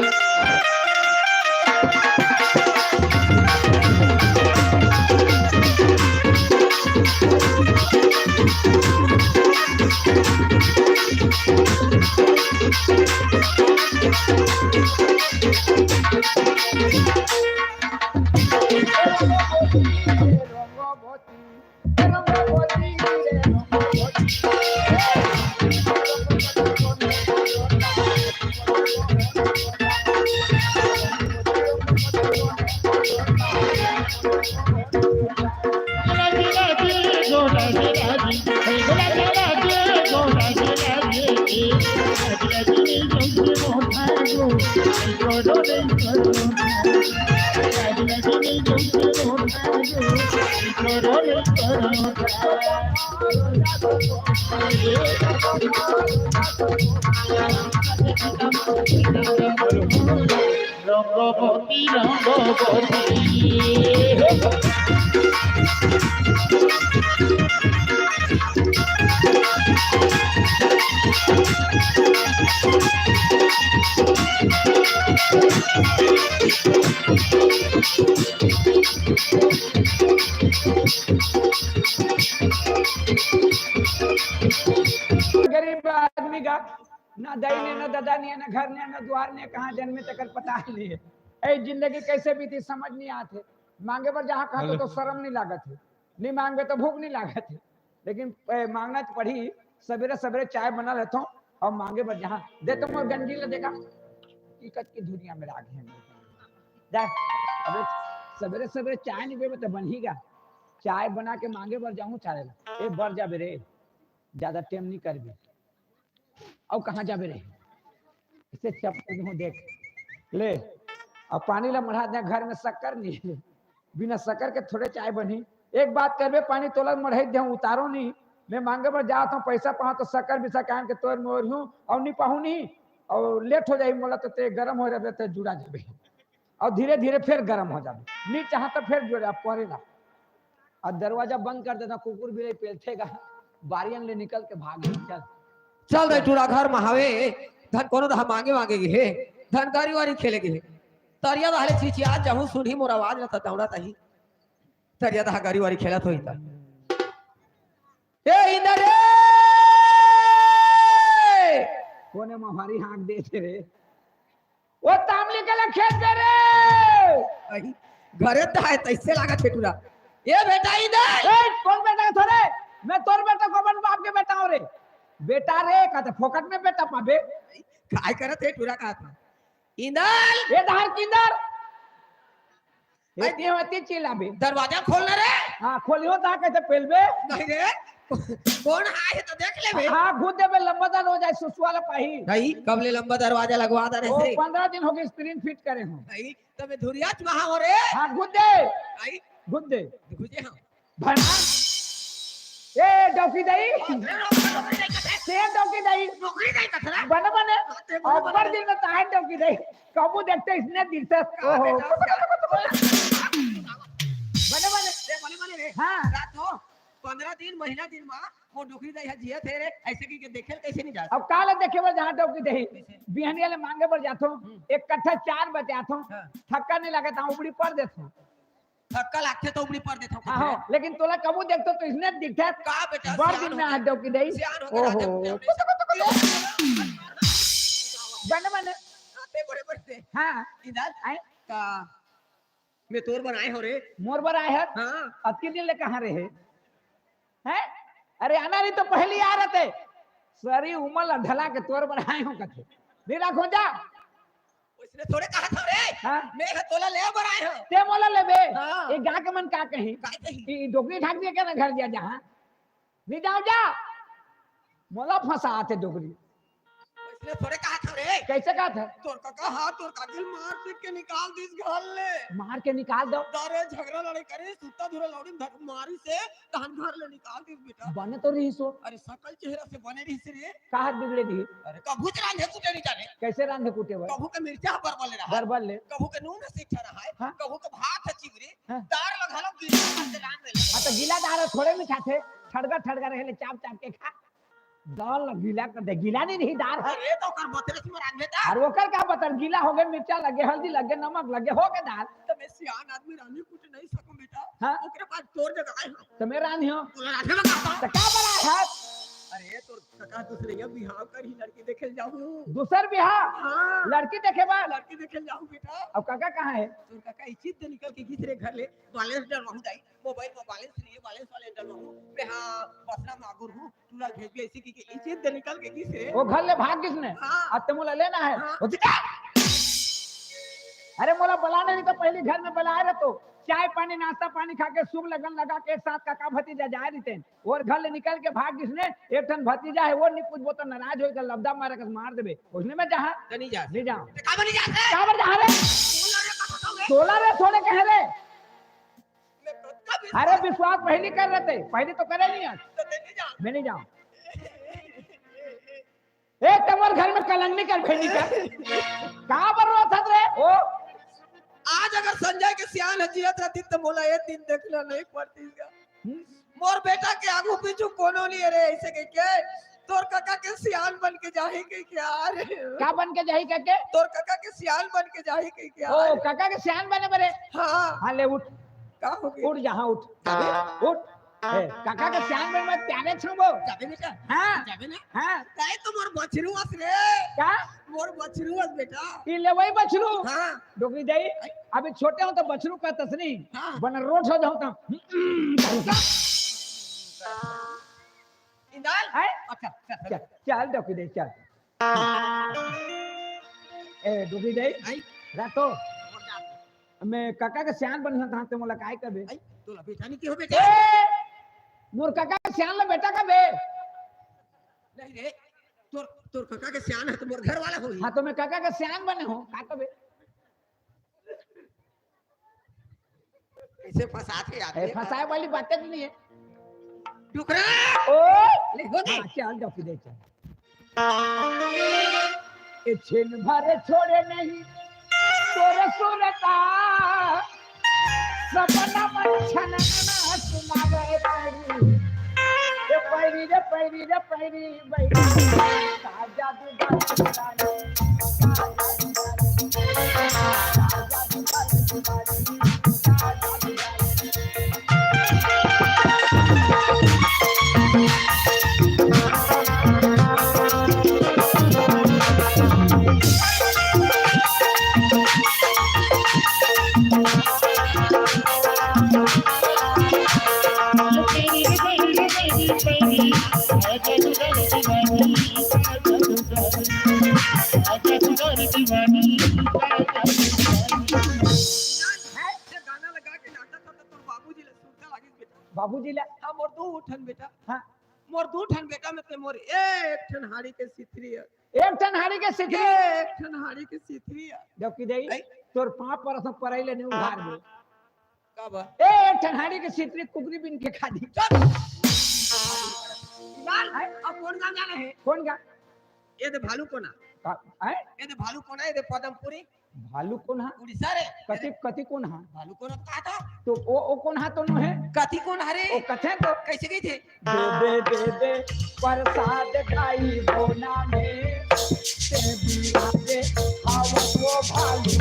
রঙ্গবতী রঙ্গবতী गरीब आदमी का ना दही ने ना दादा ने ना घर ने ना द्वार ने कहाँ जन्मे तक पता नहीं है। ऐ जिंदगी कैसे बीती समझ नहीं आते। मांगे पर जहाँ खाते तो शर्म नहीं लागत है, नहीं मांगे तो भूख नहीं लागत है। लेकिन मांगना तो पड़ी। सवेरे सवेरे चाय बना लेता हूँ और मांगे पर जहाँ दे तो मैं गंजी ले देखा टिकट की दुनिया में आ गए जा। अब सवेरे सवेरे चाय नहीं पीबे तो बनेगा। चाय बना के मांगे पर जाऊँ चाय ला ए बर जाबे रे, ज्यादा टेम नहीं कर भी। अब कहाँ जाबे रे, इसे चप्पल हूँ देख ले। अब पानी ला मढ़ा दे, घर में शक्कर नहीं है, बिना शक्कर के थोड़े चाय बनी। एक बात करबे पानी तोला मढ़ाई दे उतारो नहीं। मैं मांगे पर जाता हूँ पैसा पाऊँ तो शक्कर बिसा कान के तोड़ मोर हूँ और नहीं पाऊँ नहीं और लेट हो जाए मोला तो ते गरम हो जाए तो जुड़ा जाबे और धीरे धीरे फिर गरम हो जाबे। नहीं चाह तो फिर जुड़ा पड़ेगा और दरवाजा बंद कर देना। कुकुर भी पेलथेगा, बारियन ले निकल के भागे। चल चल रे टूरा घर महावे धन कोनो दा मांगे मांगे हे धनकारी वारी खेले गे तरिया दा हले चीची आज जाहू सुनी मोर आवाज न त दौड़ा तही तरिया दा गाड़ी वारी खेलत होई त ए इंदर रे कोने में हमारी हाथ दे थे रे। वो तामली के लिए खेत दे रे घरे त है तैसे लागा ठेटुरा। ए बेटा इधर ए कौन बेटा है थोड़े? मैं तोर बेटा को बन बाप के बेटा हूं रे। बेटा रे कहते फोकट में बेटा पाबे काय करत है टूरा का था इंदर ये धार किंदर ये होती चिल्लाबे। दरवाजा खोलना रे। हां खोलियो ता कैसे पेलबे नहीं रे कौन आए तो देख ले बे। हां घुद देबे लंबा दान हो जाए सुसवाला पाही नहीं कबले लंबा दरवाजा लगवा दे रे से 15 दिन हो गए स्क्रीन फिट करे हूं। नहीं तबे धुरियाच वहां हो रे। हां घुद दे आई घुद दे गुजे हां भना ए डॉकी दई से डॉकी दई नौकरी नहीं कथरा बने बने और पर दिन में ताहे डॉकी दई कबू देखते इसने दिल से ओहो बने बने रे हां रात हो 15 दिन महीना दिन में वो नौकरी दई है जिया थे रे ऐसे की देखे कैसे नहीं जा। अब काल देखे पर जहां डॉकी दई बिहनिया ले मांगे पर जातो एक कट्ठा 4 बजे आतो थक्का नहीं लगता ऊपरी पर देतो थक्का लागते तो ऊपरी पर देता हूं। हां लेकिन तोला कबू देखतो तो इसने दिखता का बेटा बड़ दिन में आ डॉकी दई ओहो बने बने आते बड़े बड़े हां इधर आए का मैं तोर बनाए हो रे मोर पर आए है हां अब कितने दिन ले कहां रहे हैं? अरे आना नहीं तो पहले आ रहे थे सरी उमल ढला के तोर पर आए हो कथे नहीं रखो जा उसने थोड़े कहा था रे हां मैं तोला ले बनाए हो ते मोला लेबे हाँ। ये गा के मन का कही काय कही कि डोकरी ढाक दिया क्या ना घर दिया जहां नहीं जाओ जा मोला फंसा आते डोकरी उसने थोड़े कहा था रे कैसे कहा था तोर का कहा तोर का दिल मार पीट के निकाल दिस घर ले मार के निकाल दो दारे झगड़ा लड़ाई करे सुता धुरा लौड़ी मारी से तहन घर ले निकाल दिस बेटा। बने तो रही सो अरे सकल चेहरा से बने रही से रे कहा बिगड़े दी अरे कभू रांधे कुटे नहीं जाने कैसे रांधे कूटे हुए कभू के मिर्चा पर बले रहा बरबर ले कभू के नून से ठहरा है हाँ। कभू के भात है चिवरी हाँ। दार लगा लो गिला से लान में हां तो गीला दार थोड़े में खाते ठड़गा रहे चाप चाप के खा दाल गीला कर दे गीला नहीं रही दार है अरे तो कर बोतल में रांधे ता और ओकर क्या बता गीला हो गए मिर्चा लगे हल्दी लगे नमक लगे हो गए दाल तो मैं सियान आदमी रांधे कुछ नहीं सकूं बेटा। हाँ। ओकरे पास तोर जगह है तो मैं रांधी हो तोरा रांधे में कहता तो क्या बड़ा है अरे तोर काका दूसरे या बिहाव कर ही लड़की देखे जाऊं। दूसर बिहार हां लड़की देखे बा लड़की देखे जाऊं बेटा। अब काका कहाँ है तोर काका इचित दे निकल के किसरे घर ले बैलेंस डलवाऊं जाई मोबाइल में बैलेंस लिए बैलेंस वाले डलवाऊं मैं हां बसना मागुर हूं तूला भेज के ऐसी की इचित दे निकल के किसरे वो घर ले भाग किसने हाँ। अब तो मोला लेना है हाँ। वो दिखा। अरे मोला बुलाना नहीं तो पहले घर में बुलाए रहे तो चाय पानी नाश्ता पानी खा के शुभ लगन लगा के एक साथ काका भतीजा जाए रहते और घर ले निकल के भाग किसने एक ठन भतीजा है वो नहीं कुछ वो तो नाराज होकर लबदा मार के मार देबे उसने में जहां नहीं जा नहीं जाओ का बनी जाते क्या बर जहां रे बोल रे का बताओगे 16 रे थोड़े कह रे मैं कब अरे विश्वास पहले कर रहे थे, पहले तो करे नहीं आज। मैं नहीं जाऊँ। ए तमर घर में कलंगनी कर भेजी कर। कहाँ पर रोत हत रे? ओ आज अगर संजय के सियान हजियत रहती तो बोला ये दिन देखना नहीं पड़ती इसका। मोर बेटा के आगू पीछू कोनो नहीं रे ऐसे कह के तोर काका के सियान बन के जाही के क्या रे? क्या बन के जाही के? तोर काका के सियान बन के जाही के क्या? ओ काका के सियान बने बरे। हाँ हाँ ले उठ, का हो गया? उठ जहाँ उठ, उठ। ए, काका के सियान बन मत प्यारे छुबो। जाबे बेटा हाँ जाबे ना हाँ काहे तो मोर बछरुआस रे। क्या? मोर बछरुआस बेटा। ये ले वही बछरू। हाँ डोकरी जाई। अभी छोटे हो तो बछरू का तसनी। हाँ। बन रोट हो जाऊँ तो। इंदाल है? अच्छा चल चल डोकरी दे चल। ए डोकरी दे। आई रातो मैं काका के सियान बन था ते मोला काय करबे? आई तोला बेटा नहीं की हो बेटा? ए मोर काका के सियान ले बेटा का बे। नहीं रे तोर तोर काका के सियान है तो मोर घर वाला होई। हाँ तो मैं काका के सियान बने हो का करबे? कैसे फंसाते आते? ए फसाए वाली बातें तो नहीं है। टुकड़ा ओ ले हो गई। हाँ, चल डोकरी दे चल। ए छिन भर छोड़े नहीं तोरे सुरता सपना मन छनना सुनावे पैरी रे पैरी रे पैरी बैरी साजा गाना लगा के नाटक करता तोर बाबूजी ले सुनता लागिस बेटा। बाबूजी ले हां मोर दू ठन बेटा। हाँ मोर दू ठन बेटा में ते मोर एक ठन हाड़ी के सिथरी है। एक टन हाड़ी के सिद्धि एक ठन हाड़ी के सिथरी है। डोकरी दे आई। तोर पांव पर सब परैले नहीं उधार दे। का बा? ए एक टन हाड़ी के सिद्धि कुकरी बिन के खा दी। लाल अब कौन गाना जाना है? कौन गा? ये दे भालू कोना। है ये दे भालू कोना ये दे पदमपुरी भालू कौन हा? उड़ीसा रे। कति कति कौन हा? भालू कोना का था? तो ओ कौन हा तो नो है? कथी कौन हरे? ओ कथे तो कैसे गई थे? दे प्रसाद खाई बोना में ते बीरा दे आवत वो भालू। ये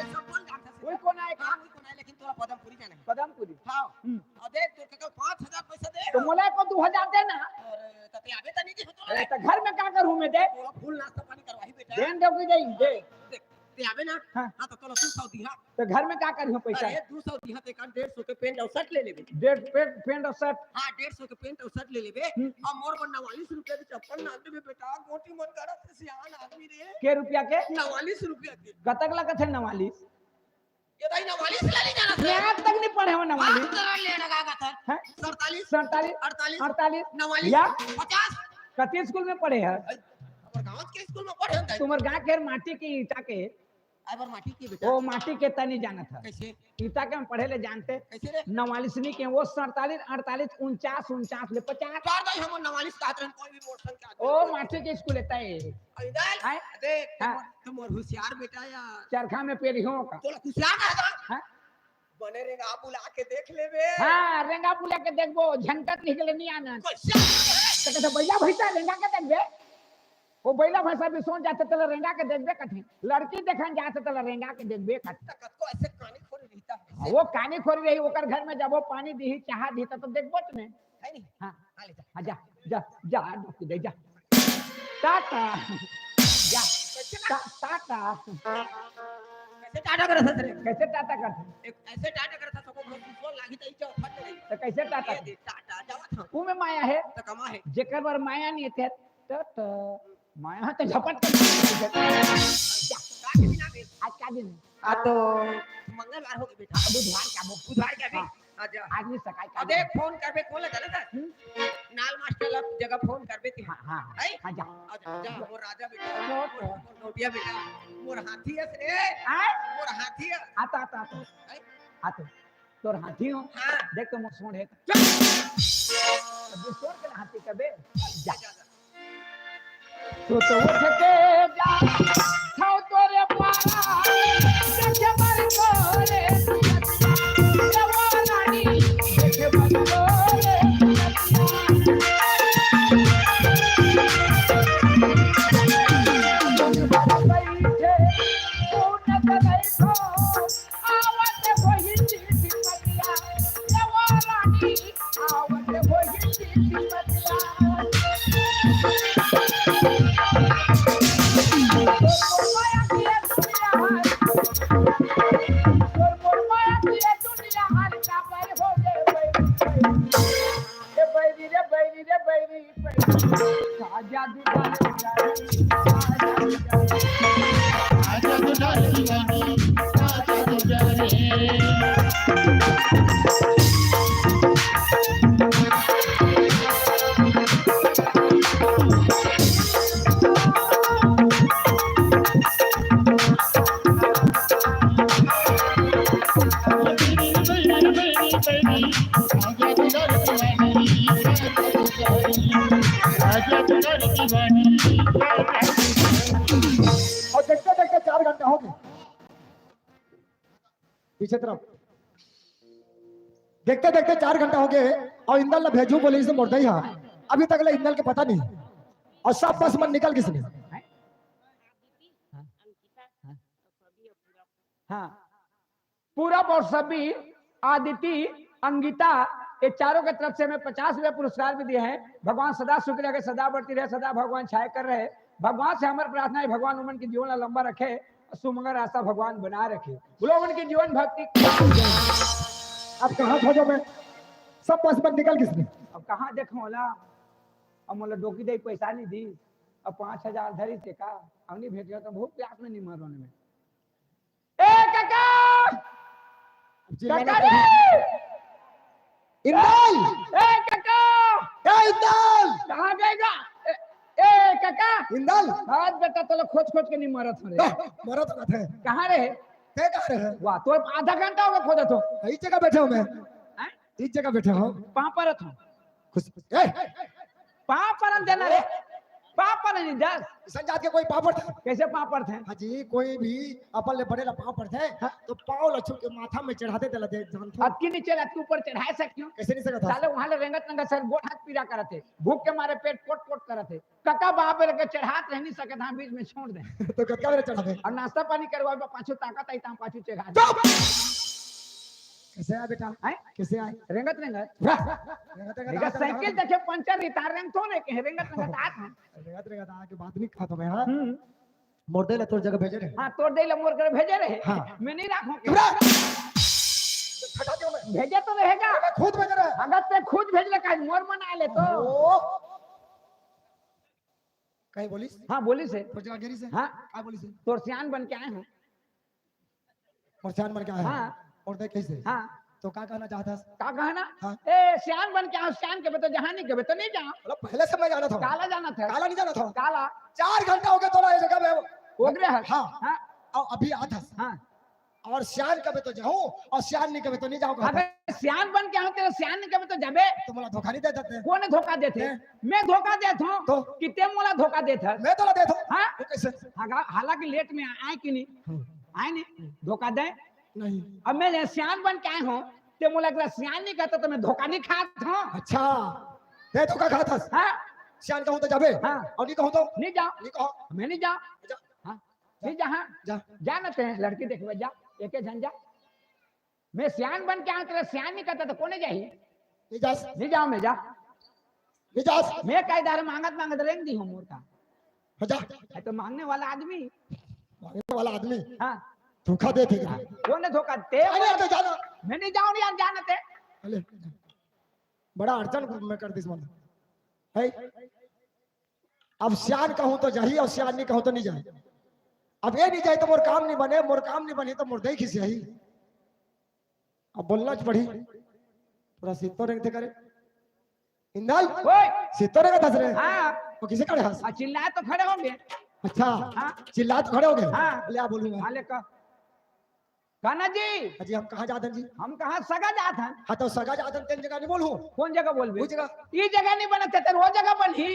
सब बोल जाता है। कोई कौन आए का? हाँ, वही कोना है लेकिन तोरा पदमपुरी जाना है। पदमपुरी। हाँ और देख तोर के कल 5000 पैसा दे। तो मोला को 2000 देना। अरे तते आबे तनी की होतो ए तो घर में क्या करूं मैं दे? तोरा फूल नाश्ता पानी करवाही बेटा। देन दो की दे दे। देख ते आबे ना। हाँ। हां तो तोला 200 दिहा। तो घर में क्या करूं पैसा? अरे 200 दिहा ते का 150 के पेंट और शर्ट ले लेबे। डेढ़ पेंट और शर्ट। हां 150 के पेंट और शर्ट ले लेबे। और मोर बन 49 रुपया के चप्पल ना देबे बेटा। गोटी मन करत से सियान आदमी रे। के रुपया के? 49 रुपया के। कतक लगत है 49? ये दाई 49 ला ले जाना था। मैं तक नहीं पढ़े हो 49। तेरा ले लगा का था। हैं? 47 47 48 48 49 या 50। कति स्कूल में पढ़े है? और गांव के स्कूल में पढ़े हैं। तुम्हारे गांव के माटी की ईटा के आबर माटी की बेटा। वो माटी के तनी जाना था। कैसे ईटा के हम पढ़े ले जानते। कैसे रे? 49 के वो 47 48 49 49 ले 50। चार दाई हम 49 का रहन कोई भी मोटरसाइकिल के आदमी। ओ माटी के स्कूल लेता है। इधर हैं? देख हाँ। तुम और होशियार बेटा या चरखा में पेरियों का। तोला होशियार का था। हाँ? बने रे आप बुला के देख लेबे। हाँ रेंगा बुला के देखबो झंकट निकले नहीं आना। कैसे तो कहते बैला भैसा रेंगा के देखबे। वो बैला भैसा भी सोच जाते तले रेंगा के देखबे कथी। लड़की देखन जाते तले रेंगा के देखबे कथी। तक को ऐसे कानी खोली रहता है। वो कानी खोरी रही ओकर घर में जब वो पानी दी चाह दी तो देखबो त नहीं। है नहीं? हाँ आ ले जा। हाँ, जा जा जा डुक दे जा टाटा जा टाटा कैसे टाटा करत है रे? कैसे टाटा करते? एक ऐसे टाटा करत था सबको फोन लागी त इचा फट नहीं। तो कैसे टाटा ये दे टाटा जावत था। ऊ में माया है त कमा है। जेकर बर माया नहीं थे टाटा माया तो झपट कर जा का के बिना बे। आज का दिन आ तो मंगलवार हो गए बेटा। बुधवार का बुधवार का भी। हाँ। आजा। आज नहीं सकाई का अब देख फोन करबे कौन लगा था? नाल मास्टर ला जगह फोन करबे ती हाँ हाँ आई हाँ जा जा मोर राजा बेटा मोर नोटिया बेटा मोर हाथी है रे आए मोर हाथी है आता आता आता आता तोर हाथी हो हां देख तो मोर सोंड है सोंड के हाथी कबे जा तो उठ के जा खाओ तोरे पारा देखे मर तोरे जवानी देखे मर तोरे बैठे कौन बैठो आवत होई चिट्ठी पतिया जवानी आवत होई चिट्ठी पतिया और देखते देखते 4 घंटा हो गए पीछे तरफ देखते देखते 4 घंटा हो गए और इंदल ने भेजू बोले इसे मुर्दा ही अभी तक इंदल के पता नहीं और सब बस मन निकल किसने हाँ पूरा और सभी आदिति अंगिता ये चारों के तरफ से हमें 50 रुपए पुरस्कार भी दिए हैं। भगवान सदा सुख रखे, सदा बढ़ती रहे, सदा भगवान छाया कर रहे। भगवान से हमारी प्रार्थना है भगवान उमन की जीवन लंबा रखे, सुमंगल रास्ता भगवान बना रखे। बोलो उनकी जीवन भक्ति। अब कहाँ खोजो मैं सब बस मन निकल किसने अब कहाँ देखो होला अब मोला डोकी दे पैसा नहीं दी अब 5000 धरी थे का अब नहीं भेज तो बहुत प्यास में नहीं मरोने में। ए काका काका रे इंदल ए काका इंदल कहाँ गएगा ए काका इंदल आज बेटा तो खोज खोज के नहीं मरत हो रे मरत मत है कहाँ रहे ते कहाँ रहे वाह तो आधा घंटा हो गया खोजत हो इस जगह बैठे हूँ मैं इस जगह बैठे हूँ पापरत हो खुश पापरन देना रे पापड़ नहीं दस संजात के कोई पापड़ था कैसे पापड़ थे हाजी कोई भी अपन ले बड़े ला पापड़ थे तो पाव लच्छू के माथा में चढ़ाते थे लदे जान था अब की नीचे लत के ऊपर चढ़ाए सक्यो कैसे नहीं सकता साले वहां ले रंगत रंगत सर गोट हाथ पीड़ा करते भूख के मारे पेट पोट पोट करते कका बाप पे लगे चढ़ात रह नहीं सके था बीच में छोड़ दे तो कटका मेरे चढ़ाते और नाश्ता पानी करवा पाछू ताकत आई ता पाछू चढ़ा कैसे आए बेटा हैं कैसे आए रंगत रंगत रंगत देखा साइकिल देखे पंचर नहीं तार रंग तो नहीं के रंगत रंगत आत है रंगत आके बात नहीं खाता मैं हां मोड़े ले तोर जगह भेजे रे हां तोड़ दे ले मोर कर भेजे रहे हाँ। मैं नहीं राखूं हटा दो मैं भेजे तो रहेगा खुद भेज रहा अगर ते खुद भेज ले का मोर मना ले तो कहीं बोलिस हां बोली से तोर जगह गिरी से हां का बोलिस तोर सियान बन के आए हैं परचान मर क्या है हां और देख कैसे हां तो का कहना चाहता का कहना हाँ। ए सियान बन के आओ सियान के तो जहां नहीं के तो नहीं जाओ मतलब पहले से मैं जाना था काला जाना था काला नहीं जाना था काला 4 घंटा हो गया तोरा ये जगह में हो गया है हाँ हां और अभी आता हां और सियान कबे तो जाऊं और सियान नहीं कबे तो नहीं जाऊंगा अगर सियान बन के आओ तेरे सियान नहीं के तो जाबे तो मला धोखा नहीं दे देते कौन धोखा देते मैं धोखा देता हूं तो? कितने मोला धोखा देता मैं तो देता हूं हां वो कैसे हालांकि लेट में आए कि नहीं आए नहीं धोखा दे नहीं अब मैं सियान बन के आए हूं ते मोला अगर सियान नहीं कहता तो मैं धोखा नहीं खाता हूं अच्छा ते धोखा खाता हां सियान कहूं तो जाबे हाँ। और नहीं कहूं तो नहीं जाओ नहीं कहो मैं नहीं जाओ जा। हां नहीं जा हां जा जा ना ते लड़की देखबे जा एके झंझा मैं सियान बन के आऊं तेरा सियान नहीं कहता तो कोने जाही नहीं जा नहीं जाओ मैं जा नहीं जा मैं कायदार मांगत मांगत रेंग दी हूं मोर का हो जा है तो मांगने वाला आदमी मांगने वाला आदमी हां धोखा देते कौन ने धोखा दे अरे तो जाना मैं नहीं जाऊं यार जाना ते अरे बड़ा अड़चन में कर दिस मन है अब सियान कहूं तो जाही और सियान नहीं कहूं तो नहीं जाए अब ये नहीं जाए तो मोर काम नहीं बने मोर काम नहीं बने तो मोर दही खिसी आई अब बोलना पड़ी थोड़ा सीतो रेंगते करे इंदल ओए सीतो रे का रे हाँ तो किसे खड़े हंस चिल्लाए तो खड़े होंगे अच्छा हाँ चिल्ला तो खड़े हो गए हाँ। ले आ बोलूंगा हाँ ले का कान्हा जी जी हम कहाँ जाते हैं जी हम कहाँ सगा जात हैं हाँ तो सगा जाते हैं, तेन जगह नहीं बोलूं कौन जगह बोलबे वो जगह ये जगह नहीं बनते तेरे वो जगह बनी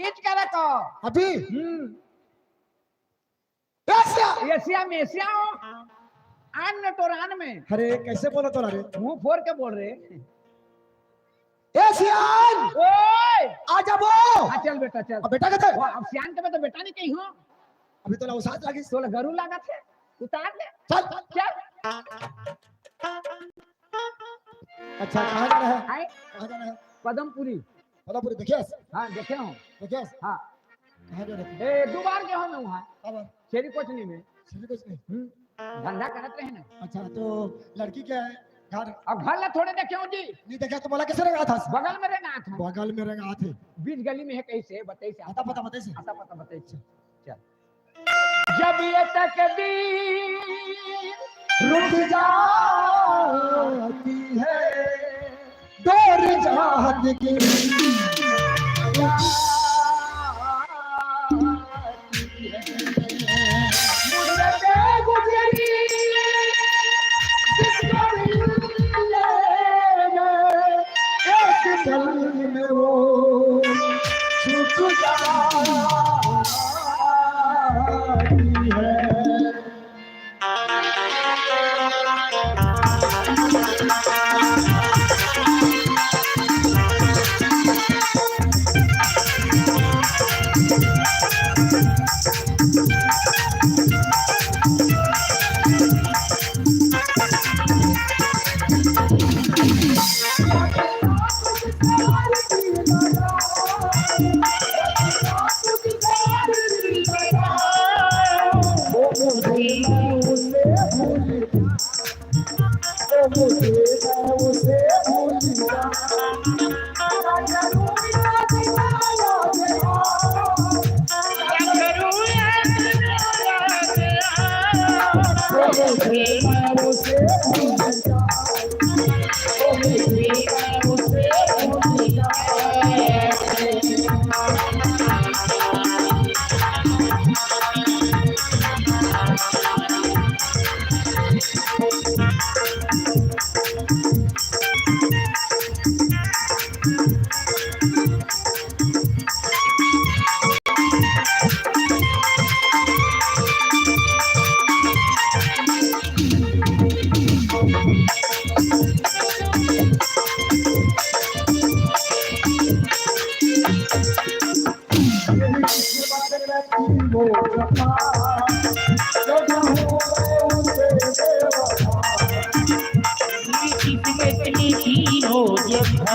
ईट करे को अभी एशिया में एशिया हो आन न तोरान में अरे कैसे बोला तो रे मुंह फोड़ के बोल रहे एशियन ओए आ जा वो हाँ चल बेटा चल अब बेटा कहते वो अब सियान के में तो बेटा नहीं कही हो अभी तो ना साथ लगी तो गरू लगा थे उतार ले चल चल अच्छा कहाँ जाना है आए कहाँ जाना है पदमपुरी पदमपुरी देखिए हाँ देखे हो देखिए हाँ कहाँ जाना है ए दो बार के हो मैं वहाँ अब शेरी कोचनी में सीधे कुछ नहीं धंधा करते रहे ना अच्छा तो लड़की क्या है घर अब घर ला थोड़े देखे हो जी नहीं देखा तो बोला कैसे रंगा था बगल में रहना था बगल में रंगा थे बीच गली में है कैसे बताइए से आता पता बताइए आता पता बताइए चल जब ये तकदीर रुक जाती है डोर चाहत की में वो छुप जाती है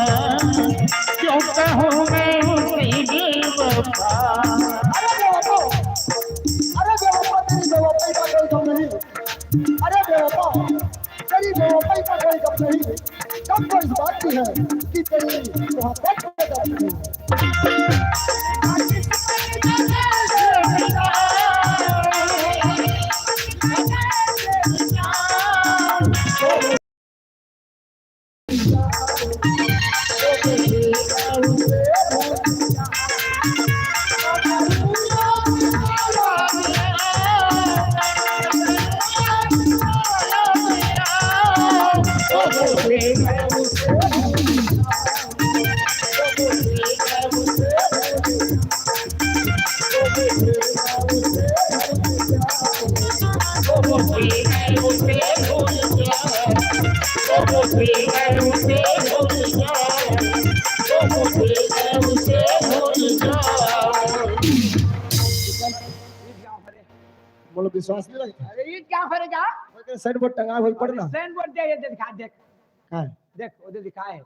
क्यों कहूँ मैं उसे बेवफा अरे बेवफा तेरी बेवफाई का कोई गम नहीं अरे बेवफा तेरी बेवफाई का कोई गम नहीं कब तो इस बात की है कि तेरी मोहब्बत में दर्द नहीं बोलो विश्वास नहीं लगता अरे ये क्या करेगा साइड बोर्ड टंगा हुई पड़ना साइन बोर्ड दे ये दिखा देख हाँ देख उधर लिखा है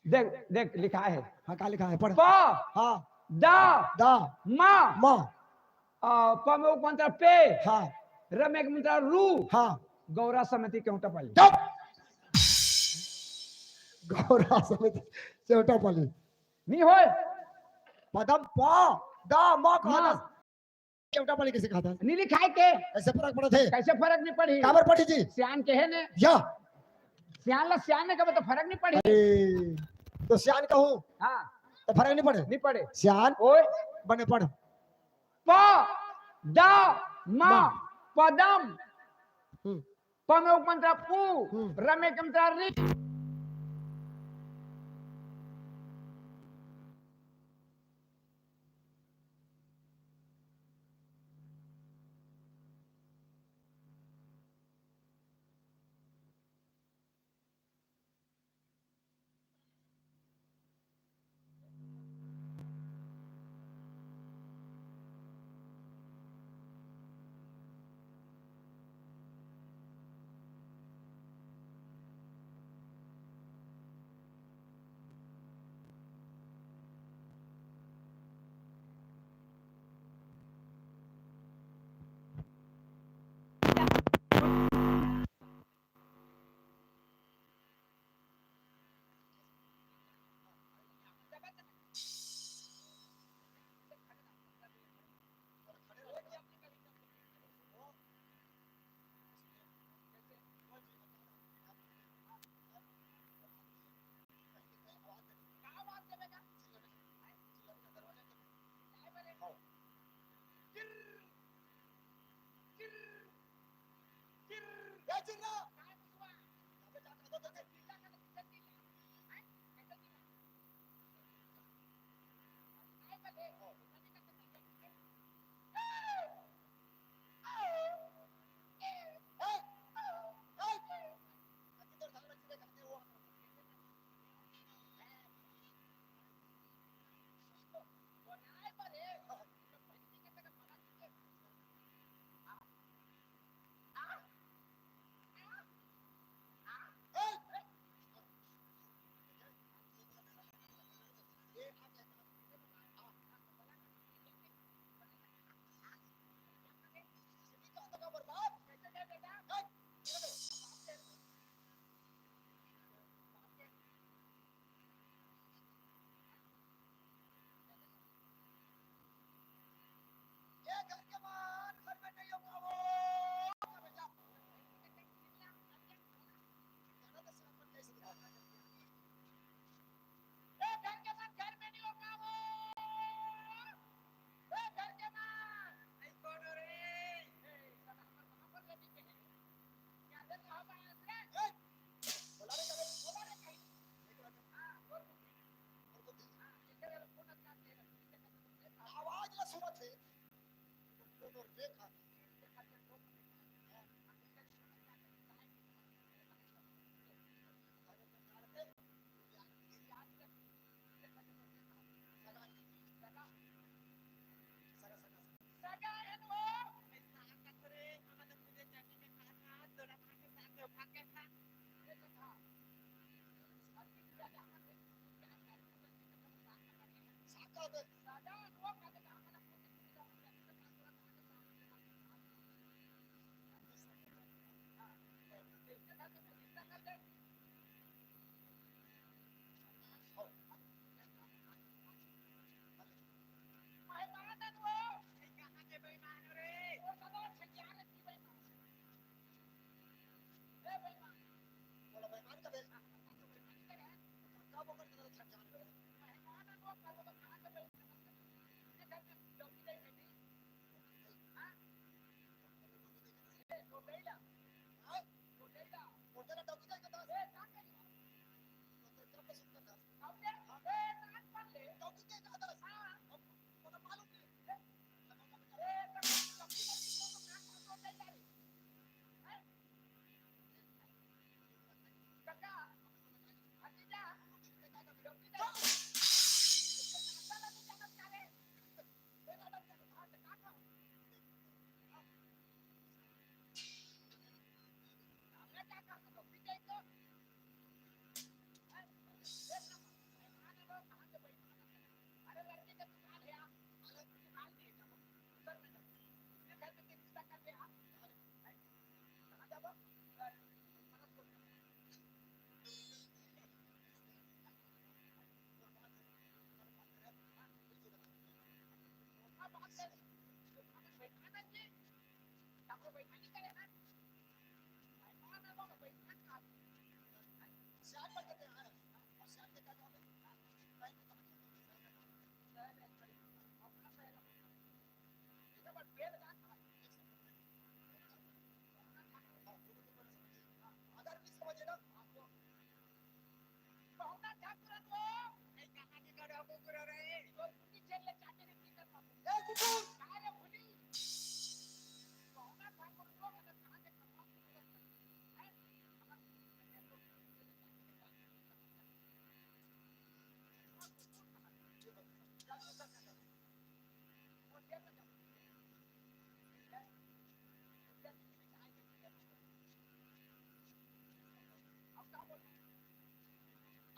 देख देख लिखा है हाँ क्या लिखा है पढ़ प हाँ द दा मा माँ प में उपमंत्र पे हाँ र में एक मंत्र रू हाँ गौरा समिति के उठा पाली चुप गौरा समिति चौटा पाली नहीं होए पदम पा दा माँ का माँ। चौटा पाली कैसे खाता है नहीं लिखाए के ऐसे फर्क पड़े थे कैसे फर्क नहीं पड़ी काबर पढ़ी जी सियान के है ने या सियान ला सियान ने का तो फर्क नहीं पड़ी अरे तो सियान कहूँ हाँ तो फर्क नहीं पड़े नहीं पड़े सियान ओए बने पढ़ प द म पदम हम्म। प में उपमंत्रा पू हम्म। र में कमत्रा रि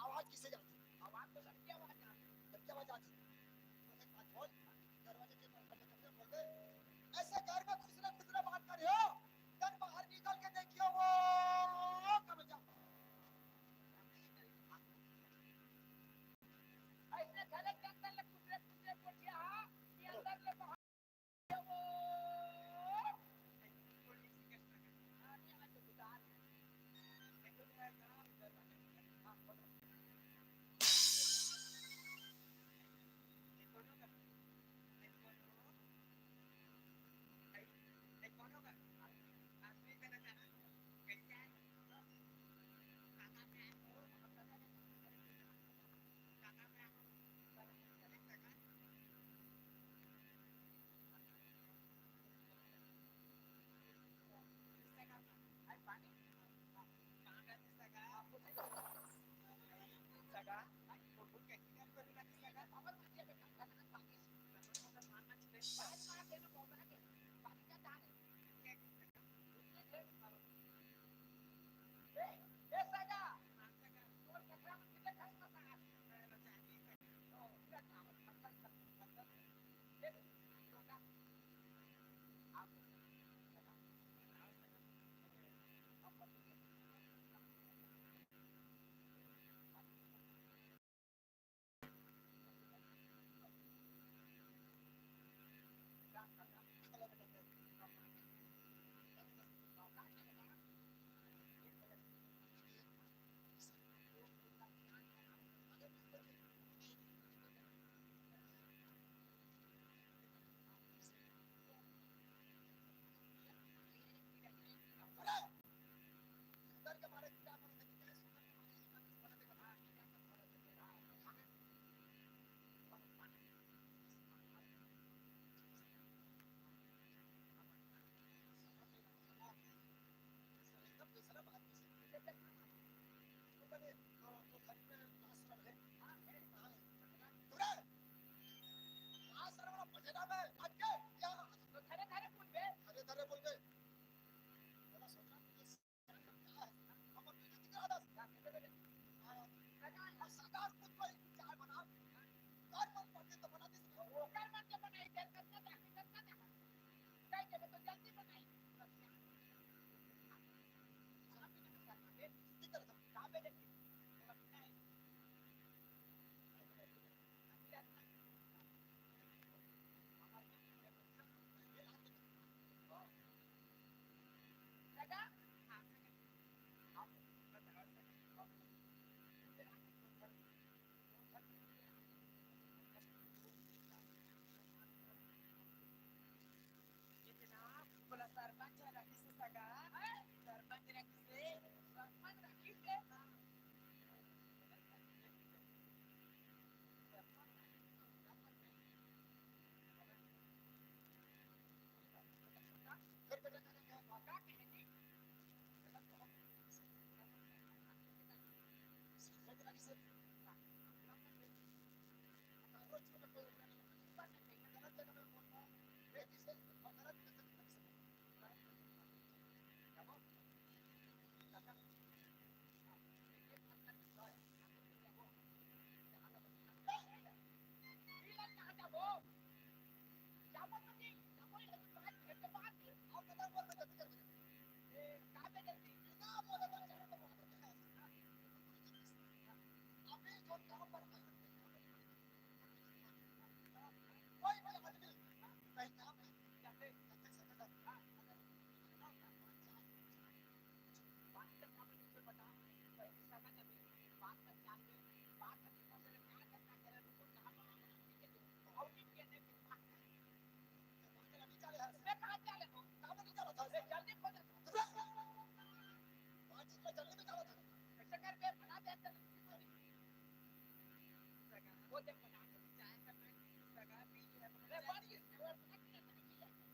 आवाज किसे जाती? आवाज तो लड़की आवाज आती। दरवाजे के बोलते ऐसे घर में खुसरे बात कर रहे हो, घर बाहर निकल के देखियो वो कब जा ऐसे घर के अंदर ले खुसरे कोठिया ये अंदर ले बाहर वो दे बना के चाय का मैं सगा पी है अरे बात ये वो पता नहीं है ये क्या नहीं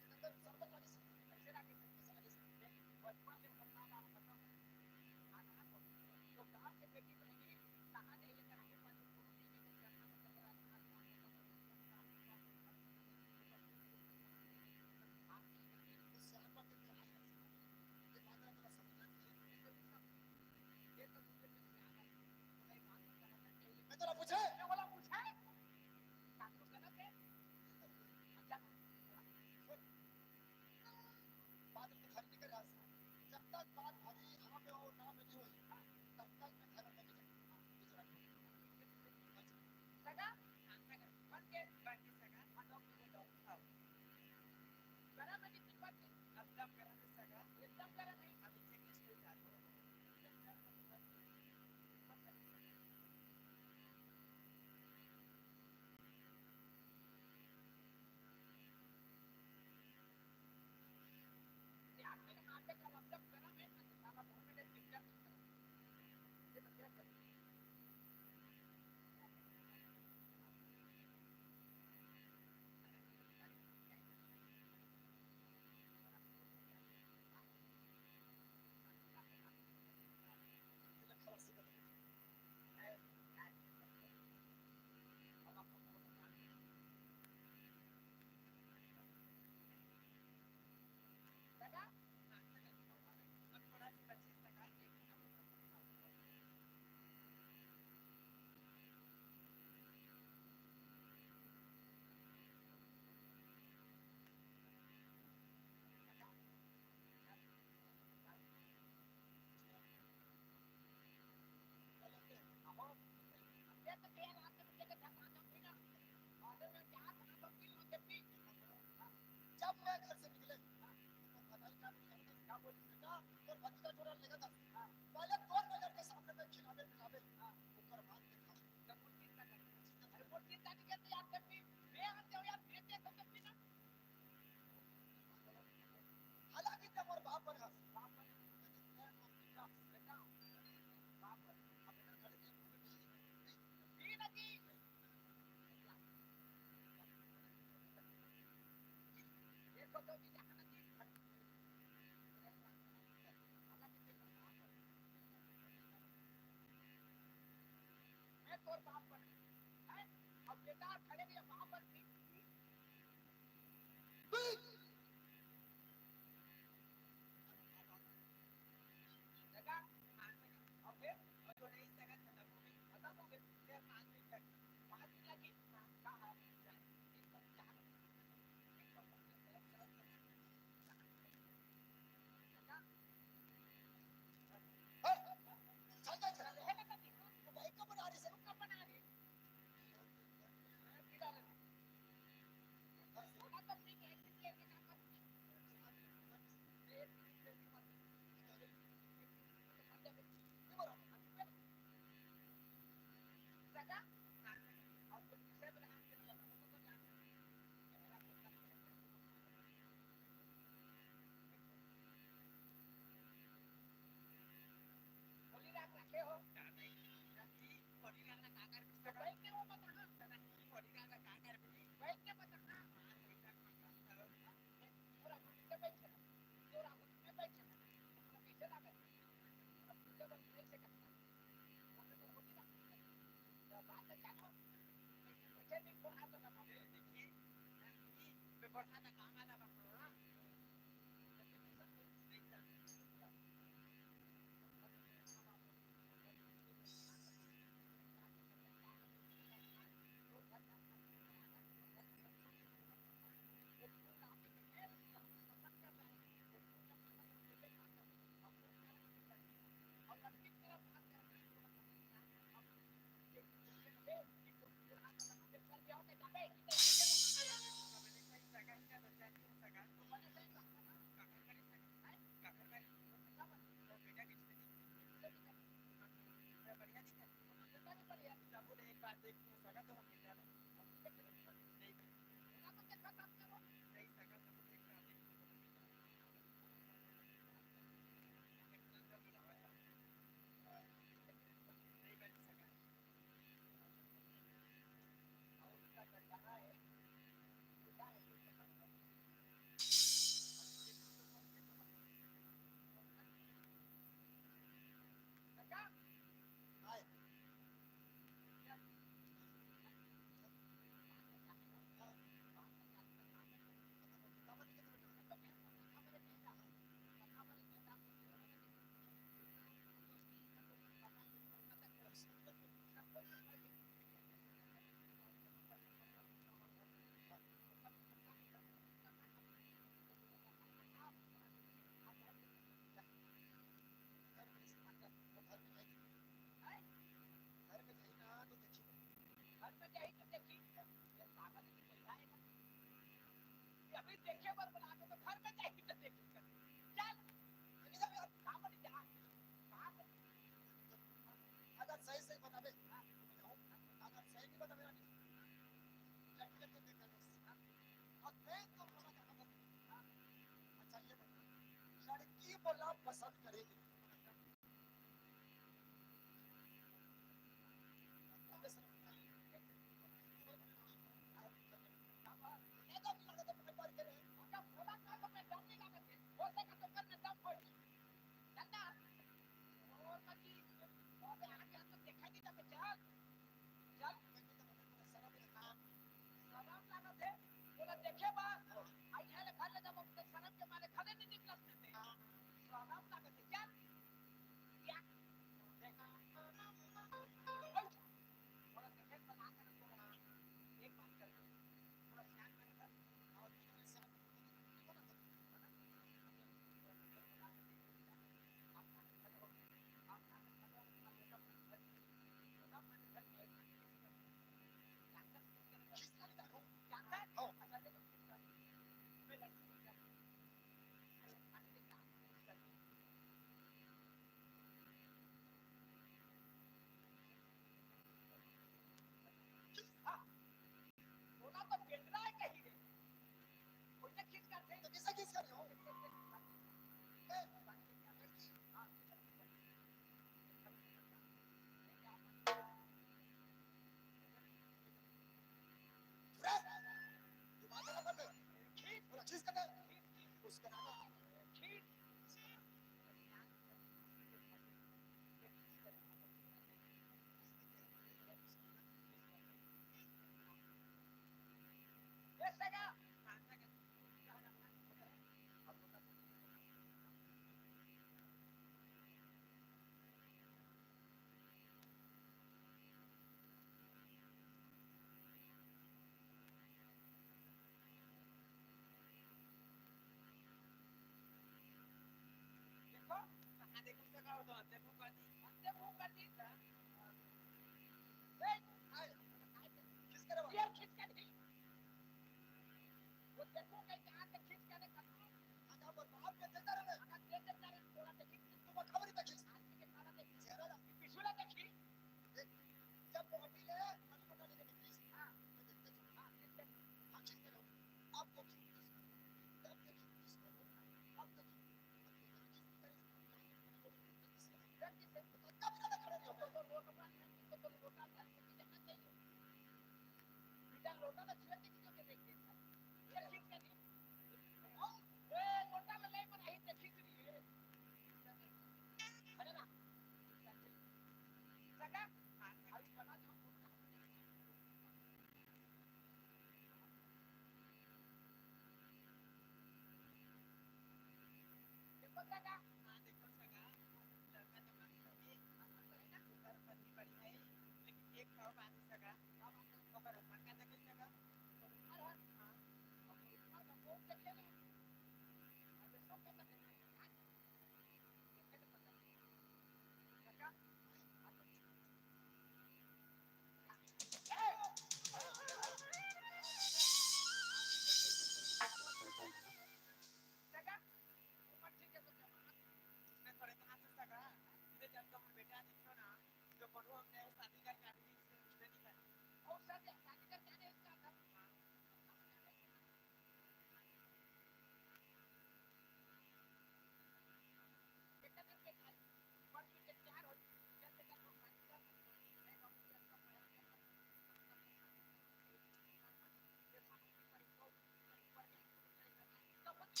ये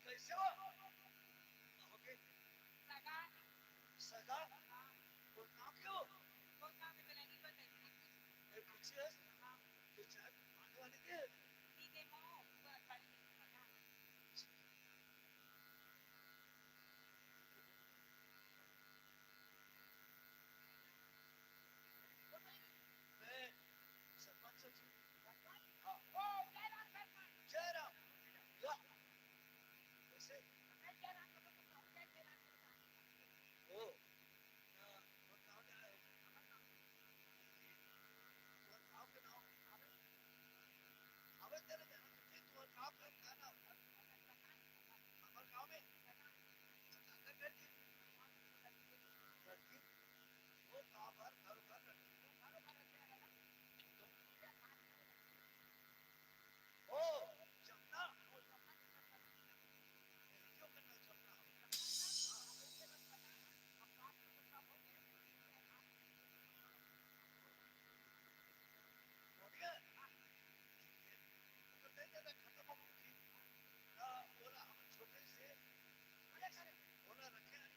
कैसे हो? ओके सगा वो नाम क्यों ए पूछिए तो चाय पानी वाली के मैं सरपंच जी हाँ जयराम या कैसे ओ वो गाँव का है वो गाँव के नाम अबे तेरे तो गाँव का क्या नाम हमारे गाँव में सगाकर लड़की लड़की वो गाँव भर घर घर लड़की ओ जमुना क्यों करना जमुना मोड़िया तो दे दे खत्म हो गई ना बोला हम छोटे से बोला रखे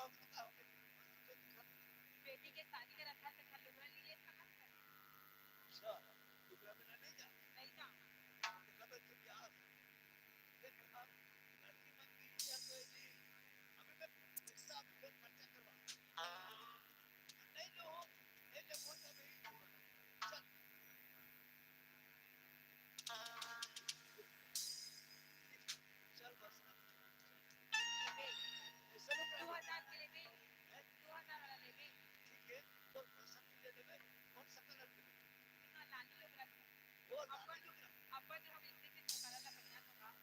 हो गया हो गया बेटी के शादी का रखा तो खा लुगड़ा लिए कहाँ से? अच्छा दुबला में नहीं जा नहीं जा देखा मैं तुम यार देखा लड़की मंगी या तो जी अभी मैं पैसा अभी फिर खर्चा करवा नहीं लो नहीं ले वो तो नहीं चल चल बस ऐसा लोग 2000 के लिए भी 2000 वाला ले भी ठीक है तो सब ले लेवे कौन सा कलर के हाँ लाली लोग रखते वो अपन अपन जो हम इतने से निकाला ला 50 होगा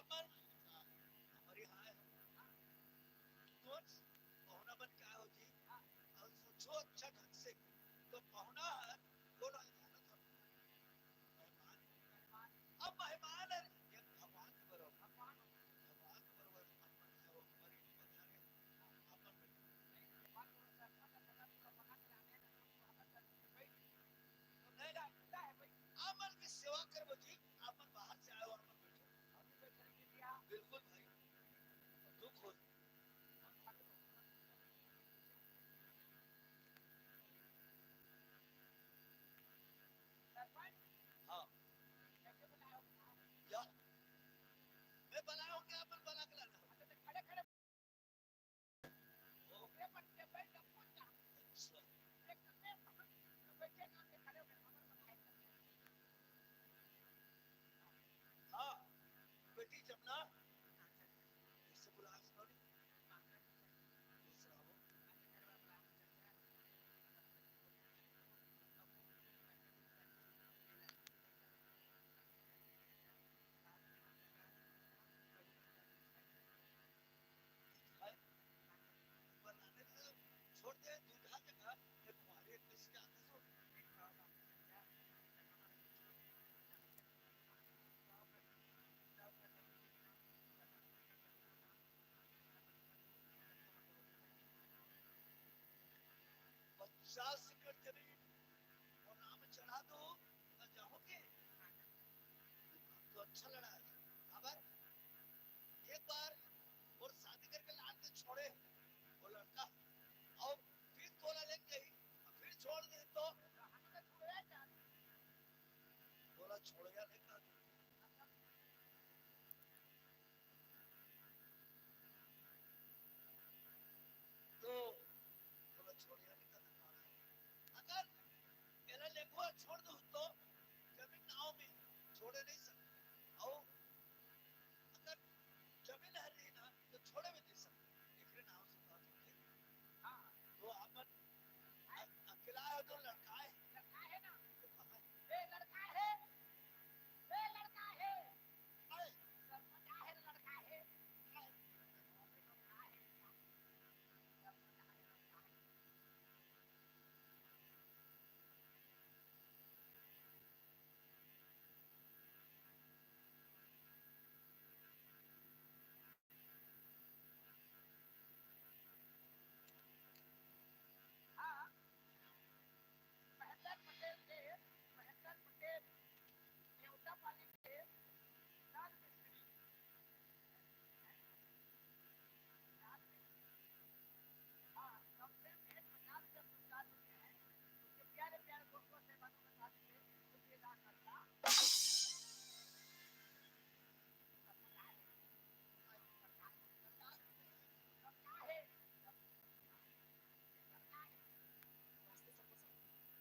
अमन हमारी हाँ है तो पहुना बन क्या हो जी और सोचो अच्छा ढंग से तो पहुना है बोलो मेहमान अब मेहमान है ये भगवान के बराबर अमन है वो हमारी पधारे अमन नहीं अमन की सेवा करो जी अमन बाहर से आए हो अमन बैठो बिल्कुल भाई दुख हो हाँ या मैं बनाया हूँ क्या अमन बना के लाना खड़े खड़े अच्छा हाँ बेटी जमुना इससे बुला सुनो बनाने का छोड़ दे दूल्हा जगह ये तुम्हारे किसके आते हो पचास सिकड़ जमीन और नाम चढ़ा दो तो जाओगे तो अच्छा लड़ा है खबर एक बार और शादी करके लाद के छोड़े वो लड़का और फिर तोला लेके गई फिर छोड़ दे तो बोला छोड़ गया लेकर तो बोला छोड़ गया लेकर अगर मेरा लेखुआ छोड़ दो तो जमीन नाव में छोड़े नहीं सकते और अगर जमीन है नहीं ना तो छोड़े भी नहीं सकते एक नाव से बात होती हाँ तो अमन अकेला है तो लड़का है ना तो कहाँ है लड़का है लड़का है लड़का है महेंद्र पटेल न्योता पाली के राज मिस्त्री हाँ कम से 50 से 50 रुपये हैं उसके प्यारे प्यारे दोस्तों से बातों बता दीजिए उसके ना करता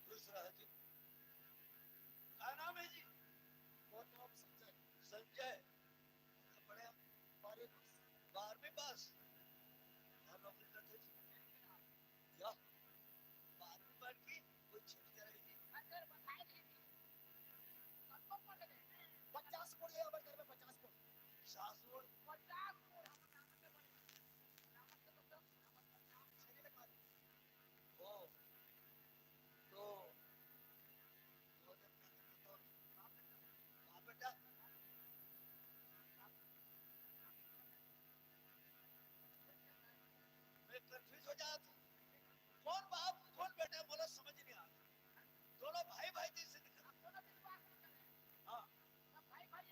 दूसरा है जी क्या नाम है जी बहुत नाम संजय संजय बड़े 12वीं पास और नौकरी करते जी या 12वीं पढ़ की कोई छुट्टी करेगी अंदर बताए नहीं 50 कोड़ है हमारे घर में 50 कोड़ 50 कोड़ 50 कोड़ ओ तो बेटा मैं कंफ्यूज हो जाता हूँ कौन बाप कौन बेटा बोला समझ नहीं आता दोनों भाई भाई जैसे दिखा हाँ भाई भाई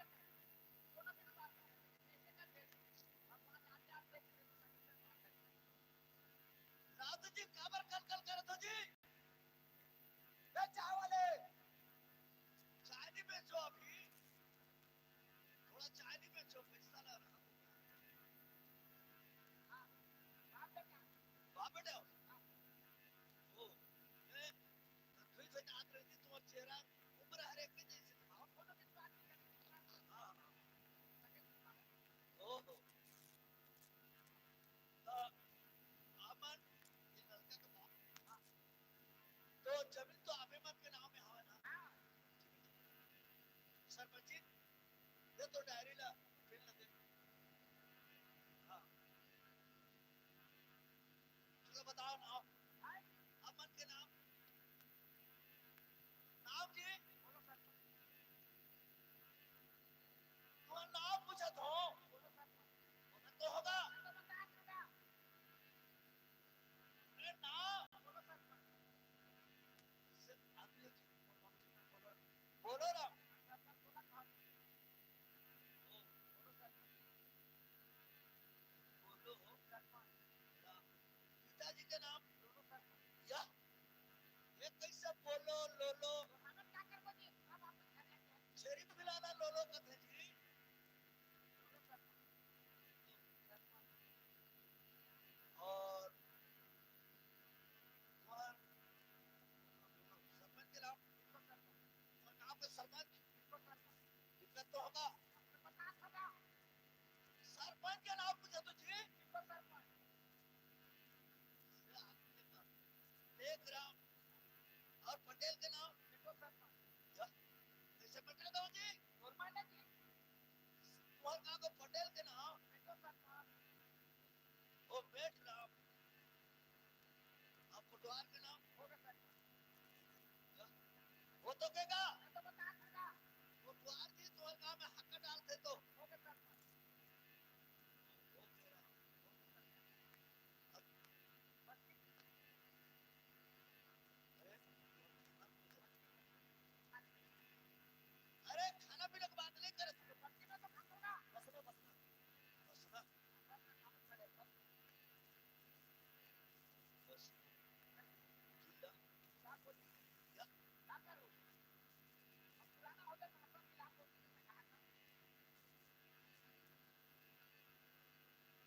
रात जी काबर कल कल कर दो जी चाय वाले चाय नहीं बेचो अभी थोड़ा चाय नहीं बेचो पैसा ला रहा बाप बेटा ओ मैं कंफ्यूज हो जात रही थी तुम्हारा चेहरा उम्र हर एक के जैसे हाँ ओहो तो अमन ये लड़का का बाप तो जमीन तो अभिमन के नाम में हवा ना सरपंच जी ये तो डायरी ला फिर ना दे शरीफ मिलाना लोलो कथे जी और सरपंच के नाम और नाम पे सरपंच दिक्कत तो होगा सरपंच के नाम पूछे तो जी देख राम और पटेल के नाम कैसे पटेल का जी तुम्हारे कहा को पटेल के नाम वो बेट राम और पटवार के नाम वो तो कहेगा पटवार जी तुम्हारे गाँव में हक्का डालते तो अरे खाना पीने की बात नहीं करे बसना बस जिल्ला या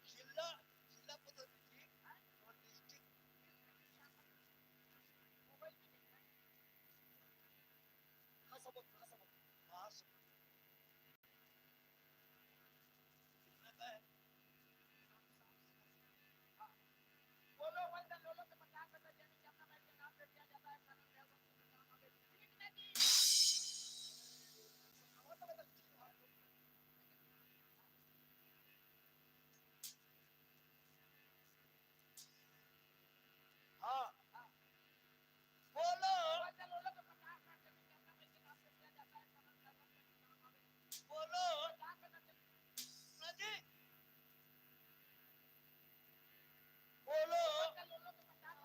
जिल्ला जिल्ला पद्धती जी और डिस्ट्रिक्ट महासमुंद कितना का है बोलो वही लोलो के 50 रुपए देने की अपना बैंक के नाम पे दिया जाता है कानून के काम आगे ठीक नहीं वो तो बता हाँ बोलो वही लोलो के 50 रुपए देने की अपना बैंक के नाम पे दिया जाता है कानून के काम आगे बोलो क्या करना ना जी बोलो लोलो के 50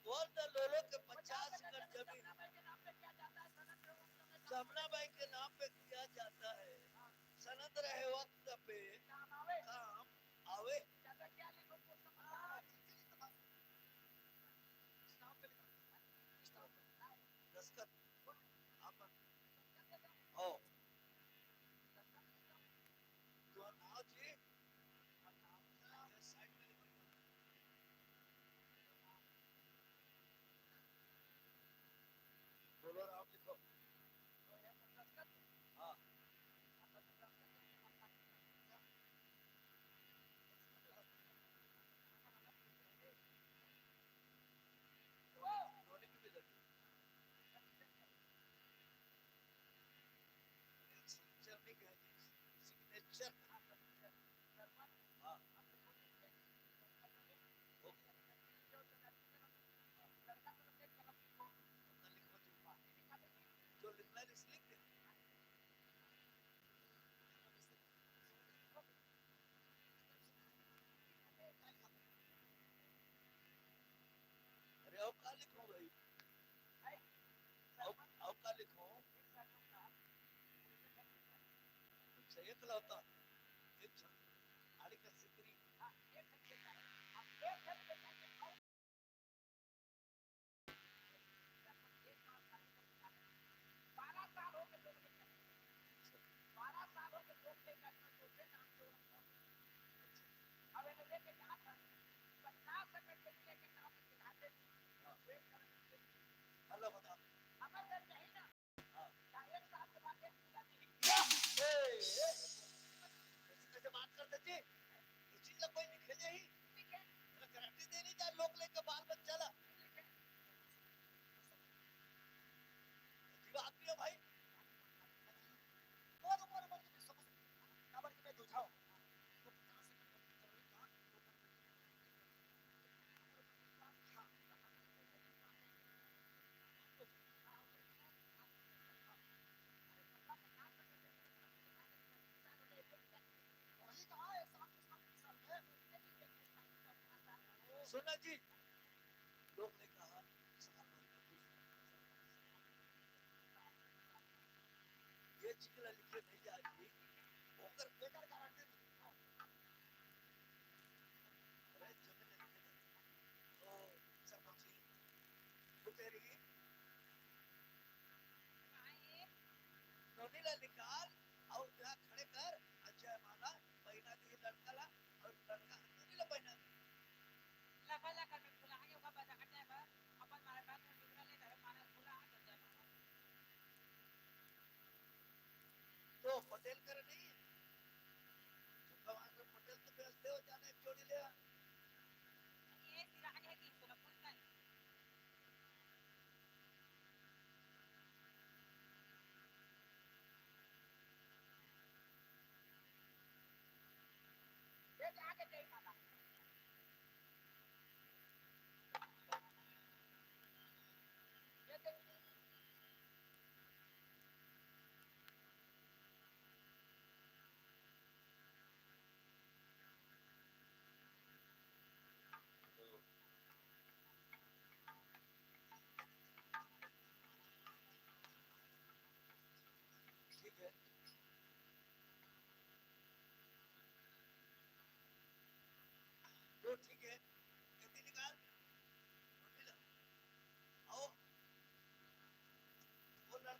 वो तो लोलो के 50 एकड़ जमीन बैंक के नाम पे किया जाता है सनद जमुना बाई के नाम पे किया जाता है सनद रहे वक्त पे काम आवे काम आवे ज्यादा क्या लिखो कुछ दस्खत आप ओ तो नाव जी साइड में लिखो बोलो राम लिखो हाँ रोने की भी लगी सिग्नेचर नहीं कहती सिग्नेचर हाँ ओके अपना लिखो जी जो लिखना है लिख दे अरे अब का लिखो भाई अब का लिखो अच्छा एक लौता एक क्षण आड़ी का सिकरी हेलो बता कैसे बात करते थे इसी लिए कोई लिखे नहीं गारंटी देनी चाहिए लोग लेके बाल बच्चा ला अजीब आदमी हो भाई और समझ काबर के मैं बुझाओ तो 50 सेकंड का वही कहा है साल में सुना जी लोग ने कहा ये चिकला लिखे नहीं जाएगी होकर बेकार गारंटी अरे जमीन लिखे तो सरपंच जी वो तेरी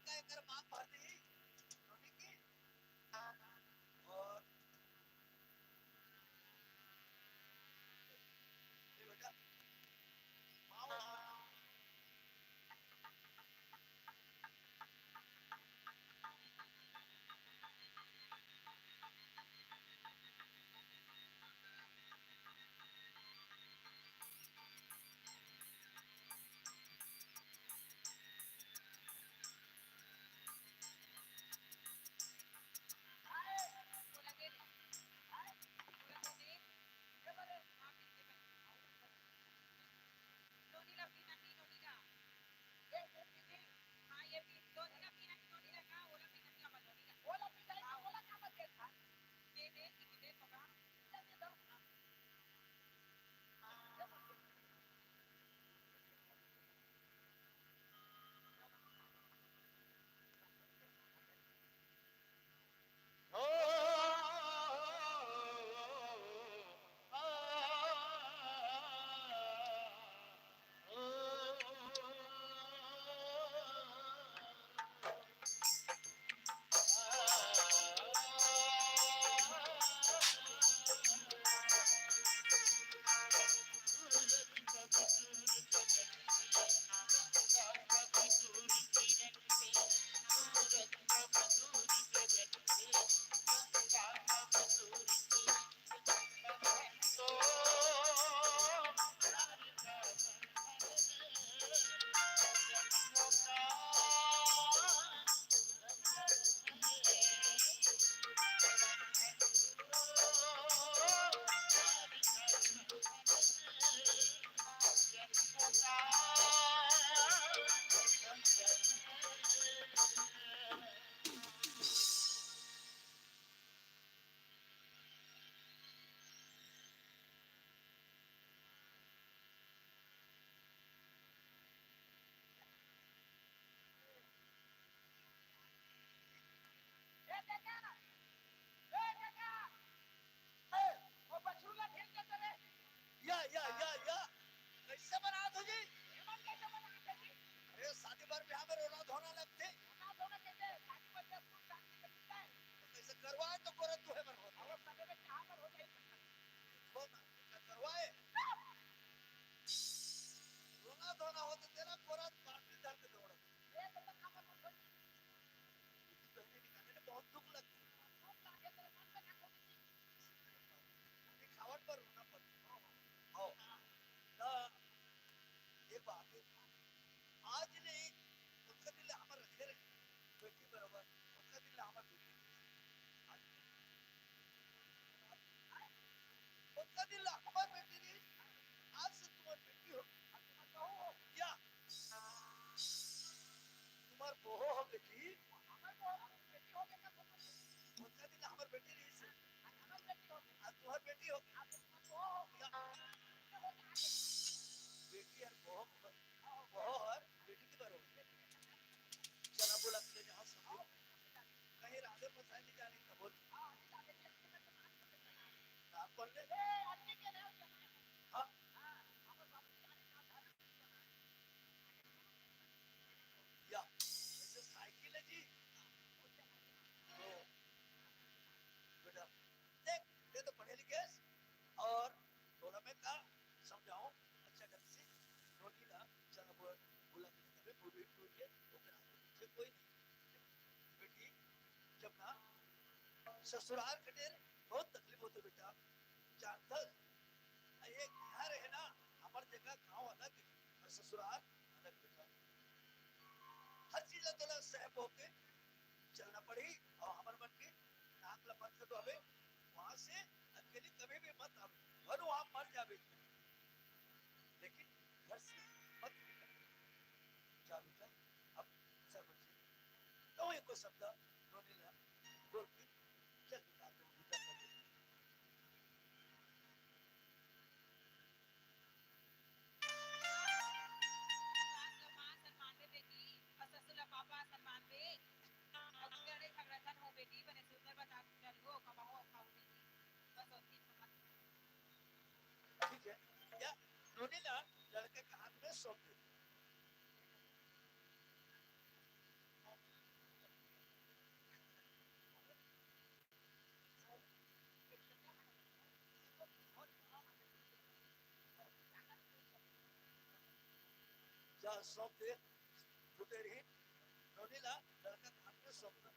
का एकर मांग भर दी रोटी की और ये बेटा माओ या कैसे बना तुझे अरे शादी बार ब्याह में रोना धोना लगते तो कैसे करवाए तो कोरत तू है मर हो ना क्या करवाए रोना धोना हो तो तेरा कोरत पार्टी दर्द दौड़ बहुत दुख लगती दिखावट पर रोना पड़ता आओ ना ये बात है आज नहीं उनका दिल हमार रखे रहे बेटी बराबर उनका दिल हमार बेटी उनका दिल हमार बेटी नहीं आज से तुम्हारी बेटी हो क्या तुम्हार बहू हो बेटी उनका दिल हमार बेटी नहीं से आज तुम्हार बेटी हो क्या बेटी और बहू और बेटी की बरोबर चला बोला तुझे जहाँ समझो कहीं राधे पसाई नहीं जाने का बोल आप कौन ले हाँ या ऐसे साइकिल है जी तो बेटा देख ये तो पढ़े लिखे और थोड़ा मैं का समझाऊं अच्छा ढंग से रोटी ला चला बोला कि पूरी के ओकरा पीछे कोई नहीं बेटी जब ना ससुराल कटेर बहुत तकलीफ होती बेटा जानता एक घर है ना हमार जगह गांव अलग है और ससुराल अलग बेटा हर चीज तो सहब होके चलना पड़ी और हमार मन के नाक लपट के तो हमें वहां से अकेली कभी भी मत आवे और वहां मर जावे लेकिन घर से मत निकल जा बेटा अब सब तो ये को शब्द रोने लगा बोल के चल बेटा तो भीतर कर दे पापा सलमान पे अगले खबरदार हो बेटी बने सुंदर बता चल हो कमाओ खाओ बेटी बस उतनी ठीक है या रोने लगा लड़के के हाथ में सौंप दे जा सौंप दे फुटे रही रोनीला लड़का हाथ में सौंप दे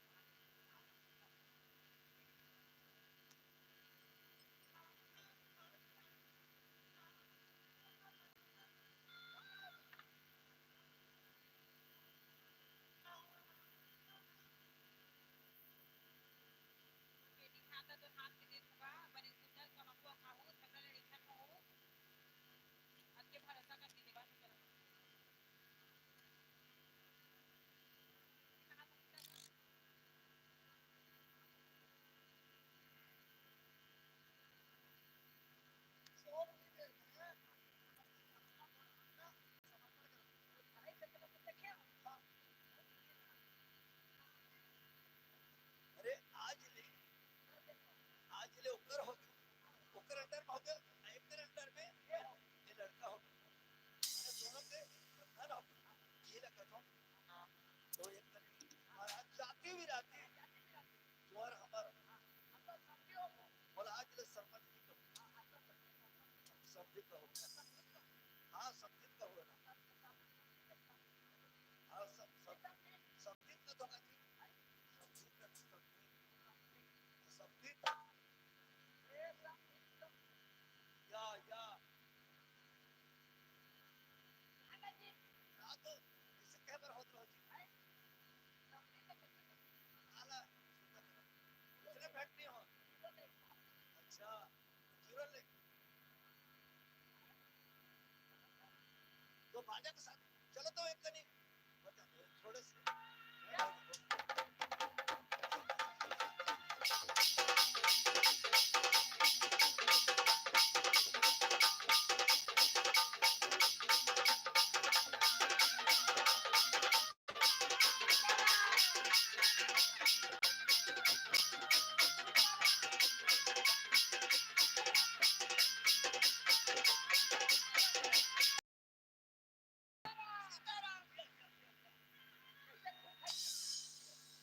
अरे आज ले ऊपर हो ऊपर अंदर में हो गया एक दिन अंदर में ये लड़का हो मैंने दोनों के बंधन हो ये लगा तो एक दिन महाराज जाती भी रहती तुम्हारा हमारा बोला आज ले सरपंच की कहो समझी कहो हाँ समझी कहो ना हाँ समझी का तो जी समझी या ना तो इसे कैमरा होत रहो जी आला दूसरे बैठ नहीं हो अच्छा जुरल ले तो बाजा के साथ चलो तो एक कनी बता थोड़े से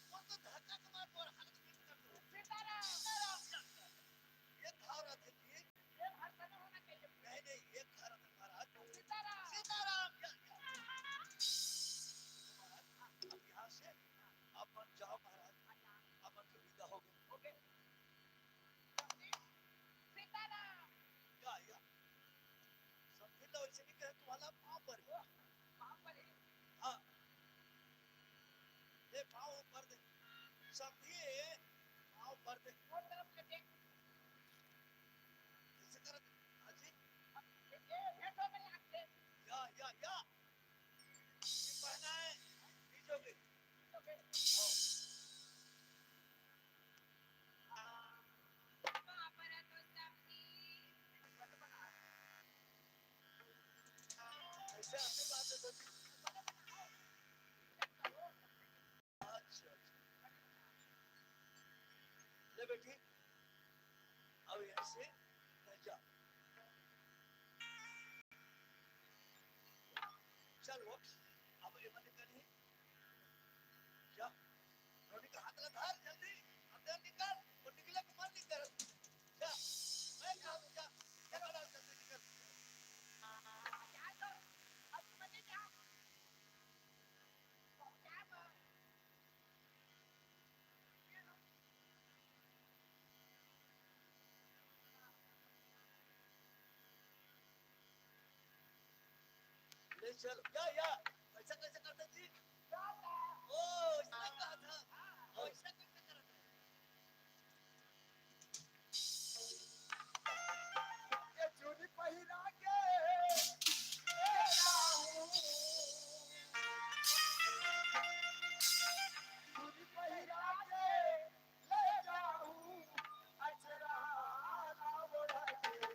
वो तो धक्का के मार और हालत ठीक कर दो सीताराम ये खा रहा थे जी ये हर समय होना चाहिए नहीं ये खा रहा था महाराज सीताराम महाराज अब यहाँ से आप बन जाओ महाराज अपन तो विदा हो गए सीताराम या समझे तो वैसे नहीं कहे तुम्हारा पाँव पर हाँ ये पाँव ऊपर दे समझिए पाँव ऊपर दे ऐसे कर हाजी या ये पहना है बीजोगे ऐसे अपनी बात है तो अच्छा ले बेटी अब यहाँ से जा चलो अब ये मत करिए जा रोटी का हाथ लगा धार जल्दी अंदर निकल और निकले को मत निकल जा मैं कहा जा चलो जल्दी निकल क्या तो अब मत जा ले चल या ऐसा कैसे करते जी ओ इसका कहा था ओ इसका कैसे करते ये चूड़ी पहिरा के ले जाऊं चूड़ी पहिरा के ले जाऊं अचरा ना बोला के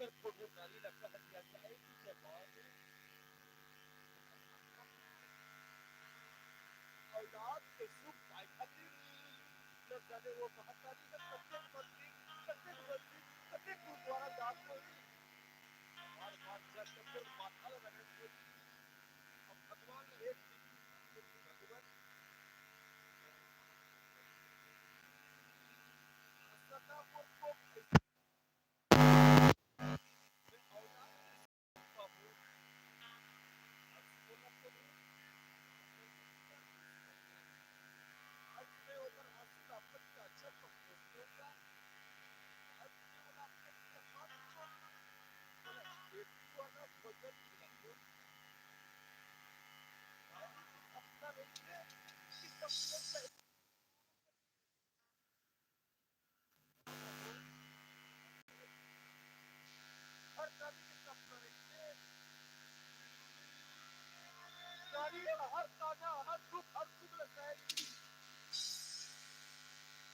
अगर कोई नारी लगता है कि जाए कि जवान औलाद के सुख पाए खातिर न जाने वो महातारी का कत्ते गुरुद्वारा दास को बार बार जब माथा लगाने को अब भगवान ने एक भगवान सदा को हर ताजा हर दुख लगाएगी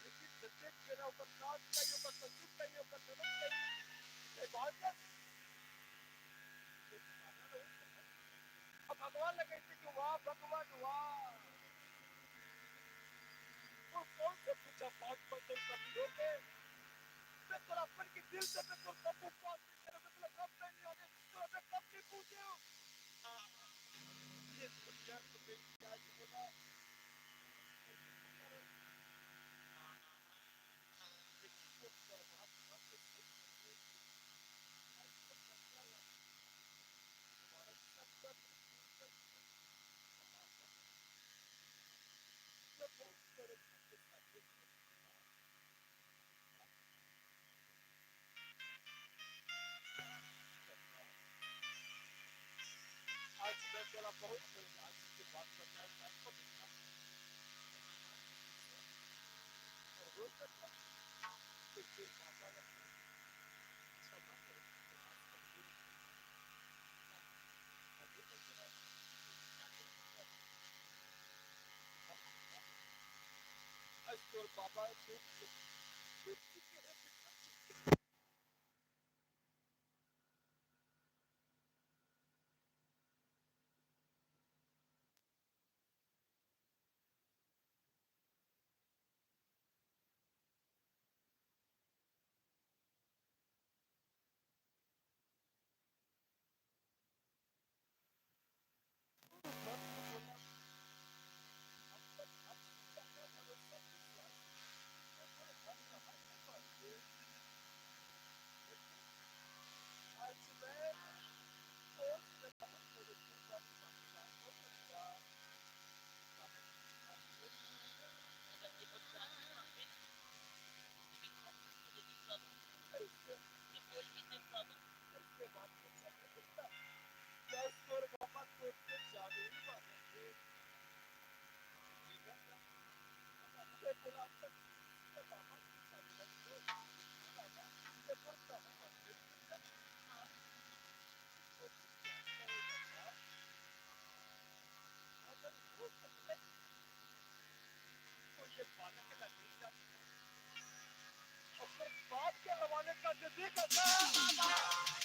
लेकिन सत्य के ना ऊपर साथ चाहिए ऊपर संयुक्त चाहिए ऊपर नमन चाहिए इबादत अब भगवान लगे थे कि वाह भगवान वाह तो कौन से पूछा 5% कभी होगे मैं तो अपन के दिल से मैं तो सब उपवास तेरे में तो कब नहीं होने तो मैं कब नहीं पूछे हूँ ये दुनिया को मेरी क्या बोला आज मैं तेरा बहुत आज की बात करना है आपको और रोज करता तो फिर पापा ने क्षमा करो आज तो पापा बाप के हवाले का जल्दी करना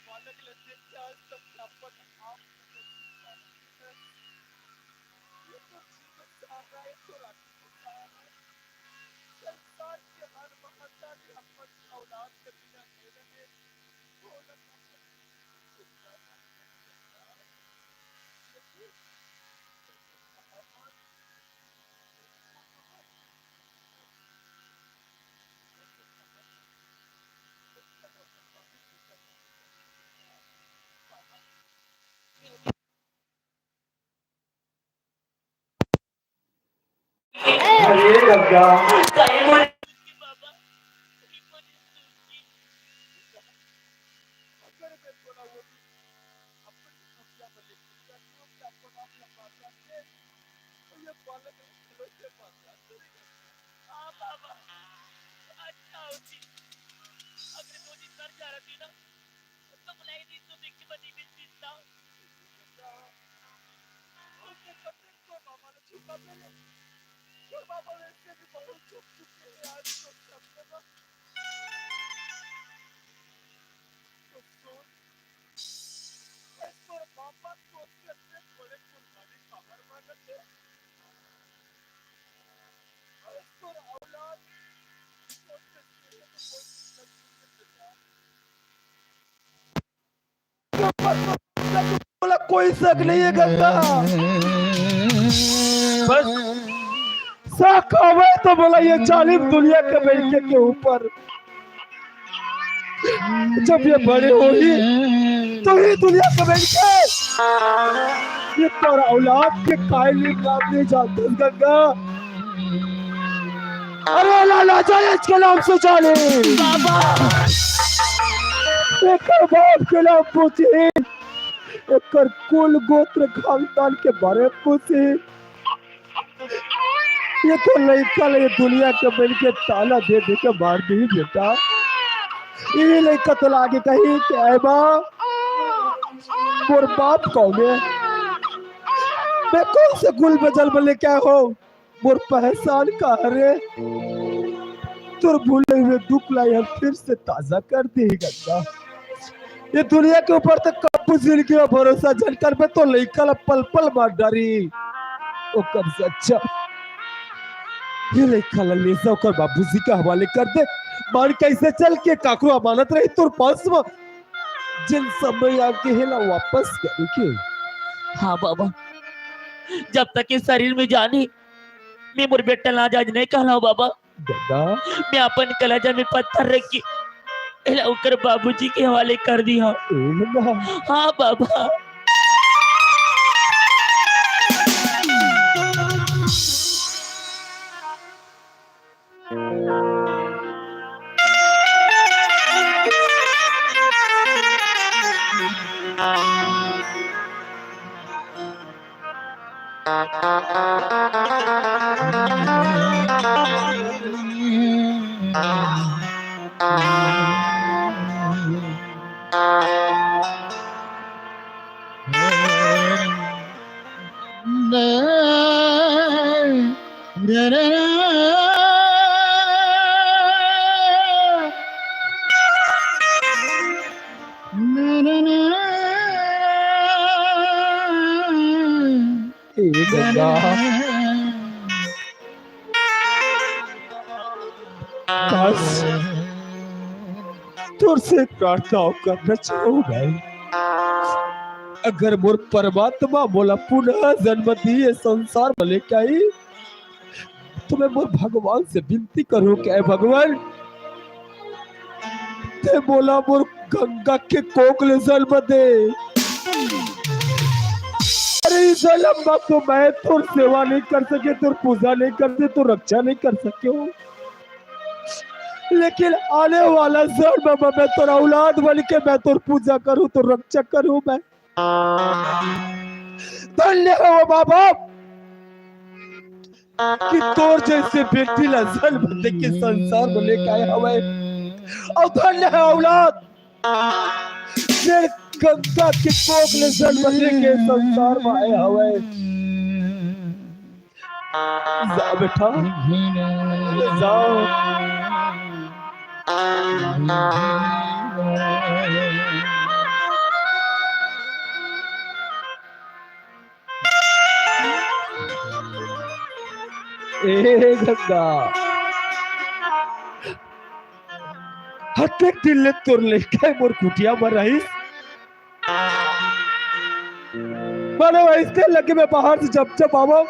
बालक लज्जित क्या सब प्राप्त आप ये तो जीवन सारा है तो संसार के हर महत्ता ने अपनी औलाद के बिना खेलने में ढोलक अरे गंगा अगर मैं बोला वो भी अपनी दुनिया में लिख दिया क्योंकि आपको नाम लगा दिया तो ये हाँ बाबा अच्छा होती अगर 2 दिन घर जा रही ना तो मलाई दिन तो देखी बनी मिलती था उसके कपड़े को मामा ने छुपा दिया और बाबा ने इसके भी बहुत छुप चुके हैं आज तो सबने बस तो सुन इस पर पापा को उसके अपने बड़े कुर्बानी खबर मांगते और इस पर औलाद उसके सीने में कोई दिक्कत नहीं है बोला कोई शक नहीं है गंगा बस शक हवे तो बोला ये जालिम दुनिया के बेटे के ऊपर जब ये बड़े होगी तो ही दुनिया के बेटे ये तोरा औलाद के कायल नाम नहीं जानते गंगा अरे लाला जायज के नाम से जाने बाबा एक बाप के नाम पूछे एक कुल गोत्र खानदान के बारे में पूछे ये तो लड़का ये दुनिया के मिल के ताला दे दे के मार दी बेटा ये लड़का तो लागे कहीं कि ऐबा मोर बाप कौन है मैं कौन से गुल बजल बोले क्या हो मोर पहचान का हरे तुर भूले हुए दुख लाई हम फिर से ताजा कर दी गंगा ये दुनिया के ऊपर तो कब्बू जिंदगी का भरोसा जनकर में तो लड़का पल पल मार डारी ओ कब से अच्छा ये लड़का ले जाओ कर बाबूजी के हवाले कर दे मान कैसे चल के काकू अमानत रही तुर पास में जिन समय आके हेला वापस करे के हाँ बाबा जब तक इस शरीर में जानी मैं मोर बेटा लाजाज नहीं कहला बाबा गंगा मैं अपन कलेजा में पत्थर रख के एला ओकर बाबूजी के हवाले कर दी हाँ हाँ बाबा तुर से प्रार्थना करना चाहूंगा अगर मोर परमात्मा बोला पुनः जन्म दिए संसार में लेके आई तो मैं मोर भगवान से विनती करूं क्या भगवान ते बोला मोर गंगा के कोकले जन्म दे अरे जन्म तो मैं तुर सेवा नहीं कर सके तुर पूजा नहीं कर सके तुर रक्षा नहीं कर सके हूँ लेकिन आने वाला जन्म में मैं तेरा औलाद बन के मैं तुर पूजा करूं तो रक्षा करूं मैं धन्य है वो बाबा कि तोर जैसे बेटी ला जन्म दे के संसार में लेके आए हवे और धन्य है औलाद मेरे गंगा के कोख ले जन्म दे के संसार में आए हवे जा बेटा जाओ ए गंगा हत्ते दिल तुर लेके मोर कुटिया में रही मानो ऐसे लगे मैं बाहर से जब आवा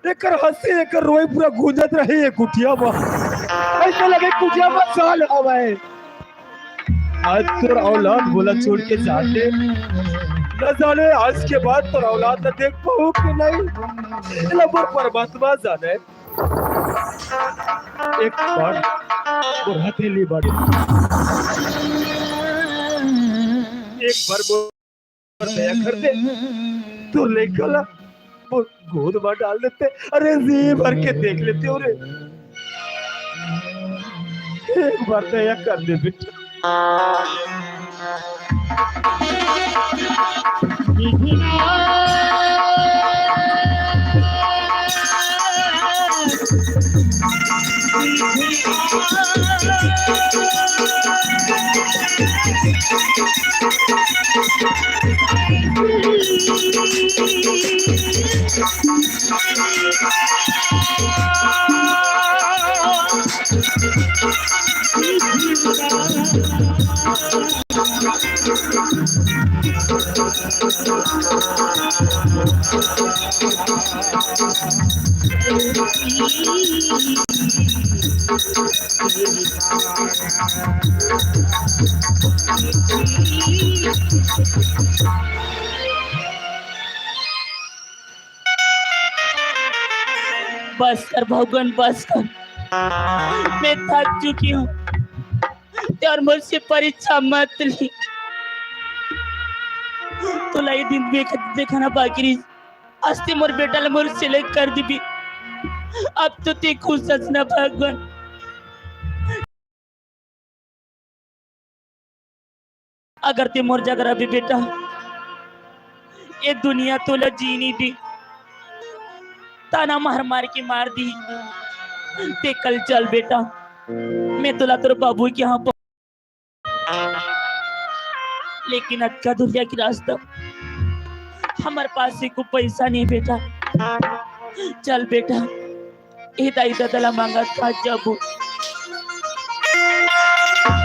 एक हंसी एक रोई पूरा गूंजत रही है कुटिया में ऐसा लगे कुटिया में साल हवाए आज तुर औलाद बोला छोड़ के जाते न जाने आज के बाद तो औलाद न देख पाऊं कि नहीं लबर परमात्मा जाने एक बार वो हथेली बढ़ी एक बार वो दया कर दे तो लेकर वो गोद में डाल देते, अरे जी भर के देख लेते। और एक बार दया कर दे बेटा। बस कर भगवान, बस कर। मैं थक चुकी हूँ और मुझसे परीक्षा मत ली। तो लाई दिन देखना बाकी रही। अस्ते मोर बेटा ले मोर सिलेक्ट कर दी। अब तो ते खुश सचना भगवान। अगर ते मोर जगह भी बेटा, ये दुनिया तो ला जीनी दी, ताना मार मार के मार दी। ते कल चल बेटा, मैं तुला तेरे बाबू के यहाँ लेकिन अक्का दुनिया की रास्ता हमारे पास से कोई पैसा नहीं बेटा। चल बेटा, इधर इधर दला मांगा था जब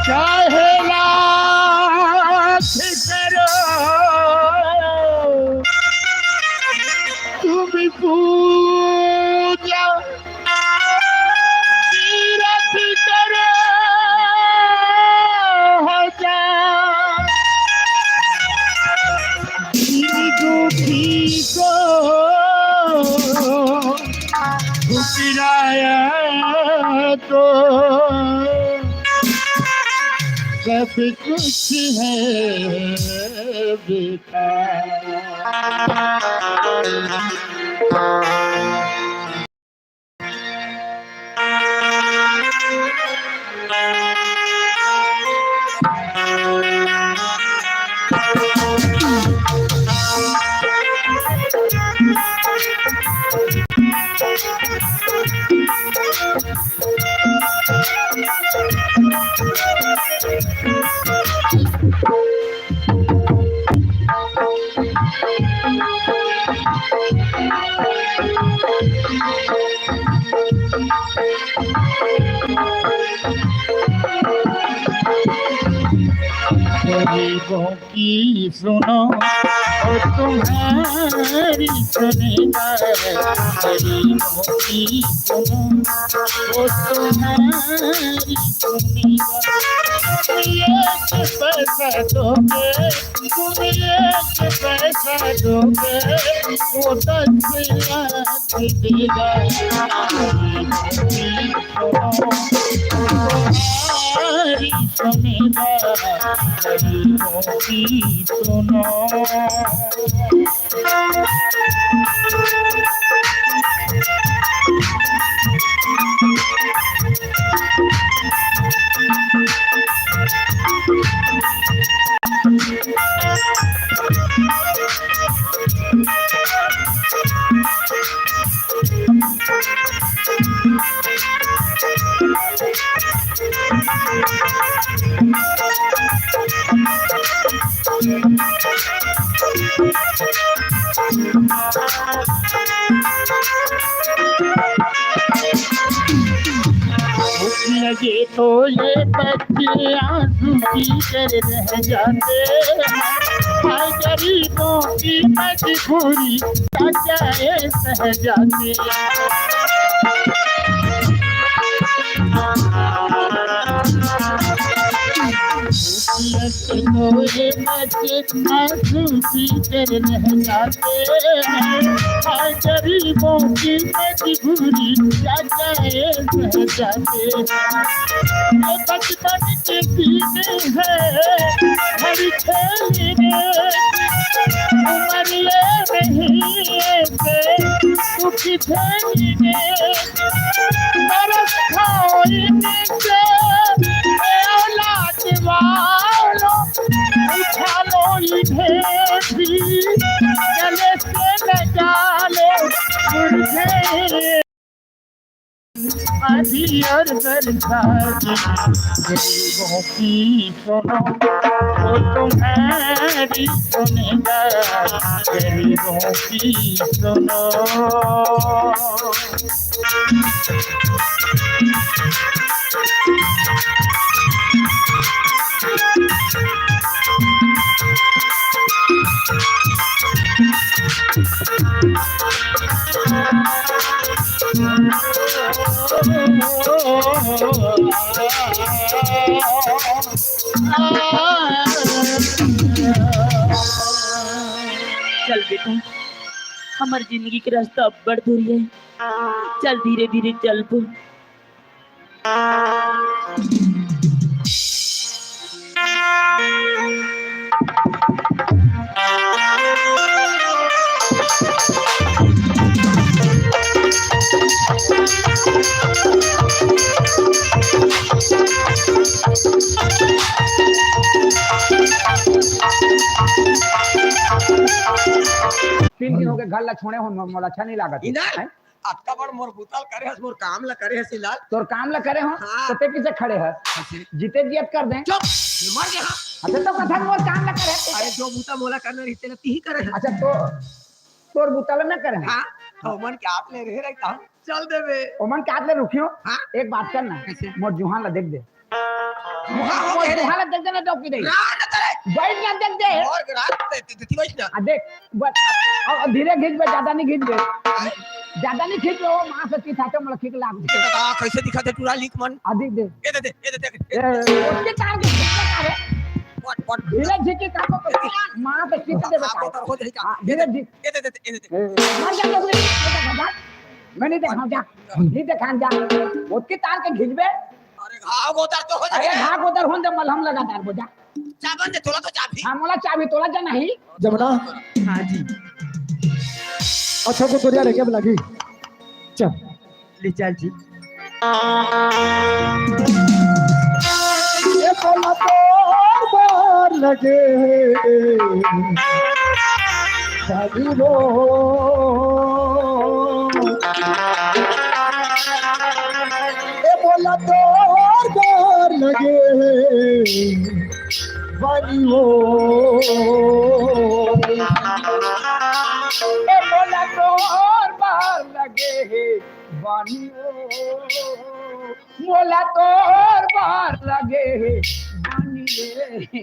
चाहे लाख करो तुम पूजा, तीरथ करो हजार, दुखी को ठुकराया तो सब कुछ है बेकार। गरीबों की सुनो और तुम्हारी सुनेगा, गरीबों की सुनो और तुम्हारी सुनेगा। एक पैसा दोगे, तुम एक पैसा दोगे, वो 10 लाख देगा। गरीबों की सुनो सुनेगा, गरीबों की सुनो। लगे तो ये बच्चे आंसू की कर रह जाते हैं, गरीबों की मजबूरी जाए सह जाते। लगे तो रोए बच्चे आंसू पीकर रह जाते हैं, हाय गरीबों की मजबूरी क्या जाए सह जाते हैं। ये बचपन के दिन है हर खेलने, उम्र ये नहीं ऐसे दुखी खेलने, बरस खाओ इनसे औलाद वालों, उठा लो इन्हें भी गले से लगा लो मुझे आधी और बरसात। गरीबों की सुनो वो तुम्हारी सुनेगा, गरीबों की सुनो। चल बेटा, हमार जिंदगी के रास्ता अब बढ़ दूर है, चल धीरे धीरे चल पो। तीन दिन हो गए घर ला छोड़े हो, मोर अच्छा नहीं लागत इधर हैं? अक्का बड़ मोर बुतल करे हस, मोर काम ला करे हस लाल। तोर काम ला करे हो हाँ। तो ते किसे खड़े है जीते जियत कर दें। चुप मर गया। अच्छा तो कथा मोर काम ला करे। अरे जो बूता मोला करने रहते ना ती ही करे है। अच्छा तो तोर बुतल में करे हां तो मन के आप ले रहे रहता चल देबे। ओमन के हाथ ले रुकियो। हाँ। एक बात करना, कैसे? मोर जुहान ला देख दे, मुहा हो मोर गए रे। जुहान ला देख दे ना टोकी दे, ना ना तेरे बैठ ना देख दे। और रात देती बस ना। आ देख बस और धीरे खींच बे, ज्यादा नहीं खींच बे, ज्यादा नहीं खींच बे। वो मां से की थाते मला ठीक लाग दे। बता कैसे दिखाते टूरा लिख मन। अधिक दे ये दे उसके तार के तार है। पट पट धीरे झिकी काको मां से खींच दे आप बेटा। तो हो जाएगा। हाँ, धीरे झिक ये दे मर जा लोग मैं नहीं देखा जा, नहीं देखा जा उसके तार के खींच बे। अरे घाव गोतर तो हो अरे जाएगा। भाग उधर हों दे मलहम लगा तार बोझा। चाबन दे तोला तो चाबी। हाँ मोला चाबी तोला जा नहीं। जमुना हाँ जी, अच्छा को तोरिया लेके लगी चल। ले चल जी। ये बोला तो बार लगे शादी रो, ये बोला तो बार लगे वाली हो, ए बोला तो और बार लगे बानी ओ, मोला तो और बार लगे बानी रे।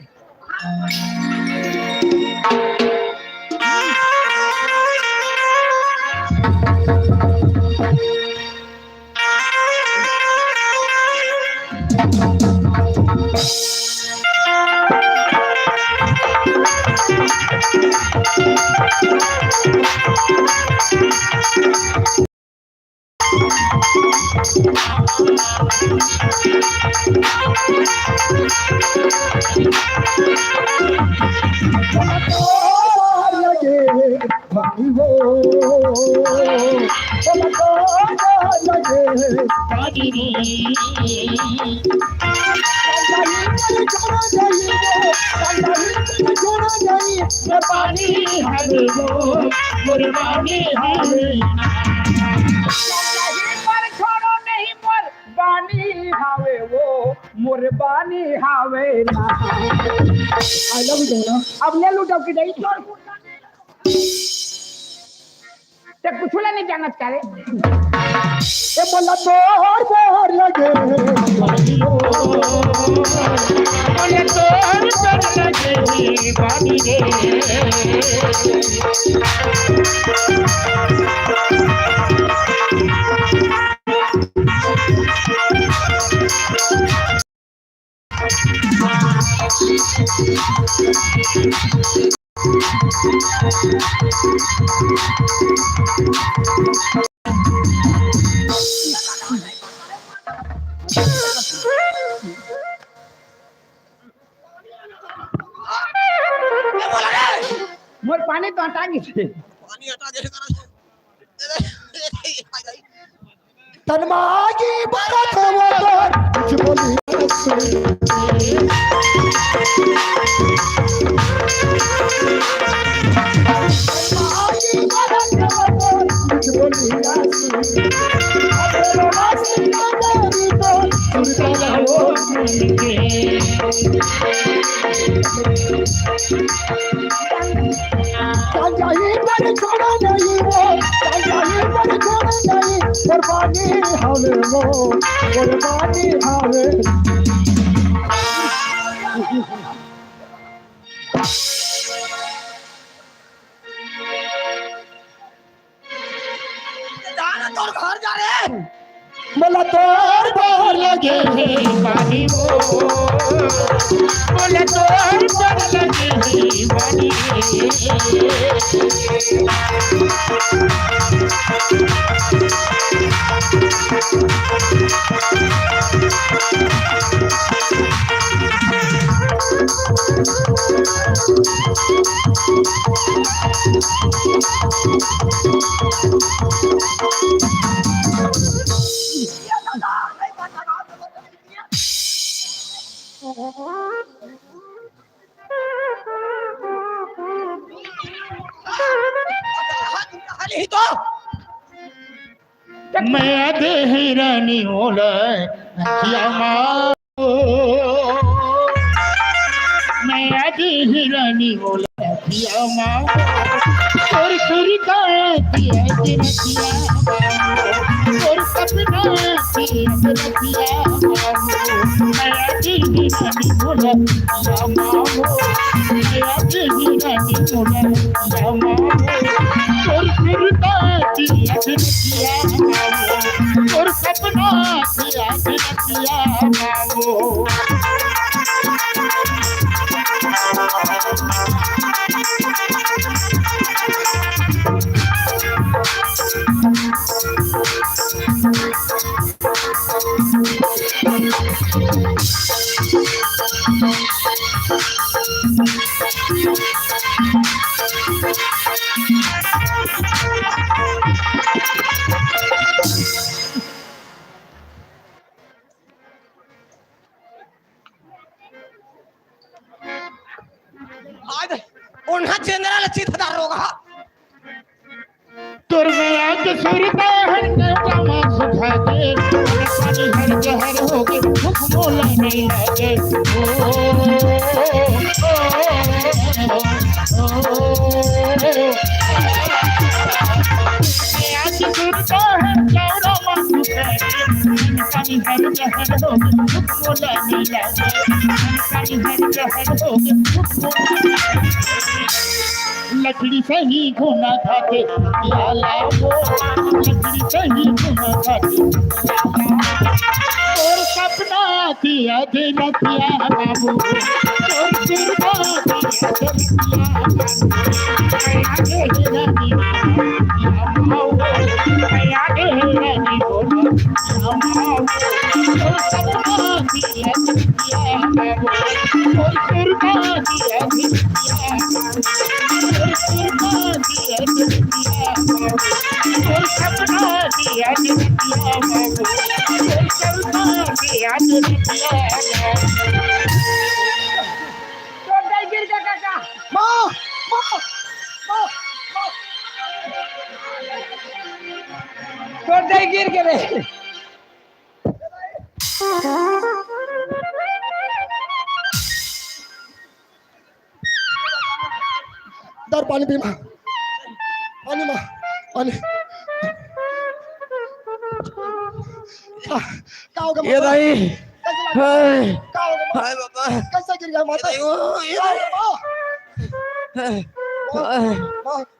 बार लगे वाली हो, बोला तो बार लगे पानी हरे वो कुर्बानी हरे पर छोड़ो नहीं मोर बानी हावे वो मोर बानी हावे ना। I love you Jamuna. अब ले लूटो की नहीं ते कुछ नहीं जानत करे। ये बोला तो और बार लगे वाली हो, बोले तो लगे बानी रे। मोर पानी तो हटा गे पानी हटा दे कर तन्मागी बरत वो कुछ बोली तन्मागी बरत वो कुछ बोली जाही पर छोड़ा नहीं वो जाही पर छोड़ा नहीं कुर्बानी हवे वो कुर्बानी हवे जाना तोर घर जा रे मला तोर बोर लगे बानी वो बोले तोर पर लगे बानी खाली तो मैं आधे हिरानी ओला किया मारो मैं आधे हिरानी ओला किया मारो और सुरता किया दिन किया और सपना किया दिन किया मैं आधे हिरानी ओला किया मारो मैं आधे हिरानी ओला किया मारो और सुरता किया दिन किया और सपना किया दिन किया मारो आज उन्हा चंद्रा लचित दार होगा तुर में आज सुरता हर जमा सुखा दे पानी हर जहर हो के मुख मोला नहीं लागे आज सुरता हर जमा सुखा दे पानी हर जहर हो के मुख मोला नहीं लागे पानी हर जहर हो के मुख मोला लकड़ी से ही घुना खाते लाला वो लकड़ी से ही घुना खाते और सपना किया दिन किया बाबू और सुरता किया दिन किया गिर जा काका माँ माँ माँ तो दे गिर के रे दर पानी पी माँ पानी माँ पानी क्या होगा ये भाई हाय क्या होगा हाय बाबा कैसे गिर गया माता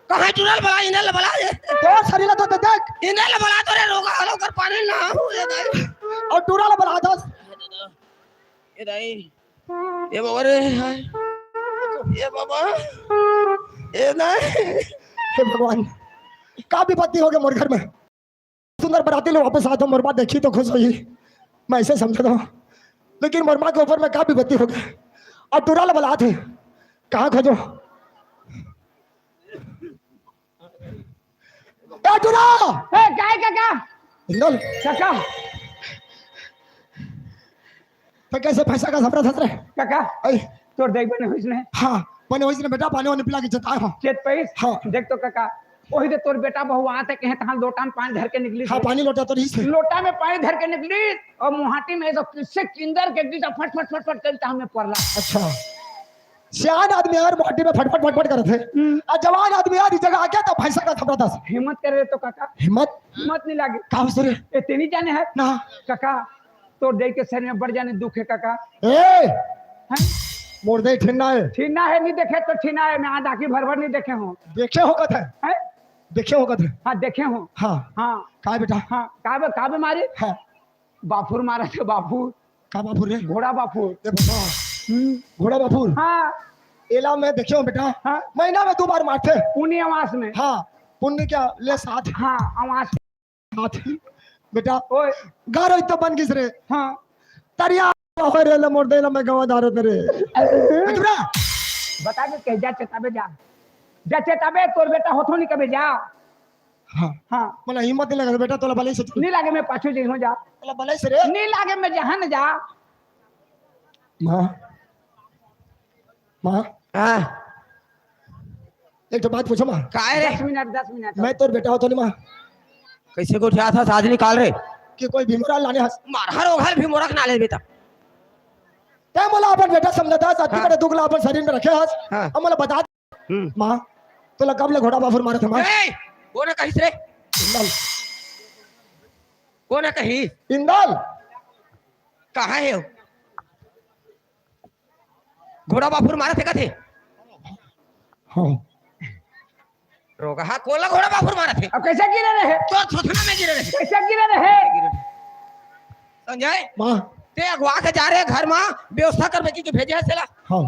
कहाँ चुनल बला इनल बला ये तो शरीर तो देख इनल बला तो रे रोगा हलो कर पानी ना हो ये दाई और टूरा बना दस ये दाई ये बाबा रे हाय ये बाबा ये नहीं हे भगवान का विपत्ति हो गया मोर घर में। सुंदर बराती लोग वापस आते मोर माँ देखी तो खुश हुई, मैं ऐसे समझता हूँ, लेकिन मोर माँ के ऊपर में का विपत्ति हो गया। अब टूरा बला थे कहाँ खोजो टूरा काय काका हिंदल काका तो कैसे पैसा का सपना धस रहे काका ऐ तोर देख बने हुई ने हाँ मैंने वही बेटा पानी वानी पिला के जताया हूँ। चेत पैस हाँ। देख तो काका ओही दे तोर बेटा बहू आते कहे तहां लोटा में पानी धर के निकली हाँ पानी लौटा तो नहीं से लोटा में पानी धर के निकली और मुहाटी में तो किससे किंदर के दी फट फट फट फट करता हमें पड़ला। अच्छा सियान आदमी यार मोटी में फटफट फटफट करे थे और जवान आदमी यार इस जगह आ गया तो पैसा का थपड़ा था। हिम्मत करे तो काका हिम्मत हिम्मत नहीं लागे कहाँ से रे इतनी जाने है ना काका तो देख के शरीर में बढ़ जाने दुख है काका ए हैं? मोर दे ठिन्ना है ठीना है नहीं देखे तो ठीना है मैं आज आखिर भर भर नहीं देखे हूँ देखे होगा था हैं? देखे होगा था हाँ देखे हूँ हाँ हाँ का बेटा हाँ काबे मारे हाँ बाफुर मारा थे बाफुर का बापुर रे घोड़ा बाफुर ए बाबा घोड़ा बापुर हाँ एला में देखे हो बेटा हाँ महीना में 2 बार मारते पुण्य आवास में हाँ पुण्य क्या ले साथ हाँ आवास हाथ बेटा ओए गारो इतना बन किस रे हाँ तरिया हो रे ले मोर देला में गवादार तेरे बेटा बता के कह जा चेताबे जा चेताबे तोर बेटा होथो नहीं कबे जा हाँ हाँ मला हिम्मत नहीं लगा बेटा तोला भले से नहीं लागे मैं पाछू जी हो जा तोला भले से रे नहीं लागे मैं जहां न जा माँ माँ हां एक तो बात पूछो माँ काय रे 10 मिनट मैं तोर बेटा हो तो नहीं माँ कैसे को उठा था साज निकाल रे कि कोई भीमराल लाने हंस मार हर ओघल भी मोरक ना ले बेटा ते मला अपन बेटा समझता साथी करे दुगला अपन शरीर में रखे हंस हाँ। अब मला बता माँ तोला कब ले घोड़ा बाफुर मारे थे माँ ए कौन कहिस रे इंदल कौन कही इंदल कहाँ है वो घोड़ा बाफुर मारे थे कथे हाँ रोगा हाँ कोला घोड़ा बाफुर मारे थे अब कैसे गिरे रहे तो थुथना में गिरे रहे कैसे गिरे रहे संजय माँ ते अगवा के जा रहे घर में व्यवस्था करबे की भेजे है सेला हाँ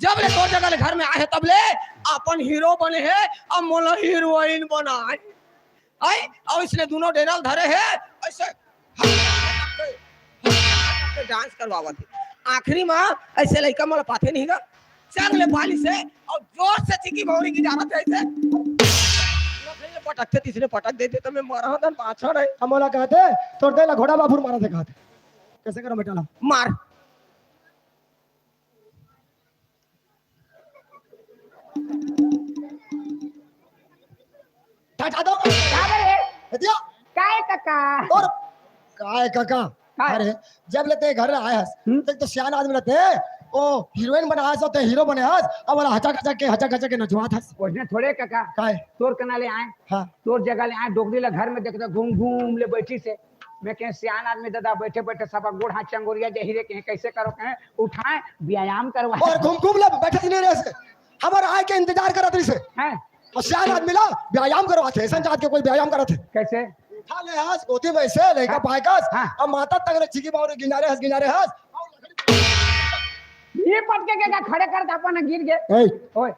जब ले तोर जगह ले घर में आए तब ले अपन हीरो बने है अब मोला हीरोइन बनाए आई और इसने दोनों डेनल धरे है ऐसे डांस करवावा थे आखिरी में ऐसे लड़का मोला पाथे नहीं गा चल ले पानी से और जोर से चिकी भौरी की जाना थे ऐसे पटकते तीसरे पटक देते तो मैं मरा था पाछड़ है हम बोला कहते तोर देला घोड़ा बाफुर मारा थे कहते कैसे करो बेटा ला मार हटा दो क्या करे दिया काय काका और काय काका काय? अरे जब लेते घर आए हस तो सियान आदमी लेते ओ हीरोइन बना हस तो हीरो बने हस अब वाला हचा खचा के नचवात हस उसने थोड़े काका काय तोर कनाले आए हाँ तोर जगह ले आए डोगरी ले घर में देखते घूम घूम ले बैठी से मैं कहे सियान आदमी दादा बैठे बैठे सब गोड़ हाथ चंगोरिया जहीरे कहे कैसे करो कहे उठाए व्यायाम करवाए और घूम ले बैठे नहीं रहे से हमारे आए के इंतजार करत रही से हैं और सियान आदमी ला व्यायाम करवाते ऐसा जात के कोई व्यायाम करत है कैसे उठा ले हस गोदी में ऐसे लेका पायकस हाँ। अब माता तक रे चिकी बावरे गिनारे हस ये पटके के खड़े कर अपन गिर गए ए ओए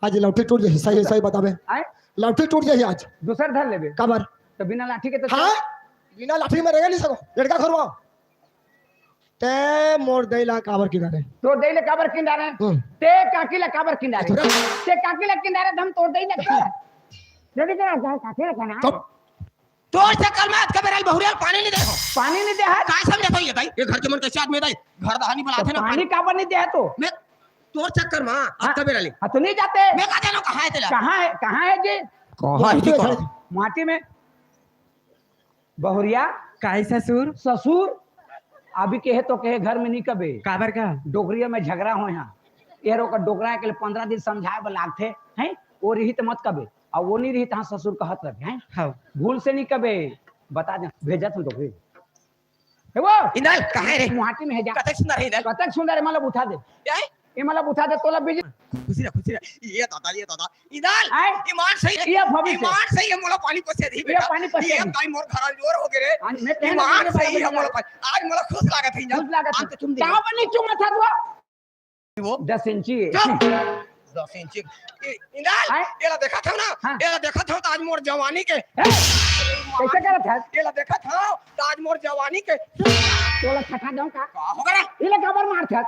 आज लौटी टूट जाए सही बताबे आए लौटी टूट जाए आज दूसर धर लेबे कबर तो बिना लाठी के तो हाँ बिना लाठी में रह नहीं सको लड़का खरवाओ ते मोर देला काबर किनारे तोड़ दे ले काबर किनारे ते काकी ले काबर किनारे ते काकी ले किनारे हम तोड़ दे ले जल्दी करा जा काकी ले खाना चुप तोर चक्कर में कबेरल बहुरियल पानी नहीं देखो पानी नहीं दे है काय समझे तो ये भाई ये घर के मन कैसे आदमी दाई घर दहानी बुलाते ना पानी काबर नहीं दे है तो मैं तोर चक्कर में अब कबेरली हाँ तो नहीं जाते मैं का जानो कहां है तेरा कहाँ है जी कहां है ठीक है माटी में बहुरिया काय ससुर ससुर अभी कहे तो कहे घर में नहीं कबे काबर का डोगरिया में झगड़ा हो यहाँ एरो का डोगरा के लिए 15 दिन समझाए वाला थे हैं वो रही तो मत कबे और वो नहीं रही तो ससुर कहत रहे हैं हाँ भूल से नहीं कबे बता दे भेजा तुम डोगरी है वो इंदल कहां है रे माटी में है जा कतक सुंदर है इंदल कतक सुंदर है मतलब उठा दे क्या है ये मतलब उठा दे तोला बीज खुशी रह ये दादा इधर आए? ईमान सही है ये भविष्य। ईमान सही है मोला पानी पसे दी ये पानी पसे ये दी। ताई मोर घर जोर हो गए रे आज मैं कहना ईमान ये सही है बराबर मोला पानी आज मोला खुश लागत है खुश लागत आज तो तुम दे क्या बनी चुमा था वो 10 इंची 10 इंच इधर आए? एला देखा था ना हाँ। एला देखा था तो आज मोर जवानी के कैसे करत है एला देखा था तो आज मोर जवानी के तोला छठा दऊं का का हो गया इले कबर मार था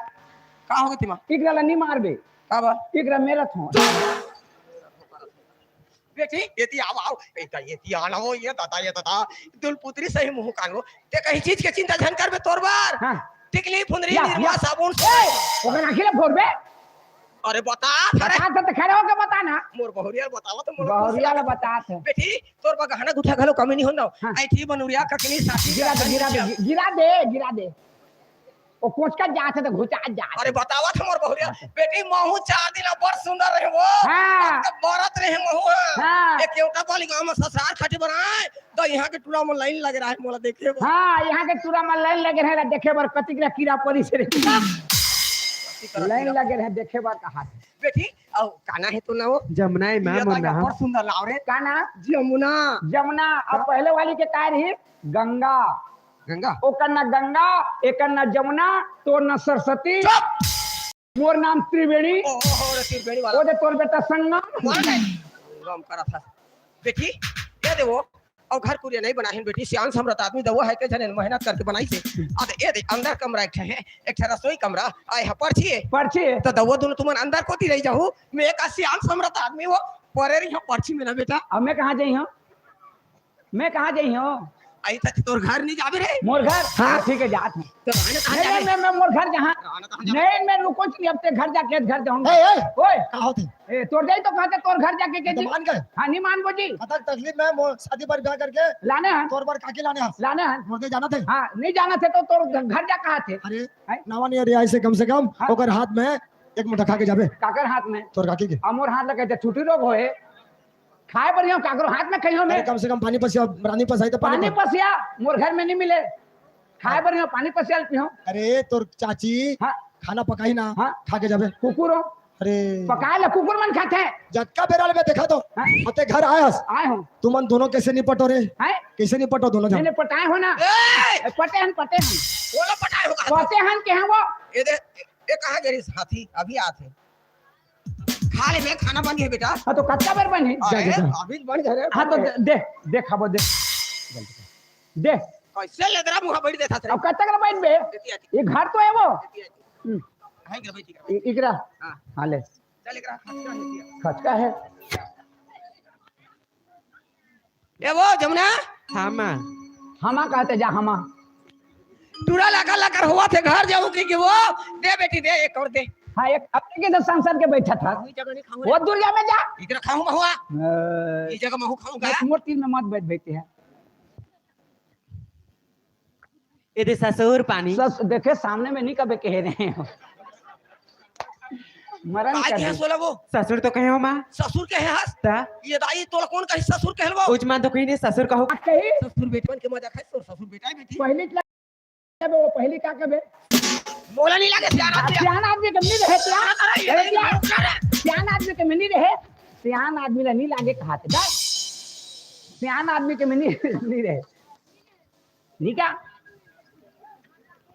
का हो गई तिमा इकरा नहीं मारबे का बा इकरा मेरा थो बेटी येती आओ एता येती आना हो ये दादा दुल पुत्री सही मुंह कानो ते कहीं चीज के चिंता झन करबे तोर बार हां टिकली फुंदरी या, निर्मा या। साबुन ओकरा आखिले फोड़बे अरे बता अरे बता तो खड़े होके बता ना मोर बहुरिया बतावा तो मोर बहुरिया ले बता थे बेटी तोर बा गहना गुठा घलो कमी नहीं होनो हाँ। आई थी बनुरिया ककनी साथी गिरा दे ओ कोच का जात है तो घुचा जा अरे बतावा तो मोर बहुरिया बेटी महू 4 दिन बड़ सुंदर रहे वो हां अब बरत रहे महू हां एक केवटा वाली गांव में ससुराल खटे बनाए तो यहाँ के टूला में लाइन लग रहा है मोला देखे वो हां यहां के तुरा में लाइन लगे रहे देखे बर कतिक कीड़ा परी से लाइन लगे रहे देखे बर कहा बेटी औ काना है तो ना वो जमुना है मैम और ना बड़ सुंदर लाव रे काना जमुना जमुना अब पहले वाली के काय रही गंगा गंगा ओकर ना गंगा एक ना जमुना तो ना सरस्वती मोर नाम त्रिवेणी ओ रे त्रिवेणी वाला ओ दे तोर बेटा संगम गम करा था बेटी ये देखो और घर पूरे नहीं बना है बेटी सियान सम्राट आदमी दवा है के जने मेहनत करके बनाई से आ ये देख अंदर कमरा एक है एक रसोई कमरा आए है पर्ची है पर्ची तो दवा दोनों तुम अंदर कोती रही जाओ मैं एक सियान सम्राट आदमी वो परे रही हूं पर्ची में ना बेटा अब मैं कहाँ जाई हूँ मैं कहाँ जाई हूँ आई तक तोर घर नहीं जाबे रे मोर घर हाँ ठीक है जात हूँ तो आने कहां नहीं जाबे मैं मोर घर जहाँ आने कहां जाबे नहीं मैं रुको नहीं अब ते घर जाके घर जाऊंगा ए, ए, ओए का होते ए तोर जाई तो कहते तोर घर जाके के तो जी मान गए हाँ नहीं मान बोजी तक तकलीफ में शादी पर ब्याह करके लाने हैं तोर पर काके लाने हैं लाने हैं मुर्दे जाना थे हाँ नहीं जाना थे तो तोर घर जा कहाँ थे अरे हैं? नवा नहीं रियाई से कम हाँ। ओकर हाथ में एक मुठा खा के जाबे काकर हाथ में तोर काकी के अमोर हाथ लगे छुट्टी रोग होए खाए बढ़िया काकरो हाथ में कहियो अरे में कम से कम पानी पसिया रानी पसाई तो पानी पसिया मोर घर में नहीं मिले खाए बढ़िया पानी पसिया पियो अरे तोर चाची हाँ खाना पकाई ना हाँ। खा के जाबे कुकुरो अरे पकाए ले कुकुर मन खाते हैं जक्का बेराल में देखा तो हाँ। अते घर आयस आए हूँ तुमन दोनों कैसे निपटो रे हैं कैसे निपटो दोनों जन मैंने पटाए हो ना ए पटे हैं बोलो पटाए हो कहां पटे हैं के हैं वो ये दे ये कहां गए साथी अभी आते खा ले बे खाना बन गया बेटा हाँ तो कच्चा बेर बनी अरे अभी बन जा रे हाँ तो दे खाबो दे दे कैसे लेदरा मुंह बैठ देता रे अब कच्चा कर बैठ बे ये घर तो है वो हां के बैठी इकरा हां हाँ ले चल एकरा खचका है ए वो जमुना हाँ माँ हमा कहते जा हमा टूरा लगा लगा हुआ थे घर जाऊं कि वो दे बेटी दे एक और दे हाँ एक अपने के तो संसद के बैठा था कोई जगह नहीं खाऊं वो दुर्गा में जा इधर खाऊं महुआ ये जगह महू खाऊंगा मूर्ति में मत बैठ बैठे हैं ये ससुर पानी देखे सामने में नहीं कभी कह रहे हैं मरण आज कर यहाँ दे। सोला वो ससुर तो कहे हो माँ ससुर के है हस ता ये दाई तोला कौन कही ससुर कहलबो उजमा तो कहीं नहीं ससुर कहो आ कही ससुर बेटवन के मजा खाए तो ससुर बेटा बेटी पहली वो पहली का कबे बोला नहीं लगे सियाना सियान आदमी के नहीं रहे सियान आदमी के में नहीं रहे सियान आदमी ला नहीं लागे कहा थे बस सियान आदमी के में नहीं रहे नहीं क्या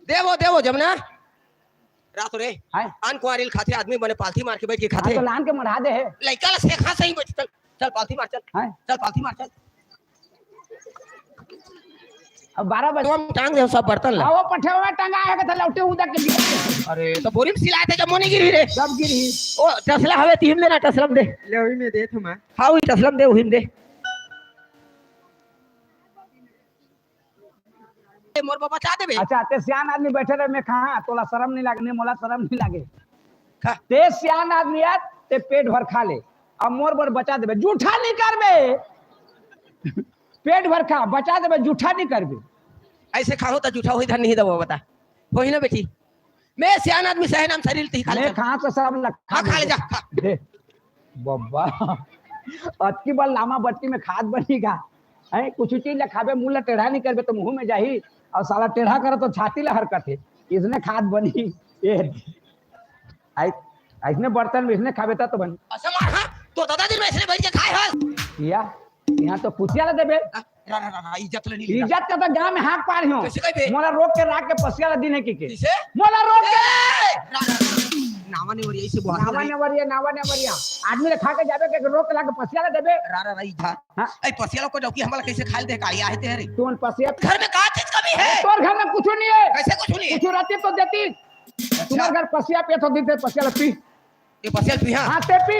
देवो जमुना रात रे हाय अन कुआरिल खाते आदमी बने पालथी मार के बैठ के खाते तो लान के मढ़ा दे है लइका ला सेखा सही बैठ चल चल पालथी मार चल हाय चल पालथी मार चल अब 12 बजे तुम टांग दे सब बर्तन ला वो पठे में टंगा है के लौटे उदा के लिए अरे तो बोरी में सिलाए थे जब मोनी गिरी रे सब गिरी ओ टसला हवे तीन देना टसलम दे ले वही में दे तुम हां वही टसलम दे उहिम दे मोर बाबा चाह देबे अच्छा ते सियान आदमी बैठे रहे मैं कहा तोला शर्म नहीं लागने मोला शर्म नहीं लागे खा ते सियान आदमी यार ते पेट भर खा ले अब मोर बर बचा देबे जूठा नहीं करबे पेट भर खा बचा देबे जूठा नहीं करबे ऐसे खाओ तो जूठा होई धन नहीं दबो बता होई ना बेटी मैं सियान आदमी सहे नाम शरीर ती खा ले मैं कहा तो सब खा खा ले जा खा दे बब्बा अतकी बार लामा बट्टी में खाद बनेगा है कुछ चीज ला खाबे मुंह ला टेढ़ा नहीं करबे तो मुंह में जाही और साला टेढ़ा करे तो छाती ला हरकत है इसने खाद बनी ये ऐसने बर्तन में इसने खावे था तो बन अच्छा मार हां तो दादाजी में ऐसे बैठ के खाए हस या यहाँ तो पुछिया ला देबे रा रा रा इज्जत ले नी इज्जत का तो गांव में हाक पार हो कैसे कहबे मोला रोक के राख के पसिया ला दिने की के किसे मोला रोक के रा रा नावा ने वरी ऐसे बहुत नावा ने वरिया आदमी रे खा के जाबे के रोक के ला के पसिया ला देबे रा रा इधर हां ए पसिया को डौकी हमरा कैसे खाल दे कालिया है तेरे तोन पसिया घर में का चीज कमी है तोर घर में कुछ नहीं है कैसे कुछ नहीं है कुछ रहती तो देती तुम्हारे घर पसिया पे तो देते पसिया ला पी ये पसिया पी हां हां ते पी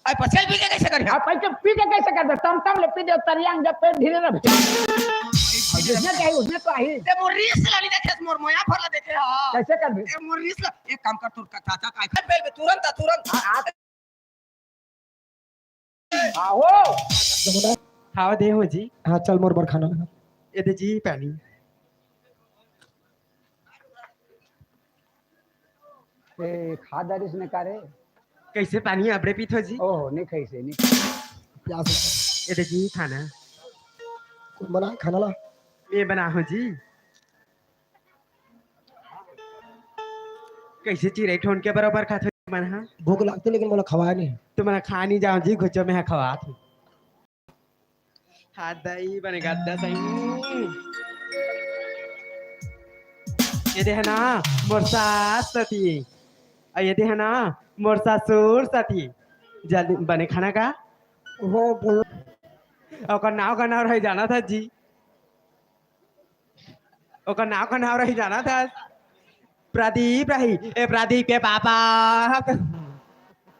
ए पसिया पी के कैसे कर आप पी के कैसे कर दे तम ले पी दे तरियांग जब पे धीरे ना उसने कही उसने तो आई ते मोरिस लानी देखे मोर मोया फरला देखे हां कैसे कर दे ए मोरिस ला एक काम कर तोर चाचा का खा बेल में तुरंत आओ जमुना खावा दे हो जी हाँ चल मोर बर खाना लगा ये दे जी पानी ए खादारिस ने करे कैसे पानी आपरे पीत हो जी ओह नहीं कैसे नहीं प्यास लगा। ये दे जी खाना कौन बना खाना ला ये बना हो जी कैसे चिड़ै ठोन के बराबर खात हो मन हां भूख लगती लेकिन मोला खवाया नहीं तुम्हारा खा नहीं जाओ जी घुचो में खवा थी हाथ दही बने गद्दा सही ये दे है ना मोर सास सती ये दे है ना मोर ससुर सती जल्दी बने खाना का वो बोल ओकर नाव का नाव रही जाना था जी ओकर नाव का नाव रही जाना था प्रदीप रही ए प्रदीप के पापा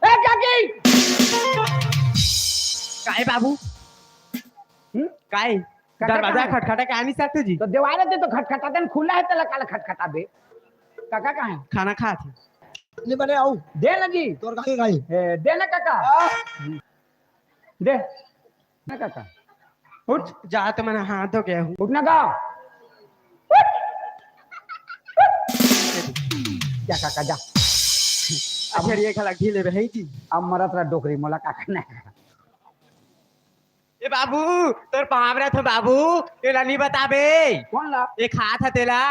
ए काकी काय बाबू काय दरवाजा खटखटा के आ नहीं सकते जी तो दीवार दे तो खटखटाते न खुला है तला काला खटखटा बे काका कहां है खाना खा थी नहीं बने आओ दे ना जी तोर गाई गाई ए दे ना काका दे ना काका उठ जा तो मैंने हाथ धो गया हूँ उठना का क्या काका जा अब ये खला ढीले रही जी अब मरत रहा डोकरी मोला काका ना ए बाबू तोर पावरा था बाबू ये नहीं बताबे कौन ला ये खा था तेला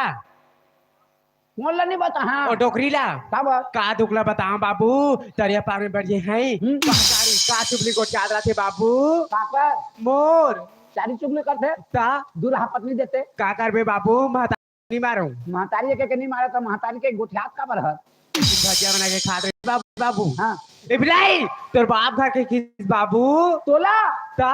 कौन ला नहीं बता हां और डोकरी ला कब का दुखला बताओ बाबू तरिया पार में बढ़िए हैं पहचारी का चुगली को याद रखे बाबू काका मोर चारी चुगली करते ता दूल्हा पत्नी देते का करबे बाबू महता नहीं मारू महतारी के नहीं मारा तो महतारी के गुठियात का बरहत भजिया बना के खा रहे बाबू बाबू हां ए बिलाई तोर बाप घर के किस बाबू तोला ता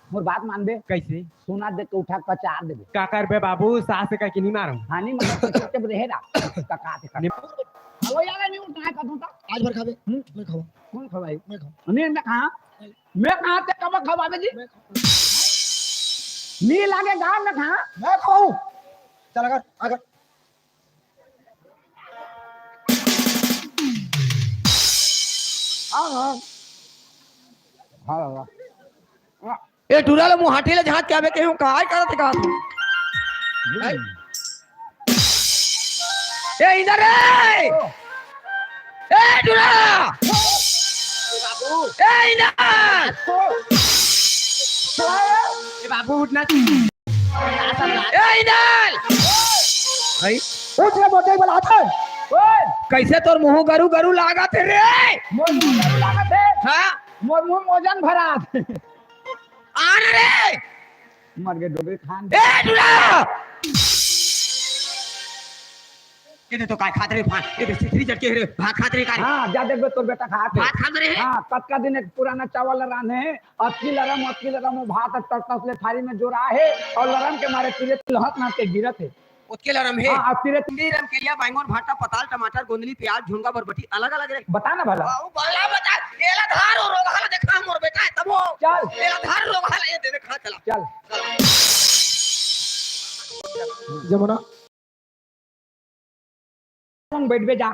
मोर बात मानबे कैसे सोना दे के उठा कचार देबे का करबे बाबू सास का कि नहीं मारू हानि मतलब के रहेगा काका ते का हेलो यार नहीं उठा का दूं आज भर खावे मैं खावा कौन खवाई मैं खावा नहीं मैं कहां ते कब खवावे जी नी लागे गांव में कहां मैं खाऊं चल अगर हां हां ए टुरा ले मुहाटी ले जहां क्या बे कहूं काय करत का ए इधर ए टुरा बाबू ए इधर ए बाबू उठना ए इधर भाई उठ रे मोटे वाला हाथ ओए कैसे तोर मुंह गरु गरु लागत है रे मोर मुंह लागत है हां मोर मुंह मोजन भरात आन रे मर गए डोबे खान ए टुरा ये तो काय खात रे भात ये सिथरी चटके रे भात खात रे काय हां जा देखबे तोर बेटा खात भात खात रे हां कतका दिन एक पुराना चावल राने अक्की लरम भात तक ले थाली में जोड़ा है और लरम के मारे पीले लहत ना के गिरत है उसके लरम है हां पीले रम के लिया बैंगन भाटा पताल टमाटर गोंदली प्याज झुंगा बरबटी अलग अलग रे बता ना भला बाबू बल्ला बता एला धार और रोग हला देखा मोर बेटा तब हो चल एला धार रोग हला ये दे खा चला चल जमुना वंग बैठ बे जा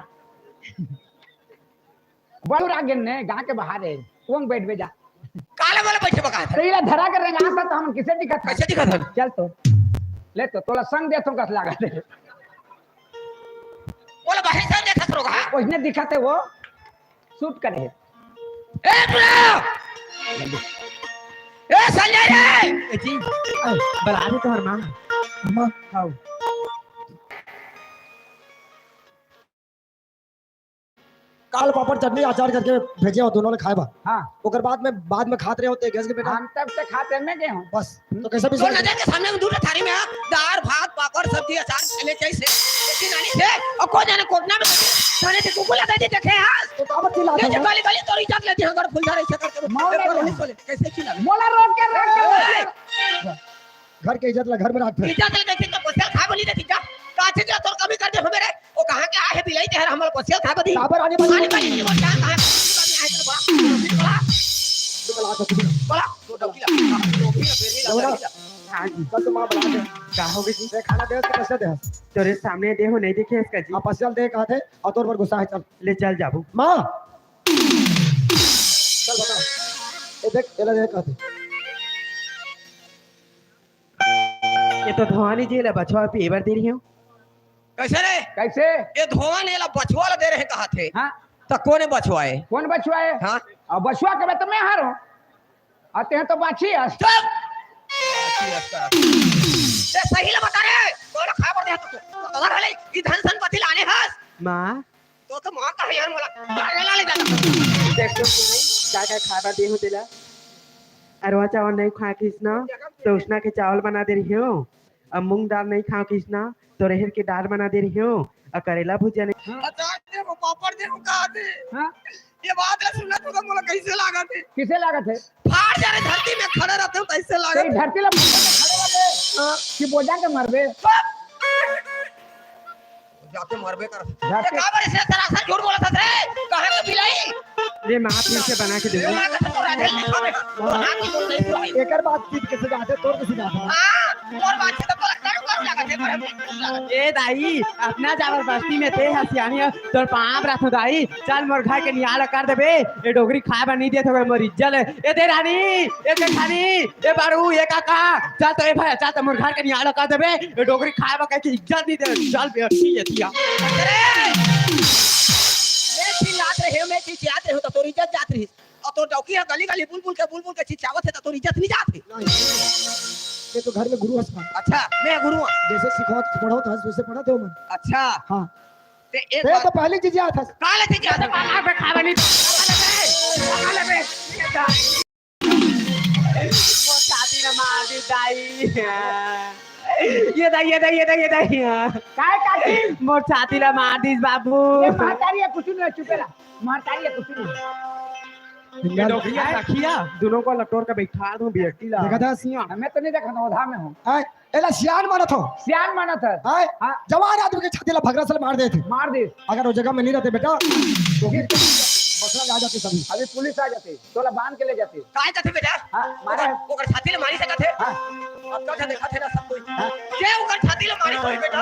बड़ू रागन ने गांव के बाहर है वंग बैठ बे जा काले वाले बैठे बका तो इला धरा कर रंगा सा तो हम किसे दिखत कैसे दिखत है चल तो ले तो तोला संग दे तो कस लागत है बोला बाहर से देखत रोग हा उसने दिखत है वो शूट करे ए बुला ए संजय रे जी बला दे तोहर मां मां खाओ काल पापड़ चटनी अचार करके भेजे हो दोनों ने खाए बा हाँ ओकर बाद में खाते रहे होते गैस के बेटा हम तब से खाते में गए हूँ बस तो कैसा भी तो नजर के सामने में दूसरे थाली में दाल भात पापड़ सब्जी अचार चले जैसे इतनी नानी से और को जाने कोटना में थाने से कुकुल लगा दे देखे हां तो काबर चिल्ला ये था गाली गाली तो इज्जत लेती है अगर फुलझार ऐसे करके कैसे खिला मोला रोक के घर के इज्जत ला घर में रख इज्जत लेके तो पोसल खा बोली देती जा काचे जा तोर कमी कर दे मेरे ओ कहां के आहे बिलाई ते हमर पोसल खा बदी काबर आने पानी पानी नहीं बोलता कहां आए तो बड़ा तो डोकीला हाँ जी कल तो मां बना दे का हो गई जी दे खाना दे के पैसे दे तेरे सामने देहो नहीं देखे इसका जी आप पैसे दे कहा थे और तोर पर गुस्सा है चल ले चल जाबू मां चल बता ए देख एला देख कहा थे ये तो धवानी जी ले बचवा पेवर दे रही हूँ कैसे रे कैसे ये धोवा ने ला बछवा ला दे रहे कहा थे हाँ तो कोने बछवाए कौन बछुआ है हां और बछुआ के तो मैं हार हूँ आते हैं तो बाछी है चुप ये सही ला बता रे कौन खा पड़ दे तो अगर हले ई धन संपत्ति लाने हस माँ तो मां का यार मोला ला ले जा देख तो क्या खाना दे हो तेला अरवा चावल नहीं खा किसना तो उसना के चावल बना दे रही हूँ अब मूंग दाल नहीं खाओ किसना तो रहेर के दाल बना दे रही हूँ और करेला भुजिया नहीं अचार दे वो पापड़ दे वो कहा थे हाँ ये बात है सुनना तो मोला कैसे लागा थे किसे लागत है फाड़ जा रे धरती में खड़े रहते हो कैसे लागा तेरी धरती ला खड़े लगे कि बोझा के मरबे जाते मरबे कर जाते- ये का बड़े से सरासर झूठ बोला था रे कहां के बिलाई ये माँ फिर से बना के दे ये दो मां का तो राधे लिखा में हां की बोल रही है एकर बात चीज कैसे जाते तोर कैसे जाता हां और बात से तो बोला करू लगा थे पर ए दाई अपना चावल बस्ती में थे हसियानी तोर पाप रखो दाई चल मोर घर के नियाल कर देबे ए डोगरी खाए बा नहीं दे तो मोर इज्जत ए दे रानी ए जेठानी ए बारू ए काका चल तो ए भाई चल तो मोर घर के नियाल कर देबे ए डोगरी खाए बा के इज्जत नहीं दे चल बेटी एतिया मैं चिल्लात रहे मैं चिल्लात रहे तो तोरी इज्जत जात रही और तो डौकी है गली गली बुलबुल के चिल्लावत है तो तोरी इज्जत नहीं जात है ये तो घर में गुरु हंस अच्छा मैं गुरु हूं जैसे सिखाओ पढ़ो तो हंस वैसे पढ़ाते हो मन अच्छा हाँ ते एक ये तो पहली चीज याद था काले थे क्या पापा पे खावा नहीं काले पे वो छाती ना मार दी दाई ये दाई काय काटी मोर छाती ला मार दी बाबू ये महतारी है कुछ नहीं चुपेला महतारी है कुछ नहीं ये डोगरिया रखिया दोनों को लटोर के बैठा दूं बेटी ला देखा था सिया मैं तो नहीं देखा था उधा में हूँ आय एला सियान मारा था सियान माना था आय हाँ। जवान आदमी के छाती ला भगरा से मार देते मार दे अगर वो जगह में नहीं रहते बेटा तो फिर बसरा आ जाते सभी अभी पुलिस आ जाती तोला बांध के ले जाती काय थे बेटा हाँ, मारे। ओकर छाती ले मारी सकत है हाँ। अब तो देखा थे ना सब कोई जे ओकर छाती ले मारी कोई बेटा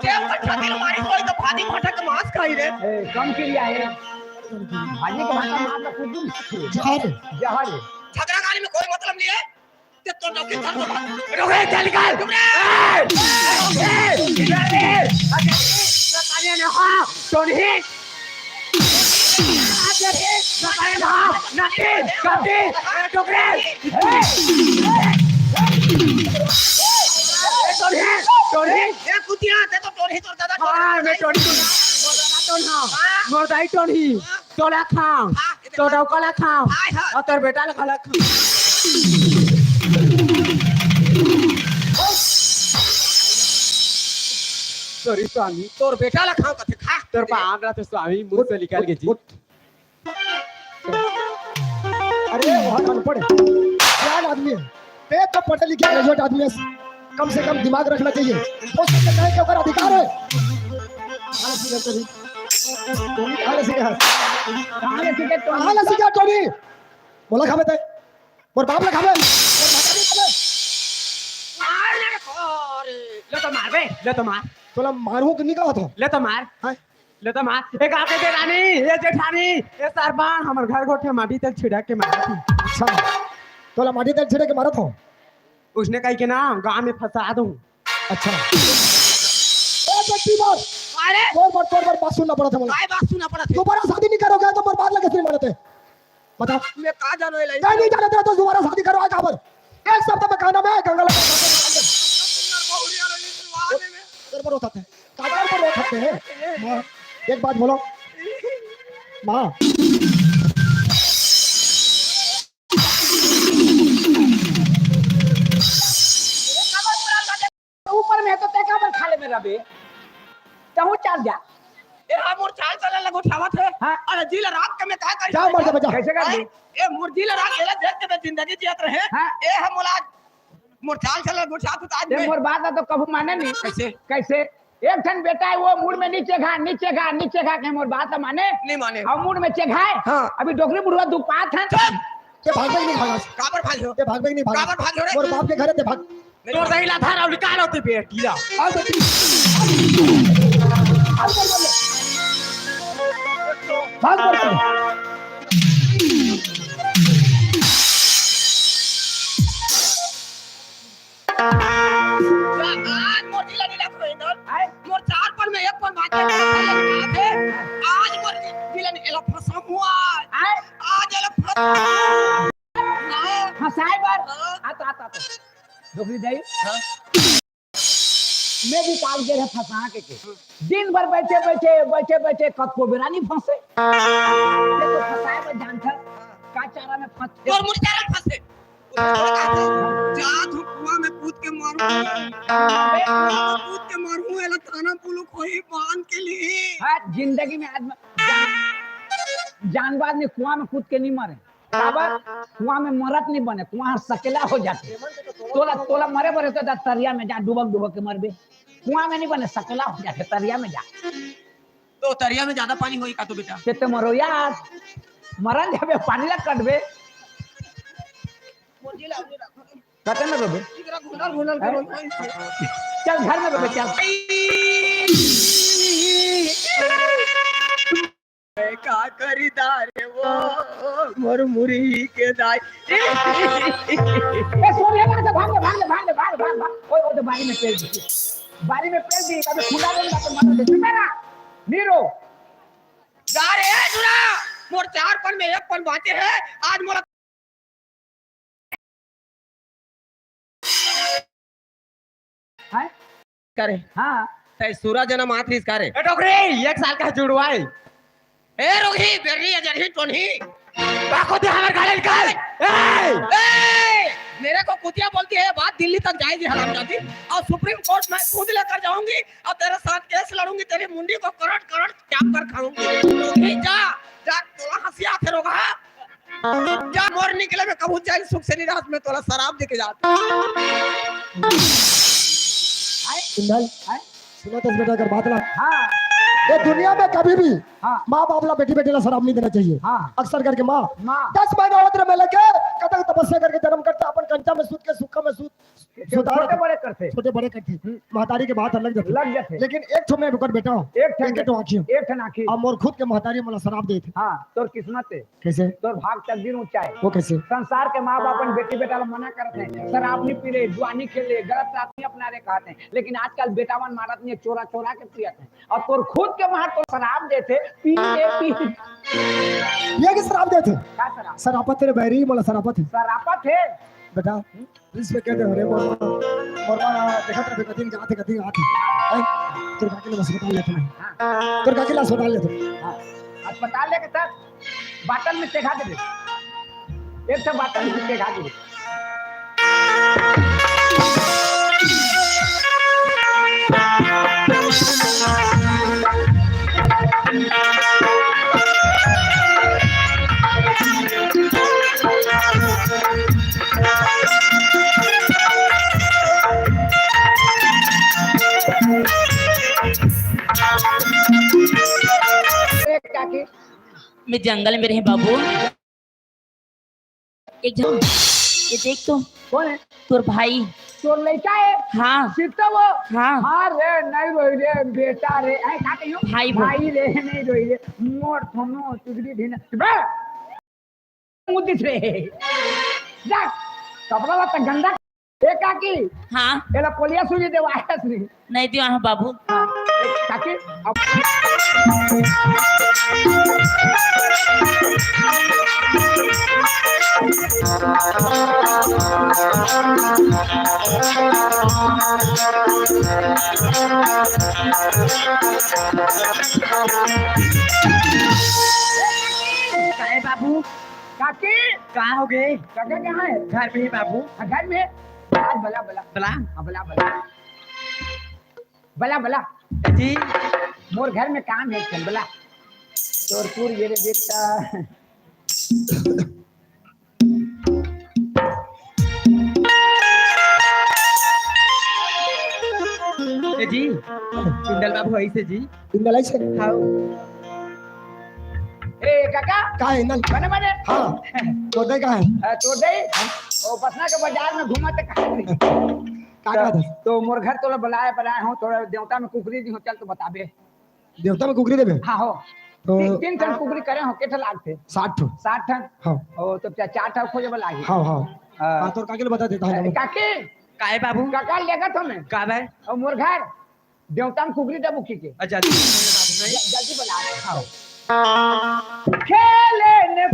जे ओकर छाती ले मारी कोई तो भादी भाटा के मांस खाई रे ए, कम क्रिया है भाजी के भाषा मार का कुछ जहाज जहाज झगड़ा गाली में कोई मतलब नहीं है ते तो डॉक्टर कर दो रुक रे चल निकाल चुप रे इधर रे सताने ने हां टोनी सताने ने हां नटी कटी टोकरे टोनी ये कुतिया ते तो टोनी तोर दादा हां मैं टोनी मोर दाई टोनी तोला खाओ तो डौकला खाओ और तेरे बेटा ला खाला खाओ सॉरी स्वामी तोर बेटा ला खाओ कथे खा तोर पाप रहा तो स्वामी मुंह से निकाल के जी अरे बहुत अनपढ़ है सियान आदमी है ते तो पढ़े लिखे ग्रेजुएट आदमी है कम से कम दिमाग रखना चाहिए वो सब कहने के ऊपर अधिकार है कहाँ सीखा टोनी बोला खावे थे मोर बाप ला खावे ले तो मार बे ले तो मार तोला मारू कि नहीं कहा था ले तो मार ले तो मार एक आके दे रानी ये जेठानी ये सरबान हमर घर गोठे माटी तक छिड़ा के मारा थी अच्छा तोला माटी तक छिड़े के मारा था उसने कही के ना गांव में फंसा दूं अच्छा ए बच्ची बात अरे तोर बात सुनना पड़ा था मुझे काय बात सुना पड़ा थे दोबारा शादी नहीं करोगे तो बर्बाद लगे नहीं मानते बता मैं का जानो ले क्या नहीं जानते तो दोबारा शादी करवाए कहां पर एक सप्ताह में खाना में गंगा लगा पर होता है कागर पर होते हैं एक बात बोलो माँ ऊपर में है तो तेका पर खा ले मेरा बे तहु चल जा ए हा मोर चाल चले लगो ठावत है हाँ। अरे जिला रात के में का करी जा मर जा बजा कैसे कर दी ए मोर जिला रात एला देख के जिंदगी जियत रहे हाँ। ए हम मोला मोर चाल चले गुठा तू आज देख में मोर बात है तो कबू माने नहीं कैसे कैसे एक ठन बेटा है वो मुड़ में नीचे खा के मोर बात है माने नहीं माने और मुड़ में चेघाए हाँ। अभी डोकरी बुढ़वा दुपात है ये भाग भाग नहीं भागा काबर भाग हो ये भाग भाग नहीं भागा काबर भाग हो रे और बाप के घर है ते भाग तोर दहीला धार और निकाल होती बेटीला आ बेटी भाग मर आज मोर जिला नीला को इंदल मोर चार पर में एक पर बात है आज मोर जिला ने एला फसा हुआ आज एला फसा फसाए बार आता डोकरी दई मैं भी काल के रहे फंसा के दिन भर बैठे कद को बेरा नहीं फंसे ये तो फंसाए में जानता का चारा में फंसे और मुझ चारा फंसे जा धुकुआ में कूद के मारूं एला थाना पुलिस कोई बांध के लिए हाँ जिंदगी में आदमी जानवर ने कुआं में कूद के नहीं मरे बाबा कुआं में मरत नहीं बने कुआं सकेला हो जाते तोला मरे बरे तो तरिया में जा डूबक के मरबे कुआं में नहीं बने सकेला हो जाते तरिया में जा तो तरिया में ज्यादा पानी होई का तो बेटा ते मरो यार मरन जाबे पानी ला कटबे कटे में रोबे घुनर करो चल घर में रोबे चल का करीदार वो मोर मुरी के दाई ए सोनिया भाग ओए तो बारी में पेल दी अबे खुला देगा तो मार दे मेरा नीरो जा रे सुना मोर चार पन में एक पन बातें है आज मोला है करे हाँ तै सूरज जन्म आथरिस करे ए डोकरी 1 साल का जुड़वाई ए रोही बेरी अजरही टोनी बाको दे हमर गाड़ी निकाल ए मेरे को कुतिया बोलती है बात दिल्ली तक जाएगी हरामजादी और सुप्रीम कोर्ट में खुद लेकर जाऊंगी और तेरे साथ केस लड़ूंगी तेरी मुंडी को करोड़ चाप कर खाऊंगी रोही जा तोला हंसी आखे रोगा जा मोर निकले में कबूत जाए सुख से निराश में तोला शराब देके जाता इंदल सुनो तो बेटा अगर बात ला हाँ ये दुनिया में कभी भी हाँ माँ बाप ला बेटी ला शराब नहीं देना चाहिए हाँ अक्सर करके माँ माँ 10 महीना होत्र में लेके कतक तपस्या करके जन्म करता अपन कंचा में सूत के सुक्का में सूत छोटे बड़े करते छोटे बड़े करते महतारी के बात अलग जाती लग जाते लेकिन एक ठो में रुकट बेटा एक तो आँखियों एक ठन आखी अब मोर खुद के महतारी मला शराब देते हाँ तोर किस्मत है कैसे तोर भाग तकदीर ऊंचा है वो कैसे संसार के माँ बाप बेटी बेटा ला मना करते हैं शराब नहीं पी रहे जुआनी खेले गलत रात नहीं अपना रहे कहते हैं लेकिन आजकल बेटावन मारत नहीं चोरा के पियत है और तोर खुद के माँ तो शराब देते पी ये कि शराब देते क्या शराब शराबत तेरे बैरी मला शराबत है शराबत है बेटा इस पे कहते हरे मोरमा देखा था कदिन आते तोर काके ले अस्पताल लेते नहीं तोर काके ले अस्पताल लेते अस्पताल लेके सर बाटल में चढ़ा दे एक सब बाटल में चढ़ा दे मैं जंगल में रहे बाबू एक जन ये देख तो कौन है तोर भाई तोर लड़का है हाँ सीता वो हाँ हाँ रे नहीं रोई रे बेटा रे ऐ का कहियो भाई रे नहीं रोई रे मोर थनो तुगड़ी ढीना बे मुद्दिस रे जा कपड़ा ला गंदा ए काकी हाँ एला पोलिया सुजी दे वायस रे नहीं दियो हाँ बाबू काकी अब काहे बाबू काकी कहाँ हो गए काका कहाँ है घर में ही बाबू घर में आज बला बला बला बला बला बला बला जी मोर घर में काम है चल बला चोरपुर ये रे बेटा जी पिंडल बाबू ऐसे जी पिंडल ऐसे हाउ ए काका का है नल बने बने हाँ तो दे का है तो दे ओ पटना के बाजार में घुमा त का तो मोर घर तोला बुलाए हो थोड़ा देवता में कुकरी दी हो चल तो बताबे देवता में कुकरी देबे हां हो तो 3 टन कुकरी करे हो केठा लागते 60 टन हां ओ तो 4 टन खोजे वाला है हां हां तो काके बता देता है काके काहे बाबू काका लेगा तो मैं का भाई और मोर घर देवता में कुकरी दे बुकी के अच्छा जल्दी बना खाओ खेले ने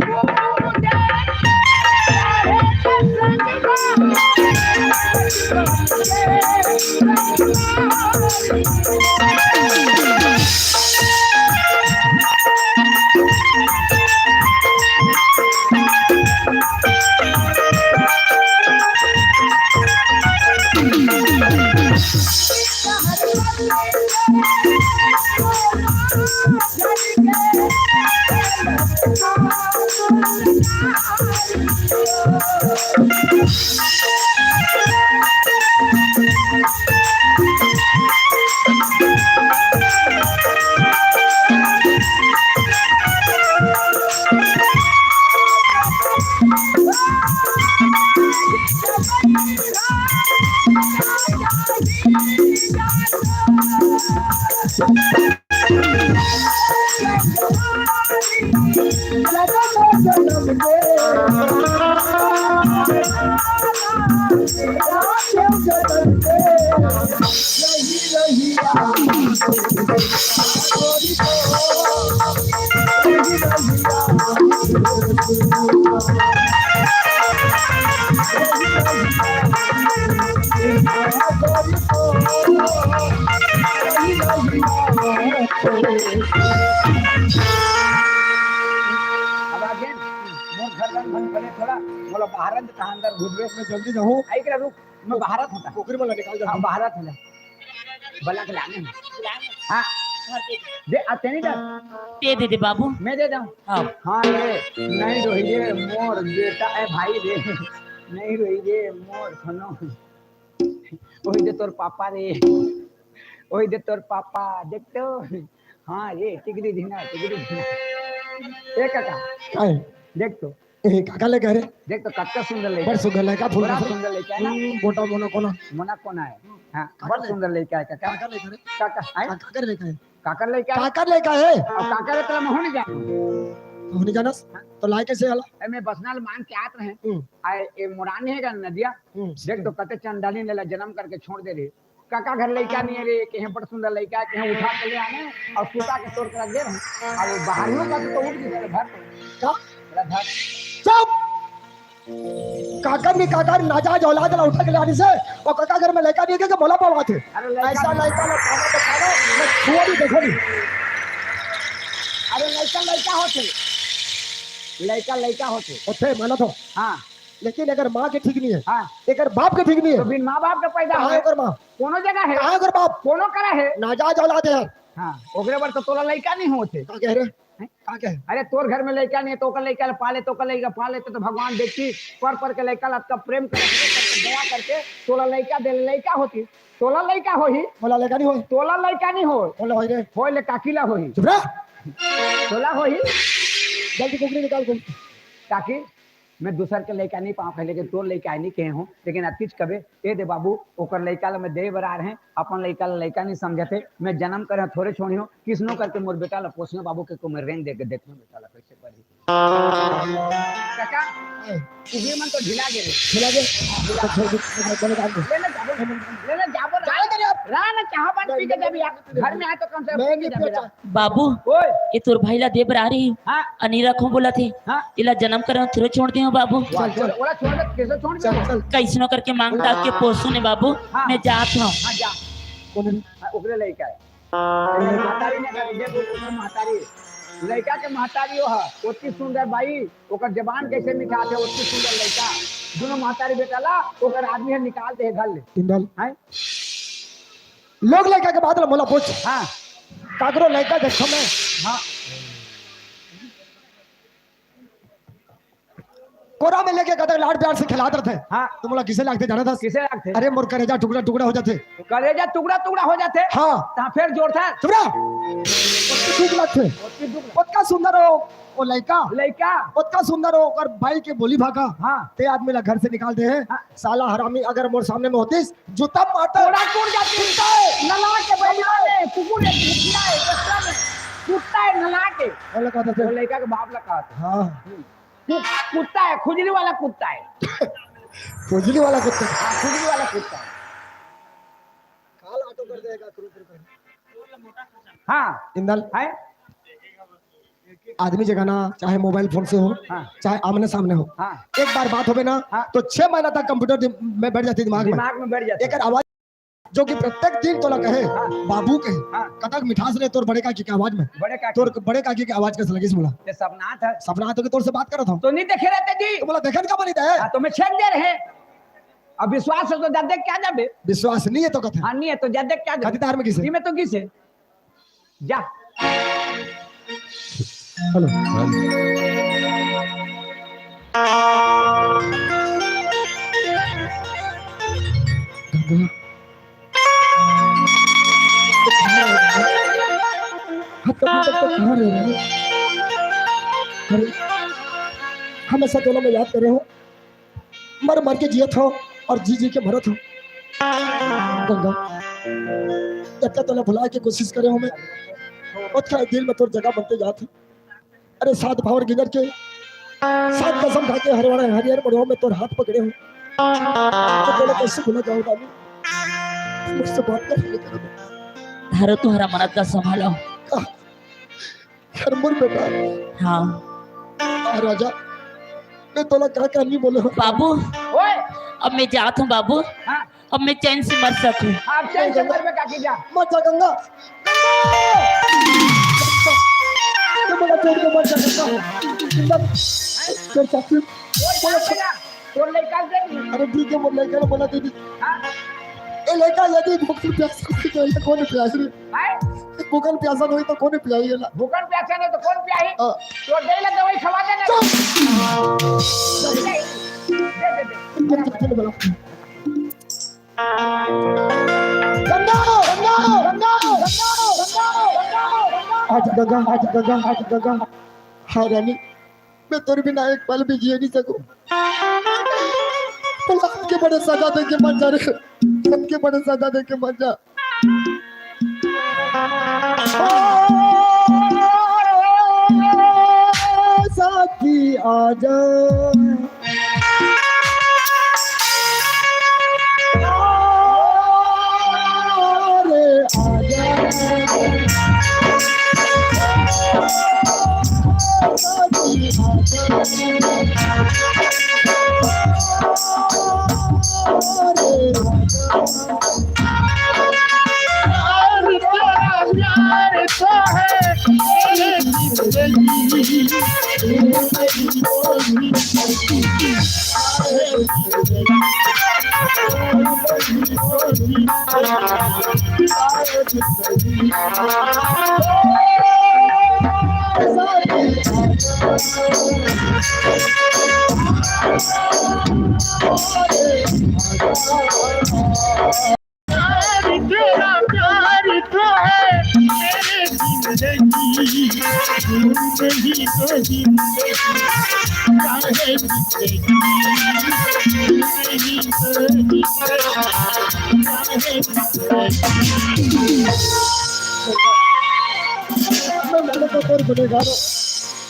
कूदे जल्दी जाओ रुक मैं बाहर था कुकरी में निकाल दे बाहर था बला के लाने हाँ दे आते नहीं दे दे बाबू मैं दे दूं हाँ ये नहीं रोही रे मोर बेटा है भाई रे नहीं रोही रे मोर खनो ओही दे तोर पापा रे ओही दे तोर पापा देख तो हाँ ये टिकरी धीना ए काका देख तो काका ले कह रहे देख तो कच्चा सुंदर लेके बड़ सुंदर लेका फूल बड़ा सुंदर लेके है ना मोटा मोना कोना है हाँ बड़ा सुंदर लेके है काका काका ले करे काका काका लेका है काकर लेके काका लेका है और काकर तेरा मोह नहीं जा होने जाना तो लाए कैसे आला मैं बसनाल मान के आत रहे आए ए मुरानी है का नदिया देख तो कते चंदाली ने जन्म करके छोड़ दे रे काका घर लइका नहीं है रे कहीं बड़ सुंदर लइका कहीं उठा के ले आने और सूता के तोड़ कर दे रहे और बाहरियों का तो उठ गया घर क्या मेरा घर चुप काका ने काका नाजायज औलाद ला उठा के लाने से और काका घर में लड़का नहीं है कि मोला पावा थे ऐसा लड़का ला खाना तो खाना मैं छुआ भी देखो नहीं अरे लड़का होते ओथे माना तो हाँ लेकिन अगर माँ के ठीक नहीं है हाँ अगर बाप के ठीक नहीं है तो बिन माँ बाप का पैदा है अगर माँ कोनो जगह है अगर बाप कोनो करा है नाजायज औलाद है हाँ ओकरे बार तो तोला लड़का नहीं होते क्या कह रहे क्या कह अरे तोर घर में लड़का नहीं तो का लड़का पाले तो का लड़का पाले तो भगवान देखती पर के लड़का आपका प्रेम करके दया करके तोला लड़का दे लड़का होती तोला लड़का होही बोला लड़का नहीं हो तोला लड़का नहीं हो बोला होई रे होय ले काकीला होही चुप रह तोला होही जल्दी कुकरी निकाल को काकी मैं दूसर के लड़का नहीं पाऊँ पहले के तोर लड़का नहीं कहे हूँ लेकिन अतीज कबे ए दे बाबू ओकर लड़का ला मैं दे बरार हैं अपन लड़का ला लड़का नहीं समझते मैं जन्म करे थोड़े छोड़ी हूँ किसनो करके मोर बेटा ला पोसियो बाबू के को मैं रेंग दे के देखने बेटा ला कैसे पड़ी काका ये मन तो ढिला गे ले जाबो रान चाह बन पी के जब घर में आए तो कम से बाबू ओए ये तोर भाई ला दे बरा रही हां अनीरा को बोला थे हां इला जन्म करे थोड़े छोड़ दियो बाबू ओला छोड़ दे कैसे छोड़ दे कैसनो करके मांगता के पोसू ने बाबू मैं जात हूं हां जा कौन ओकरे लइका है मातारी ने कर दे मातारी लड़का के महतारी हो उतनी सुंदर बाई ओकर जबान कैसे मिठा थे उतनी सुंदर लड़का दोनों महतारी बेटा ला ओकर आदमी है निकाल दे घर ले इंदल हैं लोग लड़का के बाद मोला पूछ हाँ काकरो लड़का देखो मैं हाँ कोरा में लेके कदर लाड प्यार से खिलाते थे हाँ तो मोला किसे लगते जाना था किसे लगते अरे मोर करेजा टुकड़ा टुकड़ा हो जाते कलेजा टुकड़ा टुकड़ा हो जाते हाँ ता फिर जोड़ था चुप रह ठीक लगते पक्का सुंदर हो वो लड़का लड़का पक्का सुंदर हो और भाई के बोली भागा हाँ ते आदमी ला घर से निकाल दे है हाँ। साला हरामी अगर मोर सामने में होतीस जूता मारता थोड़ा टूट जाती है नला के बैठा है कुकुर है कुत्ता है बच्चा में कुत्ता है नला के बोला कहता वो थे लड़का के बाप लगा था हाँ कुत्ता है खुजली वाला कुत्ता है खुजली वाला कुत्ता हाँ खुजली वाला कुत्ता है काल ऑटो कर देगा क्रू हाँ इंदल है आदमी जगाना चाहे मोबाइल फोन से हो हाँ। चाहे आमने सामने हो हाँ एक बार बात हो ना हाँ। तो 6 महीना तक कंप्यूटर में बैठ जाती दिमाग में दिमाग में बैठ जाता एक आवाज जो कि प्रत्येक दिन तोला कहे हाँ। बाबू कहे हाँ। कतक मिठास रहे तोर बड़े काकी की आवाज में बड़े का तोर बड़े काकी की आवाज कैसे लगी बोला ये सपना था सपना तो कि तोर से बात करत हूं तो नहीं देखे रहते जी तो बोला देखन का बनी है हाँ, तो मैं छेक दे रहे अब विश्वास हो तो जा देख क्या जाबे विश्वास नहीं है तो कथे हाँ नहीं है तो जा देख क्या जाबे खातिरदार में किसे में तो किसे जा हेलो हमेशा दोनों में याद करे हो मर मर के जियत हो और जी जी के मरत हो गंगा इतना तो भुला के कोशिश करे हो मैं उसका दिल में तोर जगह बनते जाते अरे सात भावर गिनर के सात कसम खा के हरियर बड़ो में तोर हाथ पकड़े हो तो तोला कैसे भुला जाऊं डाली मुझसे बात कर धारो तुम्हारा मरद का संभालो हर मुर बेटा हाँ राजा मैं तोला क्या करनी बोले हो बाबू ओए अब मैं जात हूँ बाबू हाँ अब मैं चैन से मर सकूं आप चल से मर में काकी जा मत जा गंगा ये बड़ा चोर के मत जा गंगा तेरे साथी बोला बेटा तो लड़का दे अरे ठीक है वो लड़का बोला दीदी हाँ ए लड़का यदि भूख प्यासा होई तो ये कौन प्यास रे है भूखन प्यासा होई तो कौन पियाईला भूखन प्यासा नहीं तो कौन प्याही हां तो दे ले दवाई खवा देना दे बोला गंगा गंगा गंगा गंगा आज गंगा हाँ रानी मैं तेरे बिना एक पल भी जिए नहीं सकूं सबके बड़े सजा दे के मर जा रे सबके बड़े सजा दे के मर जा साथी आजा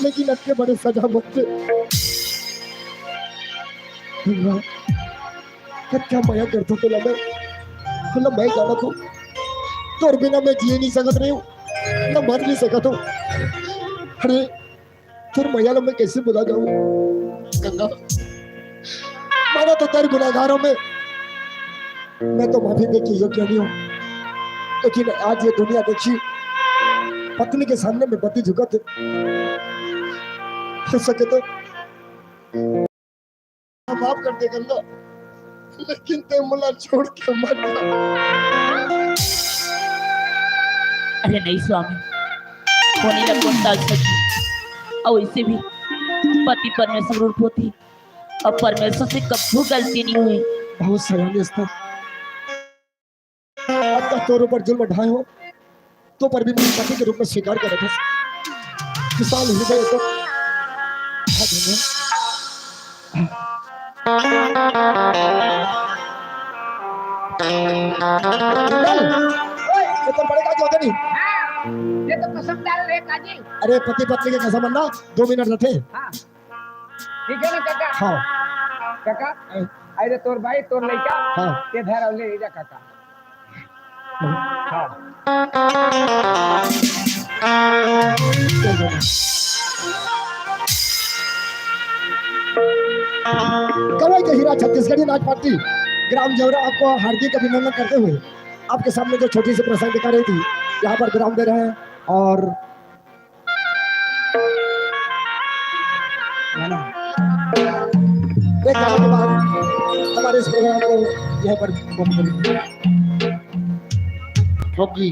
लेकिन अक्के बड़े सजा मुझसे क्या माया करता तो लगे मतलब मैं जाना तो तोर बिना मैं जिए नहीं सकत रही हूँ ना मर नहीं सकत हूँ अरे फिर मैया मैं कैसे बुला जाऊँ गंगा माना तो तेरे गुनाहगारों में मैं तो माफी दे के योग्य नहीं हूँ लेकिन आज ये दुनिया देखी पत्नी के सामने में पति झुका थे, हो सके तो माफ कर दे गंगा, लेकिन ते मुला छोड़ के मत जा। अरे नहीं स्वामी, होने लग कौन टाल सकती, और इसे भी पति परमेश्वर रूप होती और परमेश्वर से कभी गलती नहीं हुई। बहुत सराहनीय था, अब तक तोर ऊपर जुल्म ढाए हो तो पर भी मेरे पति के रूप में स्वीकार कर रखा। किसान हृदय तो तो पड़ेगा क्यों नहीं? ये तो कसम डाल रहे काजी। अरे पति पत्नी के कसम अन्ना 2 मिनट रखे। हाँ ठीक है ना काका? हाँ काका अरे तोर भाई तोर लड़का हाँ ये धर ले जा काका। हाँ कवई के हीरा छत्तीसगढ़ी नाच पार्टी ग्राम जौरा आपको हार्दिक अभिनंदन करते हुए आपके सामने जो छोटी सी प्रसंग दिखा रही थी यहाँ पर विराम दे रहे हैं। और एक गाने के बाद हमारे इस प्रोग्राम को यहाँ पर होगी।